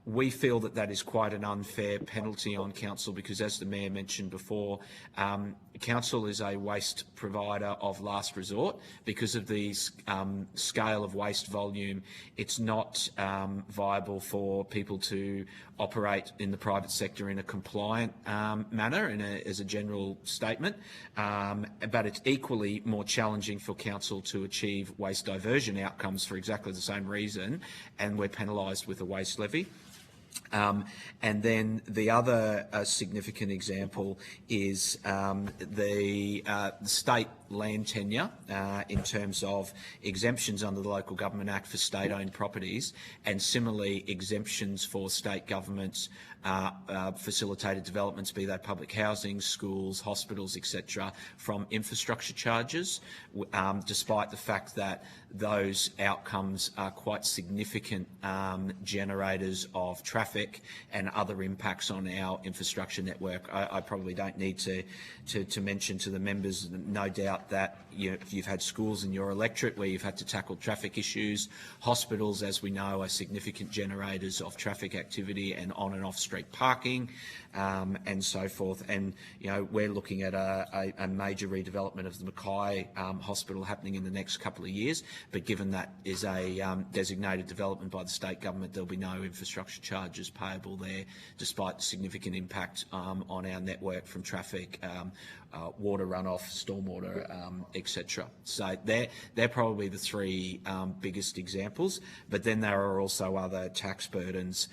we feel that is quite an unfair penalty on council because, as the Mayor mentioned before, council is a waste provider of last resort. Because of the scale of waste volume, it's not viable for people to operate in the private sector in a compliant manner, as a general statement. But it's equally more challenging for council to achieve waste diversion outcomes for exactly the same reason, and we're penalised with a waste levy. And then the other significant example is the state land tenure in terms of exemptions under the Local Government Act for state-owned properties, and similarly exemptions for state governments facilitated developments, be they public housing, schools, hospitals, etc., from infrastructure charges, despite the fact that those outcomes are quite significant generators of traffic and other impacts on our infrastructure network. I probably don't need to mention to the members, no doubt, that you've had schools in your electorate where you've had to tackle traffic issues. Hospitals, as we know, are significant generators of traffic activity and on and off street parking, and so forth. And we're looking at a major redevelopment of the Mackay Hospital happening in the next couple of years. But given that is a designated development by the state government, there'll be no infrastructure charges payable there, despite significant impact on our network from traffic, water runoff, stormwater etc. So they're probably the three biggest examples. But then there are also other tax burdens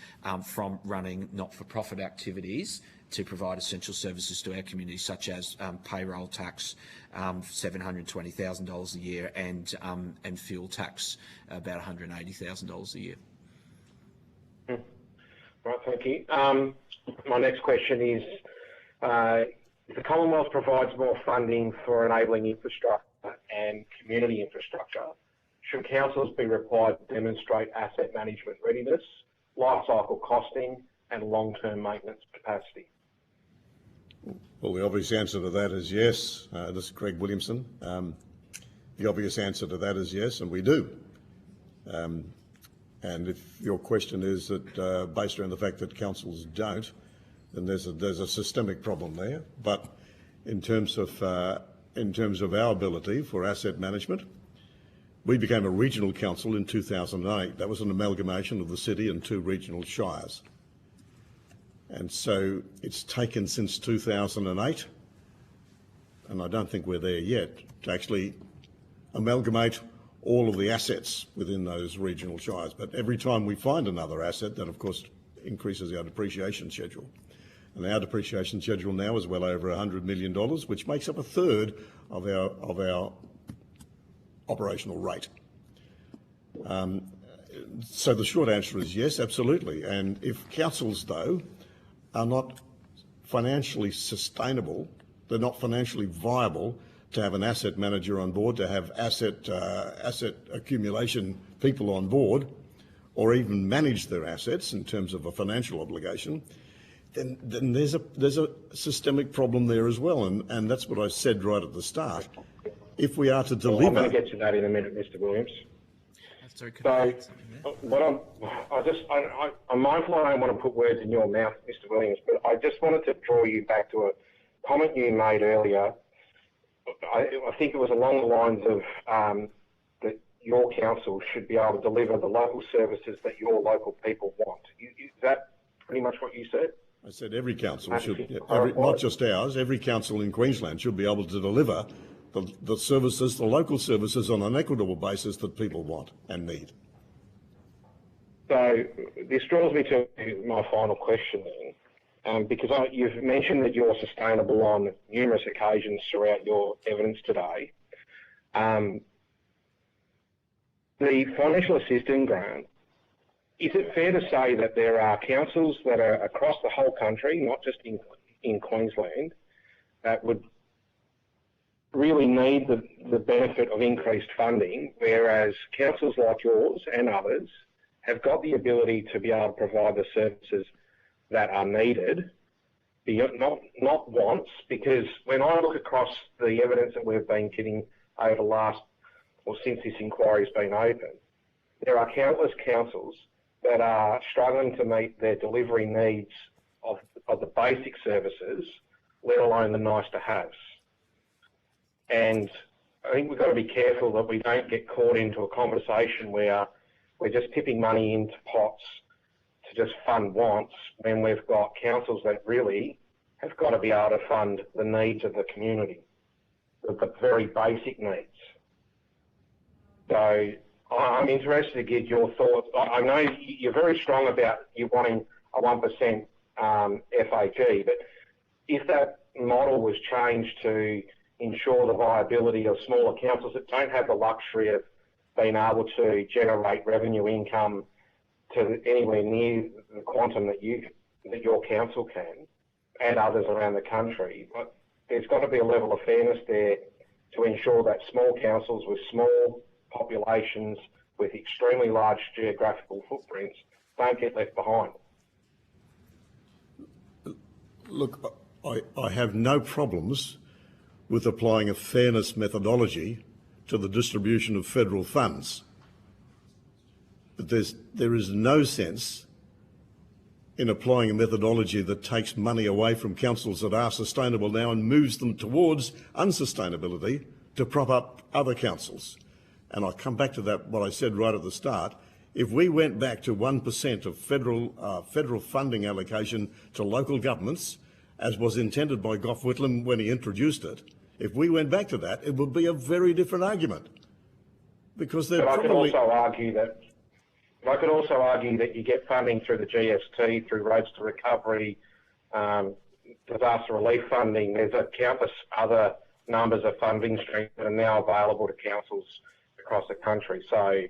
from running not-for-profit activities to provide essential services to our community, such as payroll tax, $720,000 a year, and fuel tax, about $180,000 a year. Right, thank you. My next question is, if the Commonwealth provides more funding for enabling infrastructure and community infrastructure, should councils be required to demonstrate asset management readiness, life cycle costing, and long-term maintenance capacity? Well, the obvious answer to that is yes. This is Craig Williamson. The obvious answer to that is yes, and we do. And if your question is that based around the fact that councils don't, then there's a systemic problem there. But in terms of our ability for asset management, we became a regional council in 2008. That was an amalgamation of the city and 2 regional shires. And so it's taken since 2008, and I don't think we're there yet, to actually amalgamate all of the assets within those regional shires. But every time we find another asset, that of course increases our depreciation schedule. And our depreciation schedule now is well over $100 million, which makes up a third of our operational rate. So the short answer is yes, absolutely. And if councils, though, are not financially sustainable, they're not financially viable to have an asset manager on board, to have asset accumulation people on board, or even manage their assets in terms of a financial obligation, then there's a systemic problem there as well, and that's what I said right at the start. If we are to deliver, well, I'm going to get to that in a minute, Mr. Williams. So, I'm mindful I don't want to put words in your mouth, Mr. Williams, but I just wanted to draw you back to a comment you made earlier. I think it was along the lines of that your council should be able to deliver the local services that your local people want. Is that pretty much what you said? I said every council should, not just ours, every council in Queensland should be able to deliver the services, the local services on an equitable basis that people want and need. So this draws me to my final question then, because you've mentioned that you're sustainable on numerous occasions throughout your evidence today. The financial assistance grant, is it fair to say that there are councils that are across the whole country, not just in Queensland, that would really need the benefit of increased funding, whereas councils like yours and others have got the ability to be able to provide the services that are needed, not wants? Because when I look across the evidence that we've been getting over the last, or since this inquiry's been open, there are countless councils that are struggling to meet their delivery needs of the basic services, let alone the nice to haves. And I think we've got to be careful that we don't get caught into a conversation where we're just tipping money into pots to just fund wants, when we've got councils that really have got to be able to fund the needs of the community, the very basic needs. So I'm interested to get your thoughts. I know you're very strong about you wanting a 1% FAG, but if that model was changed to ensure the viability of smaller councils that don't have the luxury of being able to generate revenue income to anywhere near the quantum that your council can, and others around the country, but there's got to be a level of fairness there to ensure that small councils with small populations with extremely large geographical footprints don't get left behind. Look, I have no problems with applying a fairness methodology to the distribution of federal funds. But there is no sense in applying a methodology that takes money away from councils that are sustainable now and moves them towards unsustainability to prop up other councils. And I'll come back to that, what I said right at the start. If we went back to 1% of federal funding allocation to local governments, as was intended by Gough Whitlam when he introduced it, If we went back to that, it would be a very different argument. Because they're But I could probably... also argue that you get funding through the GST, through Roads to Recovery, disaster relief funding. There's a countless other numbers of funding streams that are now available to councils across the country. So,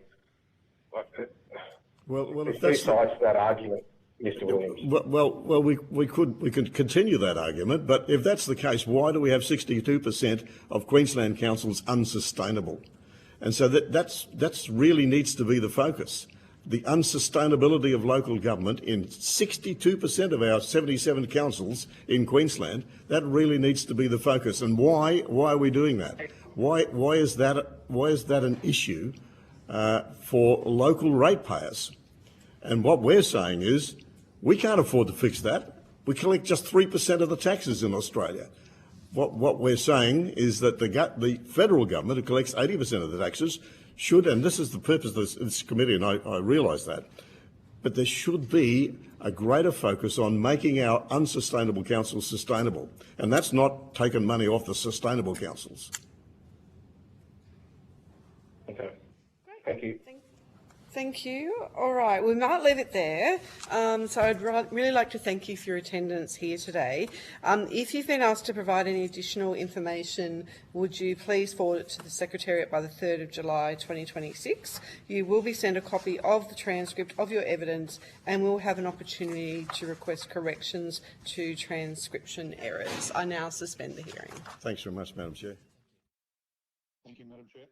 Well, if there's that's... two sides to that argument, Mr. Williams. Well, we could continue that argument, but if that's the case, why do we have 62% of Queensland councils unsustainable? And so that's really needs to be the focus. The unsustainability of local government in 62% of our 77 councils in Queensland, that really needs to be the focus. And why are we doing that? Why is that an issue for local ratepayers? And what we're saying is, we can't afford to fix that. We collect just 3% of the taxes in Australia. What we're saying is that the federal government, who collects 80% of the taxes, should, and this is the purpose of this committee, and I realise that, but there should be a greater focus on making our unsustainable councils sustainable. And that's not taking money off the sustainable councils. Okay. Thank you. Thank you. All right, we might leave it there. So I'd really like to thank you for your attendance here today. If you've been asked to provide any additional information, would you please forward it to the Secretariat by the 3rd of July 2026. You will be sent a copy of the transcript of your evidence and will have an opportunity to request corrections to transcription errors. I now suspend the hearing. Thanks very much, Madam Chair. Thank you, Madam Chair.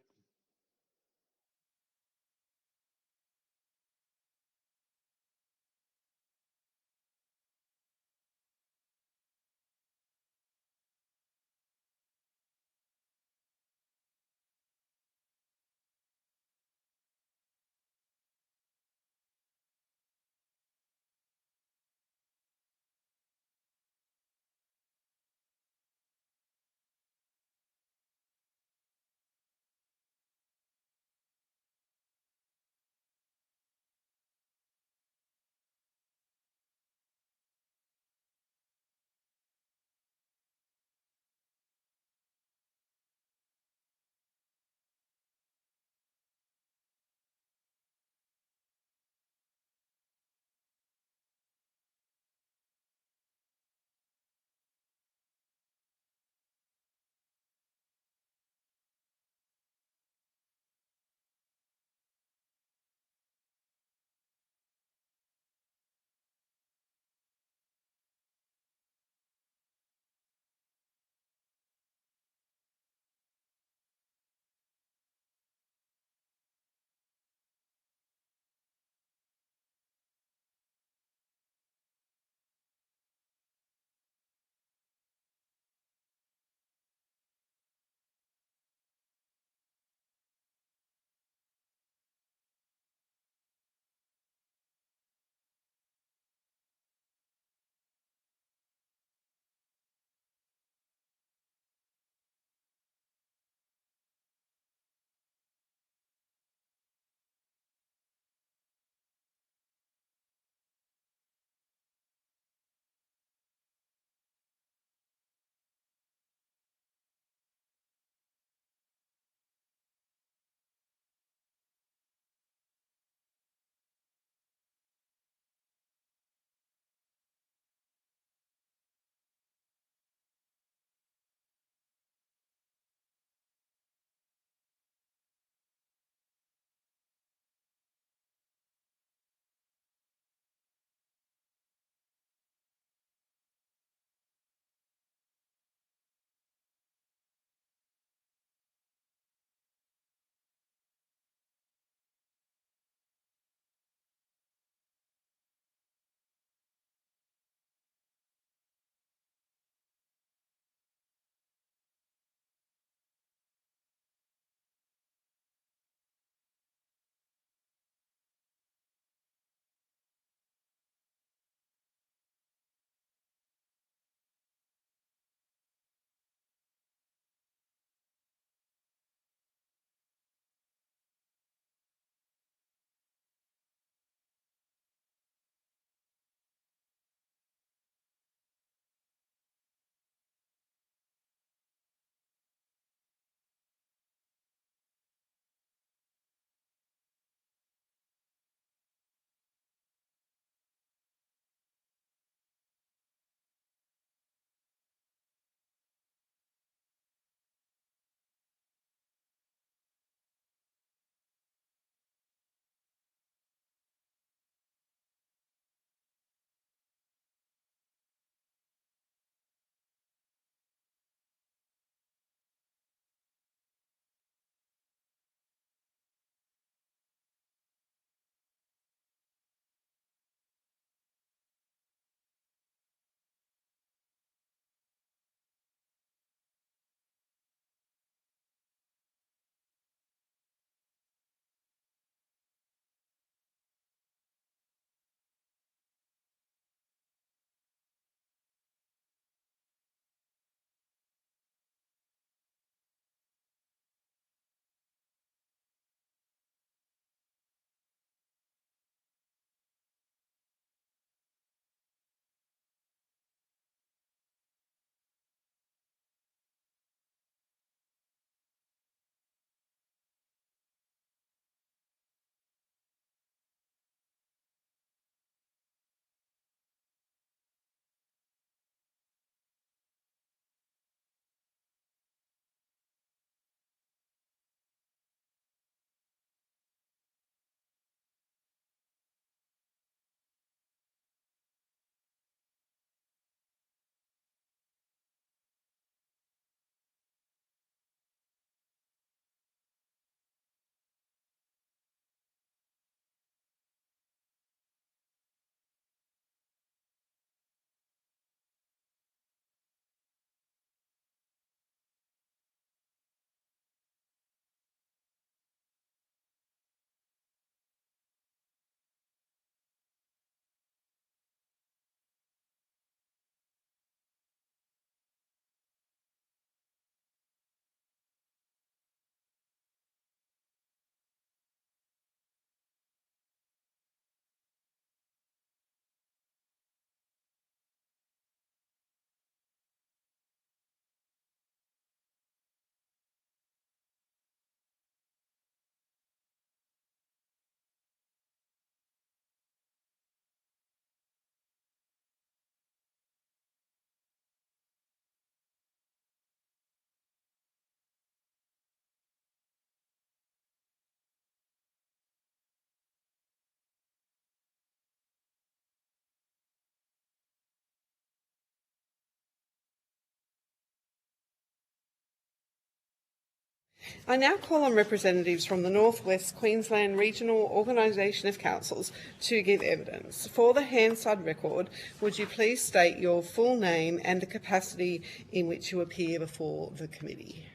I now call on representatives from the North West Queensland Regional Organisation of Councils to give evidence. For the Hansard record, would you please state your full name and the capacity in which you appear before the committee?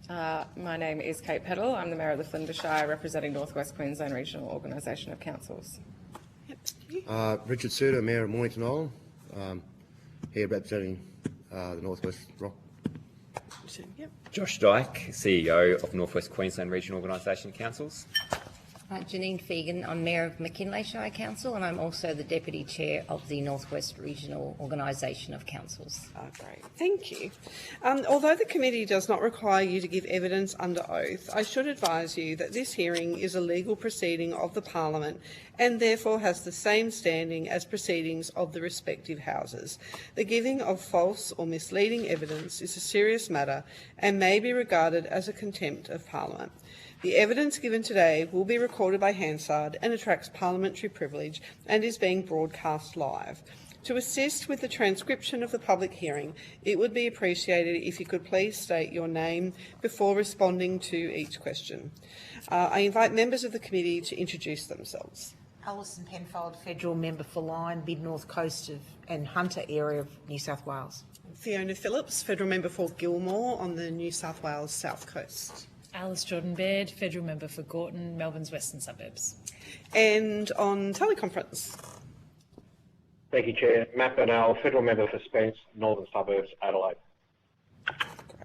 My name is Kate Peddle. I'm the Mayor of the Flinders Shire, representing North West Queensland Regional Organisation of Councils. Richard Suter, Mayor of Mornington Island, here representing the North West Rock. Yep. Josh Dyke, CEO of North West Queensland Regional Organisation of Councils. Janine Fegan, I'm Mayor of McKinley Shire Council, and I'm also the Deputy Chair of the North West Regional Organisation of Councils. Great, thank you. Although the committee does not require you to give evidence under oath, I should advise you that this hearing is a legal proceeding of the Parliament and therefore has the same standing as proceedings of the respective houses. The giving of false or misleading evidence is a serious matter and may be regarded as a contempt of Parliament. The evidence given today will be recorded by Hansard and attracts parliamentary privilege and is being broadcast live. To assist with the transcription of the public hearing, it would be appreciated if you could please state your name before responding to each question. I invite members of the committee to introduce themselves. Alison Penfold, Federal Member for Lyme, Mid-North Coast and Hunter area of New South Wales. Fiona Phillips, Federal Member for Gilmore on the New South Wales South Coast. Alice Jordan-Baird, Federal Member for Gorton, Melbourne's Western Suburbs. And on teleconference. Thank you, Chair. Matt Burnell, Federal Member for Spence, Northern Suburbs, Adelaide.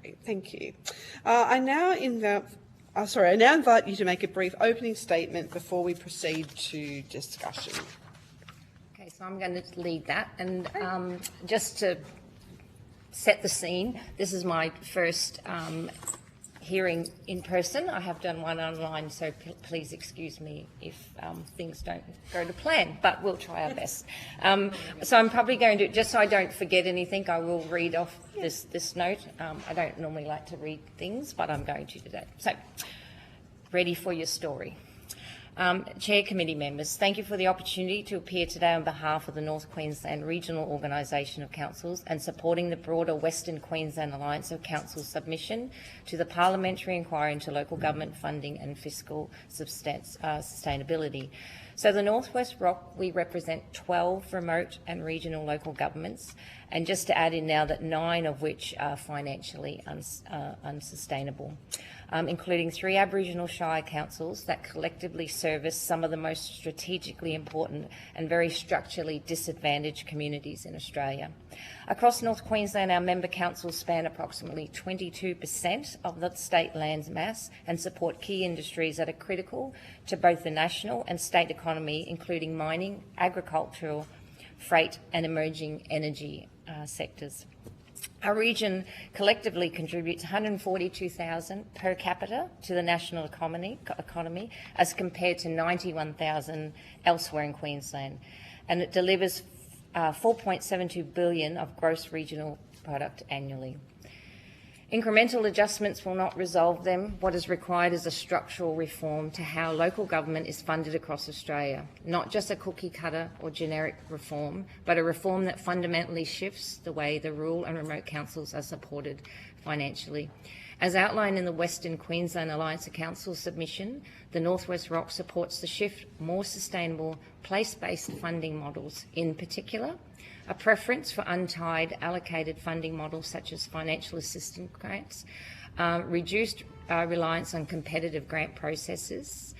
Great, thank you. I now invite you to make a brief opening statement before we proceed to discussion. Okay, so I'm going to lead that, and just to set the scene, this is my first hearing in person. I have done one online, so please excuse me if things don't go to plan, but we'll try our best. So I'm probably going to, just so I don't forget anything, I will read off this note. I don't normally like to read things, but I'm going to today. So, ready for your story. Chair, committee members, thank you for the opportunity to appear today on behalf of the North Queensland Regional Organisation of Councils and supporting the broader Western Queensland Alliance of Councils submission to the Parliamentary inquiry into local government funding and fiscal sustainability. So the North West Rock, we represent 12 remote and regional local governments, and just to add in now that 9 of which are financially unsustainable. Including 3 Aboriginal Shire councils that collectively service some of the most strategically important and very structurally disadvantaged communities in Australia. Across North Queensland, our member councils span approximately 22% of the state land's mass and support key industries that are critical to both the national and state economy, including mining, agricultural, freight and emerging energy sectors. Our region collectively contributes $142,000 per capita to the national economy as compared to $91,000 elsewhere in Queensland, and it delivers $4.72 billion of gross regional product annually. Incremental adjustments will not resolve them. What is required is a structural reform to how local government is funded across Australia, not just a cookie cutter or generic reform, but a reform that fundamentally shifts the way the rural and remote councils are supported financially. As outlined in the Western Queensland Alliance of Councils submission, the North West Rock supports the shift more sustainable place-based funding models, in particular a preference for untied allocated funding models such as financial assistance grants, reduced reliance on competitive grant processes,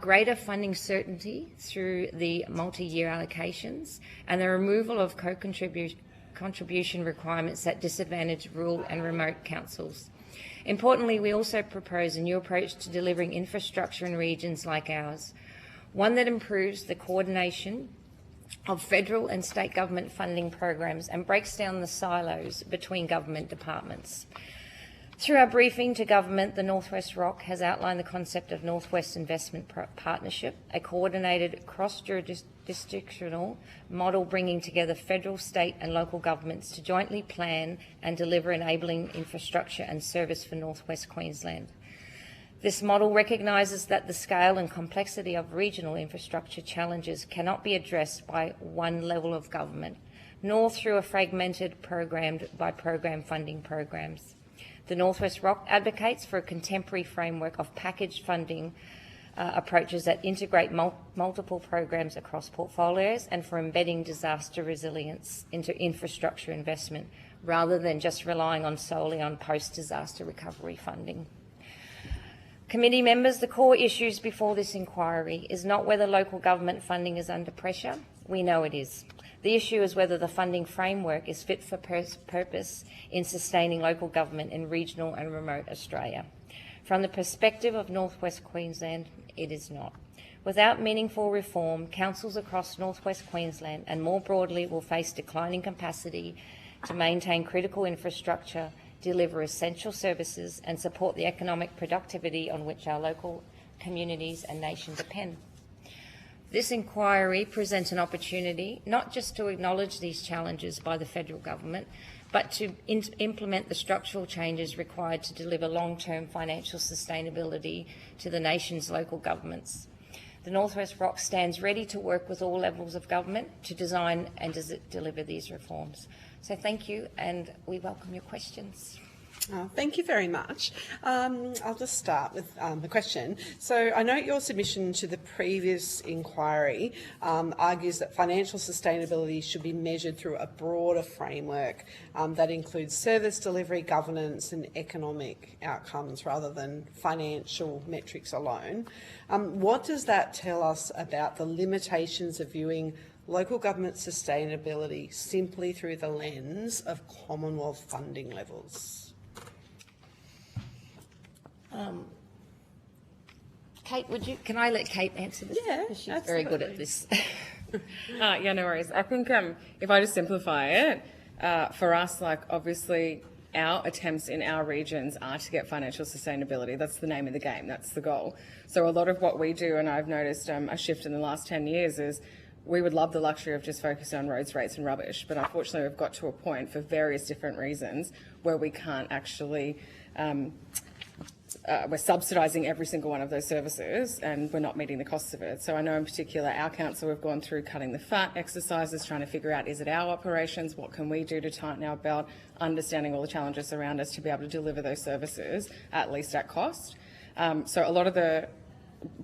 greater funding certainty through the multi-year allocations, and the removal of co-contribution requirements that disadvantage rural and remote councils. Importantly, we also propose a new approach to delivering infrastructure in regions like ours, one that improves the coordination of federal and state government funding programs and breaks down the silos between government departments. Through our briefing to government, the North West Rock has outlined the concept of North West Investment Partnership, a coordinated cross-jurisdictional model bringing together federal, state and local governments to jointly plan and deliver enabling infrastructure and service for North West Queensland. This model recognises that the scale and complexity of regional infrastructure challenges cannot be addressed by one level of government, nor through a fragmented programmed by program funding programs. The North West ROC advocates for a contemporary framework of packaged funding approaches that integrate multiple programs across portfolios and for embedding disaster resilience into infrastructure investment rather than just relying solely on post-disaster recovery funding. Committee members, the core issues before this inquiry is not whether local government funding is under pressure. We know it is. The issue is whether the funding framework is fit for purpose in sustaining local government in regional and remote Australia. From the perspective of North West Queensland, it is not. Without meaningful reform, councils across North West Queensland and more broadly will face declining capacity to maintain critical infrastructure, deliver essential services and support the economic productivity on which our local communities and nation depend. This inquiry presents an opportunity not just to acknowledge these challenges by the federal government, but to implement the structural changes required to deliver long-term financial sustainability to the nation's local governments. The North West ROC stands ready to work with all levels of government to design and deliver these reforms. So thank you, and we welcome your questions. Thank you very much. I'll just start with the question. So I note your submission to the previous inquiry argues that financial sustainability should be measured through a broader framework that includes service delivery, governance and economic outcomes rather than financial metrics alone. What does that tell us about the limitations of viewing local government sustainability simply through the lens of Commonwealth funding levels? Kate, can I let Kate answer this? Yeah, she's absolutely. very good at this. Yeah, no worries. I think if I just simplify it, for us, like obviously our attempts in our regions are to get financial sustainability. That's the name of the game. That's the goal. So a lot of what we do, and I've noticed a shift in the last 10 years, is we would love the luxury of just focusing on roads, rates and rubbish, but unfortunately we've got to a point for various different reasons where we can't actually we're subsidising every single one of those services and we're not meeting the costs of it. So I know in particular our council, we've gone through cutting the fat exercises, trying to figure out, is it our operations, what can we do to tighten our belt, understanding all the challenges around us to be able to deliver those services at least at cost. So a lot of the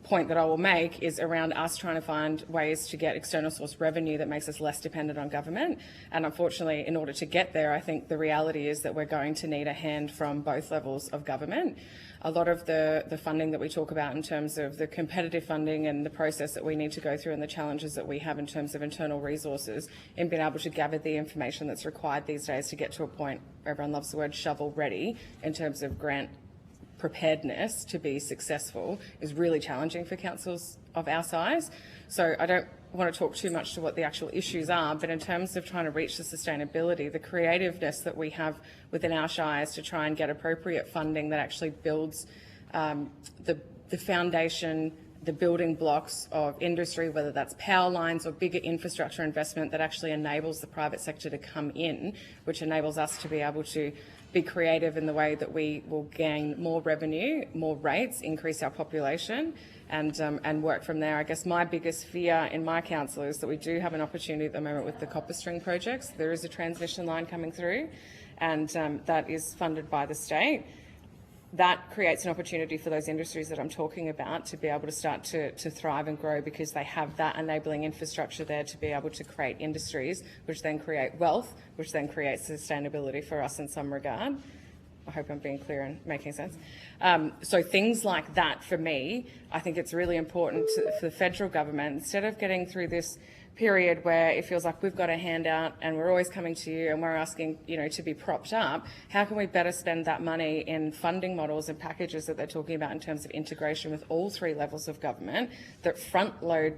point that I will make is around us trying to find ways to get external source revenue that makes us less dependent on government. And unfortunately, in order to get there, I think the reality is that we're going to need a hand from both levels of government. A lot of the funding that we talk about in terms of the competitive funding and the process that we need to go through and the challenges that we have in terms of internal resources and being able to gather the information that's required these days to get to a point, everyone loves the word shovel ready, in terms of grant preparedness to be successful is really challenging for councils of our size. So I don't want to talk too much to what the actual issues are, but in terms of trying to reach the sustainability, the creativeness that we have within our shires to try and get appropriate funding that actually builds the foundation, the building blocks of industry, whether that's power lines or bigger infrastructure investment that actually enables the private sector to come in, which enables us to be able to be creative in the way that we will gain more revenue, more rates, increase our population, and work from there. I guess my biggest fear in my council is that we do have an opportunity at the moment with the copper string projects. There is a transmission line coming through, and that is funded by the state. That creates an opportunity for those industries that I'm talking about to be able to start to thrive and grow because they have that enabling infrastructure there to be able to create industries, which then create wealth, which then creates sustainability for us in some regard. I hope I'm being clear and making sense. So things like that, for me, I think it's really important for the federal government, instead of getting through this period where it feels like we've got a handout and we're always coming to you and we're asking, to be propped up, how can we better spend that money in funding models and packages that they're talking about in terms of integration with all three levels of government that front load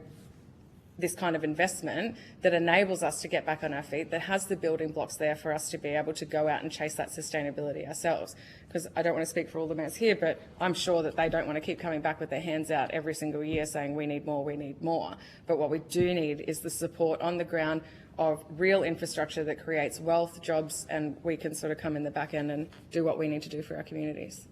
this kind of investment that enables us to get back on our feet, that has the building blocks there for us to be able to go out and chase that sustainability ourselves. Because I don't want to speak for all the mayors here, but I'm sure that they don't want to keep coming back with their hands out every single year saying we need more, we need more. But what we do need is the support on the ground of real infrastructure that creates wealth, jobs, and we can sort of come in the back end and do what we need to do for our communities.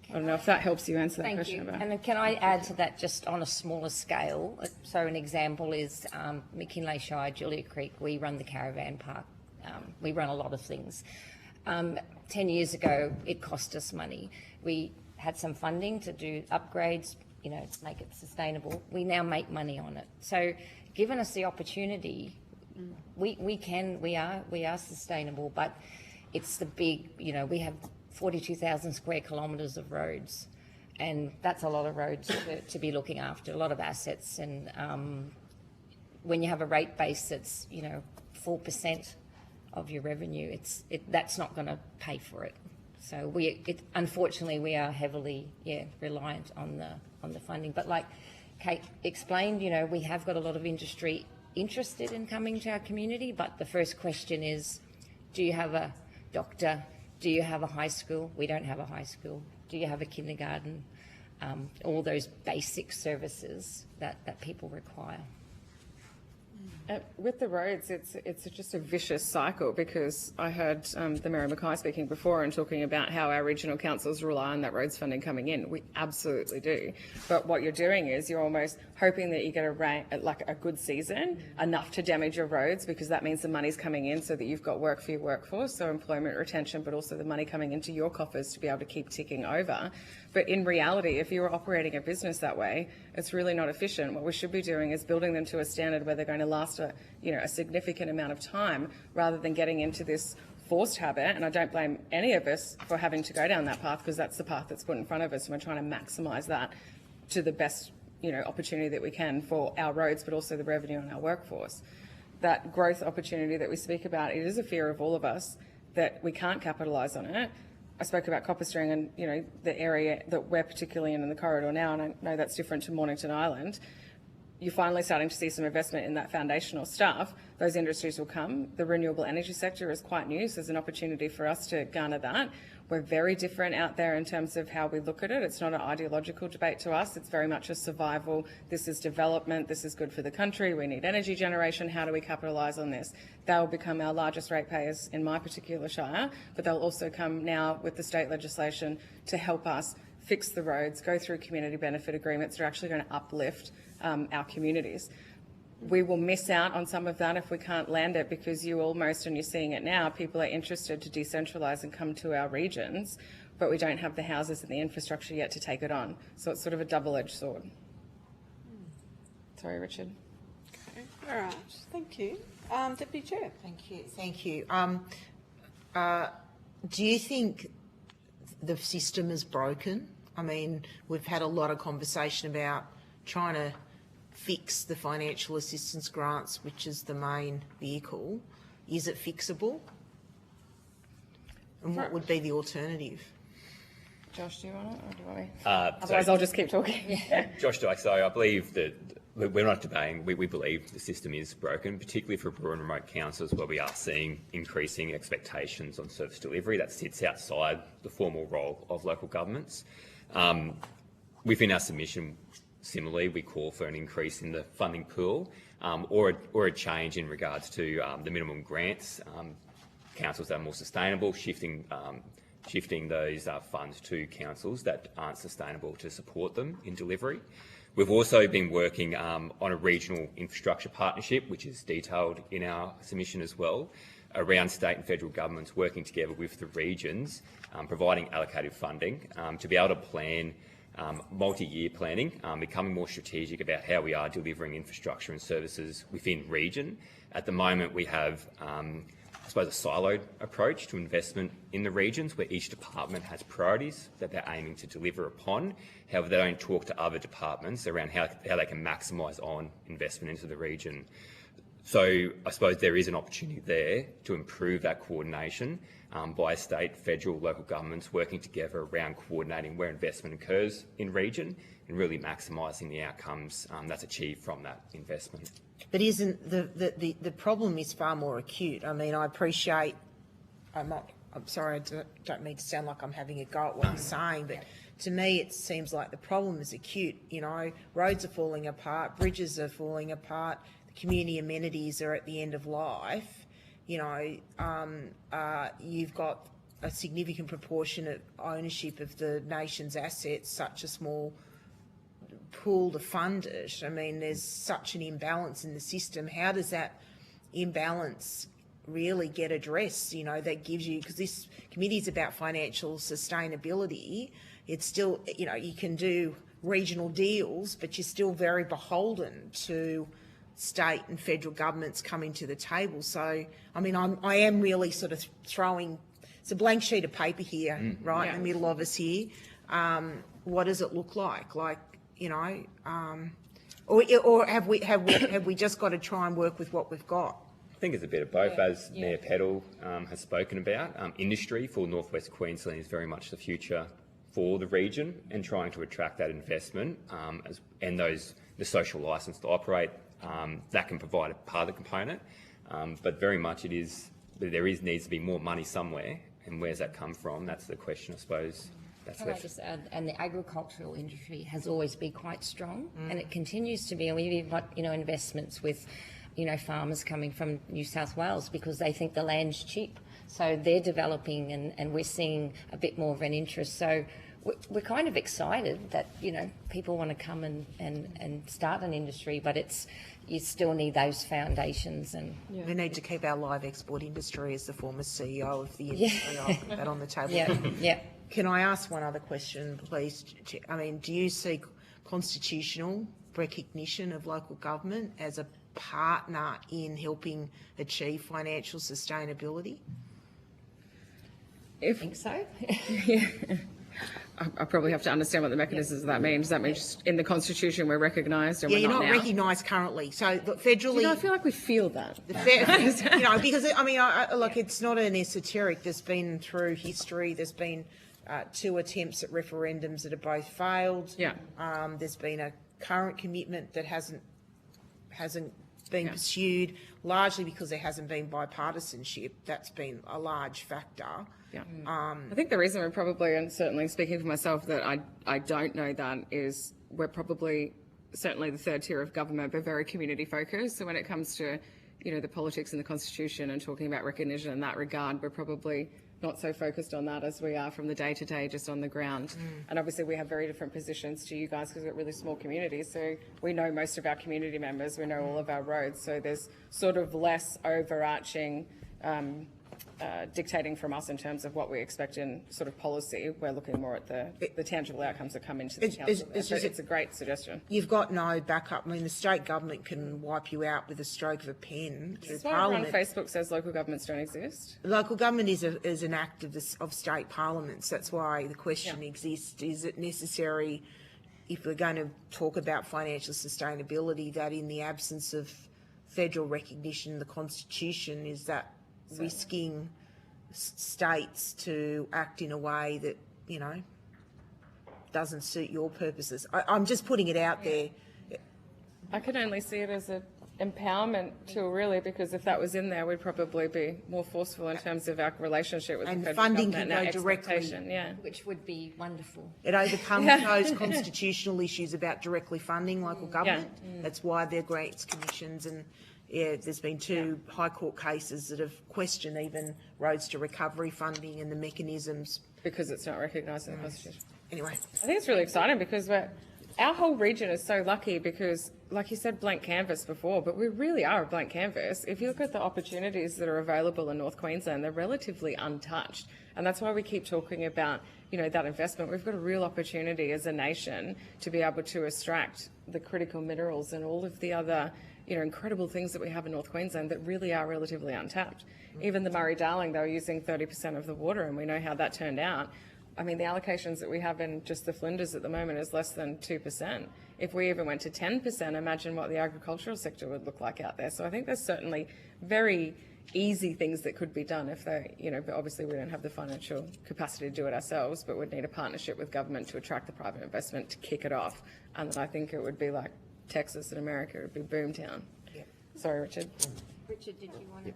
I don't know if that helps you answer that question. Thank you. And can I add to that just on a smaller scale? So an example is McKinley Shire, Julia Creek, we run the caravan park. We run a lot of things. 10 years ago, it cost us money. We had some funding to do upgrades, you know, to make it sustainable. We now make money on it. So given us the opportunity, we are sustainable, but it's the big, you know, we have 42,000 square kilometres of roads, and that's a lot of roads to be looking after, a lot of assets. And when you have a rate base that's, you know, 4% of your revenue, that's not going to pay for it. So unfortunately, we are heavily, reliant on the funding. But like Kate explained, you know, we have got a lot of industry interested in coming to our community. But the first question is, do you have a doctor? Do you have a high school? We don't have a high school. Do you have a kindergarten? All those basic services that people require. With the roads, it's just a vicious cycle, because I heard the Mayor Mackay speaking before and talking about how our regional councils rely on that roads funding coming in. We absolutely do. But what you're doing is you're almost hoping that you get a good season, enough to damage your roads, because that means the money's coming in so that you've got work for your workforce, so employment retention, but also the money coming into your coffers to be able to keep ticking over. But in reality, if you're operating a business that way, it's really not efficient. What we should be doing is building them to a standard where they're going to last a significant amount of time, rather than getting into this forced habit. And I don't blame any of us for having to go down that path, because that's the path that's put in front of us, and we're trying to maximise that to the best, opportunity that we can for our roads, but also the revenue on our workforce. That growth opportunity that we speak about, it is a fear of all of us that we can't capitalise on it. I spoke about copper string and, the area that we're particularly in the corridor now, and I know that's different to Mornington Island. You're finally starting to see some investment in that foundational stuff. Those industries will come. The renewable energy sector is quite new, so there's an opportunity for us to garner that. We're very different out there in terms of how we look at it. It's not an ideological debate to us. It's very much a survival. This is development. This is good for the country. We need energy generation. How do we capitalise on this? They'll become our largest ratepayers in my particular shire, but they'll also come now with the state legislation to help us fix the roads, go through community benefit agreements that are actually going to uplift our communities. We will miss out on some of that if we can't land it, because and you're seeing it now, people are interested to decentralise and come to our regions, but we don't have the houses and the infrastructure yet to take it on. So it's sort of a double-edged sword. Sorry, Richard. Okay. All right. Thank you. Deputy Chair. Thank you. Do you think the system is broken? I mean, we've had a lot of conversation about trying to fix the financial assistance grants, which is the main vehicle. Is it fixable? And what would be the alternative? Josh, do you want it, or do you want me? Otherwise, I'll just keep talking. Josh Dyke, so I believe that we're not debating. We believe the system is broken, particularly for rural and remote councils, where we are seeing increasing expectations on service delivery that sits outside the formal role of local governments. Within our submission, similarly, we call for an increase in the funding pool or a change in regards to the minimum grants. Councils that are more sustainable, shifting those funds to councils that aren't sustainable to support them in delivery. We've also been working on a regional infrastructure partnership, which is detailed in our submission as well, around state and federal governments working together with the regions, providing allocated funding to be able to plan multi-year planning, becoming more strategic about how we are delivering infrastructure and services within region. At the moment, we have, I suppose, a siloed approach to investment in the regions, where each department has priorities that they're aiming to deliver upon. However, they don't talk to other departments around how they can maximise on investment into the region. So I suppose there is an opportunity there to improve that coordination by state, federal, local governments working together around coordinating where investment occurs in region and really maximising the outcomes that's achieved from that investment. But isn't the problem is far more acute? I mean, I appreciate. I'm sorry, I don't mean to sound like I'm having a go at what you're saying, but to me it seems like the problem is acute. Roads are falling apart, bridges are falling apart, the community amenities are at the end of life. You've got a significant proportion of ownership of the nation's assets, such a small pool to fund it. I mean, there's such an imbalance in the system. How does that imbalance really get addressed, that gives you, because this committee is about financial sustainability. It's still, you can do regional deals, but you're still very beholden to state and federal governments coming to the table. So, I mean, I am really sort of throwing, it's a blank sheet of paper here, right, in the middle of us here. What does it look like? Like, or have we just got to try and work with what we've got? I think it's a bit of both, as Mayor Peddle has spoken about. Industry for North West Queensland is very much the future for the region, and trying to attract that investment and the social licence to operate, that can provide a part of the component. But very much needs to be more money somewhere, and where's that come from? That's the question, I suppose. Can I just add, and the agricultural industry has always been quite strong, and it continues to be. And we've even got, investments with, farmers coming from New South Wales because they think the land's cheap. So they're developing, and we're seeing a bit more of an interest. So we're kind of excited that, people want to come and start an industry, but you still need those foundations. And we need to keep our live export industry, as the former CEO of the industry. I'll put that on the table. Yeah. Can I ask one other question, please? I mean, do you see constitutional recognition of local government as a partner in helping achieve financial sustainability? I think so. I probably have to understand what the mechanisms of that mean. Does that mean just in the Constitution we're recognised and we're you're not not now? recognised currently. So federally, I feel like we feel that. because look, it's not an esoteric. There's been through history. There's been 2 attempts at referendums that have both failed. Yeah. There's been a current commitment that hasn't been pursued, largely because there hasn't been bipartisanship. That's been a large factor. Yeah. I think the reason we're probably, and certainly speaking for myself, that I don't know that is we're probably certainly the third tier of government, but very community focused. So when it comes to, the politics and the Constitution and talking about recognition in that regard, we're probably not so focused on that as we are from the day-to-day, just on the ground. And obviously we have very different positions to you guys because we're really small communities. So we know most of our community members, we know all of our roads. So there's sort of less overarching dictating from us in terms of what we expect in sort of policy. We're looking more at the tangible outcomes that come into the council. It's a great suggestion. You've got no backup. I mean, the state government can wipe you out with a stroke of a pen through That's why Parliament. everyone on Facebook says local governments don't exist. Local government is an act of state parliaments. That's why the question exists. Is it necessary, if we're going to talk about financial sustainability, that in the absence of federal recognition in the Constitution, is that risking states to act in a way that, doesn't suit your purposes? I'm just putting it out there. I could only see it as an empowerment tool, really, because if that was in there, we'd probably be more forceful in terms of our relationship with the federal funding government can and go our directly, expectation, which would be wonderful. It overcomes those constitutional issues about directly funding local government. That's why there are grants commissions, and there's been 2 High Court cases that have questioned even roads to recovery funding and the mechanisms. because it's not recognised in the Constitution. Anyway. I think it's really exciting because our whole region is so lucky because, like you said, blank canvas before, but we really are a blank canvas. If you look at the opportunities that are available in North Queensland, they're relatively untouched. And that's why we keep talking about, that investment. We've got a real opportunity as a nation to be able to extract the critical minerals and all of the other, incredible things that we have in North Queensland that really are relatively untapped. Even the Murray-Darling, they were using 30% of the water, and we know how that turned out. I mean, the allocations that we have in just the Flinders at the moment is less than 2%. If we even went to 10%, imagine what the agricultural sector would look like out there. So I think there's certainly very easy things that could be done if they, but obviously we don't have the financial capacity to do it ourselves, but we'd need a partnership with government to attract the private investment to kick it off. And then I think it would be like Texas and America, it would be boomtown. Yeah. Sorry, Richard. Richard, did you want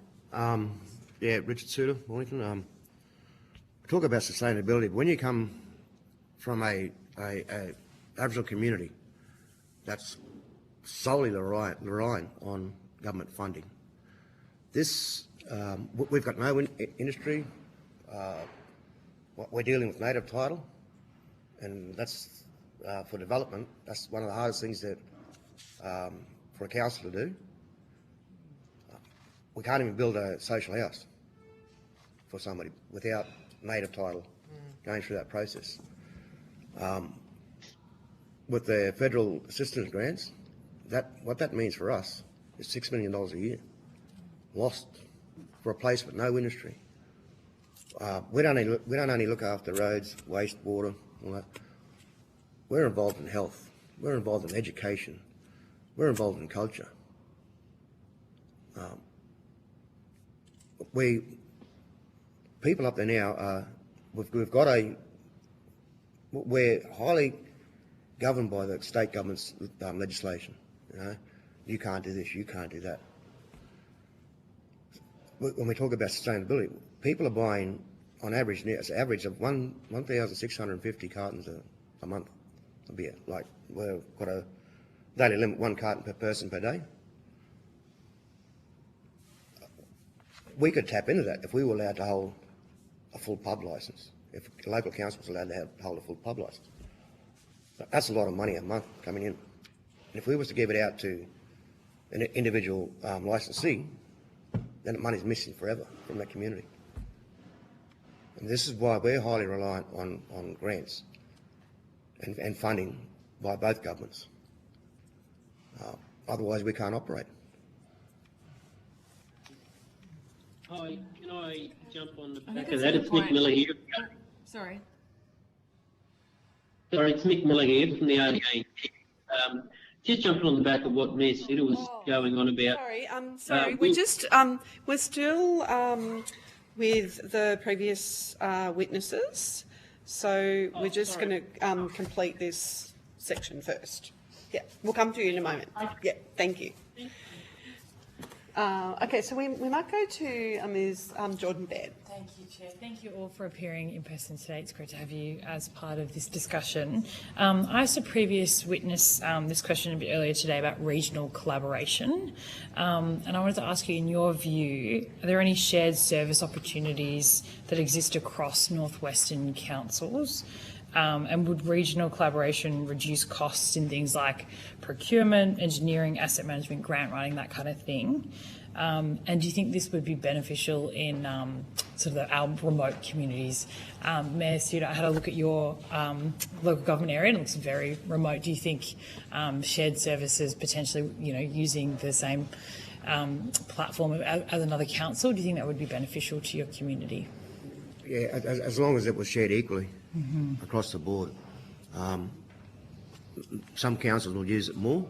to? Richard Suter, Wellington. Talk about sustainability. But when you come from a Aboriginal community that's solely relying on government funding, we've got no industry. We're dealing with native title, and that's for development. That's one of the hardest things that for a council to do. we can't even build a social house for somebody without native title going through that process. With the federal assistance grants, what that means for us is $6 million a year lost for a place with no industry. We don't only look after roads, waste, water, all that. We're involved in health. We're involved in education. We're involved in culture. People up there now, we're highly governed by the state government's legislation. You know, you can't do this, you can't do that. When we talk about sustainability, people are buying, on average, it's an average of 1,650 cartons a month of beer. Like, we've got a daily limit, 1 carton per person per day. We could tap into that if we were allowed to hold a full pub licence, if the local council was allowed to hold a full pub licence. That's a lot of money a month coming in. And if we was to give it out to an individual licensee, then the money's missing forever from that community. And this is why we're highly reliant on grants and funding by both governments. Otherwise, we can't operate. Hi, can I jump on the back of that? It's Mick Miller here. Sorry. Sorry, it's Mick Miller here from the RDA. Just jumping on the back of what Mayor Siddle was going on about. Sorry, we're still with the previous witnesses, so we're just going to complete this section first. Yeah, we'll come to you in a moment. Yeah, thank you. Okay, so we might go to Ms. Jordan Baird. Thank you, Chair. Thank you all for appearing in person today. It's great to have you as part of this discussion. I asked a previous witness this question a bit earlier today about regional collaboration, and I wanted to ask you, in your view, are there any shared service opportunities that exist across northwestern councils? And would regional collaboration reduce costs in things like procurement, engineering, asset management, grant writing, that kind of thing? And do you think this would be beneficial in sort of our remote communities? Mayor Stuart, I had a look at your local government area and it looks very remote. Do you think shared services potentially, using the same platform as another council, do you think that would be beneficial to your community? Yeah, as long as it was shared equally across the board. Some councils will use it more,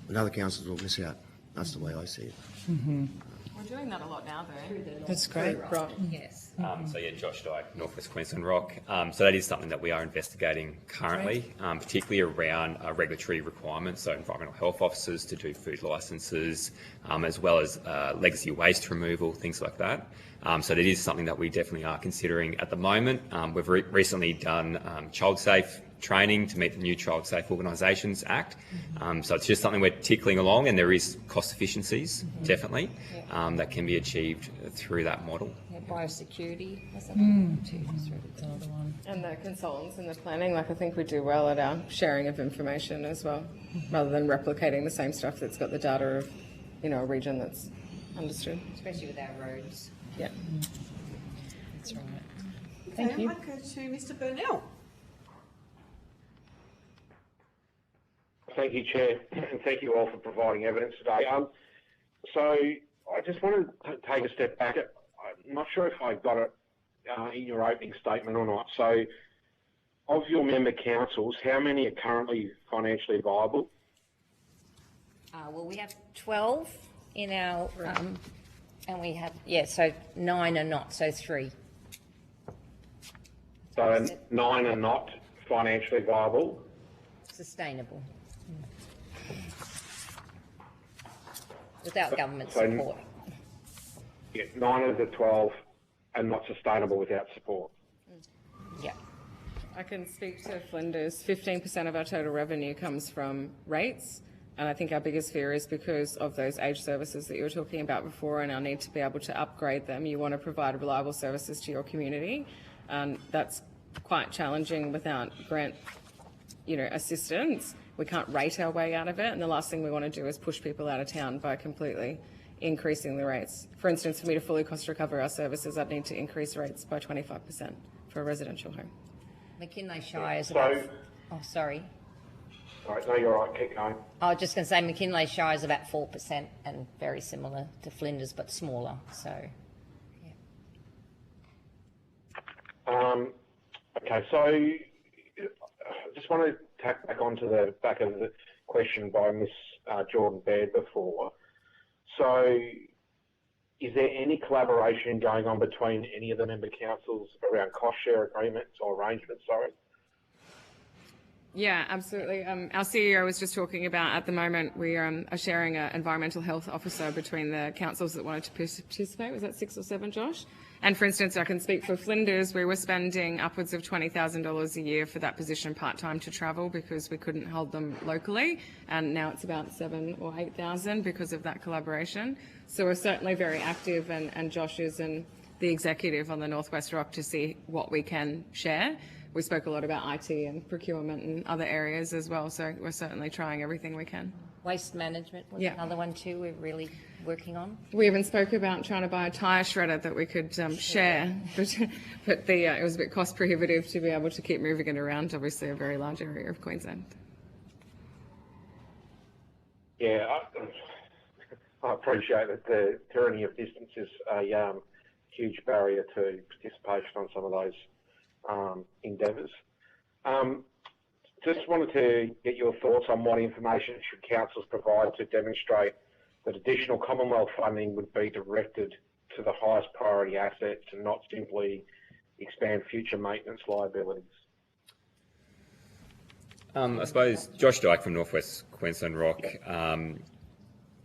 and other councils will miss out. That's the way I see it. We're doing that a lot now, though. That's great. Right. Yes. So yeah, Josh Dyke, North West Queensland Rock. So that is something that we are investigating currently, particularly around regulatory requirements, so environmental health officers to do food licences, as well as legacy waste removal, things like that. So that is something that we definitely are considering at the moment. We've recently done child safe training to meet the new Child Safe Organisations Act. So it's just something we're tickling along, and there is cost efficiencies, definitely, that can be achieved through that model. Yeah, biosecurity or something. That's another one. And the consultants and the planning, I think we do well at our sharing of information as well, rather than replicating the same stuff that's got the data of, a region that's understood. Especially with our roads. Yeah. That's right. Thank you. I might go to Mr. Burnell. Thank you, Chair, and thank you all for providing evidence today. So I just wanted to take a step back. I'm not sure if I got it in your opening statement or not. So of your member councils, how many are currently financially viable? Well, we have 12 in our, and we have, so 9 are not, so 3. So 9 are not financially viable? Sustainable. Without government support. Yeah, 9 of the 12 are not sustainable without support. Yeah. I can speak to Flinders. 15% of our total revenue comes from rates, and I think our biggest fear is because of those age services that you were talking about before and our need to be able to upgrade them. You want to provide reliable services to your community, and that's quite challenging without grant, assistance. We can't rate our way out of it, and the last thing we want to do is push people out of town by completely, increasing the rates. For instance, for me to fully cost recover our services, I'd need to increase rates by 25% for a residential home. McKinley Shire is about... Oh, sorry. All right, no, you're right. Keep going. I was just going to say McKinley Shire is about 4% and very similar to Flinders, but smaller. So, yeah. Okay, so I just want to tack back onto the back of the question by Ms. Jordan Baird before. So, is there any collaboration going on between any of the member councils around cost share agreements or arrangements? Sorry. Yeah, absolutely. Our CEO was just talking about, at the moment, we are sharing an environmental health officer between the councils that wanted to participate. Was that 6 or 7, Josh? And for instance, I can speak for Flinders. We were spending upwards of $20,000 a year for that position part-time to travel because we couldn't hold them locally. And now it's about 7 or 8,000 because of that collaboration. So we're certainly very active, and Josh is and the executive on the Northwest Rock to see what we can share. We spoke a lot about IT and procurement and other areas as well, so we're certainly trying everything we can. Waste management was another one too we're really working on. We even spoke about trying to buy a tyre shredder that we could share, but it was a bit cost prohibitive to be able to keep moving it around, obviously a very large area of Queensland. Yeah, I appreciate that the tyranny of distance is a huge barrier to participation on some of those endeavours. Just wanted to get your thoughts on what information should councils provide to demonstrate that additional Commonwealth funding would be directed to the highest priority assets and not simply expand future maintenance liabilities. I suppose, Josh Dyke from Northwest Queensland Rock. I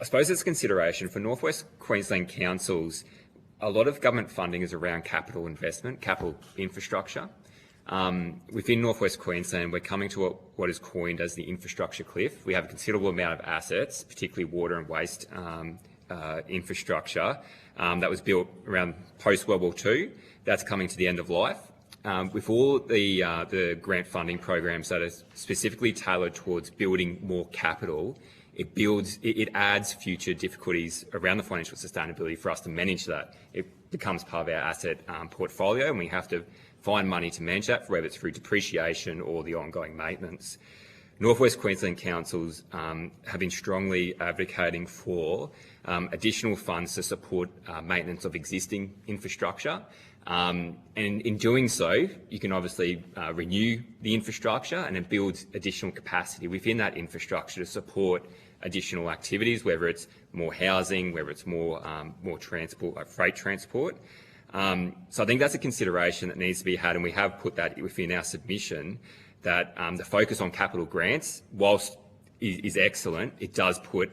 suppose as a consideration for Northwest Queensland councils, a lot of government funding is around capital investment, capital infrastructure. Within Northwest Queensland, we're coming to what is coined as the infrastructure cliff. We have a considerable amount of assets, particularly water and waste infrastructure, that was built around post-World War II. That's coming to the end of life. With all the grant funding programs that are specifically tailored towards building more capital, it adds future difficulties around the financial sustainability for us to manage that. It becomes part of our asset portfolio, and we have to find money to manage that, whether it's through depreciation or the ongoing maintenance. Northwest Queensland councils have been strongly advocating for additional funds to support maintenance of existing infrastructure. And in doing so, you can obviously renew the infrastructure and then build additional capacity within that infrastructure to support additional activities, whether it's more housing, whether it's more transport, like freight transport. So I think that's a consideration that needs to be had, and we have put that within our submission, that the focus on capital grants, whilst is excellent, it does put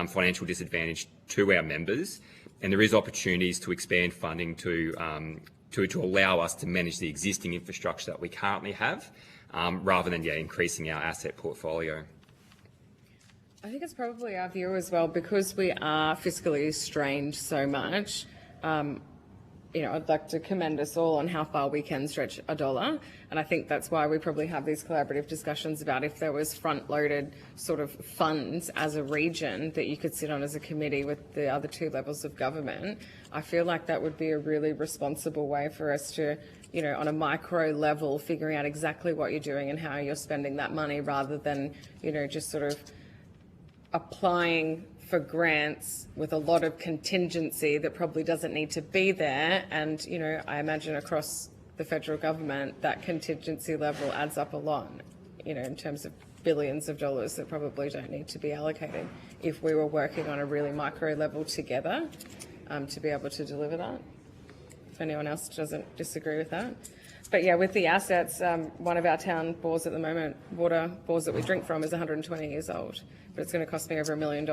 financial disadvantage to our members, and there is opportunities to expand funding to allow us to manage the existing infrastructure that we currently have, rather than increasing our asset portfolio. I think it's probably our view as well, because we are fiscally strained so much. I'd like to commend us all on how far we can stretch a dollar. And I think that's why we probably have these collaborative discussions about if there was front-loaded sort of funds as a region that you could sit on as a committee with the other two levels of government. I feel like that would be a really responsible way for us to, on a micro level, figuring out exactly what you're doing and how you're spending that money, rather than, just sort of applying for grants with a lot of contingency that probably doesn't need to be there. And, I imagine across the federal government, that contingency level adds up a lot, in terms of billions of dollars that probably don't need to be allocated if we were working on a really micro level together to be able to deliver that. If anyone else doesn't disagree with that. But yeah, with the assets, one of our town bores at the moment, water bores that we drink from, is 120 years old. But it's going to cost me over $1 million,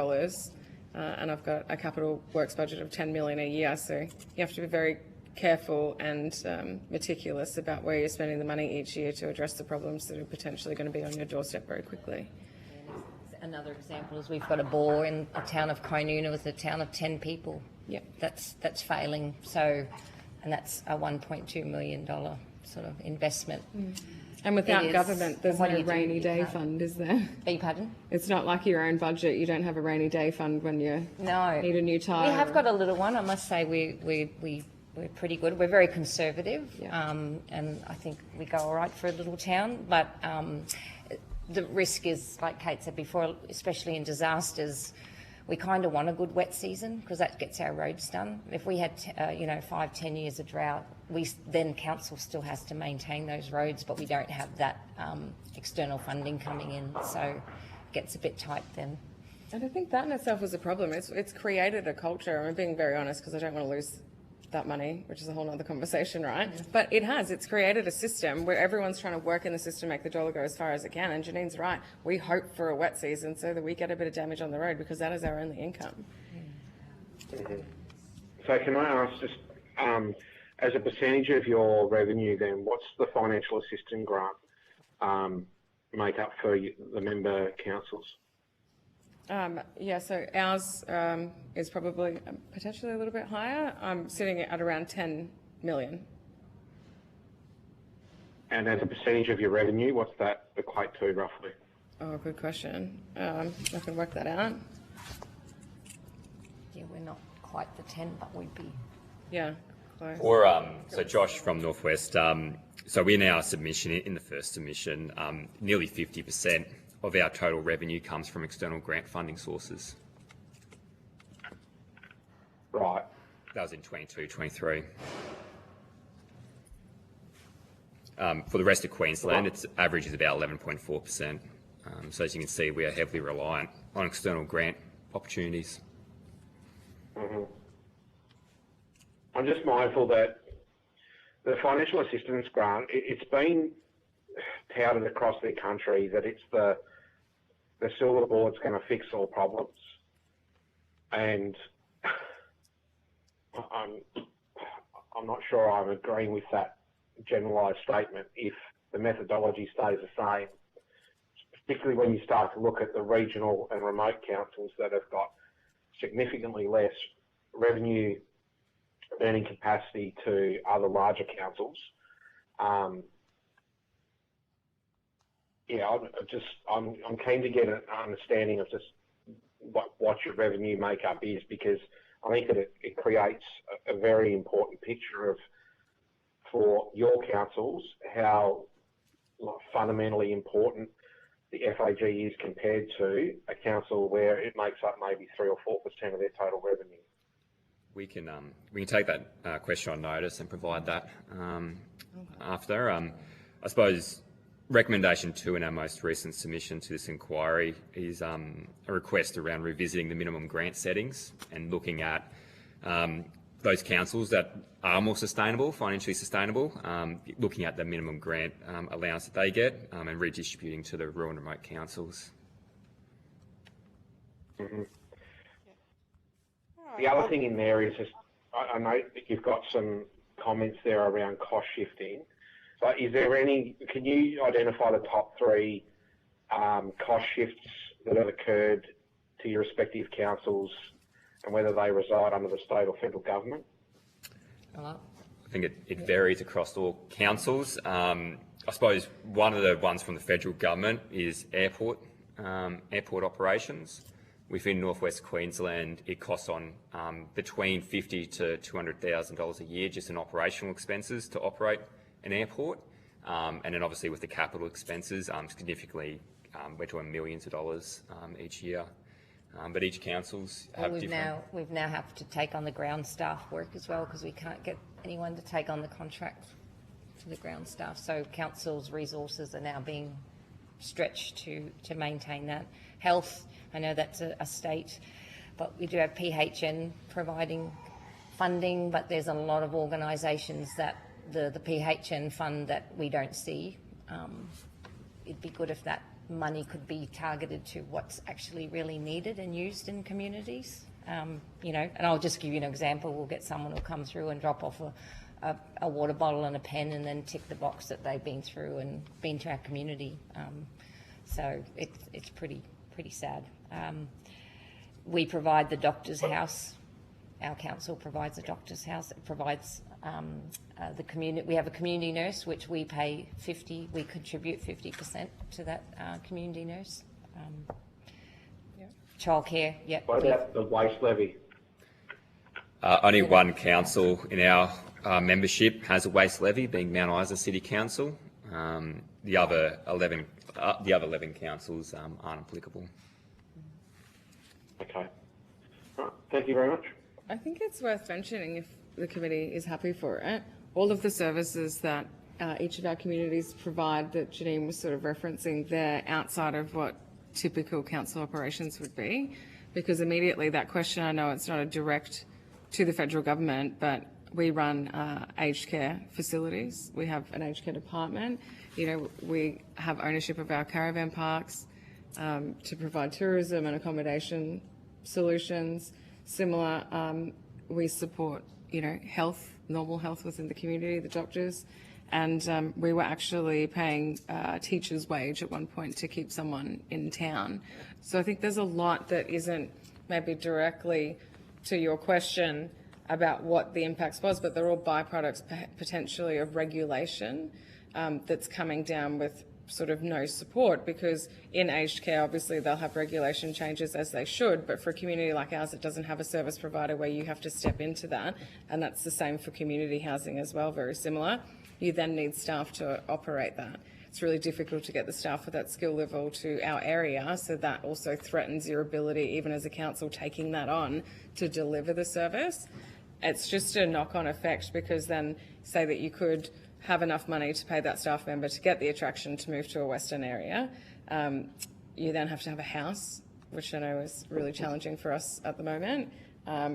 and I've got a capital works budget of $10 million a year. So you have to be very careful and meticulous about where you're spending the money each year to address the problems that are potentially going to be on your doorstep very quickly. Another example is we've got a bore in a town of Koinuna with a town of 10 people. Yep. That's failing. So, and that's a $1.2 million sort of investment. And without It is. government, there's What no do you do? rainy You day can't. fund, is there? Beg your pardon? It's not like your own budget. You don't have a rainy day fund when you No. need a new tyre. We have got a little one. I must say we're pretty good. We're very conservative, and I think we go all right for a little town. But the risk is, like Kate said before, especially in disasters, we kind of want a good wet season because that gets our roads done. If we had, 5-10 years of drought, then council still has to maintain those roads, but we don't have that external funding coming in, so it gets a bit tight then. And I think that in itself was a problem. It's created a culture. I'm being very honest because I don't want to lose that money, which is a whole other conversation, right? But it's created a system where everyone's trying to work in the system, make the dollar go as far as it can. And Janine's right. We hope for a wet season so that we get a bit of damage on the road because that is our only income. So can I ask just, as a percentage of your revenue then, what's the financial assistance grant make up for the member councils? So ours is probably potentially a little bit higher. I'm sitting at around 10 million. And as a percentage of your revenue, what's that equate to roughly? Oh, good question. I can work that out. Yeah, we're not quite the 10, but we'd be. Yeah, close. Or, so Josh from Northwest, so in our submission, in the first submission, nearly 50% of our total revenue comes from external grant funding sources. Right. That was in 22-23. For the rest of Queensland, its average is about 11.4%. So as you can see, we are heavily reliant on external grant opportunities. Mm-hmm. I'm just mindful that the financial assistance grant, it's been touted across the country that it's the silver board's going to fix all problems, and I'm not sure I'm agreeing with that generalised statement if the methodology stays the same, particularly when you start to look at the regional and remote councils that have got significantly less revenue earning capacity to other larger councils. I'm keen to get an understanding of just what your revenue makeup is, because I think that it creates a very important picture of, for your councils, how fundamentally important the FAG is compared to a council where it makes up maybe 3 or 4% of their total revenue. We can take that question on notice and provide that after. I suppose recommendation 2 in our most recent submission to this inquiry is a request around revisiting the minimum grant settings and looking at those councils that are more sustainable, financially sustainable, looking at the minimum grant allowance that they get and redistributing to the rural and remote councils. Mm-hmm. The other thing in there is just, I know that you've got some comments there around cost shifting. But is there can you identify the top 3 cost shifts that have occurred to your respective councils and whether they reside under the state or federal government? I think it varies across all councils. I suppose one of the ones from the federal government is airport operations. Within Northwest Queensland, it costs on between $50,000 to $200,000 a year just in operational expenses to operate an airport, and then obviously with the capital expenses, significantly, we're talking millions of dollars each year. But each councils have different. We've now have to take on the ground staff work as well because we can't get anyone to take on the contract for the ground staff. So councils' resources are now being stretched to maintain that. Health, I know that's a state, but we do have PHN providing funding, but there's a lot of organisations that the PHN fund that we don't see. It'd be good if that money could be targeted to what's actually really needed and used in communities. And I'll just give you an example. We'll get someone who'll come through and drop off a water bottle and a pen and then tick the box that they've been through and been to our community. So it's pretty sad. We provide the doctor's house our council provides a doctor's house. It provides the community. We have a community nurse, which we pay 50. We contribute 50% to that community nurse. Childcare. Yep. What about the waste levy? Only one council in our membership has a waste levy, being Mount Isa City Council. The other 11 councils aren't applicable. Okay. Right. Thank you very much. I think it's worth mentioning, if the committee is happy for it, all of the services that each of our communities provide that Janine was sort of referencing, they're outside of what typical council operations would be, because immediately that question, I know it's not a direct to the federal government, but we run aged care facilities. We have an aged care department. You know, we have ownership of our caravan parks to provide tourism and accommodation solutions. Similar, we support, you know, health, normal health within the community, the doctors, and we were actually paying a teacher's wage at one point to keep someone in town. So I think there's a lot that isn't maybe directly to your question about what the impacts was, but they're all byproducts potentially of regulation that's coming down with sort of no support, because in aged care, obviously they'll have regulation changes as they should, but for a community like ours, it doesn't have a service provider where you have to step into that. And that's the same for community housing as well, very similar. You then need staff to operate that. It's really difficult to get the staff with that skill level to our area, so that also threatens your ability, even as a council taking that on, to deliver the service. It's just a knock-on effect, because then say that you could have enough money to pay that staff member to get the attraction to move to a Western area. You then have to have a house, which I know is really challenging for us at the moment.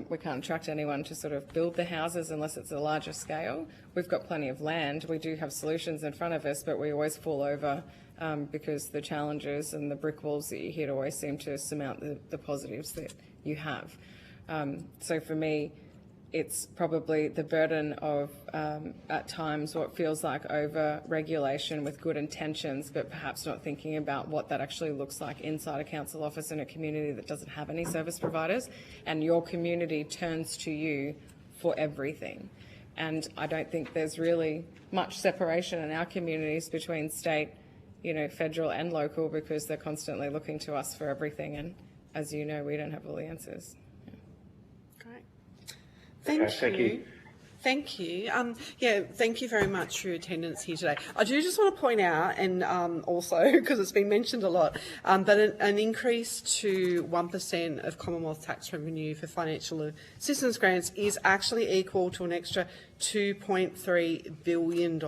We can't attract anyone to sort of build the houses unless it's a larger scale. We've got plenty of land. We do have solutions in front of us, but we always fall over because the challenges and the brick walls that you hit always seem to surmount the positives that you have. So for me, it's probably the burden of, at times, what feels like over-regulation with good intentions, but perhaps not thinking about what that actually looks like inside a council office in a community that doesn't have any service providers, and your community turns to you for everything. And I don't think there's really much separation in our communities between state, you know, federal and local, because they're constantly looking to us for everything. And as you know, we don't have all the answers. Thank you. Thank you. Thank you very much for your attendance here today. I do just want to point out, and also, because it's been mentioned a lot, that an increase to 1% of Commonwealth tax revenue for financial assistance grants is actually equal to an extra $2.3 billion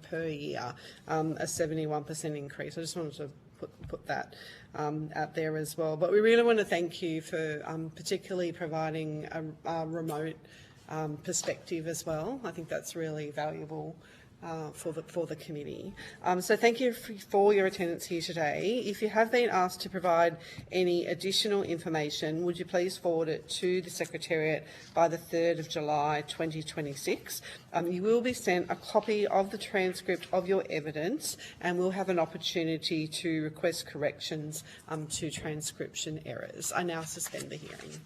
per year, a 71% increase. I just wanted to put that out there as well. But we really want to thank you for particularly providing a remote perspective as well. I think that's really valuable for the committee. So thank you for your attendance here today. If you have been asked to provide any additional information, would you please forward it to the Secretariat by the 3rd of July 2026. You will be sent a copy of the transcript of your evidence, and we'll have an opportunity to request corrections to transcription errors. I now suspend the hearing.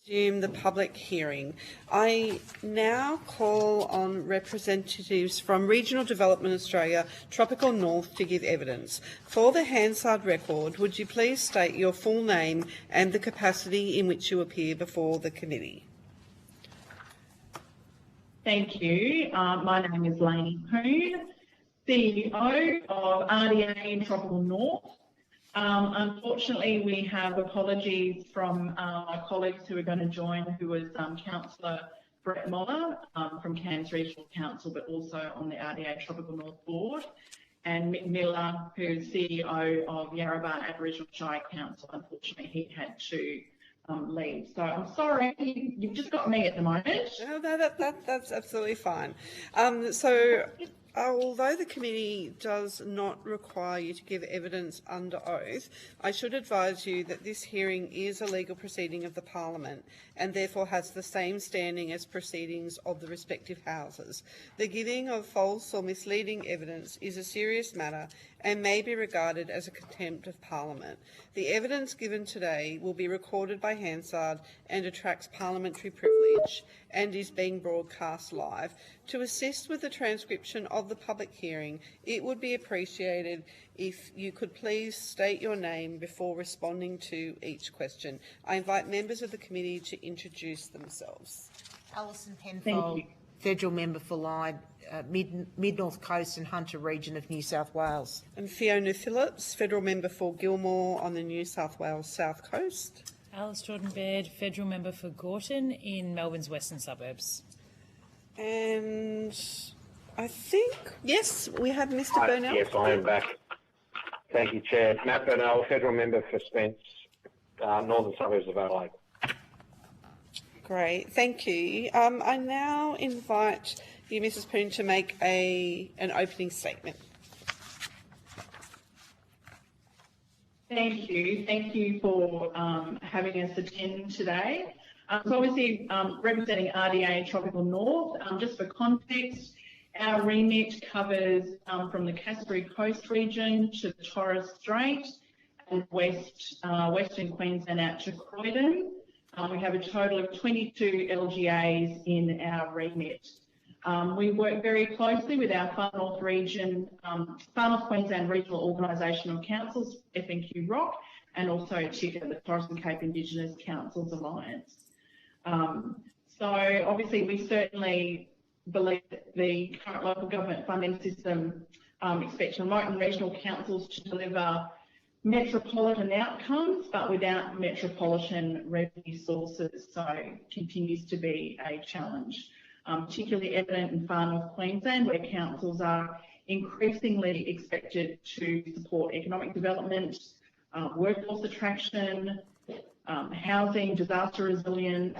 Resume the public hearing. I now call on representatives from Regional Development Australia, Tropical North to give evidence. For the Hansard record, would you please state your full name and the capacity in which you appear before the committee? Thank you. My name is Lainey Poon, CEO of RDA Tropical North. Unfortunately, we have apologies from my colleagues who are going to join, who was Councillor Brett Moller from Cairns Regional Council, but also on the RDA Tropical North Board, and Mick Miller, who's CEO of Yarrabah Aboriginal Shire Council. Unfortunately, he had to leave. So I'm sorry, you've just got me at the moment. No, that's absolutely fine. Although the committee does not require you to give evidence under oath, I should advise you that this hearing is a legal proceeding of the Parliament and therefore has the same standing as proceedings of the respective houses. The giving of false or misleading evidence is a serious matter and may be regarded as a contempt of Parliament. The evidence given today will be recorded by Hansard and attracts parliamentary privilege and is being broadcast live. To assist with the transcription of the public hearing, it would be appreciated if you could please state your name before responding to each question. I invite members of the committee to introduce themselves. Alison Penfold, Federal Member for Lyde, Mid-North Coast and Hunter Region of New South Wales. And Fiona Phillips, Federal Member for Gilmore on the New South Wales South Coast. Alice Jordan-Baird, Federal Member for Gorton in Melbourne's western suburbs. And I think, yes, we have Mr Burnell. Yes, I am back. Thank you, Chair. Matt Burnell, Federal Member for Spence, Northern Suburbs of Adelaide. Great, thank you. I now invite you, Mrs Poon, to make an opening statement. Thank you. Thank you for having us attend today. So obviously representing RDA Tropical North, just for context, our remit covers from the Cassowary Coast region to the Torres Strait and Western Queensland out to Croydon. We have a total of 22 LGAs in our remit. We work very closely with our Far North region, Far North Queensland Regional Organisational Councils, FNQ ROC, and also TICA, the Torres and Cape Indigenous Councils Alliance. So obviously we certainly believe that the current local government funding system expects remote and regional councils to deliver metropolitan outcomes, but without metropolitan revenue sources, so continues to be a challenge. Particularly evident in Far North Queensland, where councils are increasingly expected to support economic development, workforce attraction, housing, disaster resilience,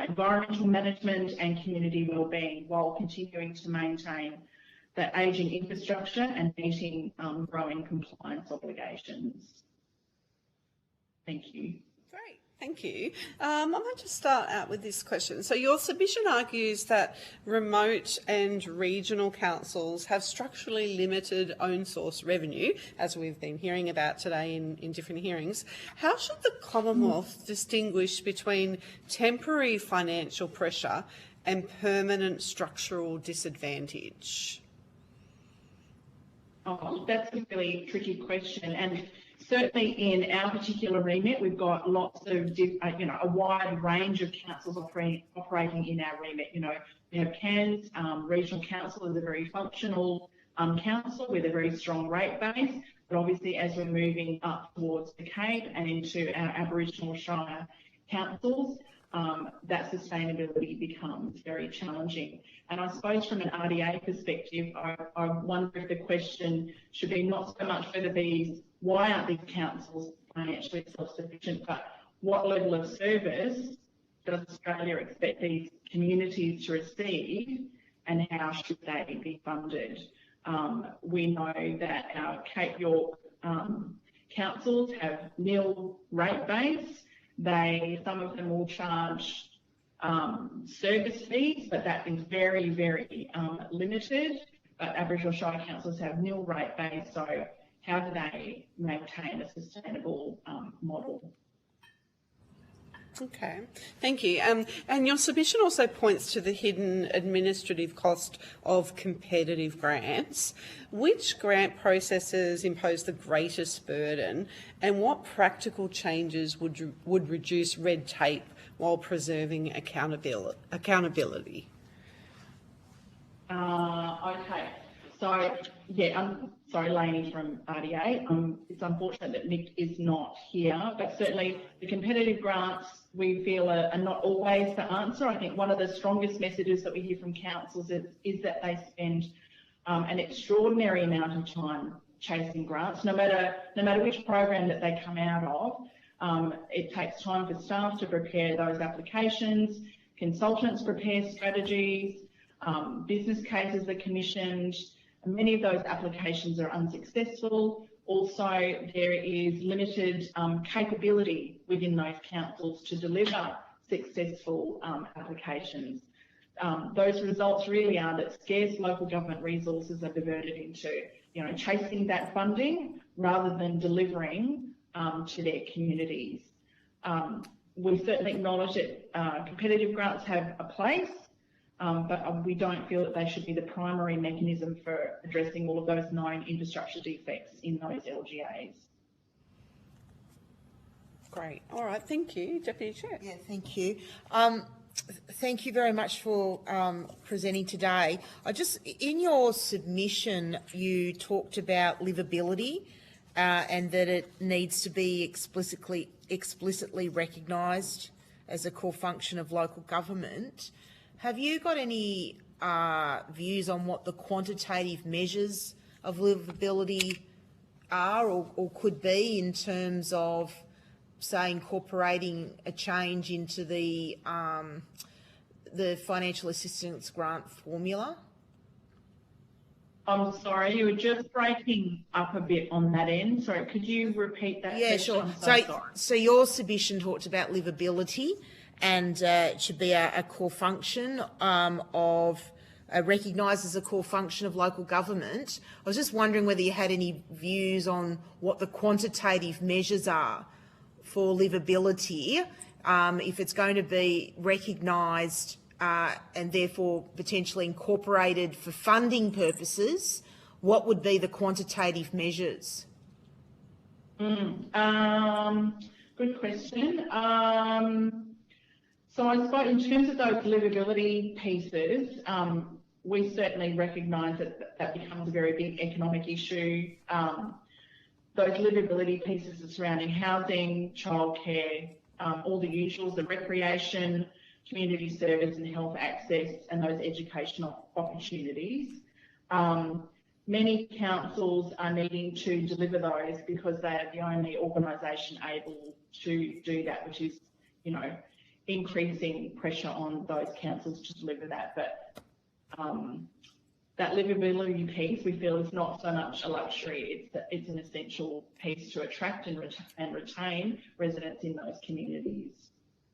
environmental management and community wellbeing, while continuing to maintain that ageing infrastructure and meeting growing compliance obligations. Thank you. Great, thank you. I might just start out with this question. So your submission argues that remote and regional councils have structurally limited own source revenue, as we've been hearing about today in different hearings. How should the Commonwealth distinguish between temporary financial pressure and permanent structural disadvantage? Oh, that's a really tricky question, and certainly in our particular remit, we've got lots of, a wide range of councils operating in our remit. We have Cairns Regional Council is a very functional council with a very strong rate base, but obviously as we're moving up towards the Cape and into our Aboriginal Shire councils, that sustainability becomes very challenging. And I suppose from an RDA perspective, I wonder if the question should be not so much why aren't these councils financially self-sufficient, but what level of service does Australia expect these communities to receive and how should they be funded? We know that our Cape York councils have nil rate base. Some of them will charge service fees, but that is very, very limited. But Aboriginal Shire councils have nil rate base, so how do they maintain a sustainable model? Okay, thank you. And your submission also points to the hidden administrative cost of competitive grants. Which grant processes impose the greatest burden, and what practical changes would reduce red tape while preserving accountability? Okay. So, yeah, I'm sorry, Lainey from RDA. It's unfortunate that Nick is not here, but certainly the competitive grants we feel are not always the answer. I think one of the strongest messages that we hear from councils is that they spend an extraordinary amount of time chasing grants, no matter which program that they come out of. It takes time for staff to prepare those applications, consultants prepare strategies, business cases are commissioned. Many of those applications are unsuccessful. Also, there is limited capability within those councils to deliver successful applications. Those results really are that scarce local government resources are diverted into, chasing that funding rather than delivering to their communities. We certainly acknowledge that competitive grants have a place, but we don't feel that they should be the primary mechanism for addressing all of those known infrastructure defects in those LGAs. Great. All right. Thank you, Deputy Chair. Yeah, thank you. Thank you very much for presenting today. In your submission, you talked about livability and that it needs to be explicitly recognised as a core function of local government. Have you got any views on what the quantitative measures of livability are or could be in terms of, say, incorporating a change into the financial assistance grant formula? I'm sorry, you were just breaking up a bit on that end. Sorry, could you repeat that? Yeah, question? sure. I'm so sorry. So your submission talked about livability, and it should be a core function recognised as a core function of local government. I was just wondering whether you had any views on what the quantitative measures are for livability, if it's going to be recognised and therefore potentially incorporated for funding purposes, what would be the quantitative measures? Good question. So I suppose in terms of those livability pieces, we certainly recognise that becomes a very big economic issue. Those livability pieces are surrounding housing, childcare, all the usuals, the recreation, community service and health access, and those educational opportunities. Many councils are needing to deliver those because they are the only organisation able to do that, which is, increasing pressure on those councils to deliver that. But that livability piece, we feel, is not so much a luxury, it's an essential piece to attract and retain residents in those communities.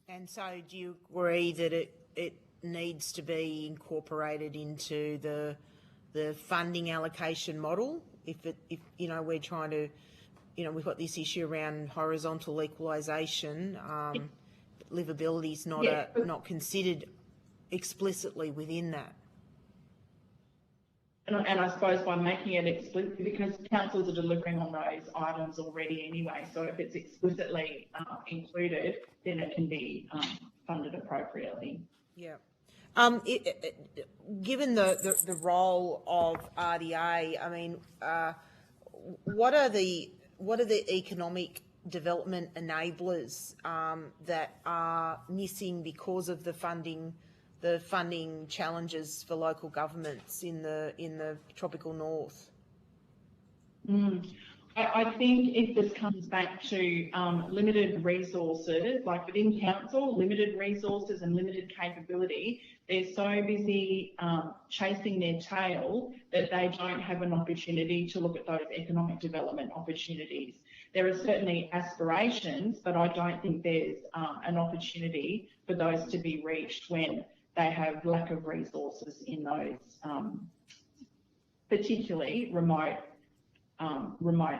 And so do you agree that it needs to be incorporated into the funding allocation model? If we're trying to, we've got this issue around horizontal equalisation, livability is not considered explicitly within that. And I suppose by making it explicit, because councils are delivering on those items already anyway, so if it's explicitly included, then it can be funded appropriately. Yeah. Given the role of RDA, I mean, what are the economic development enablers that are missing because of the funding challenges for local governments in the tropical north? I think if this comes back to limited resources, like within council, limited resources and limited capability, they're so busy chasing their tail that they don't have an opportunity to look at those economic development opportunities. There are certainly aspirations, but I don't think there's an opportunity for those to be reached when they have lack of resources in those particularly remote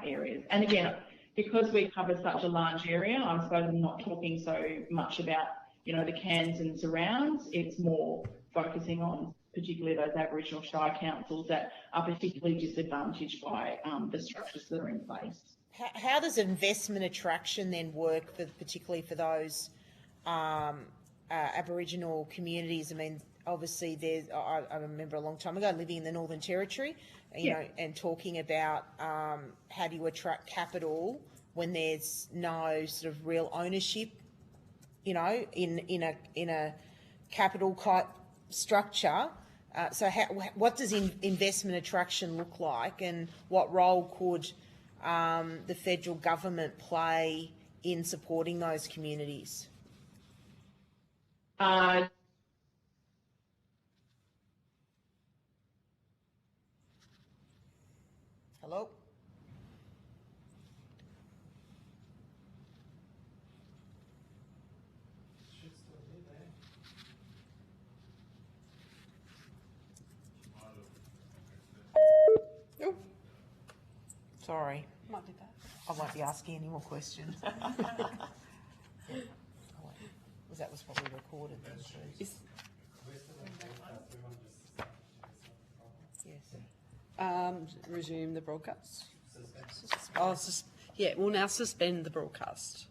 areas. And again, because we cover such a large area, I suppose I'm not talking so much about, the Cairns and surrounds. It's more focusing on particularly those Aboriginal Shire councils that are particularly disadvantaged by the structures that are in place. How does investment attraction then work, particularly for those Aboriginal communities? I mean, obviously, I remember a long time ago living in the Northern Territory, and talking about how do you attract capital when there's no sort of real ownership, in a capital type structure. So what does investment attraction look like, and what role could the federal government play in supporting those communities? Hello? Oh, sorry. Might be that. I won't be asking any more questions. That was probably recorded then too. Yes. Resume the broadcast. Oh, we'll now suspend the broadcast.